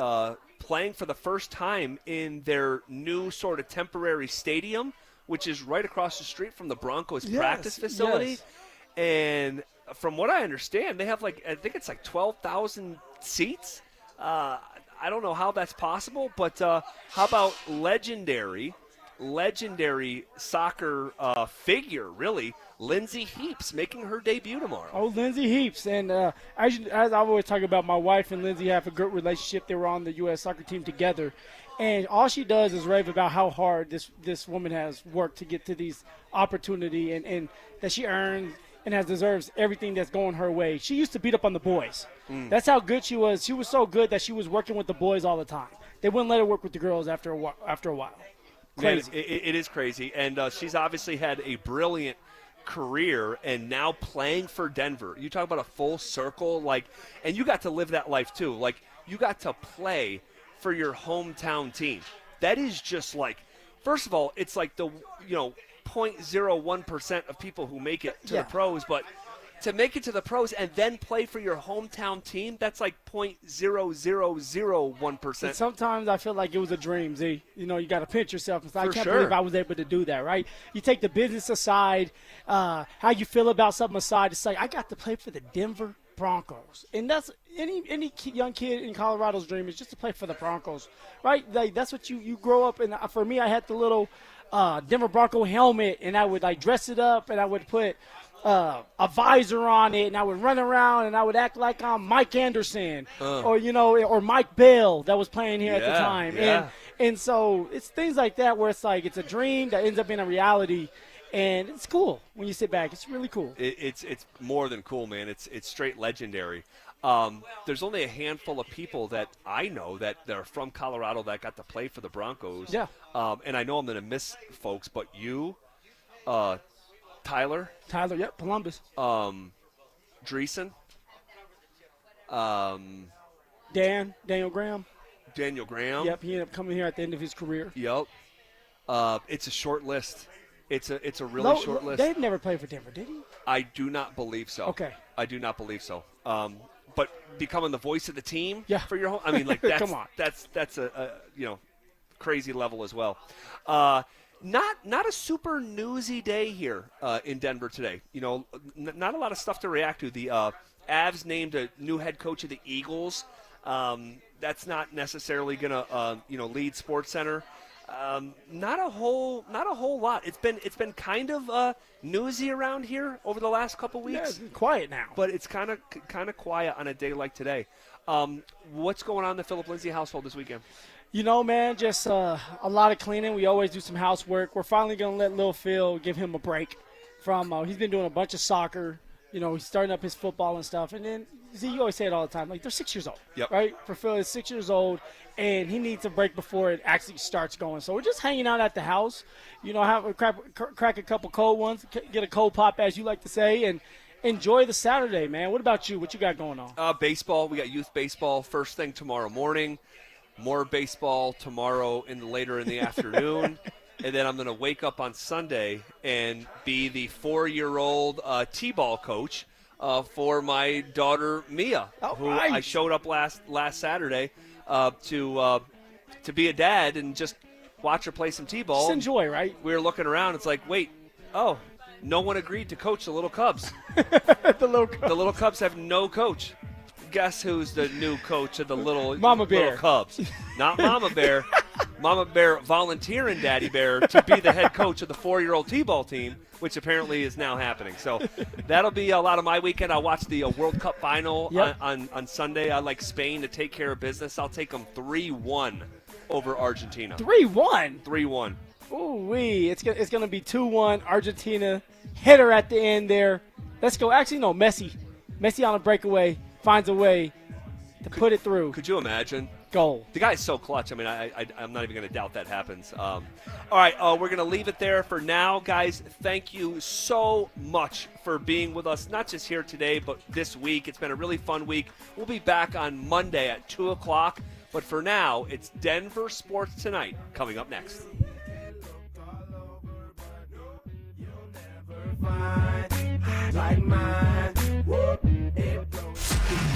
playing for the first time in their new sort of temporary stadium, which is right across the street from the Broncos practice facility. Yes. And from what I understand, they have I think it's 12,000 seats. I don't know how that's possible, but how about legendary soccer figure, really, Lindsay Heaps, making her debut tomorrow. Oh, Lindsay Heaps. And as I always talk about, my wife and Lindsay have a good relationship. They were on the U.S. soccer team together. And all she does is rave about how hard this woman has worked to get to these opportunity and that she earned and deserves everything that's going her way. She used to beat up on the boys. That's how good she was. She was so good that she was working with the boys all the time. They wouldn't let her work with the girls after a while. Crazy. Man, it is crazy. And she's obviously had a brilliant career and now playing for Denver. You talk about a full circle, and you got to live that life too. you got to play for your hometown team. That is just like, first of all, it's like the 0.01% of people who make it to the pros, but to make it to the pros and then play for your hometown team, that's like 0.0001%. And sometimes I feel like it was a dream, Z. You got to pinch yourself and say, I can't sure. believe I was able to do that, right? You take the business aside, how you feel about something aside, it's like, I got to play for the Denver Broncos. And that's any young kid in Colorado's dream is just to play for the Broncos, right? Like, that's what you grow up. And for me, I had the little Denver Bronco helmet, and I would, like, dress it up, and I would put – a visor on it, and I would run around and I would act like I'm Mike Anderson or Mike Bell that was playing here at the time. Yeah. And so it's things like that where it's like it's a dream that ends up being a reality, and it's cool when you sit back. It's really cool. It's more than cool, man. It's straight legendary. There's only a handful of people that I know that are from Colorado that got to play for the Broncos. Yeah. And I know I'm going to miss folks, but you, Tyler, yep, Columbus. Dreesen. Daniel Graham. Yep, he ended up coming here at the end of his career. Yep. It's a short list. It's a really short list. Dave never played for Denver, did he? I do not believe so. Okay. I do not believe so. But becoming the voice of the team for your home, I mean, like, that's Come on. that's a crazy level as well. Not a super newsy day here in Denver today. Not a lot of stuff to react to. The Avs named a new head coach of the Eagles. That's not necessarily going to lead SportsCenter. Not a whole lot. It's been kind of newsy around here over the last couple weeks. Yeah, it's quiet now. But it's kind of quiet on a day like today. What's going on in the Phillip Lindsay household this weekend? Man, just a lot of cleaning. We always do some housework. We're finally going to let Lil Phil give him a break from he's been doing a bunch of soccer. He's starting up his football and stuff. And then, you always say it all the time, like, they're 6 years old, right? For Phil, he's 6 years old, and he needs a break before it actually starts going. So we're just hanging out at the house, crack a couple cold ones, get a cold pop, as you like to say, and enjoy the Saturday, man. What about you? What you got going on? Baseball. We got youth baseball first thing tomorrow morning. More baseball tomorrow later in the afternoon. And then I'm going to wake up on Sunday and be the 4-year-old T-ball coach for my daughter Mia, who I showed up last Saturday to be a dad and just watch her play some T-ball. Just enjoy, right? We were looking around. It's like, wait, no one agreed to coach the little Cubs. The little Cubs have no coach. Guess who's the new coach of the little Bear Cubs? Not Mama Bear. Mama Bear volunteering Daddy Bear to be the head coach of the 4-year-old T-ball team, which apparently is now happening. So that'll be a lot of my weekend. I'll watch the World Cup final on Sunday. I like Spain to take care of business. I'll take them 3-1 over Argentina. 3-1? 3-1. Ooh-wee. It's going to be 2-1. Argentina. Hitter at the end there. Let's go. Actually, no, Messi. Messi on a breakaway. Finds a way to put it through. Could you imagine? Goal. The guy's so clutch. I mean, I'm not even going to doubt that happens. All right, we're going to leave it there for now. Guys, thank you so much for being with us, not just here today, but this week. It's been a really fun week. We'll be back on Monday at 2 o'clock. But for now, it's Denver Sports Tonight coming up next.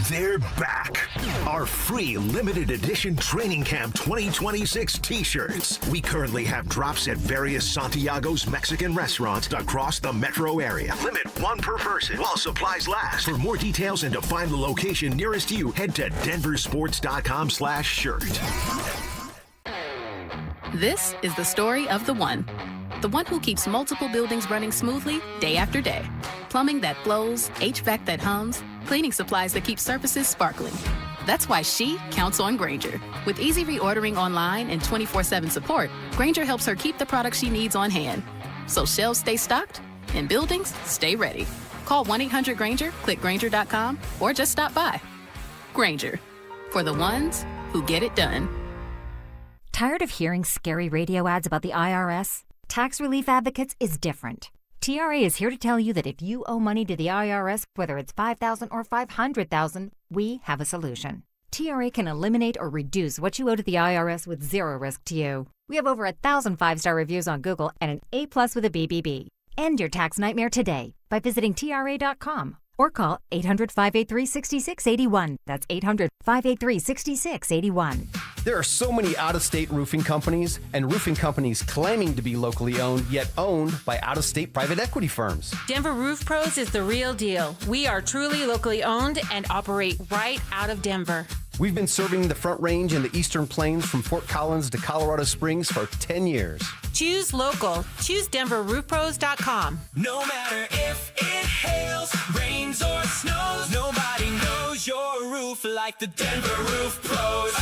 They're back. Our free limited edition Training Camp 2026 t-shirts. We currently have drops at various Santiago's Mexican restaurants across the metro area. Limit 1 per person while supplies last. For more details and to find the location nearest you, head to denversports.com/shirt. This is the story of the one who keeps multiple buildings running smoothly day after day. Plumbing that flows, HVAC that hums, cleaning supplies that keep surfaces sparkling. That's why she counts on Grainger. With easy reordering online and 24/7 support, Grainger helps her keep the products she needs on hand. So shelves stay stocked and buildings stay ready. Call 1-800-GRAINGER, click Grainger.com, or just stop by. Grainger, for the ones who get it done. Tired of hearing scary radio ads about the IRS? Tax Relief Advocates is different. TRA is here to tell you that if you owe money to the IRS, whether it's $5,000 or $500,000, we have a solution. TRA can eliminate or reduce what you owe to the IRS with zero risk to you. We have over 1,000 5-star reviews on Google and an A+ with a BBB. End your tax nightmare today by visiting TRA.com or call 800-583-6681. That's 800-583-6681. There are so many out-of-state roofing companies and roofing companies claiming to be locally owned, yet owned by out-of-state private equity firms. Denver Roof Pros is the real deal. We are truly locally owned and operate right out of Denver. We've been serving the Front Range and the Eastern Plains from Fort Collins to Colorado Springs for 10 years. Choose local. Choose DenverRoofPros.com. No matter if it hails, rains, or snows, nobody knows your roof like the Denver Roof Pros.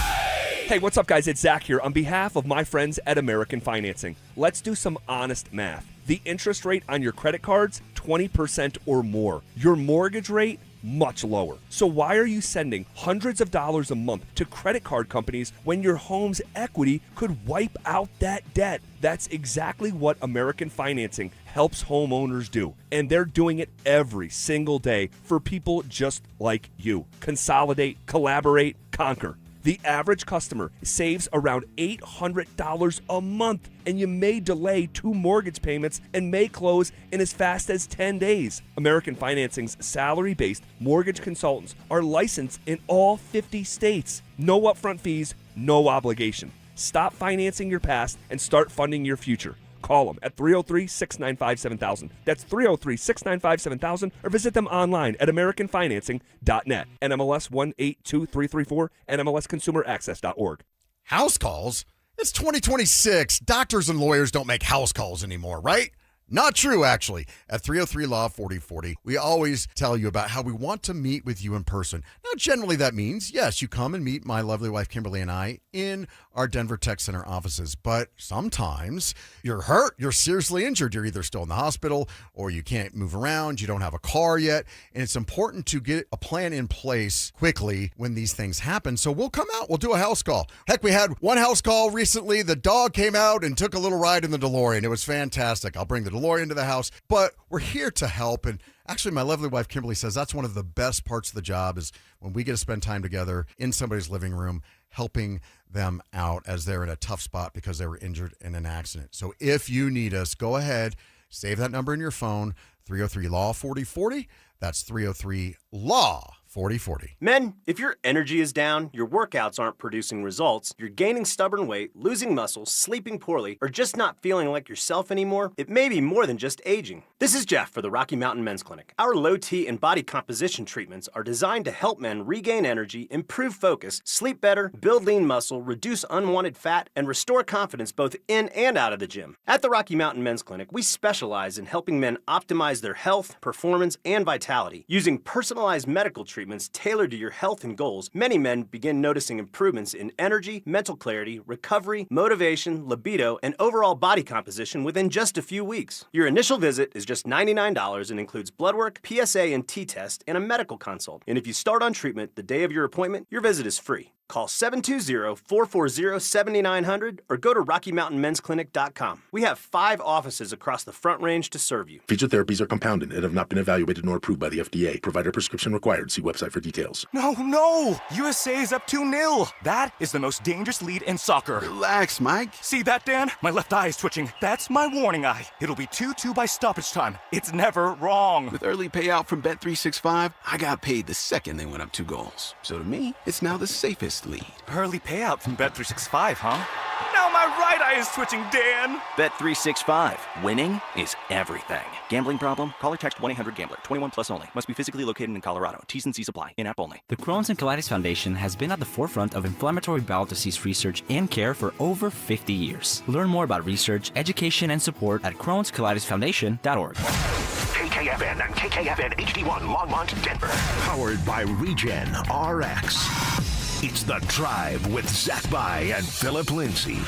Hey, what's up, guys? It's Zach here on behalf of my friends at American Financing. Let's do some honest math. The interest rate on your credit cards, 20% or more. Your mortgage rate, much lower. So why are you sending hundreds of dollars a month to credit card companies when your home's equity could wipe out that debt? That's exactly what American Financing helps homeowners do. And they're doing it every single day for people just like you. Consolidate, collaborate, conquer. The average customer saves around $800 a month, and you may delay 2 mortgage payments and may close in as fast as 10 days. American Financing's salary-based mortgage consultants are licensed in all 50 states. No upfront fees, no obligation. Stop financing your past and start funding your future. Call them at 303-695-7000. That's 303-695-7000, or visit them online at americanfinancing.net. NMLS 182334, NMLSconsumeraccess.org. House calls? It's 2026. Doctors and lawyers don't make house calls anymore, right? Not true, actually. At 303 Law 4040, we always tell you about how we want to meet with you in person. Now, generally that means, yes, you come and meet my lovely wife, Kimberly, and I in our Denver Tech Center offices. But sometimes you're hurt, you're seriously injured. You're either still in the hospital or you can't move around, you don't have a car yet. And it's important to get a plan in place quickly when these things happen. So we'll come out, we'll do a house call. Heck, we had one house call recently. The dog came out and took a little ride in the DeLorean. It was fantastic. I'll bring the DeLorean into the house, but we're here to help. And actually, my lovely wife, Kimberly, says that's one of the best parts of the job is when we get to spend time together in somebody's living room, helping them out as they're in a tough spot because they were injured in an accident. So if you need us, go ahead, save that number in your phone, 303-LAW-4040. That's 303-LAW. 4040. Men, if your energy is down, your workouts aren't producing results, you're gaining stubborn weight, losing muscle, sleeping poorly, or just not feeling like yourself anymore, it may be more than just aging. This is Jeff for the Rocky Mountain Men's Clinic. Our low T and body composition treatments are designed to help men regain energy, improve focus, sleep better, build lean muscle, reduce unwanted fat, and restore confidence both in and out of the gym. At the Rocky Mountain Men's Clinic, we specialize in helping men optimize their health, performance, and vitality. Using personalized medical treatments tailored to your health and goals, many men begin noticing improvements in energy, mental clarity, recovery, motivation, libido, and overall body composition within just a few weeks. Your initial visit is just $99 and includes blood work, PSA and T-test, and a medical consult. And if you start on treatment the day of your appointment, your visit is free. Call 720-440-7900 or go to RockyMountainMen'sClinic.com. We have 5 offices across the Front Range to serve you. Featured therapies are compounded and have not been evaluated nor approved by the FDA. Provider prescription required. See website for details. No! USA is up 2-0. That is the most dangerous lead in soccer. Relax, Mike. See that, Dan? My left eye is twitching. That's my warning eye. It'll be 2-2 by stoppage time. It's never wrong. With early payout from Bet365, I got paid the second they went up 2 goals. So to me, it's now the safest lead. Early payout from Bet365, huh? Now my right eye is twitching, Dan. Bet365. Winning is everything. Gambling problem? Call or text 1-800-GAMBLER. 21 plus only. Must be physically located in Colorado. T's and C's apply. In-app only. The Crohn's and Colitis Foundation has been at the forefront of inflammatory bowel disease research and care for over 50 years. Learn more about research, education, and support at Crohn'sColitisFoundation.org. KKFN and KKFN HD1 Longmont, Denver. Powered by Regen RX. It's The Drive with Zach By and Phillip Lindsay.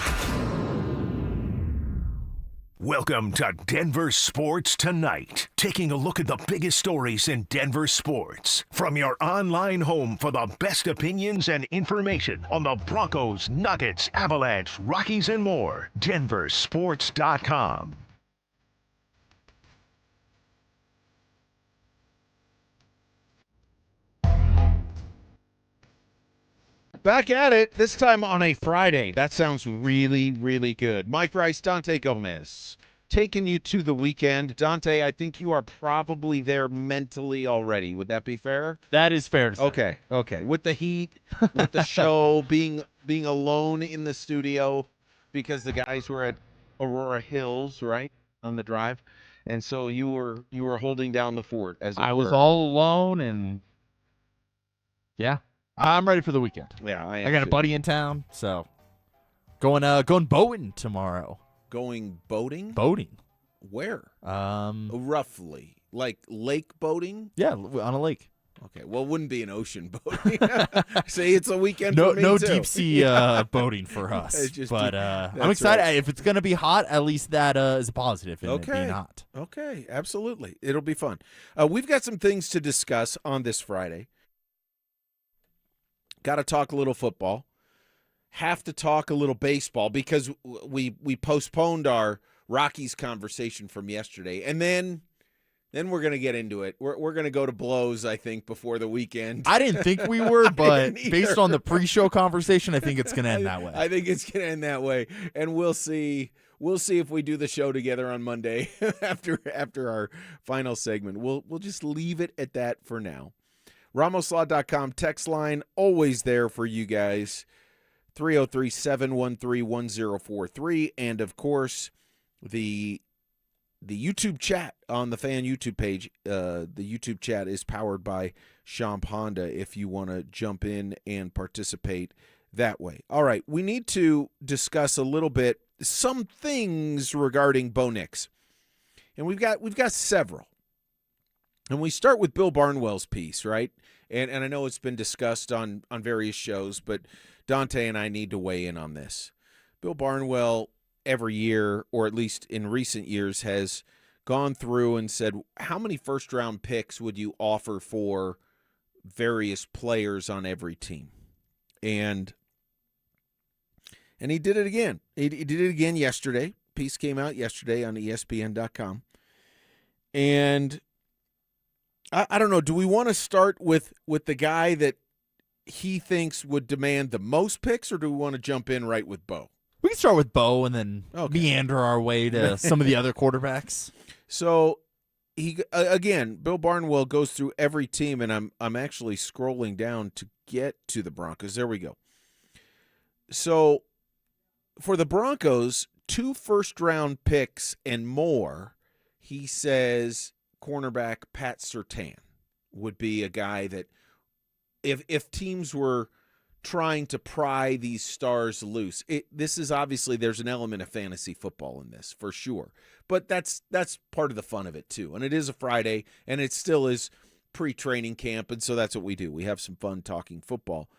Welcome to Denver Sports Tonight. Taking a look at the biggest stories in Denver sports. From your online home for the best opinions and information on the Broncos, Nuggets, Avalanche, Rockies, and more. DenverSports.com. Back at it, this time on a Friday. That sounds really, really good. Mike Rice, Dante Gomez, taking you to the weekend. Dante, I think you are probably there mentally already. Would that be fair? That is fair to say. Okay. With the heat, with the show, being alone in the studio because the guys were at Aurora Hills, right, on the drive. And so you were holding down the fort as it I was were. all alone, and yeah, I'm ready for the weekend. Yeah, I got a buddy in town, so going boating tomorrow. Going boating? Boating. Where? Roughly. Like lake boating? Yeah, on a lake. Okay, well, it wouldn't be an ocean boating. See, it's a weekend No, for me, no too. deep sea boating for us. It's just but that's I'm excited. right. If it's going to be hot, at least that is a positive in it Okay. being hot. Okay, absolutely. It'll be fun. We've got some things to discuss on this Friday. Got to talk a little football. Have to talk a little baseball because we postponed our Rockies conversation from yesterday, and then we're going to get into it. We're going to go to blows, I think, before the weekend. I didn't think we were, but based on the pre-show conversation, I think it's going to end that way. I think it's going to end that way, and we'll see. We'll see if we do the show together on Monday after our final segment. We'll just leave it at that for now. RamosLaw.com text line, always there for you guys. 303-713-1043. And, of course, the YouTube chat on the fan YouTube page. The YouTube chat is powered by Champ Honda if you want to jump in and participate that way. All right, we need to discuss a little bit some things regarding Bo Nix. And we've got several. And we start with Bill Barnwell's piece, right? And I know it's been discussed on various shows, but Dante and I need to weigh in on this. Bill Barnwell every year, or at least in recent years, has gone through and said, how many first-round picks would you offer for various players on every team? And he did it again. He did it again yesterday. Piece came out yesterday on ESPN.com. And I don't know. Do we want to start with the guy that he thinks would demand the most picks, or do we want to jump in right with Bo? We can start with Bo and then meander our way to some of the other quarterbacks. So he again, Bill Barnwell goes through every team, and I'm actually scrolling down to get to the Broncos. There we go. So for the Broncos, 2 first-round picks and more, he says cornerback Pat Surtain would be a guy that if teams were trying to pry these stars loose, this is obviously, there's an element of fantasy football in this for sure, but that's part of the fun of it too. And it is a Friday, and it still is pre-training camp, and so that's what we do. We have some fun talking football.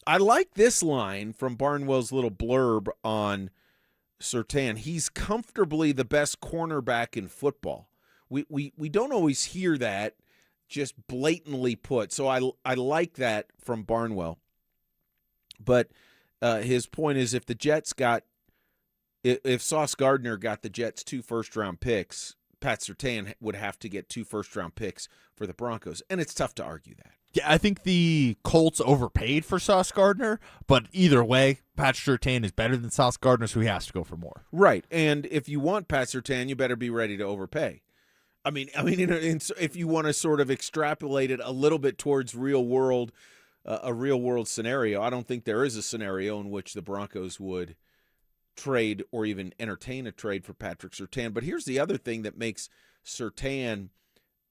I like this line from Barnwell's little blurb on Surtain. He's comfortably the best cornerback in football. We don't always hear that just blatantly put. So I like that from Barnwell. But his point is, if Sauce Gardner got the Jets 2 first-round picks, Pat Surtain would have to get 2 first-round picks for the Broncos. And it's tough to argue that. Yeah, I think the Colts overpaid for Sauce Gardner, but either way, Pat Surtain is better than Sauce Gardner, so he has to go for more. Right, and if you want Pat Surtain, you better be ready to overpay. I mean, if you want to sort of extrapolate it a little bit towards a real world scenario, I don't think there is a scenario in which the Broncos would trade or even entertain a trade for Patrick Surtain. But here's the other thing that makes Surtain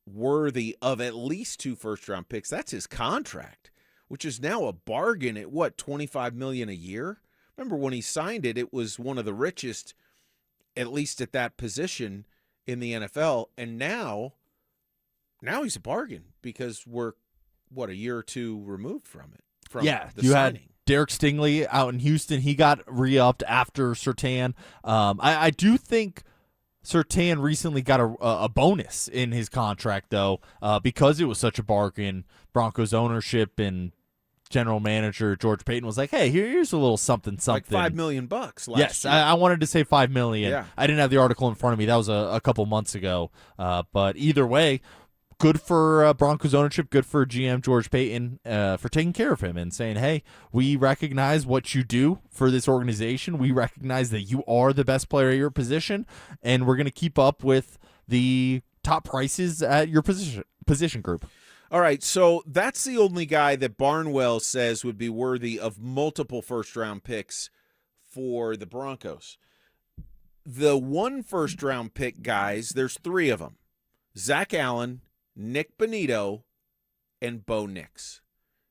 worthy of at least 2 first-round picks. That's his contract, which is now a bargain at $25 million a year. Remember when he signed it, it was one of the richest, at least at that position in the NFL, and now he's a bargain because we're a year or two removed from it. You had Derek Stingley out in Houston. He got re-upped after Surtain. I do think Surtain recently got a bonus in his contract, though, because it was such a bargain. Broncos ownership and general manager George Payton was like, hey, here's a little something. Like $5 million last yes, year. I wanted to say $5 million. Yeah. I didn't have the article in front of me. That was a couple months ago. But either way, good for Broncos ownership, good for GM George Payton for taking care of him and saying, hey, we recognize what you do for this organization. We recognize that you are the best player at your position, and we're going to keep up with the top prices at your position group. All right, so that's the only guy that Barnwell says would be worthy of multiple first-round picks for the Broncos. The 1 first-round pick guys, there's 3 of them. Zach Allen, Nick Bonito, and Bo Nix.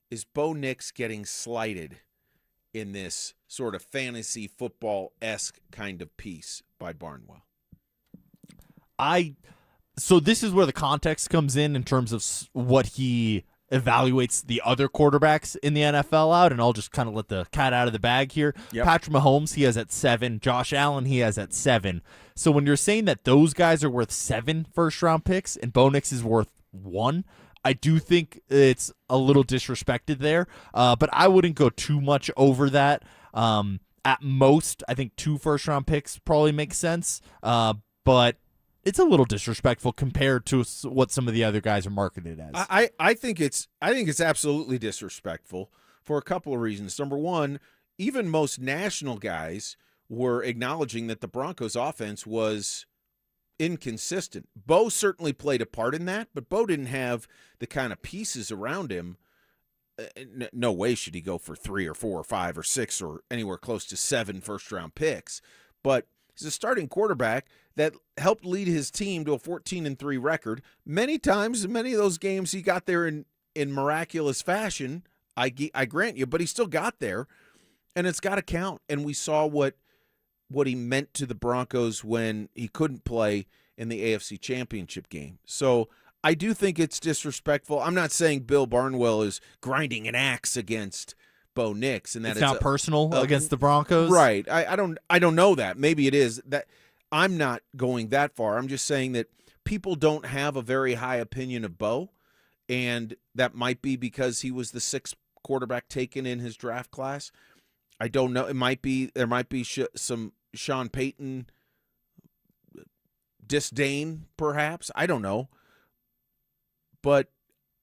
Is Bo Nix getting slighted in this sort of fantasy football-esque kind of piece by Barnwell? So this is where the context comes in terms of what he evaluates the other quarterbacks in the NFL out, and I'll just kind of let the cat out of the bag here. Yep. Patrick Mahomes, he has at 7. Josh Allen, he has at 7. So when you're saying that those guys are worth 7 first-round picks and Bo Nix is worth 1, I do think it's a little disrespected there, but I wouldn't go too much over that. At most, I think 2 first-round picks probably makes sense, but it's a little disrespectful compared to what some of the other guys are marketed as. I think it's absolutely disrespectful for a couple of reasons. Number one, even most national guys were acknowledging that the Broncos offense was inconsistent. Bo certainly played a part in that, but Bo didn't have the kind of pieces around him. No way should he go for 3 or 4 or 5 or 6 or anywhere close to 7 first-round picks. But he's a starting quarterback that helped lead his team to a 14-3 record. Many times, many of those games he got there in miraculous fashion, I grant you, but he still got there, and it's got to count. And we saw what he meant to the Broncos when he couldn't play in the AFC Championship game. So I do think it's disrespectful. I'm not saying Bill Barnwell is grinding an axe against Bo Nix, and that it's not personal against the Broncos, right? I don't know that. Maybe it is. That I'm not going that far. I'm just saying that people don't have a very high opinion of Bo, and that might be because he was the 6th quarterback taken in his draft class. I don't know. It might be there might be some Sean Payton disdain, perhaps. I don't know, but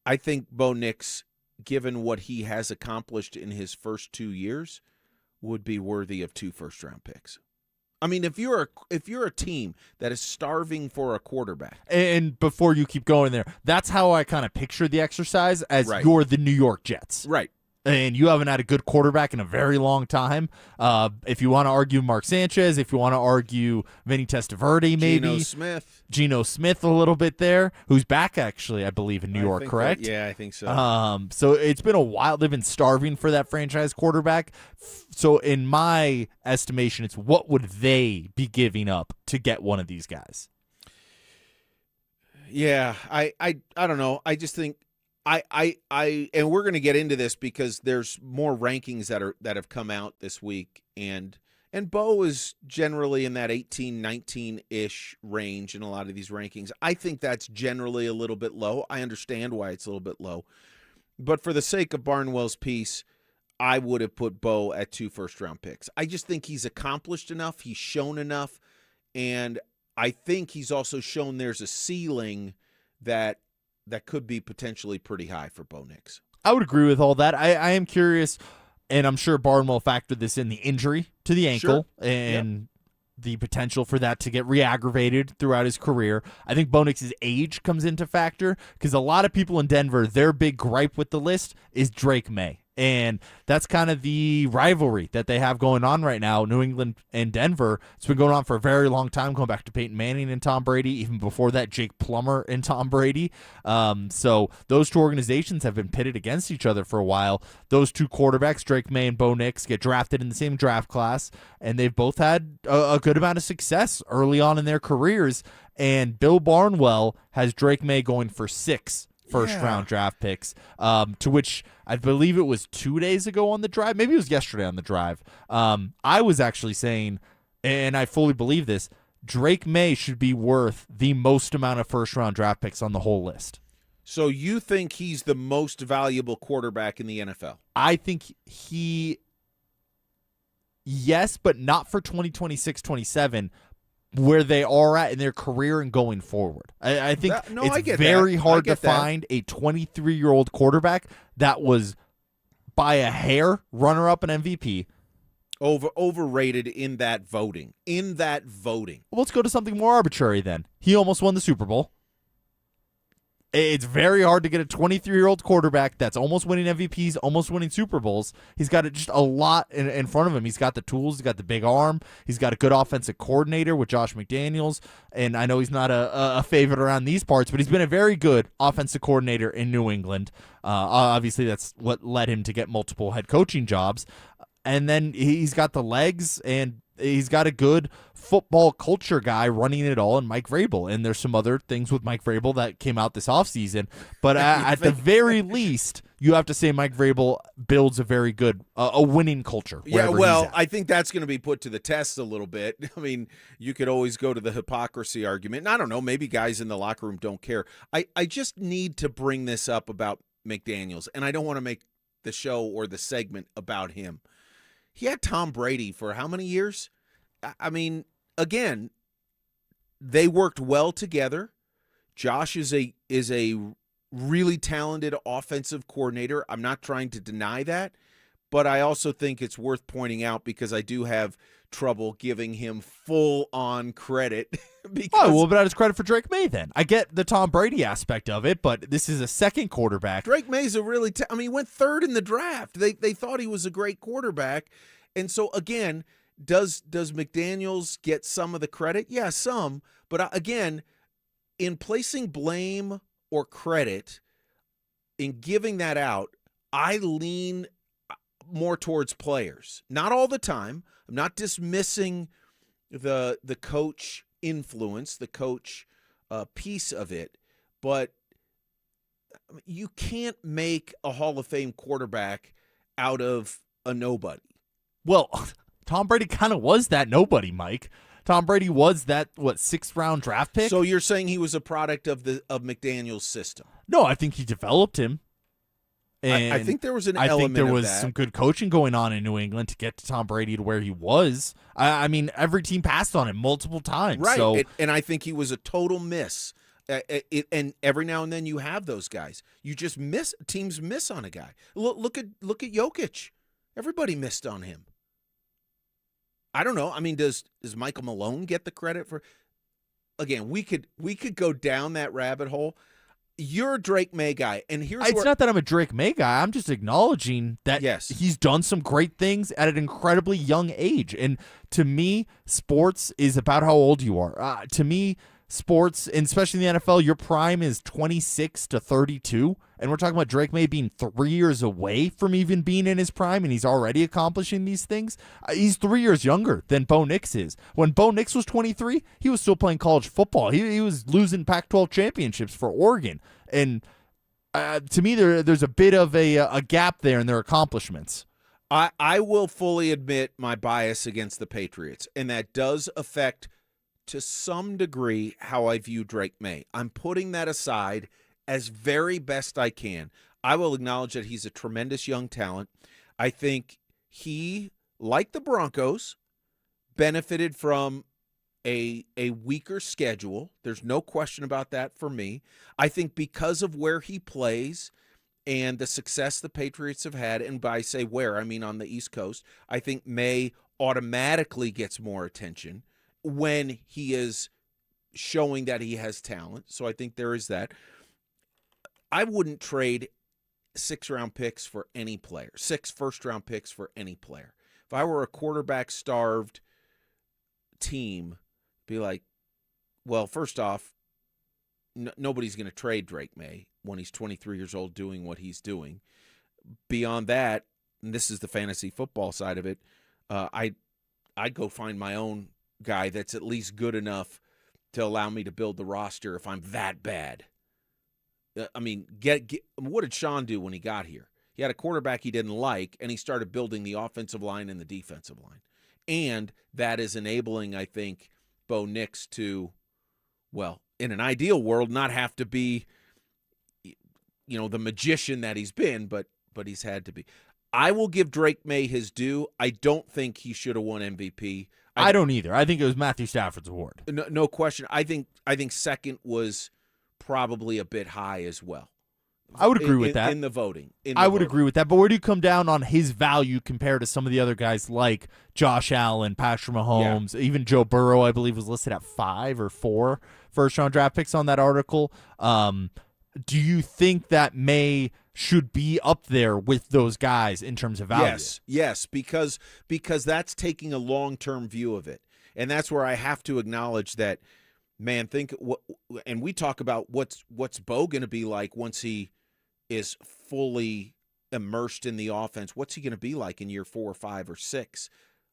I think Bo Nix, given what he has accomplished in his first 2 years, would be worthy of 2 first-round picks. I mean, if you're a team that is starving for a quarterback. And before you keep going there, that's how I kind of picture the exercise as you're the New York Jets. Right. And you haven't had a good quarterback in a very long time. If you want to argue Mark Sanchez, if you want to argue Vinny Testaverde, maybe. Geno Smith a little bit there, who's back actually, I believe, in New York, correct? Yeah, I think so. So it's been a while. They've been starving for that franchise quarterback. So in my estimation, it's what would they be giving up to get one of these guys? Yeah, I don't know. I just think I and we're going to get into this because there's more rankings that have come out this week, and Bo is generally in that 18, 19-ish range in a lot of these rankings. I think that's generally a little bit low. I understand why it's a little bit low. But for the sake of Barnwell's piece, I would have put Bo at 2 first-round picks. I just think he's accomplished enough. He's shown enough. And I think he's also shown there's a ceiling that could be potentially pretty high for Bo Nix. I would agree with all that. I am curious, and I'm sure Barnwell factored this in, the injury to the ankle and the potential for that to get re-aggravated throughout his career. I think Bo Nix's age comes into factor because a lot of people in Denver, their big gripe with the list is Drake May. And that's kind of the rivalry that they have going on right now, New England and Denver. It's been going on for a very long time, going back to Peyton Manning and Tom Brady, even before that, Jake Plummer and Tom Brady. So those 2 organizations have been pitted against each other for a while. Those 2 quarterbacks, Drake May and Bo Nix, get drafted in the same draft class, and they've both had a good amount of success early on in their careers. And Bill Barnwell has Drake May going for 6 first-round draft picks, to which I believe it was 2 days ago on the drive. Maybe it was yesterday on the drive. I was actually saying, and I fully believe this, Drake May should be worth the most amount of first-round draft picks on the whole list. So you think he's the most valuable quarterback in the NFL? I think yes, but not for 2026-27. where they are at in their career and going forward. I think I get very that. hard I to get that. find a 23-year-old quarterback that was by a hair runner-up and MVP. Overrated in that voting. Well, let's go to something more arbitrary then. He almost won the Super Bowl. It's very hard to get a 23-year-old quarterback that's almost winning MVPs, almost winning Super Bowls. He's got just a lot in front of him. He's got the tools. He's got the big arm. He's got a good offensive coordinator with Josh McDaniels. And I know he's not a favorite around these parts, but he's been a very good offensive coordinator in New England. Obviously, that's what led him to get multiple head coaching jobs. And then he's got the legs, and he's got a good football culture guy running it all in Mike Vrabel. And there's some other things with Mike Vrabel that came out this offseason. But at the very least, you have to say Mike Vrabel builds a very good, a winning culture. Yeah, well, I think that's going to be put to the test a little bit. I mean, you could always go to the hypocrisy argument. And I don't know, maybe guys in the locker room don't care. I just need to bring this up about McDaniels, and I don't want to make the show or the segment about him. He had Tom Brady for how many years? I mean, again, they worked well together. Josh is a really talented offensive coordinator. I'm not trying to deny that, but I also think it's worth pointing out because I do have trouble giving him full-on credit. What about his credit for Drake May then? I get the Tom Brady aspect of it, but this is a second quarterback. Drake May's a really he went third in the draft. They thought he was a great quarterback. And so, again, does McDaniels get some of the credit? Yeah, some. But, again, in placing blame or credit, in giving that out, I lean more towards players. Not all the time. I'm not dismissing the coach influence, the coach piece of it, but you can't make a Hall of Fame quarterback out of a nobody. Well, Tom Brady kind of was that nobody, Mike. Tom Brady was that, sixth-round draft pick? So you're saying he was a product of McDaniel's system? No, I think he developed him. And I think there was an I element think there of was that. some good coaching going on in New England to get to Tom Brady to where he was. I mean, every team passed on him multiple times. Right, So, and I think he was a total miss. And every now and then you have those guys. You just miss. Teams miss on a guy. Look at Jokic. Everybody missed on him. I don't know. I mean, does Michael Malone get the credit for? Again, we could go down that rabbit hole. You're a Drake May guy, and it's not that I'm a Drake May guy. I'm just acknowledging that he's done some great things at an incredibly young age. And to me, sports is about how old you are. To me, sports, and especially in the NFL, your prime is 26 to 32. And we're talking about Drake May being 3 years away from even being in his prime, and he's already accomplishing these things. He's 3 years younger than Bo Nix is. When Bo Nix was 23, he was still playing college football. He was losing Pac-12 championships for Oregon. And to me, there's a bit of a gap there in their accomplishments. I will fully admit my bias against the Patriots, and that does affect to some degree how I view Drake May. I'm putting that aside as very best I can. I will acknowledge that he's a tremendous young talent. I think he, like the Broncos, benefited from a weaker schedule. There's no question about that for me. I think because of where he plays and the success the Patriots have had, and by say where, I mean on the East Coast, I think May automatically gets more attention when he is showing that he has talent. So I think there is that. I wouldn't trade 6-round picks for any player, 6 first-round picks for any player. If I were a quarterback-starved team, be like, well, first off, nobody's going to trade Drake May when he's 23 years old doing what he's doing. Beyond that, and this is the fantasy football side of it, I'd go find my own guy that's at least good enough to allow me to build the roster if I'm that bad. I mean, what did Sean do when he got here? He had a quarterback he didn't like, and he started building the offensive line and the defensive line. And that is enabling, I think, Bo Nix to, well, in an ideal world, not have to be, the magician that he's been, but he's had to be. I will give Drake May his due. I don't think he should have won MVP. I don't either. I think it was Matthew Stafford's award. No question. I think second was probably a bit high as well. I would agree with that. In the voting. I would agree with that. But where do you come down on his value compared to some of the other guys like Josh Allen, Patrick Mahomes, even Joe Burrow, I believe, was listed at 5 or 4 first-round draft picks on that article. Do you think that May should be up there with those guys in terms of value? Yes, because that's taking a long-term view of it. And that's where I have to acknowledge that, man, and we talk about what's Bo going to be like once he is fully immersed in the offense. What's he going to be like in year 4 or 5 or 6?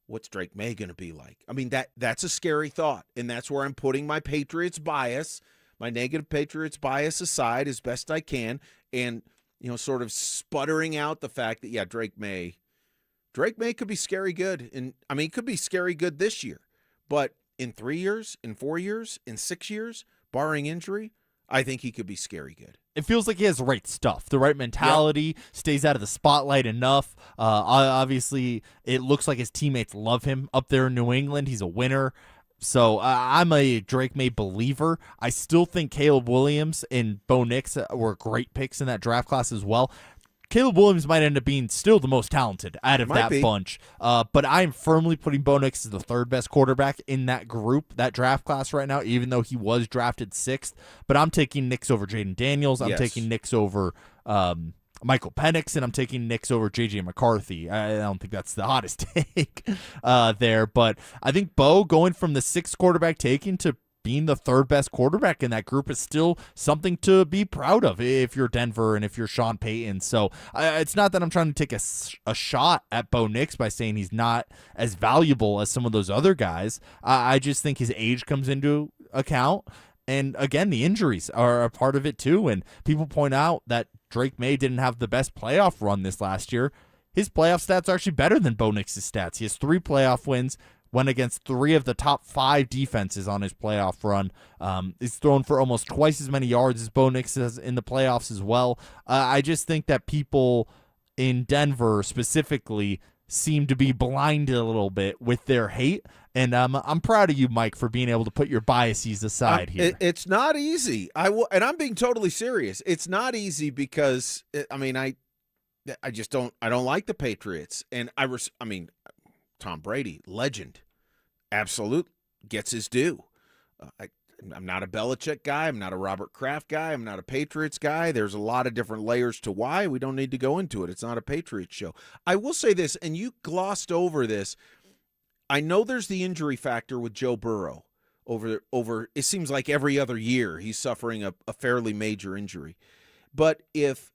What's Drake May going to be like? I mean, that's a scary thought, and that's where I'm putting my Patriots bias, my negative Patriots bias aside as best I can, and sort of sputtering out the fact that Drake May could be scary good, and I mean, he could be scary good this year, but in 3 years, in 4 years, in 6 years, barring injury, I think he could be scary good. It feels like he has the right stuff, the right mentality, stays out of the spotlight enough. Obviously, it looks like his teammates love him up there in New England. He's a winner. So I'm a Drake May believer. I still think Caleb Williams and Bo Nix were great picks in that draft class as well. Caleb Williams might end up being still the most talented out of that bunch. But I'm firmly putting Bo Nix as the third best quarterback in that group, that draft class right now, even though he was drafted 6th. But I'm taking Nix over Jaden Daniels. I'm taking Nix over Michael Penix, and I'm taking Nix over J.J. McCarthy. I don't think that's the hottest take there. But I think Bo going from the 6th quarterback taken to being the third best quarterback in that group is still something to be proud of if you're Denver and if you're Sean Payton. So it's not that I'm trying to take a shot at Bo Nix by saying he's not as valuable as some of those other guys. I just think his age comes into account. And again, the injuries are a part of it too. And people point out that Drake May didn't have the best playoff run this last year. His playoff stats are actually better than Bo Nix's stats. He has 3 playoff wins, went against 3 of the top 5 defenses on his playoff run. He's thrown for almost twice as many yards as Bo Nix has in the playoffs as well. I just think that people in Denver specifically seem to be blinded a little bit with their hate. And I'm proud of you, Mike, for being able to put your biases aside here. It's not easy. And I'm being totally serious. It's not easy because I just don't like the Patriots. And Tom Brady, legend, absolute, gets his due. I'm not a Belichick guy. I'm not a Robert Kraft guy. I'm not a Patriots guy. There's a lot of different layers to why. We don't need to go into it. It's not a Patriots show. I will say this, and you glossed over this. I know there's the injury factor with Joe Burrow. Over it seems like every other year he's suffering a fairly major injury. But if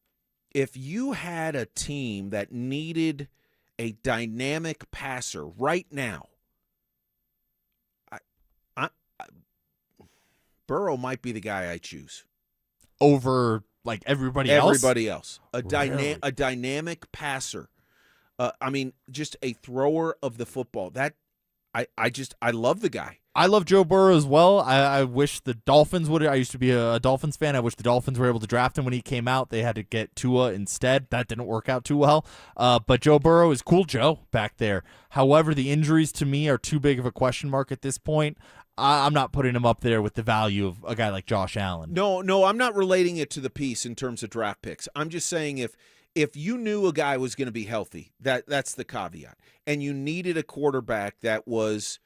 you had a team that needed a dynamic passer right now, Burrow might be the guy I choose over like everybody else. A dynamic passer. Just a thrower of the football. That I love the guy. I love Joe Burrow as well. I wish the Dolphins would. I used to be a Dolphins fan. I wish the Dolphins were able to draft him when he came out. They had to get Tua instead. That didn't work out too well. But Joe Burrow is cool Joe back there. However, the injuries to me are too big of a question mark at this point. I'm not putting him up there with the value of a guy like Josh Allen. No, I'm not relating it to the piece in terms of draft picks. I'm just saying if you knew a guy was going to be healthy, that's the caveat, and you needed a quarterback that was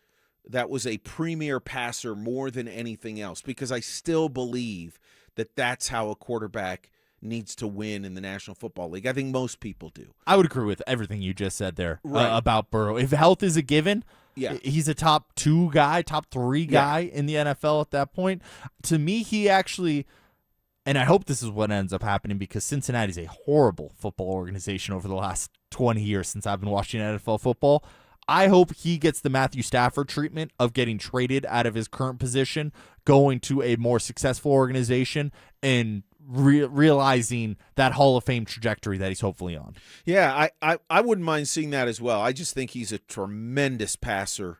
a premier passer more than anything else, because I still believe that that's how a quarterback needs to win in the National Football League. I think most people do. I would agree with everything you just said there about Burrow. If health is a given, he's a top 2 guy, top 3 guy in the NFL at that point. To me, he actually, and I hope this is what ends up happening, because Cincinnati's a horrible football organization over the last 20 years since I've been watching NFL football. I hope he gets the Matthew Stafford treatment of getting traded out of his current position, going to a more successful organization, and realizing that Hall of Fame trajectory that he's hopefully on. Yeah, I wouldn't mind seeing that as well. I just think he's a tremendous passer,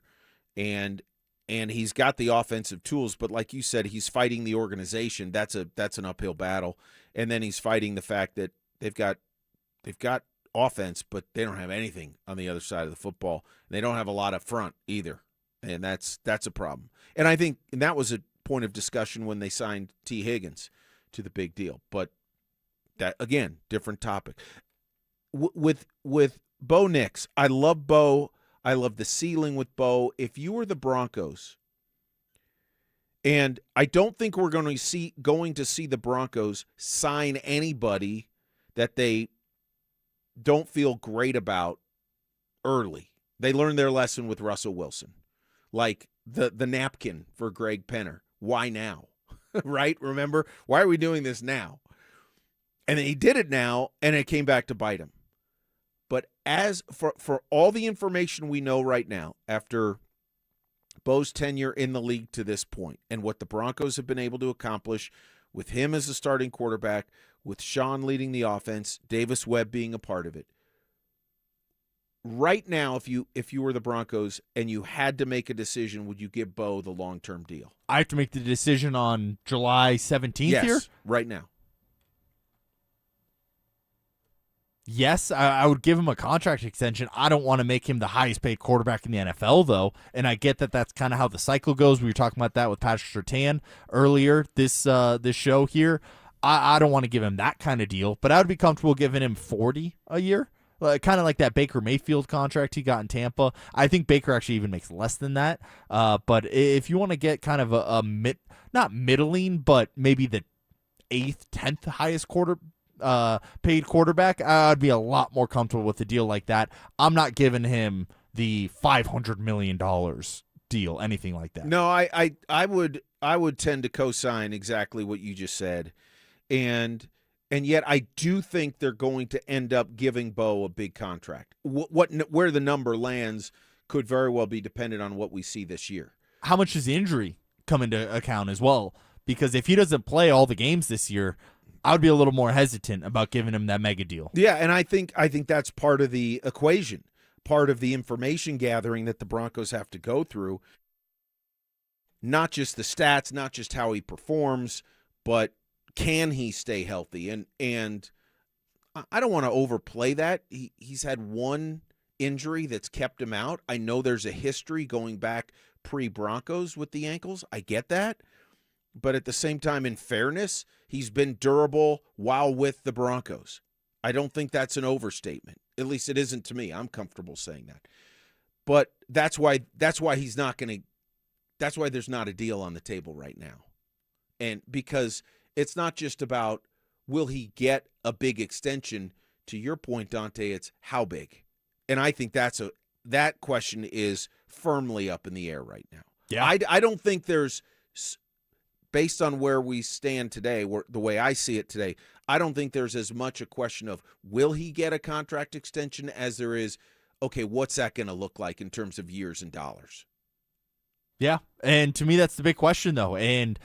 and he's got the offensive tools. But like you said, he's fighting the organization. That's an uphill battle, and then he's fighting the fact that they've got offense, but they don't have anything on the other side of the football. They don't have a lot up front either, and that's a problem. And I think that was a point of discussion when they signed T. Higgins to the big deal. But that, again, different topic. With Bo Nix, I love Bo. I love the ceiling with Bo. If you were the Broncos, and I don't think we're going to see the Broncos sign anybody that they don't feel great about early. They learned their lesson with Russell Wilson, like the napkin for Greg Penner. Why now? Right? Remember, why are we doing this now? And he did it now, and it came back to bite him. But as for all the information we know right now, after Bo's tenure in the league to this point, and what the Broncos have been able to accomplish with him as a starting quarterback, with Sean leading the offense, Davis Webb being a part of it. Right now, if you were the Broncos and you had to make a decision, would you give Bo the long-term deal? I have to make the decision on July 17th here? Right now. Yes, I would give him a contract extension. I don't want to make him the highest paid quarterback in the NFL, though. And I get that that's kind of how the cycle goes. We were talking about that with Patrick Surtain earlier this show here. I don't want to give him that kind of deal, but I would be comfortable giving him $40 a year, kind of like that Baker Mayfield contract he got in Tampa. I think Baker actually even makes less than that. But if you want to get kind of not middling, but maybe the 8th, 10th highest paid quarterback, I'd be a lot more comfortable with a deal like that. I'm not giving him the $500 million deal, anything like that. No, I would tend to co-sign exactly what you just said, and yet I do think they're going to end up giving Bo a big contract. Where the number lands could very well be dependent on what we see this year. How much does the injury come into account as well? Because if he doesn't play all the games this year, I would be a little more hesitant about giving him that mega deal. Yeah, and I think that's part of the equation, part of the information gathering that the Broncos have to go through. Not just the stats, not just how he performs, but can he stay healthy? And I don't want to overplay that. He's had one injury that's kept him out. I know there's a history going back pre-Broncos with the ankles. I get that. But at the same time, in fairness, he's been durable while with the Broncos. I don't think that's an overstatement. At least it isn't to me. I'm comfortable saying that. But that's why he's not going to. That's why there's not a deal on the table right now. And because it's not just about will he get a big extension. To your point, Dante, it's how big. And I think that question is firmly up in the air right now. Yeah. I don't think there's, based on where we stand today, the way I see it today, I don't think there's as much a question of will he get a contract extension as there is, okay, what's that going to look like in terms of years and dollars? Yeah, and to me that's the big question though, and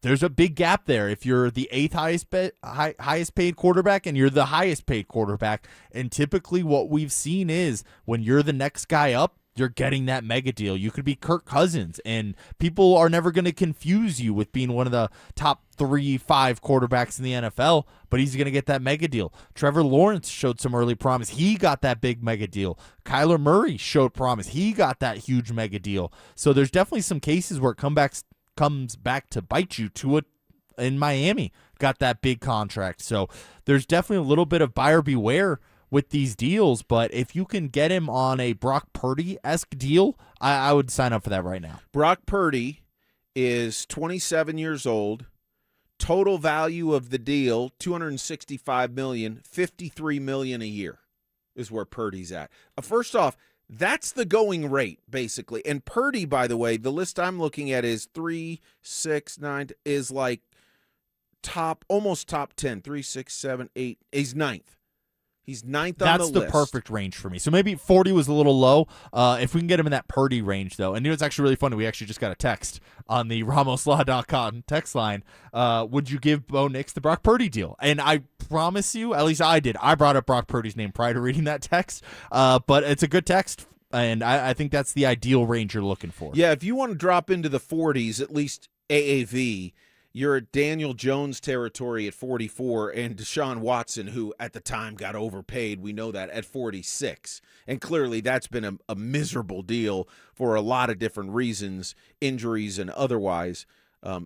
there's a big gap there. If you're the 8th highest paid quarterback and you're the highest paid quarterback, and typically what we've seen is when you're the next guy up, you're getting that mega deal. You could be Kirk Cousins, and people are never going to confuse you with being one of the top 3-5 quarterbacks in the NFL, but he's going to get that mega deal. Trevor Lawrence showed some early promise. He got that big mega deal. Kyler Murray showed promise. He got that huge mega deal. So there's definitely some cases where it comes back to bite you. Tua in Miami got that big contract. So there's definitely a little bit of buyer beware with these deals, but if you can get him on a Brock Purdy-esque deal, I would sign up for that right now. Brock Purdy is 27 years old. Total value of the deal, $265 million, $53 million a year is where Purdy's at. First off, that's the going rate, basically. And Purdy, by the list I'm looking at is 3, 6, 9, is like almost top 10, 3, 6, 7, 8. He's 9th. He's 9th on the list. That's the perfect range for me. So maybe 40 was a little low. If we can get him in that Purdy range, though. And it's actually really funny. We actually just got a text on the RamosLaw.com text line. Would you give Bo Nix the Brock Purdy deal? And I promise you, at least I did. I brought up Brock Purdy's name prior to reading that text. But it's a good text. And I think that's the ideal range you're looking for. Yeah, if you want to drop into the 40s, at least AAV, you're at Daniel Jones territory at 44, and Deshaun Watson, who at the time got overpaid, we know that, at 46. And clearly that's been a miserable deal for a lot of different reasons, injuries and otherwise.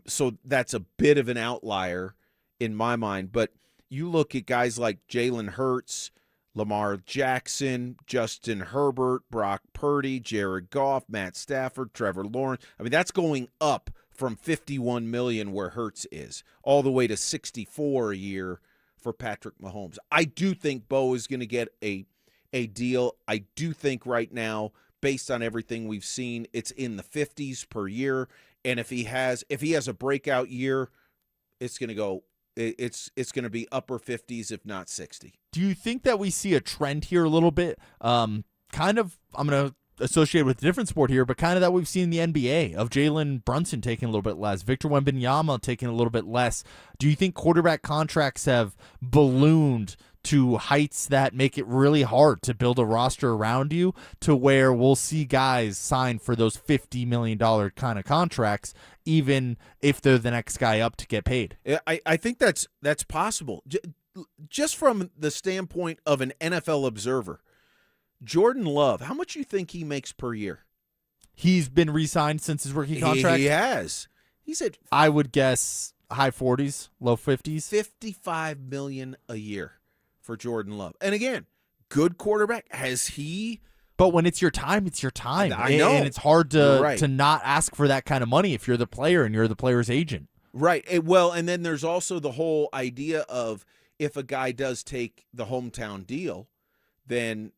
So that's a bit of an outlier in my mind. But you look at guys like Jalen Hurts, Lamar Jackson, Justin Herbert, Brock Purdy, Jared Goff, Matt Stafford, Trevor Lawrence. I mean, that's going up from $51 million where Hurts is, all the way to $64 a year for Patrick Mahomes. I do think Bo is going to get a deal. I do think right now, based on everything we've seen, it's in the 50s per year. And if he has a breakout year, it's going to go. It's going to be upper 50s, if not 60. Do you think that we see a trend here a little bit? I'm going to associate with a different sport here, but kind of that we've seen in the NBA of Jalen Brunson taking a little bit less, Victor Wembanyama taking a little bit less. Do you think quarterback contracts have ballooned to heights that make it really hard to build a roster around you, to where we'll see guys sign for those $50 million kind of contracts, even if they're the next guy up to get paid? I think that's possible. Just from the standpoint of an NFL observer, Jordan Love, how much you think he makes per year? He's been re-signed since his rookie contract? He has. He's at, I would guess, high 40s, low 50s. $55 million a year for Jordan Love. And again, good quarterback. Has he? But when it's your time, it's your time. I know. And it's hard to not ask for that kind of money if you're the player and you're the player's agent. Right. Well, and then there's also the whole idea of, if a guy does take the hometown deal, then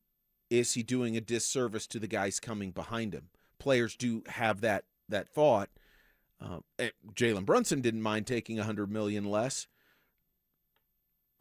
is he doing a disservice to the guys coming behind him? Players do have that thought. Jalen Brunson didn't mind taking $100 million less.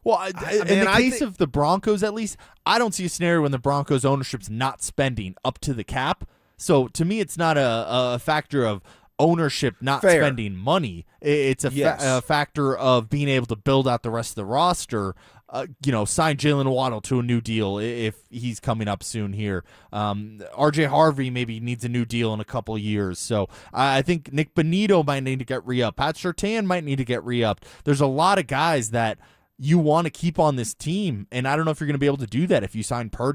Well, in the case of the Broncos, at least, I don't see a scenario when the Broncos ownership's not spending up to the cap. So to me, it's not a factor of ownership not spending money. It's a factor of being able to build out the rest of the roster. Sign Jalen Waddle to a new deal if he's coming up soon here. RJ Harvey maybe needs a new deal in a couple of years. So I think Nick Bonito might need to get re-upped. Pat Surtain might need to get re-upped. There's a lot of guys that you want to keep on this team, and I don't know if you're going to be able to do that if you sign Bo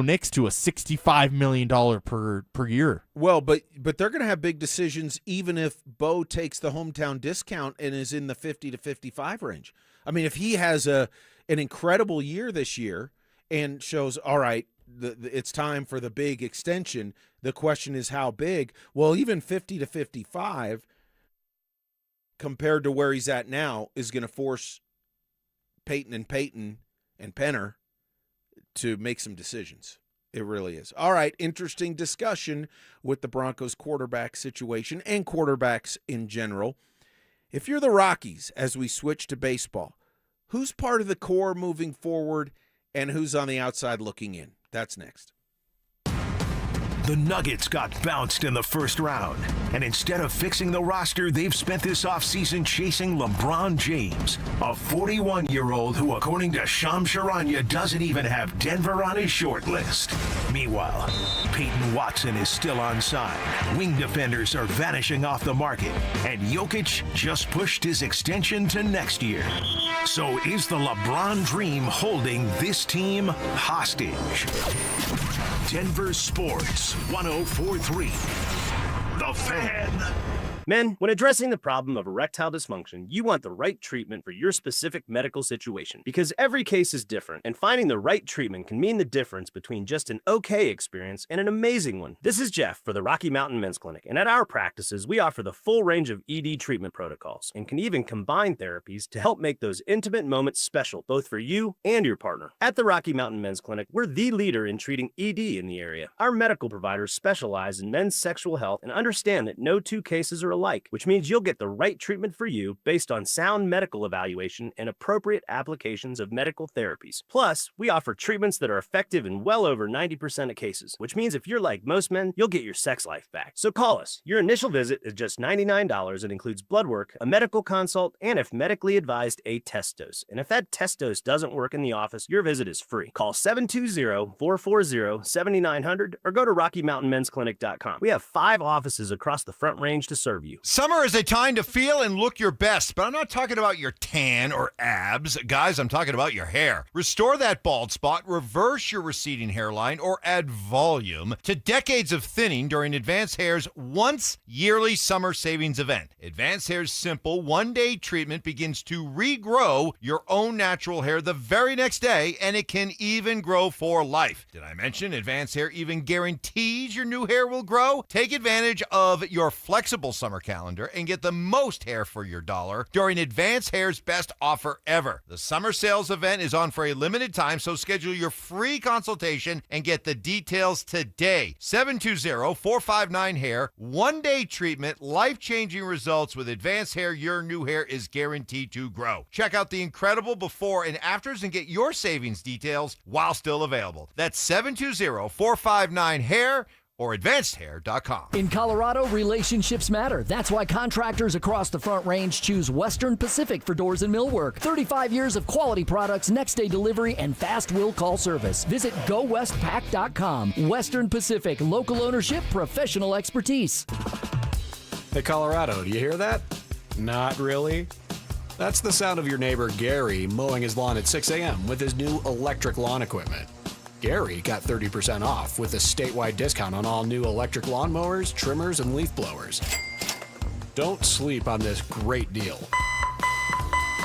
Nix to a $65 million per year. Well, but they're going to have big decisions even if Bo takes the hometown discount and is in the 50 to 55 range. I mean, if he has an incredible year this year and shows, all right, it's time for the big extension, the question is how big. Well, even 50 to 55 compared to where he's at now is going to force Payton and Penner to make some decisions. It really is. All right, interesting discussion with the Broncos quarterback situation and quarterbacks in general. If you're the Rockies, as we switch to baseball, who's part of the core moving forward and who's on the outside looking in? That's next. The Nuggets got bounced in the first round, and instead of fixing the roster, they've spent this offseason chasing LeBron James, a 41-year-old who, according to Shams Charania, doesn't even have Denver on his short list. Meanwhile, Peyton Watson is still unsigned. Wing defenders are vanishing off the market, and Jokic just pushed his extension to next year. So is the LeBron dream holding this team hostage? Denver Sports 104.3. The Fan. Men, when addressing the problem of erectile dysfunction, you want the right treatment for your specific medical situation, because every case is different, and finding the right treatment can mean the difference between just an okay experience and an amazing one. This is Jeff for the Rocky Mountain Men's Clinic, and at our practices, we offer the full range of ED treatment protocols, and can even combine therapies to help make those intimate moments special, both for you and your partner. At the Rocky Mountain Men's Clinic, we're the leader in treating ED in the area. Our medical providers specialize in men's sexual health and understand that no two cases are alike, which means you'll get the right treatment for you based on sound medical evaluation and appropriate applications of medical therapies. Plus, we offer treatments that are effective in well over 90% of cases, which means if you're like most men, you'll get your sex life back. So call us. Your initial visit is just $99 and includes blood work, a medical consult, and if medically advised, a test dose. And if that test dose doesn't work in the office, your visit is free. Call 720-440-7900 or go to RockyMountainMen'sClinic.com. We have 5 offices across the Front Range to serve you. you. Summer is a time to feel and look your best, but I'm not talking about your tan or abs. Guys, I'm talking about your hair. Restore that bald spot, reverse your receding hairline, or add volume to decades of thinning during Advanced Hair's once yearly summer savings event. Advanced Hair's simple one-day treatment begins to regrow your own natural hair the very next day, and it can even grow for life. Did I mention Advanced Hair even guarantees your new hair will grow? Take advantage of your flexible summer calendar and get the most hair for your dollar during Advanced Hair's best offer ever. The summer sales event is on for a limited time, so schedule your free consultation and get the details today. 720-459-HAIR. One-day treatment, life-changing results with Advanced Hair. Your new hair is guaranteed to grow. Check out the incredible before and afters and get your savings details while still available. That's 720-459-HAIR or advancedhair.com. In Colorado, relationships matter. That's why contractors across the Front Range choose Western Pacific for doors and millwork. 35 years of quality products, next-day delivery, and fast will call service. Visit GoWestPack.com. Western Pacific, local ownership, professional expertise. Hey, Colorado, do you hear that? Not really. That's the sound of your neighbor Gary mowing his lawn at 6 a.m. with his new electric lawn equipment. Gary got 30% off with a statewide discount on all new electric lawnmowers, trimmers, and leaf blowers. Don't sleep on this great deal.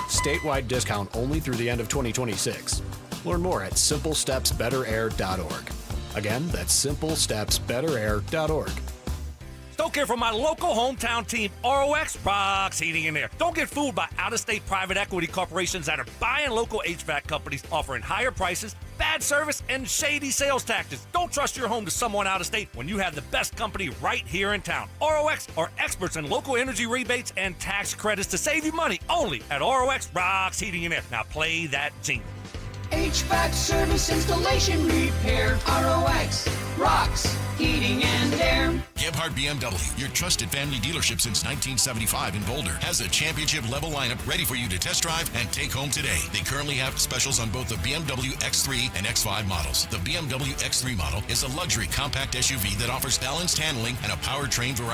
Statewide discount only through the end of 2026. Learn more at simplestepsbetterair.org. Again, that's simplestepsbetterair.org. Don't care for my local hometown team, ROX Rocks Heating and Air. Don't get fooled by out-of-state private equity corporations that are buying local HVAC companies, offering higher prices, bad service, and shady sales tactics. Don't trust your home to someone out of state when you have the best company right here in town. ROX are experts in local energy rebates and tax credits to save you money only at ROX Rocks Heating and Air. Now play that jingle. HVAC service, installation, repair. ROX rocks heating and air. Gebhardt BMW, your trusted family dealership since 1975 in Boulder, has a championship-level lineup ready for you to test drive and take home today. They currently have specials on both the BMW X3 and X5 models. The BMW X3 model is a luxury compact SUV that offers balanced handling and a powertrain variety